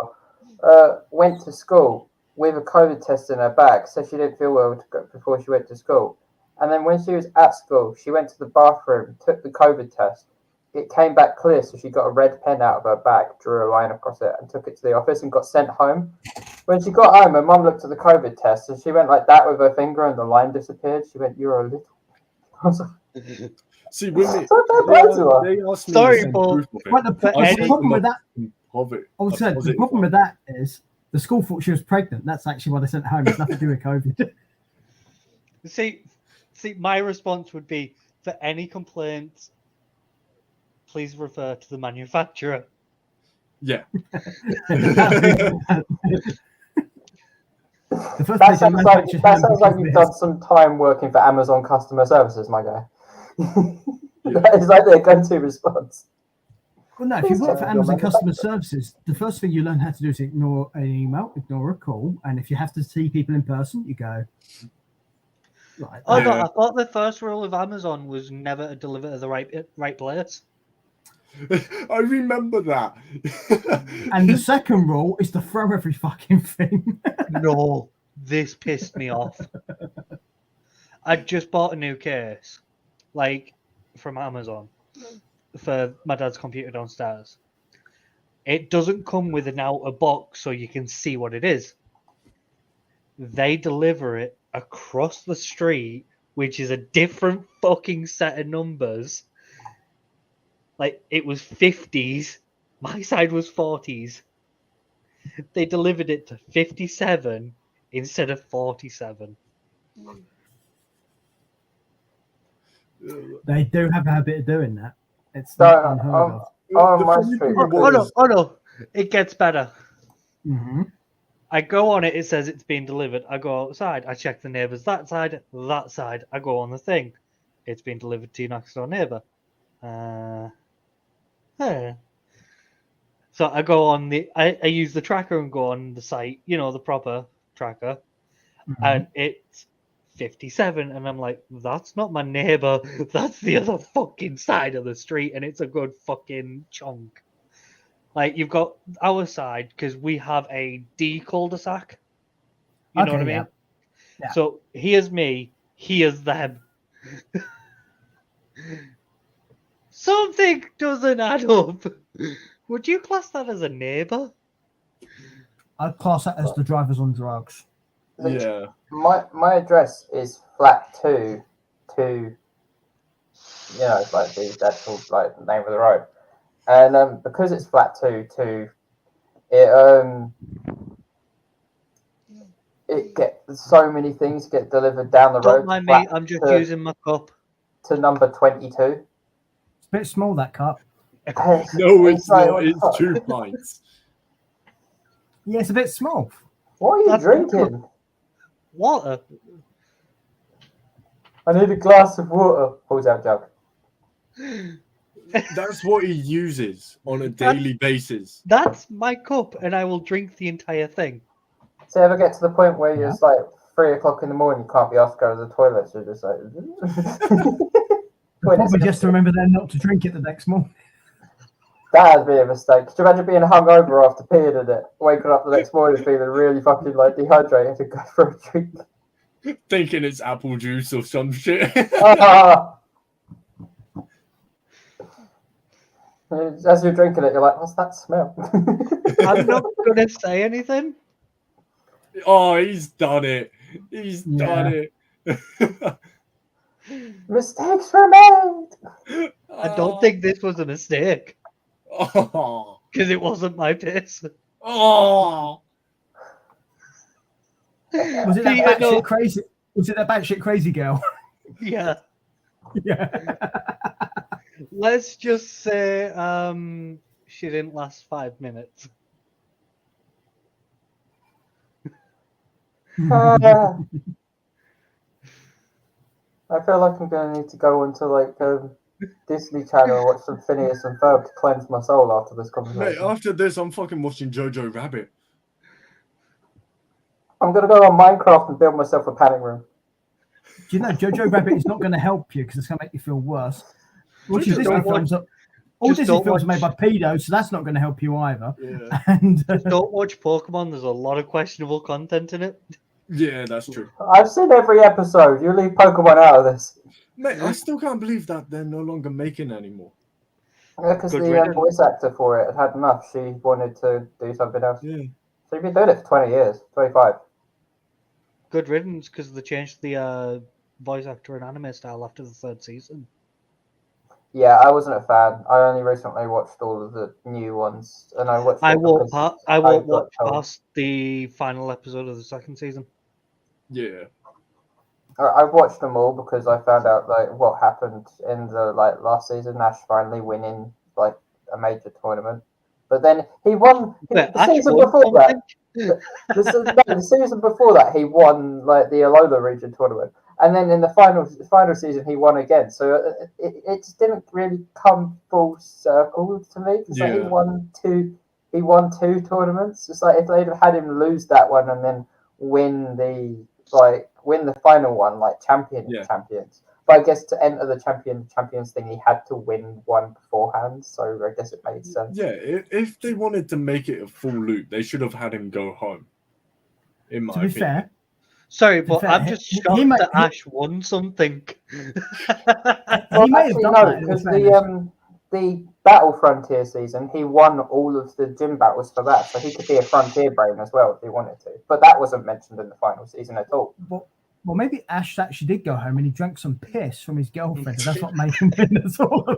went to school with a COVID test in her bag, so she didn't feel well before she went to school. And then when she was at school, she went to the bathroom, took the COVID test. It came back clear, so she got a red pen out of her bag, drew a line across it, and took it to the office and got sent home. When she got home, her mum looked at the COVID test, and she went like that with her finger, and the line disappeared. She went, "You're a little." I was like, See, with me, "So bad to her." they asked me Sorry, to send Paul. proof of it. but the I Eddie- sent problem them with that, a the positive problem one. with that is the school thought she was pregnant. That's actually why they sent her home. It's nothing to do with COVID. see, my response would be for any complaints, please refer to the manufacturer. Yeah. The first That place sounds like you've done some time working for Amazon customer services, my guy. That is like their go-to response. Well, no, if you work for Your Amazon customer manufacturer. services, the first thing you learn how to do is ignore an email, ignore a call, and if you have to see people in person, you go. Right. Oh no, Yeah. I thought the first rule of Amazon was never to deliver to the right place. I remember that. And the second rule is to throw every fucking thing. No, this pissed me off. I just bought a new case, like from Amazon, for my dad's computer downstairs. It doesn't come with an outer box so you can see what it is. They deliver it across the street, which is a different fucking set of numbers. Like, it was 50s, my side was 40s. They delivered it to 57 instead of 47. They do have a habit of doing that. It's So, not unheard of. on The my funny street, thing Oh no, was- oh no, it gets better. Mm-hmm. I go on it, it says it's been delivered. I go outside, I check the neighbours that side. I go on the thing. It's been delivered to your next door neighbour. So I go on I use the tracker and go on the site, the proper tracker, and it's 57, and I'm like, that's not my neighbour, that's the other fucking side of the street, and it's a good fucking chunk. Like, you've got our side, because we have a D cul-de-sac. You know what I mean? Yeah. So here's me, here's them. Something doesn't add up. Would you class that as a neighbour? I'd class that as the drivers on drugs. Yeah. My address is flat 2 to, like the actual like name of the road, and because it's flat 2 to it get so many things get delivered down the road. Don't mind me, I'm just using my cup. To number 22. It's a bit small, that cup. No, it's like, not. It's 2 pints. Yeah, it's a bit small. What are you That's drinking? Water. I need a glass of water. Pulls out jug. That's what he uses on a daily basis. That's my cup, and I will drink the entire thing. So you ever get to the point where it's like 3 o'clock in the morning, you can't be asked to go to the toilet, so you're just like... Probably just to remember then not to drink it the next morning. That'd be a mistake. Could you imagine being hungover after peeing in it, waking up the next morning feeling really fucking like dehydrated to go for a drink? Thinking it's apple juice or some shit. As you're drinking it, you're like, what's that smell? I'm not going to say anything. Oh, he's done it. He's done it. Mistakes were made. I don't think this was a mistake. Oh. Because it wasn't my piss. Oh. Was it that batshit crazy? Was it that batshit crazy girl? Yeah. Yeah. Let's just say she didn't last 5 minutes. I feel like I'm going to need to go into like Disney Channel and watch some Phineas and Ferb to cleanse my soul after this conversation. Mate, after this, I'm fucking watching Jojo Rabbit. I'm going to go on Minecraft and build myself a panic room. Do you know Jojo Rabbit is not going to help you because it's going to make you feel worse. All Disney films are made by pedos, so that's not going to help you either. Yeah. And Just don't watch Pokemon. There's a lot of questionable content in it. Yeah, that's true. I've seen every episode. You leave Pokemon out of this. Mate, I still can't believe that they're no longer making anymore. Yeah, because the voice actor for it had enough. She wanted to do something else. Yeah. So you've been doing it for 20 years, 25. Good riddance, because they changed the voice actor and anime style after the 3rd season. Yeah, I wasn't a fan. I only recently watched all of the new ones, and I watched. I won't watch past the final episode of the 2nd season. Yeah. I've watched them all because I found out like what happened in the last season. Ash finally winning like a major tournament, but then he won the season before that. The season before that, he won like the Alola region tournament, and then in the final season, he won again. So it just didn't really come full circle to me. It's like he won two tournaments. It's like if they'd have had him lose that one and then win the final one, like champions. But I guess to enter the champions thing, he had to win one beforehand. So I guess it made sense. Yeah, if they wanted to make it a full loop, they should have had him go home. In my opinion. Fair. Sorry, but I'm just shocked that Ash won something. Well, actually, no, because the Battle Frontier season, he won all of the gym battles for that, so he could be a Frontier Brain as well if he wanted to. But that wasn't mentioned in the final season at all. Well, maybe Ash actually did go home and he drank some piss from his girlfriend, and that's what made him win us all.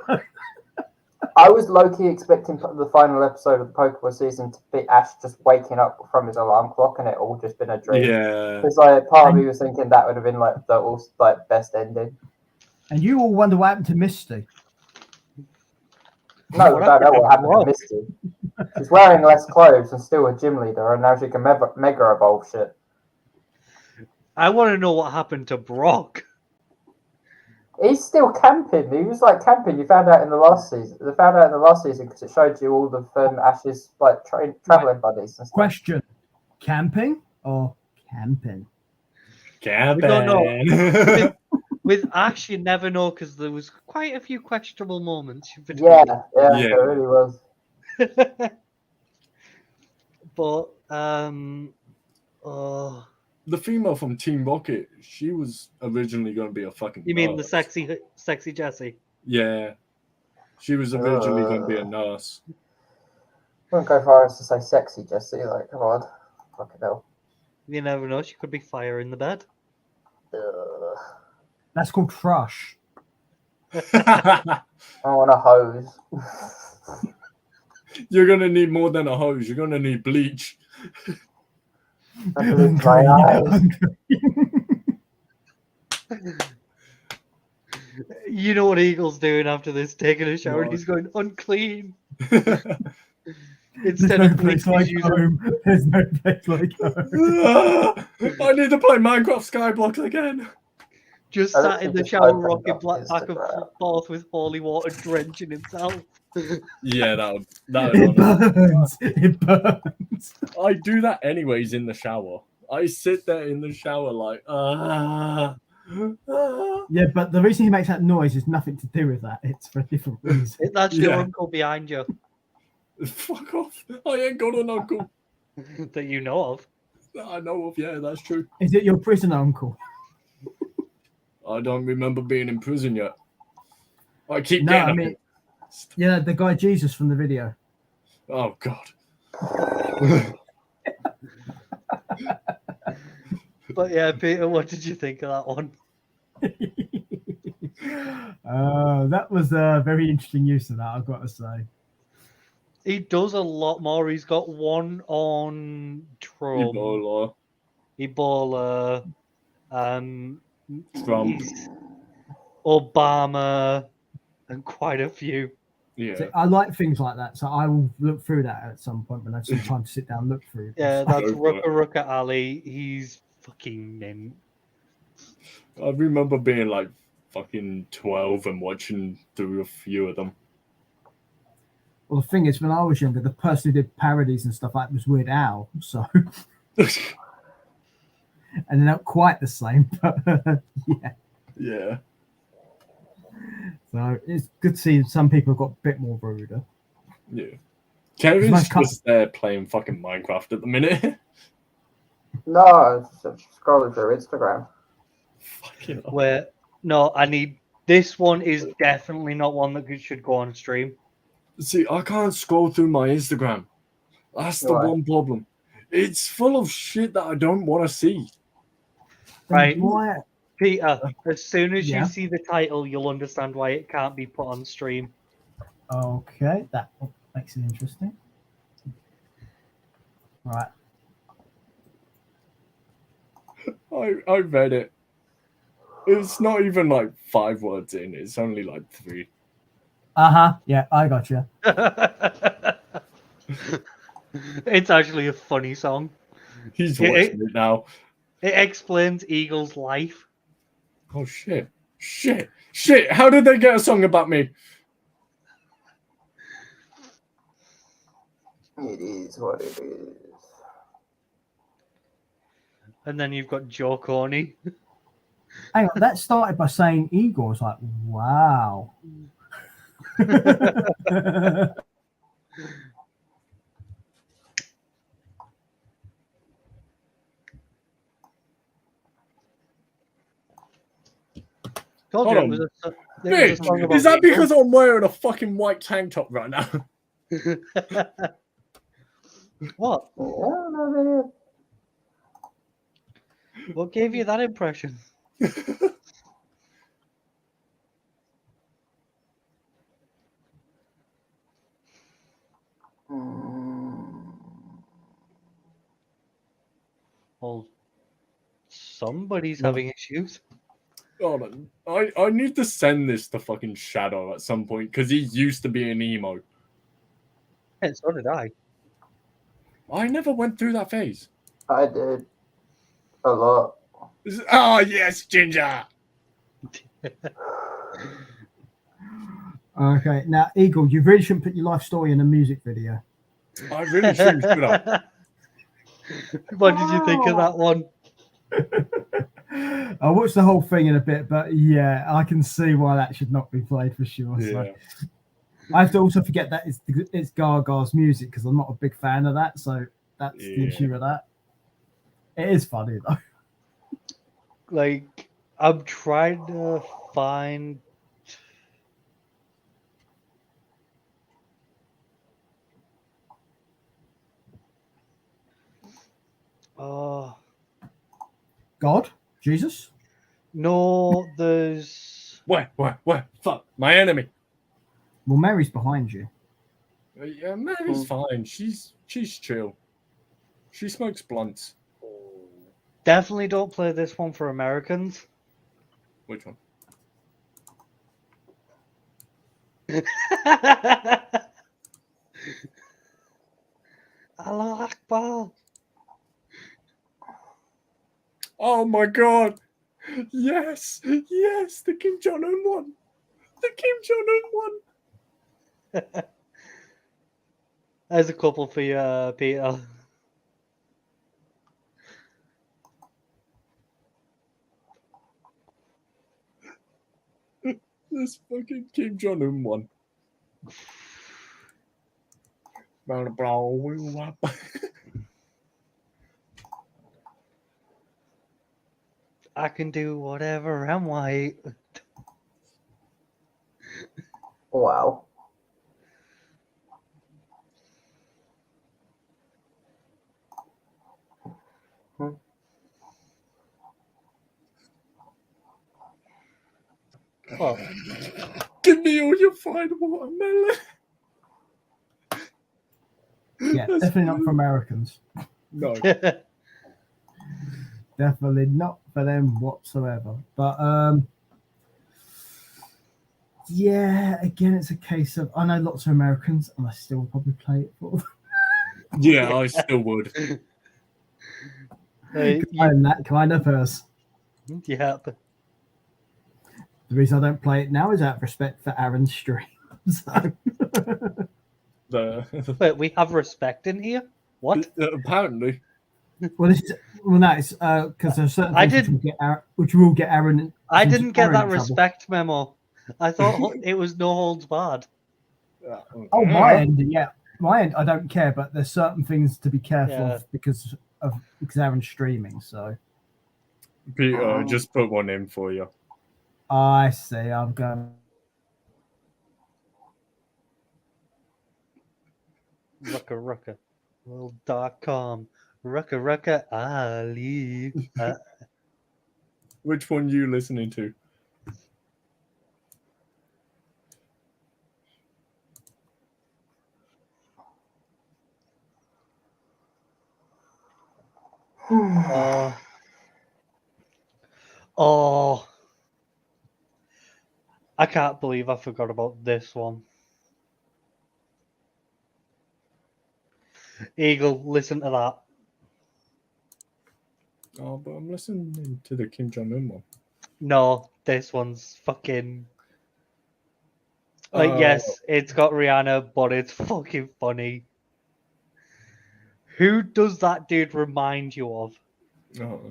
I was low-key expecting the final episode of the Pokemon season to be Ash just waking up from his alarm clock and it all just been a dream. Yeah. Because part of me was thinking that would have been like the best ending. And you all wonder what happened to Misty. No, I don't know what happened to Misty. She's wearing less clothes and still a gym leader, and now she can mega evolve shit. I want to know what happened to Brock. He's still camping. He was like camping. You found out in the last season. They found out in the last season because it showed you all of Ash's like traveling buddies and stuff. Question: camping or camping? Camping. We don't know. With Ash, you never know because there was quite a few questionable moments. Yeah, Yeah. there really was. But The female from Team Rocket, she was originally going to be a fucking. you mean the nurse. sexy Jessie? Yeah, she was originally going to be a nurse. I wouldn't go far as to say sexy, Jesse. Like, come on, fucking hell. You never know. She could be fire in the bed. Ugh. That's called crush. I want a hose. You're gonna need more than a hose. You're gonna need bleach. I bleach my eyes. You know what Eagle's doing after this? Taking a shower. What? He's going unclean. There's Instead no of place bleach, like he's using home. There's no place like home. I need to play Minecraft Skyblock again. just I sat in the just shower, opened rocking up back and Instagram. forth with holy water, drenching himself. Yeah, that It burns. It burns. I do that anyways in the shower. I sit there in the shower like, Yeah, but the reason he makes that noise is nothing to do with that. It's for a different reason. That's your Yeah. uncle behind you Fuck off. I ain't got an uncle. that you know of. That I know of, yeah, that's true. Is it your prison uncle? I don't remember being in prison yet. I keep No, getting I mean, yeah, the guy Jesus from the video. Oh god. But yeah, Peter, what did you think of that one? That was a very interesting use of that, I've got to say. He does a lot more. He's got one on Trump, Ebola. Ebola, Trump. Obama, and quite a few. Yeah. So I like things like that, so I will look through that at some point when I have some time to sit down and look through. Yeah, this. that's Go for it. Ruka Ali. He's fucking mint. I remember being like fucking 12 and watching through a few of them. Well, the thing is, when I was younger, the person who did parodies and stuff like that was Weird Al, so and they're not quite the same, but yeah. Yeah. So it's good to see some people have got a bit more ruder. Yeah. Kevin's nice cut. just there playing fucking Minecraft at the minute. No, it's just scrolling through Instagram. Fucking hell. Where no, I need this one is definitely not one that should go on stream. See, I can't scroll through my Instagram. That's the Why? one problem. It's full of shit that I don't want to see. Right. Why? Peter, as soon as Yeah. you see the title, you'll understand why it can't be put on stream. Okay, that makes it interesting. Right. I read it. It's not even like 5 words in. It's only like 3. Yeah, I got you. It's actually a funny song. He's Yeah, watching it now. It explains Eagle's life. Oh shit. Shit. Shit. How did they get a song about me? It is what it is. And then you've got Joe Corney. Hang on, that started by saying Igor. I was like, wow. Told Hold you on. it was a Bitch, song about is that Eagle. because I'm wearing a fucking white tank top right now? What? Yeah, no, What gave you that impression? Well, somebody's having issues. Hold on. I need to send this to fucking Shadow at some point because he used to be an emo. Yeah, so did I. I never went through that phase. I did a lot. Oh yes, Ginger. Okay, now Eagle, you really shouldn't put your life story in a music video. I really should have. What did you think of that one? I'll watch the whole thing in a bit, but yeah, I can see why that should not be played for sure. Yeah. So I have to also forget that it's Gaga's music because I'm not a big fan of that, so that's the Yeah. issue with that. It is funny though. Like, I'm trying to find. Oh, God, Jesus. no, there's. What? Fuck, my enemy. Well, Mary's behind you. Yeah, Mary's fine. She's chill. She smokes blunts. Definitely don't play this one for Americans. Which one? Allah Akbar. Oh my god! Yes, the Kim Jong Un one. The Kim Jong Un one. There's a couple for you, Peter. This fucking Kim Jong Un one. I can do whatever I'm white. Wow. Oh, Give me all your fine watermelon. Yeah, That's definitely not blue. for Americans. No. Definitely not for them whatsoever. But yeah, again, it's a case of I know lots of Americans, and I still probably play it for them. Yeah, I still would. I'm that kind of person. yeah. The reason I don't play it now is out of respect for Aaron's stream. So Wait, we have respect in here? What? Apparently. well, no, it's because there's certain I things didn't- which will get Aaron. I didn't get Aaron that in trouble. respect memo. I thought it was no holds barred. Oh, my end, yeah, my end. I don't care, but there's certain things to be careful Yeah. of because Aaron's streaming. So Peter, I just put one in for you. I see. I'm going. Rucka. World.com. Rucka Ali. Which one you listening to? Oh. I can't believe I forgot about this one. Eagle, listen to that. Oh, but I'm listening to the Kim Jong Un one. No, this one's fucking. Like, yes, it's got Rihanna, but it's fucking funny. Who does that dude remind you of? Oh.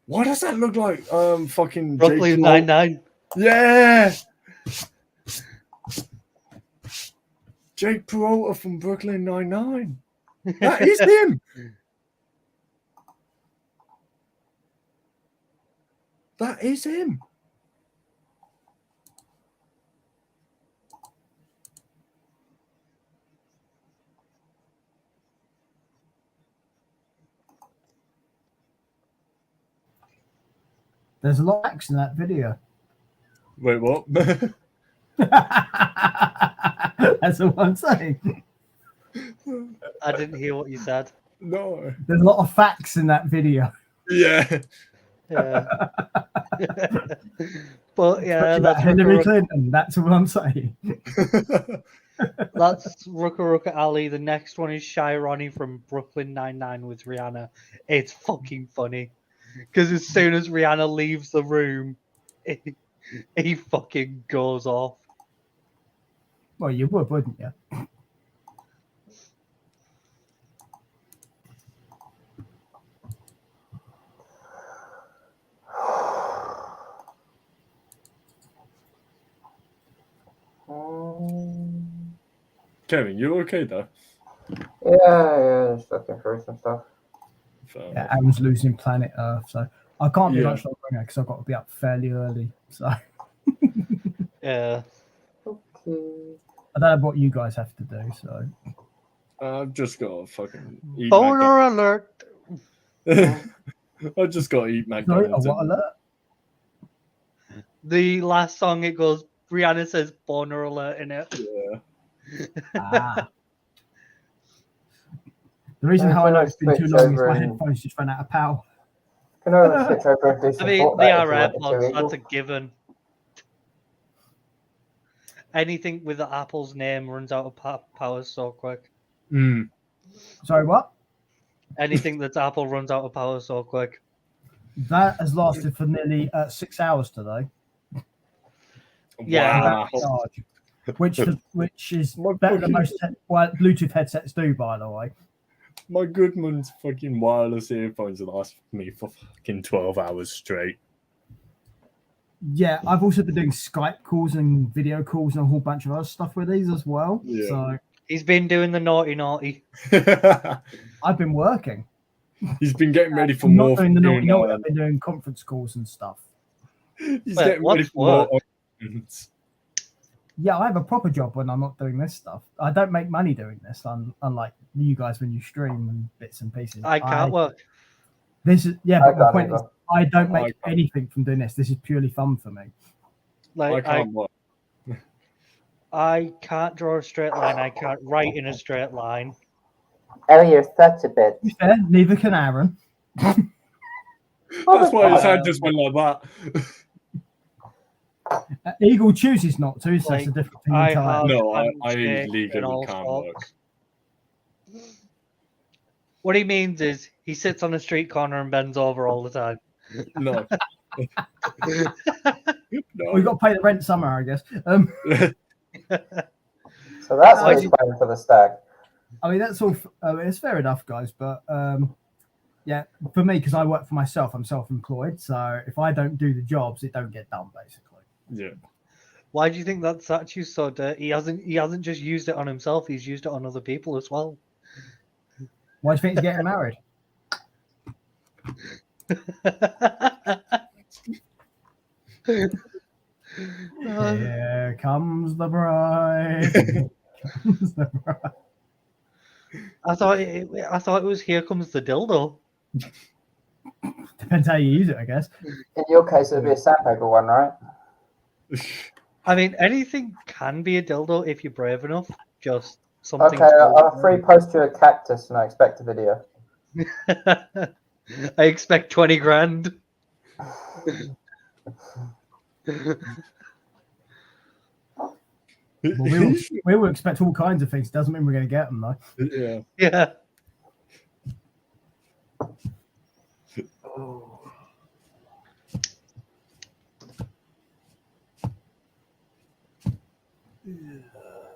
Why does that look like fucking Brooklyn Jake Paul? Nine-Nine. Yeah. Jake Peralta from Brooklyn Nine-Nine. That is him. That is him. There's a lot of action in that video. Wait, what? That's all I'm saying. I didn't hear what you said. No. There's a lot of facts in that video. Yeah. Yeah. But yeah, Especially about that's Hillary Ruka, Clinton. That's what I'm saying. that's Ruka Ruka Ali. The next one is Shy Ronnie from Brooklyn Nine-Nine with Rihanna. It's fucking funny. Because as soon as Rihanna leaves the room, he fucking goes off. Well, you would, wouldn't you? Kevin, you okay though? Yeah, just looking through some stuff. Yeah, Aaron's losing planet Earth, so I can't do Yeah. much longer because I've got to be up fairly early. So I Yeah. Okay. don't know what you guys have to do. So I've just got to fucking eat Boner alert. McDonald's. I just got to eat sorry, a McDonald's. what alert? The last song, it goes, Rihanna says boner alert in it. Yeah. Ah. The reason how I know it's been too long is my headphones just ran out of power. Can I switch over and do I some mean, Fortnite they if are you want to, AirPods, Eagle? that's a given. Anything with the Apple's name runs out of power so quick. Mm. Sorry, what? Anything that's Apple runs out of power so quick. That has lasted for nearly 6 hours today. Yeah. Wow. Charge, which is My better than fucking- most Bluetooth headsets do, by the way. My Goodman's fucking wireless earphones last me for fucking 12 hours straight. Yeah, I've also been doing Skype calls and video calls and a whole bunch of other stuff with these as well. Yeah. So He's been doing the naughty. I've been working. He's been getting ready for I'm more. not doing the fucking, naughty. I've been doing conference calls and stuff. He's Wait, getting ready what's for more. work? appointments. Yeah, I have a proper job when I'm not doing this stuff. I don't make money doing this, unlike you guys when you stream and bits and pieces. I can't work. This is I but my can't point is, either. I don't make I can't. anything from doing this. This is purely fun for me. I Like can't work. I can't draw a straight line. I can't write in a straight line. Oh, you're such a bitch. To be fair, neither can Aaron. That's why his hand just went like that. Eagle chooses not to, so it's a Like, different thing I entirely. have No, I handshake legally and all can't work. sorts. What he means is he sits on a street corner and bends over all the time. No. No. We've got to pay the rent somewhere, I guess. So that's Why who's do you- playing for the stag. I mean, that's all. It's fair enough, guys. But yeah, for me, because I work for myself, I'm self-employed. So if I don't do the jobs, it don't get done, basically. Yeah. Why do you think that statue's so dirty? He hasn't just used it on himself, he's used it on other people as well. Why do you think he's getting married? Here comes the bride. Here comes the bride. I thought it was Here Comes the Dildo. Depends how you use it, I guess. In your case, it'd be a sandpaper one, right? I mean, anything can be a dildo if you're brave enough. Just something. Okay, I'll free post you a cactus and I expect a video. I expect 20 grand. Well, we will expect all kinds of things. Doesn't mean we're going to get them, though. Yeah. Yeah.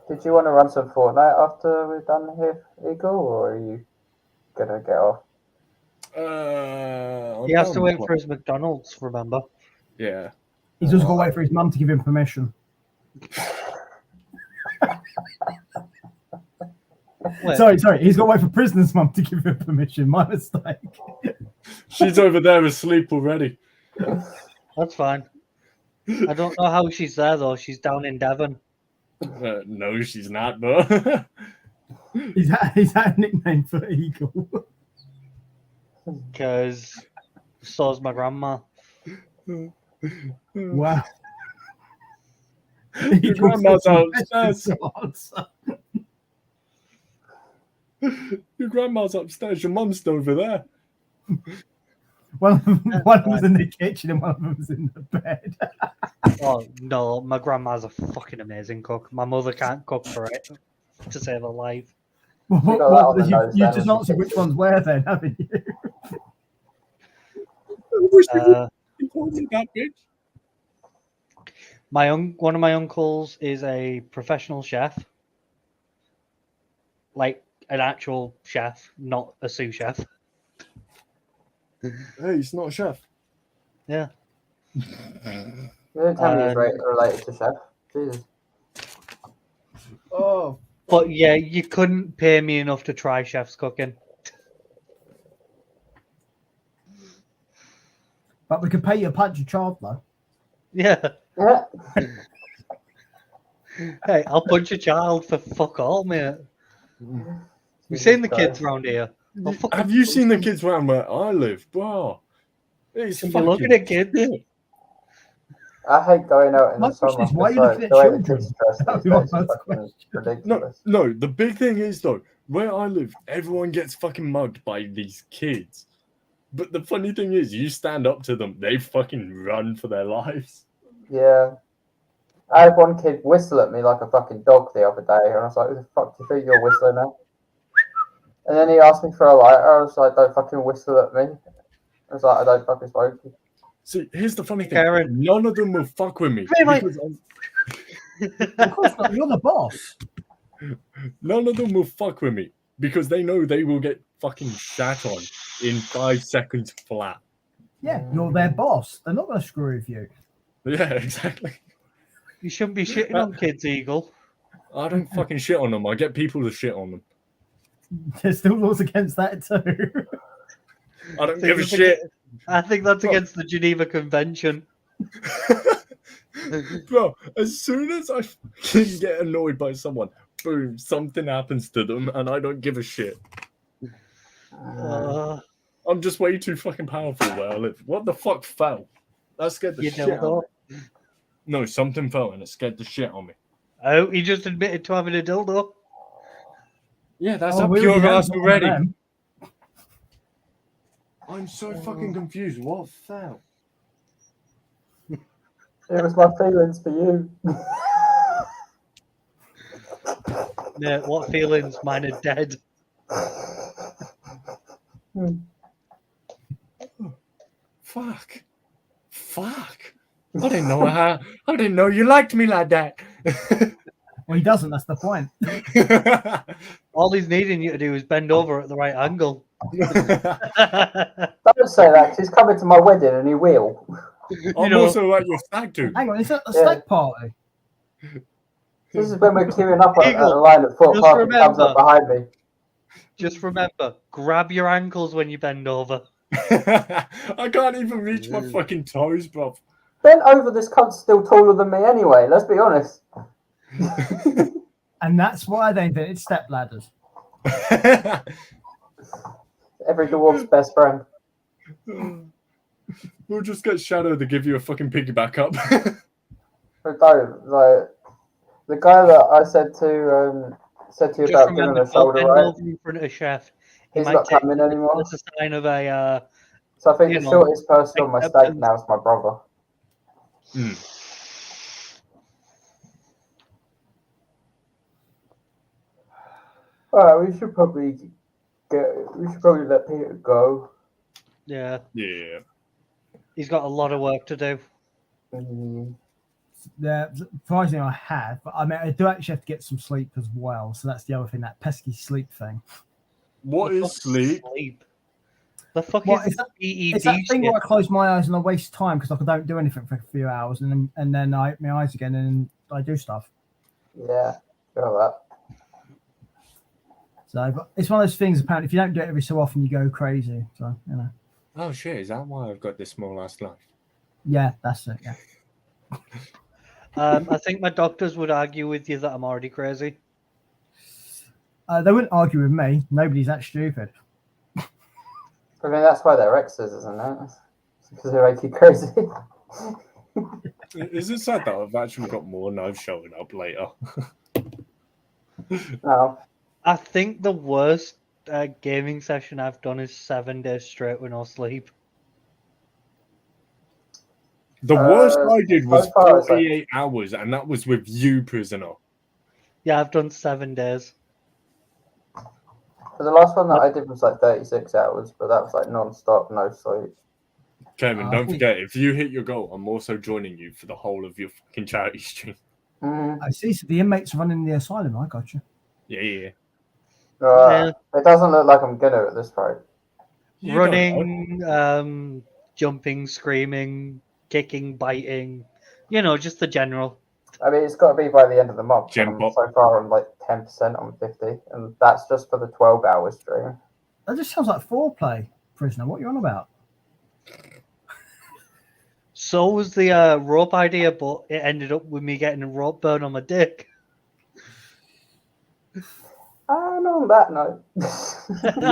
Did you want to run some Fortnite after we're done here, Eagle, or are you gonna get off? He has to wait for his McDonald's, remember? Yeah. He's also got to wait for his mum to give him permission. Wait, Sorry. He's got to wait for prisoner's mum to give him permission. My mistake. She's over there asleep already. that's fine. I don't know how she's there, though. She's down in Devon. No, she's not, though. Is that a nickname for Eagle? Because so's my grandma. Wow. Your grandma's Eagle's upstairs. answer. Your grandma's upstairs. Your mum's still over there. One of them was in the kitchen and one of them was in the bed. Oh no, my grandma's a fucking amazing cook. My mother can't cook for it, to save her life. What, got that on the nose you then, just when answered she which fixes one's where then, haven't you? I wish Uh, you called me that bitch. One of my uncles is a professional chef, like an actual chef, not a sous chef. Hey, he's not a chef. Yeah. You didn't tell me he's Um, related to Chef. Jesus. Oh, But yeah, you couldn't pay me enough to try chef's cooking. but we could pay you a punch of child though. Yeah. Yeah. Hey, I'll punch a child for fuck all, mate. We've seen the kids around here. I'll fucking Have you punch seen the them. kids around where I live? Bro, it's You're fucking looking at kids. shit. I hate going out in My the summer. question is, why are you It's looking at the way the children? kids dress That these would be my days is first fucking question. ridiculous. No, the big thing is though, where I live, everyone gets fucking mugged by these kids. But the funny thing is, you stand up to them, they fucking run for their lives. Yeah. I had one kid whistle at me like a fucking dog the other day, and I was like, who the fuck do you think you're whistling at? And then he asked me for a lighter. I was like, don't fucking whistle at me. I was like, I don't fucking smoke. See, here's the funny thing. Karen. None of them will fuck with me. Hey, mate. Because I'm- Of course not. You're the boss. None of them will fuck with me because they know they will get fucking shat on in 5 seconds flat. Yeah, you're their boss. They're not going to screw with you. Yeah, exactly. You shouldn't be shitting on kids, Eagle. I don't fucking shit on them. I get people to shit on them. There's still laws against that too. I don't So give a you think- shit. I think that's against the Geneva Convention. Bro, as soon as I fucking get annoyed by someone, boom, something happens to them and I don't give a shit. Uh, I'm just way too fucking powerful where I live. What the fuck fell? That scared the you shit out dildo. of me. No, something fell and it scared the shit on me. Oh, he just admitted to having a dildo. Yeah, that's Oh, up we your already ass had one of already. them. I'm so fucking confused. What fell? It was my feelings for you. Mate, what feelings? Mine are dead. Fuck. I didn't know you liked me like that. Well, he doesn't. That's the point. All he's needing you to do is bend over at the right angle. Don't say that, 'cause he's coming to my wedding and he will. I'm know- also at your stag do. Hang on, is that a Yeah. stag party? This is when we're queuing up at Eagle, the line at Fort just Park and he comes up remember- behind me. Just remember, grab your ankles when you bend over. I can't even reach my fucking toes, bro. Bent over, this cunt's still taller than me anyway, let's be honest. And that's why they invented step ladders. Every dwarf's best friend. We'll just get Shadow to give you a fucking piggyback up. But don't, like, the guy that I said to you Just about giving him remember, a shoulder don't bend right, over in front of a chef. He he's might not take coming it anymore. as a sign of a. So I think you the know, shortest person on my stake acceptance. now is my brother. Alright, we should probably let Peter go. Yeah, Yeah. he's got a lot of work to do. Yeah, surprisingly, I have, but I mean, I do actually have to get some sleep as well. So that's the other thing, that pesky sleep thing. What The is fuck sleep? The fuck What, is is that- EED It's that thing shit? where I close my eyes and I waste time because I don't do anything for a few hours, and then I open my eyes again and I do stuff. Yeah, got that. So but it's one of those things. Apparently, if you don't do it every so often, you go crazy. So you know, Oh shit, is that why I've got this small ass life? yeah, that's it. Yeah. I think my doctors would argue with you that I'm already crazy. They wouldn't argue with me. Nobody's that stupid. I mean, that's why they're exes, isn't it? Because they make you crazy. Is it sad that I've actually got more knives showing up later? No. I think the worst gaming session I've done is 7 days straight with no sleep. The worst I did so was far it's like- 48 hours, and that was with you, prisoner. Yeah, I've done 7 days. The last one that I did was like 36 hours, but that was like non-stop, no sleep. Kevin, I don't think- forget, if you hit your goal, I'm also joining you for the whole of your fucking charity stream. Mm. I see. So the inmates are running the asylum. I got you. Yeah. It doesn't look like I'm gonna at this rate. You don't know. Running, jumping, screaming, kicking, biting. You know, just the general. I mean, it's got to be by the end of the month. Gym And I'm pop. so far on like 10% on 50, and that's just for the 12-hour stream. That just sounds like foreplay, prisoner. What are you on about? So was the rope idea, but it ended up with me getting a rope burn on my dick. And on that note,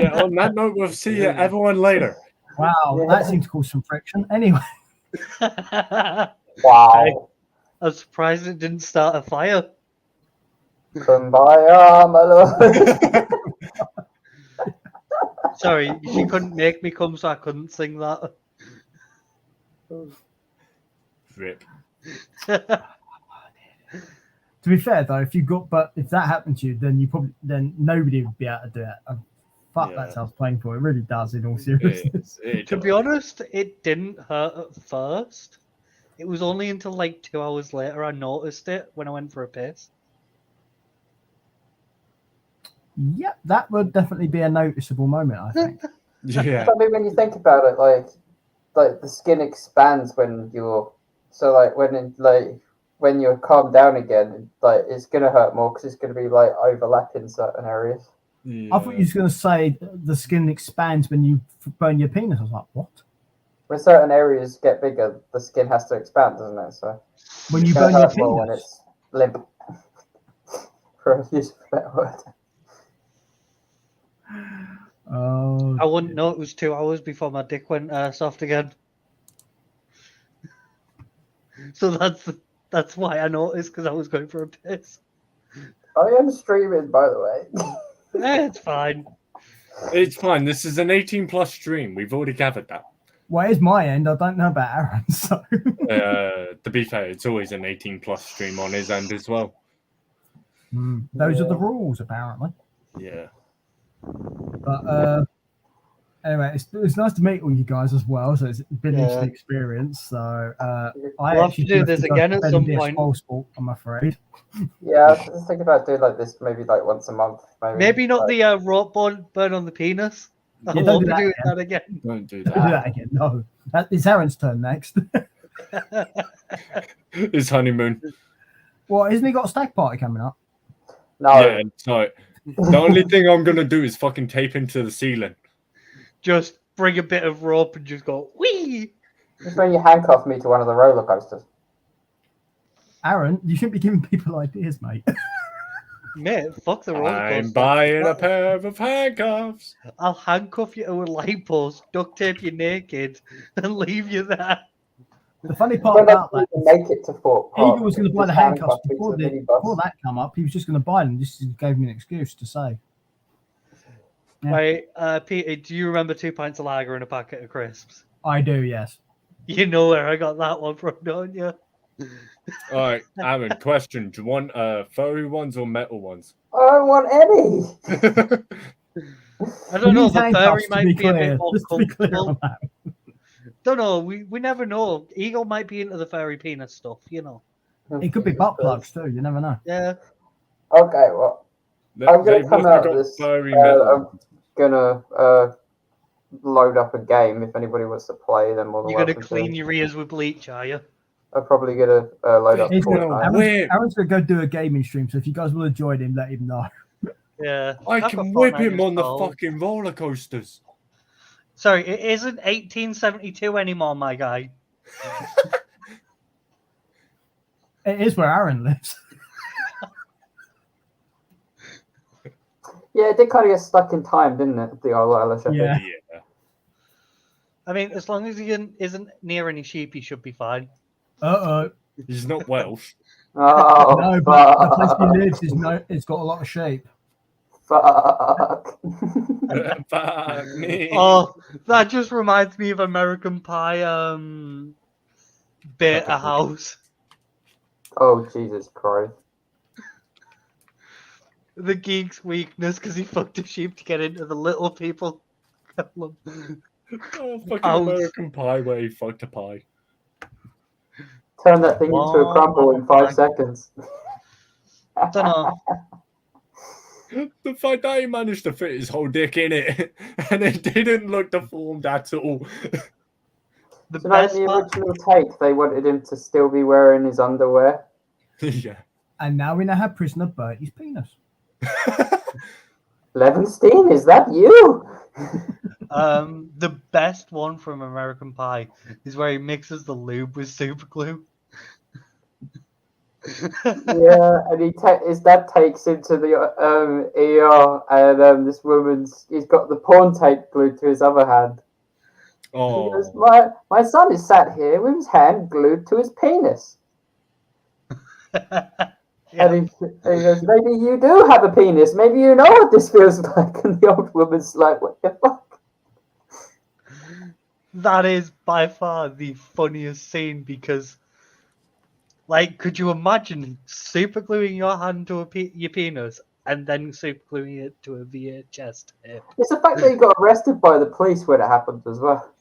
Yeah, on that note, we'll see everyone later. Wow, Yeah. that seems to cause some friction. Anyway, wow. I'm surprised it didn't start a fire. Kumbaya, my lord. Sorry, she couldn't make me come, so I couldn't sing that. Rip. to be fair though, if that happened to you, then nobody would be able to do it. Fuck, Yeah. that sounds painful. It really does, in all seriousness. To be honest, it didn't hurt at first. It was only until like 2 hours later I noticed it when I went for a piss. Yep, that would definitely be a noticeable moment, I think. Yeah. I mean, when you think about it, like the skin expands when you're when you're calmed down again, like it's gonna hurt more because it's gonna be like overlapping certain areas. I thought you was going to say the skin expands when you burn your penis. I was like, what? When certain areas get bigger, the skin has to expand, doesn't it? So When you it's burn gonna your hurt more when penis? it's limp. For a use of a better word. Oh, I wouldn't know it was 2 hours before my dick went soft again. So that's why I noticed, because I was going for a piss. I am streaming, by the way. It's fine. It's fine. This is an 18+ stream. We've already gathered that. well, it's my end. I don't know about Aaron, so To be fair, it's always an 18+ stream on his end as well. those are the rules, apparently. Yeah. But anyway, it's nice to meet all you guys as well. So it's been an interesting experience. So I We'll have to actually do have this go again at spend some this point. whole sport, I'm afraid. Yeah, I was just thinking about doing like this maybe like once a month. Maybe not Like, the rope burn on the penis. I Yeah, don't won't do be that doing again. that again. Don't do Don't do that. that again. No, it's Aaron's turn next. His honeymoon. Well, isn't he got a stag party coming up? no, Yeah, so the only thing I'm gonna do is fucking tape into the ceiling. Just bring a bit of rope and just go, wee! just when you handcuff me to one of the roller coasters. Aaron, you shouldn't be giving people ideas, mate. Mate, fuck the roller I'm coaster. buying a pair of handcuffs. I'll handcuff you to a light post, duct tape you naked, and leave you there. The funny part When about I that, even make it to Fort Park, Eagle was going to buy the just handcuffs handcuff me before, to the minibus. before that come up. He was just going to buy them. Just gave me an excuse to say. Yeah. Right, Peter, do you remember 2 pints of lager and a packet of crisps? I do, yes. You know where I got that one from, don't you? All right, Aaron, question. Do you want furry ones or metal ones? I don't want any. I don't know, These the handcuffs, furry to might be be a bit clear, more just to be clear comfortable. on that. Don't know, we never know. Eagle might be into the furry penis stuff, you know. It could be butt plugs too. You never know. Yeah. Okay, well, I'm gonna They've come also out of got this. furry metal. I'm gonna load up a game. If anybody wants to play, then more than You're gonna welcome clean to. your ears with bleach, are you? I'm probably gonna load up He's gonna, Fortnite. Wait. Aaron's going to go do a gaming stream. So if you guys want to join him, let him know. Yeah. I I've can got whip Fortnite him on the installed. fucking roller coasters. Sorry, it isn't 1872 anymore, my guy. It is where Aaron lives. Yeah, it did kind of get stuck in time, didn't it? The old Ella Shepherd. Yeah. Yeah. I mean, as long as he isn't near any sheep, he should be fine. He's not Welsh. Oh, No, but the fuck. place he lives it's got a lot of sheep. Fuck. Fuck me. Oh, that just reminds me of American Pie. Beta House. Oh, Jesus Christ. The geek's weakness because he fucked a sheep to get into the little people. Oh, fucking Ouch. American Pie where he fucked a pie. Turn that thing into a crumble in 5 seconds. Dunno. The fact that he managed to fit his whole dick in it and it didn't look deformed at all. The So, like, best the part. original take, they wanted him to still be wearing his underwear. Yeah. And now we know how prisoner burnt his penis. Levenstein, is that you? The best one from American Pie is where he mixes the lube with super glue. Yeah, and his dad takes him to the ER, and this he's got the porn tape glued to his other hand. He goes, Oh. my son is sat here with his hand glued to his penis. Yeah. And he goes, maybe you do have a penis. Maybe you know what this feels like. And the old woman's like, what the fuck? That is by far the funniest scene because, like, could you imagine super gluing your hand to your penis and then super gluing it to a VHS tape? It's the fact that he got arrested by the police when it happened as well.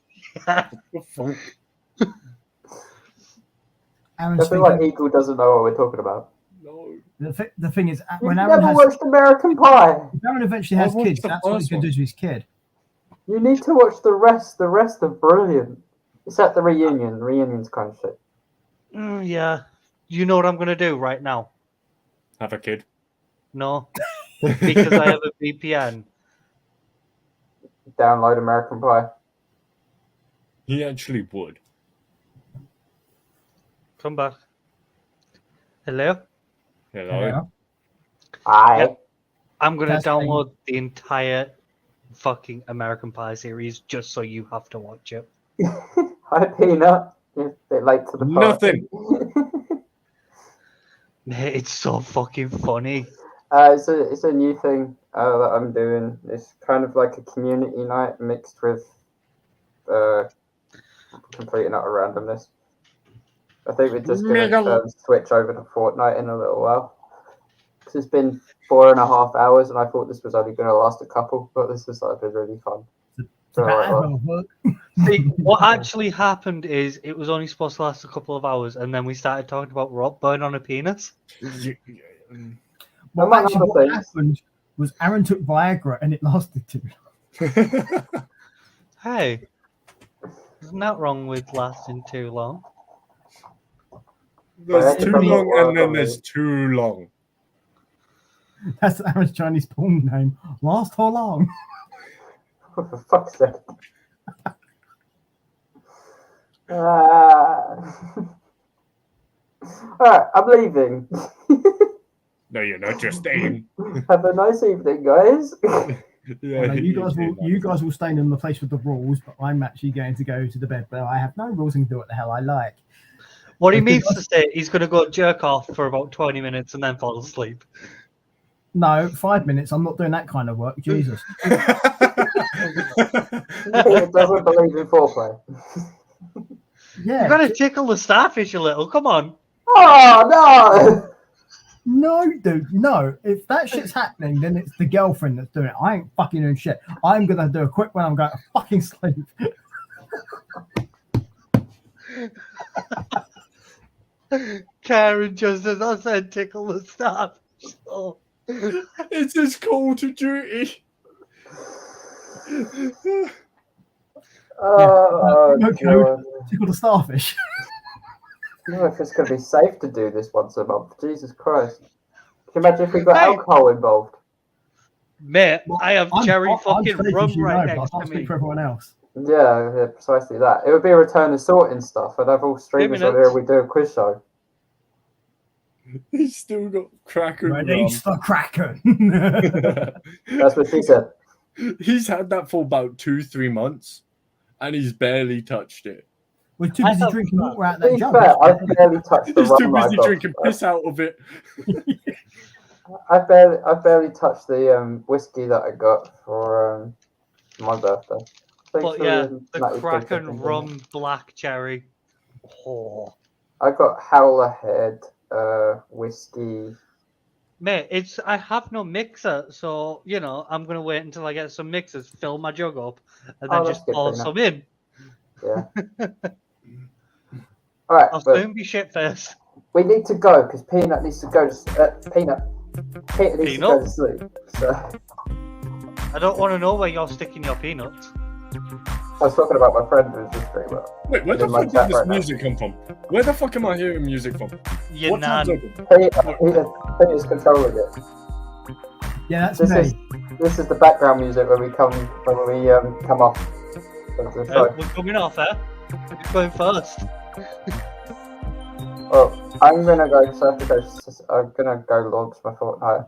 Aaron's I feel like thinking, Eagle doesn't know what we're talking about. No. the thing is, You've when Aaron never has, watched American Pie. if Aaron eventually has I watched kids, the that's what he's first going to do one. to his kid. You need to watch the rest. The rest are brilliant. It's at the reunion. Reunion's kind of shit. Yeah. You know what I'm going to do right now? Have a kid. No. Because I have a VPN. Download American Pie. He actually would. Come back. Hello? Hello. Yeah. Aye. Yep. I'm going to Testing. download the entire fucking American Pie series just so you have to watch it. Hi, Peanut. You're a bit late to the party. Nothing. Mate, it's so fucking funny. It's a new thing that I'm doing. It's kind of like a community night mixed with complete and utter randomness. I think we're just going to switch over to Fortnite in a little while. Because it's been 4.5 hours and I thought this was only going to last a couple, but this has been really fun. It's about Aaron, look. See, what actually happened is it was only supposed to last a couple of hours, and then we started talking about rock burn on a penis. Well, Among actually, other what things. happened was Aaron took Viagra and it lasted too long. Hey, isn't that wrong with lasting too long? There's It too doesn't long work and then on there's me. too long. That's Aaron's Chinese porn name. Last how long? For fuck's sake. Alright, I'm leaving. No, you're not. You're staying. Have a nice evening, guys. Yeah, Well, no, you guys you're will staying, you guys will stay in the place with the rules, but I'm actually going to go to the bed where I have no rules and do what the hell I like. What he Okay, means to say, he's going to go jerk off for about 20 minutes and then fall asleep. No, 5 minutes. I'm not doing that kind of work. Jesus. It doesn't believe in foreplay. Yeah. You've got to tickle the starfish a little. Come on. Oh no! No, dude, no. If that shit's happening, then it's the girlfriend that's doing it. I ain't fucking doing shit. I'm gonna do a quick one. I'm going to fucking sleep. Karen just as I said, tickle the starfish. Oh. It's his call to duty. Oh, No God. code. Tickle the starfish. I don't know if it's going to be safe to do this once a month. Jesus Christ. Can you imagine if we got Hey. alcohol involved? Mate, I have cherry I'm fucking safe, rum as you right know, but I next to can't speak me. for everyone else. Yeah, precisely that. It would be a return of sorting stuff. I'd have all streamers on here and we'd do a quiz show. He's still got cracker Release the Kraken. That's what she said. He's had that for about 2-3 months, and he's barely touched it. We're too I busy thought- drinking water out To that be jug. fair, I've barely touched the He's too rum I busy got. drinking piss out of it. I barely touched the whiskey that I got for my birthday. Thanks But for yeah, the the Nutty Professor Kraken thing. rum black cherry. Oh. I got Howler Head whiskey. Mate, I have no mixer, so you know I'm gonna wait until I get some mixers, fill my jug up, and then Oh, that's just good, pour Peanut. some in. Yeah. All right, I'll but soon be shit faced. we need to go because Peanut needs to go to Peanut needs to go to sleep. So I don't want to know where you're sticking your peanuts. I was talking about my friend who's a streamer. Wait, where the In my fuck chat did this right now. music come from? Where the fuck am I hearing music from? Your What tab's nan. open? Peanut's controlling it. Yeah, that's This me. is this is the background music when we come off of the show. We're coming off, eh? Who's going first? Well, I'm gonna go. So I have to go. I'm gonna go launch my Fortnite.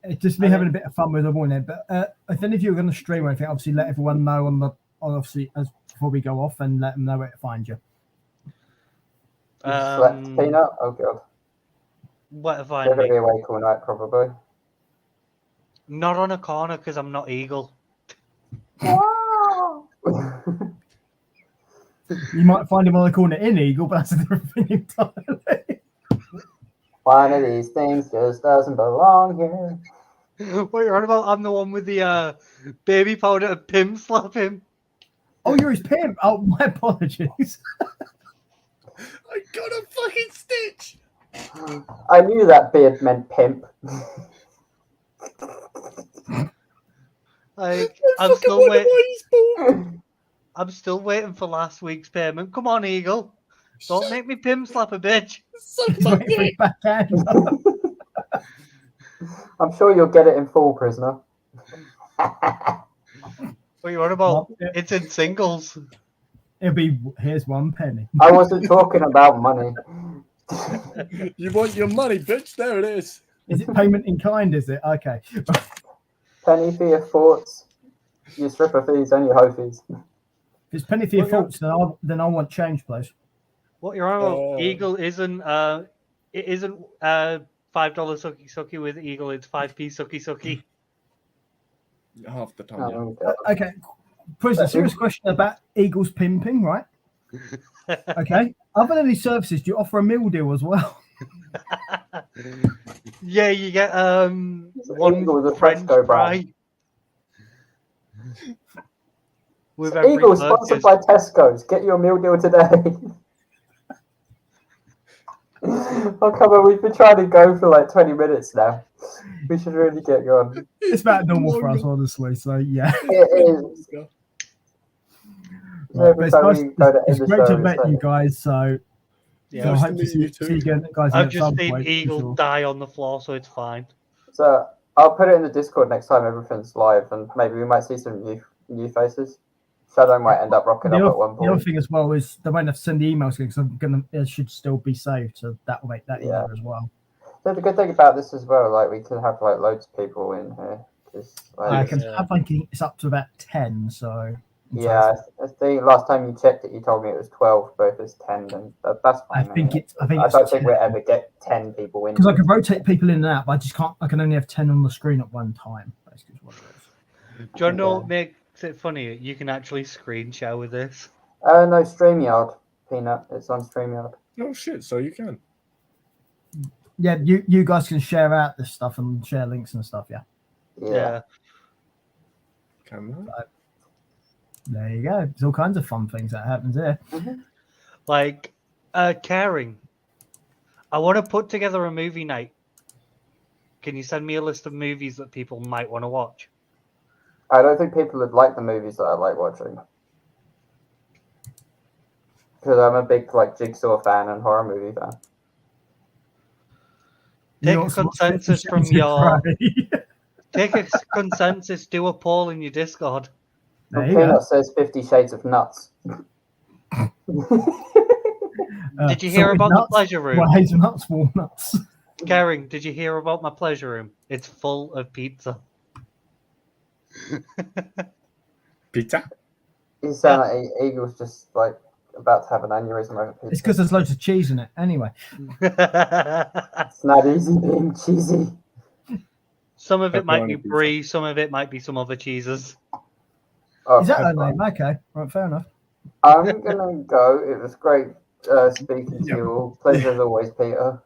It's just me having a bit of fun with the morning. But if any of you are going to stream or anything, obviously let everyone know obviously as before we go off and let them know where to find you. You slept, Peanut? Oh god. What if I You're gonna make? be awake all night probably. Not on a corner because I'm not Eagle. You might find him on the corner in Eagle, but that's a different thing entirely. One of these things just doesn't belong here. What you're on about? I'm the one with the baby powder to pimp slap him. Oh, you're his pimp. Oh, my apologies. I got a fucking stitch. I knew that beard meant pimp. Like I I'm fucking still wonder waiting. why he's bald. I'm still waiting for last week's payment. Come on, Eagle. Don't make me pimp slap a bitch. Suck He's my waiting for his dick. backhand. I'm sure you'll get it in full, prisoner. What you on about? Well, yeah. It's in singles. It'll be here's one penny. I wasn't talking about money. You want your money, bitch? There it is. Is it payment in kind? Is it okay? Penny for your thoughts, your stripper fees, and your hoe fees. If it's penny for your Well, yeah. faults, then I want change, please. What you're on about? Oh. Eagle isn't. It isn't $5 sucky sucky with Eagle. It's 5p sucky sucky. Half the time, yeah. Oh, God. Okay, Prisoner, serious question about Eagle's pimping, right? Okay. Other than these services, do you offer a meal deal as well? Yeah, you get one Eagle with a French Fresco fry. With Eagle sponsored by Tesco's. Get your meal deal today. Oh, come on. We've been trying to go for like 20 minutes now. We should really get going. It's about normal for us, honestly. So yeah. It is. Right, Every but it's time nice- we go to it's end the great show, to meet it's you like- guys. So Yeah, I Nice to hope to meet see you you too. again, guys. I've at just some seen point, for Eagle sure. die on the floor, so it's fine. So I'll put it in the Discord next time everything's live, and maybe we might see some new faces. Shadow might end up rocking up at one The other point. thing as well is they won't have to send the emails because I'm gonna it should still be saved, so that will make that Yeah. easier as well. So the good thing about this as well, like we can have like loads of people in here. Just, I like, can Yeah. I think it's up to about 10. So yeah, I think last time you checked it, you told me it was 12, but if it's 10, then that's I fine. think anyway. it's I don't think we'll ever get 10 people in. because I can rotate people in and out, but I just can't. I can only have 10 on the screen at one time. Basically, is what it is. Do you know Yeah. what makes it funny? You can actually screen share with this. No, StreamYard, Peanut. It's on StreamYard. Oh shit! So you can. Yeah, you guys can share out this stuff and share links and stuff. Yeah, Yeah. Can I? there you go. There's all kinds of fun things that happens here. Like, caring. I want to put together a movie night. Can you send me a list of movies that people might want to watch? I don't think people would like the movies that I like watching. Because I'm a big like Jigsaw fan and horror movie fan. Take You a also watch consensus 50 from Shades of your. Grey. Take a consensus. Do a poll in your Discord. There Well, you go. Peanut says 50 Shades of Nuts. Did you hear salted about the nuts, pleasure room? Well, hazelnuts, walnuts. Caring, did you hear about my pleasure room? It's full of pizza. Pizza. You sound like Eagle's just like about to have an aneurysm over pizza. It's because there's loads of cheese in it. Anyway, It's not easy being cheesy. Some of it might be Pepperoni pizza. brie, some of it might be some other cheeses. Oh, Is that her pepperoni. name? Okay, right, fair enough. I'm gonna go. It was great speaking to Yeah. you all. Pleasure as always, Peter.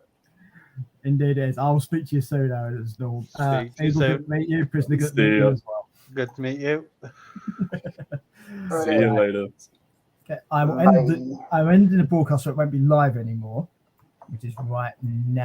Indeed, it is. I will speak to you soon, Aaron. As normal. Speak to you Eagle, soon. good to meet you. Prisoner, good to See meet you ya. as well. Good to meet you. See you later. Okay, I will Bye. end. I'm ending the broadcast so it won't be live anymore, which is right now.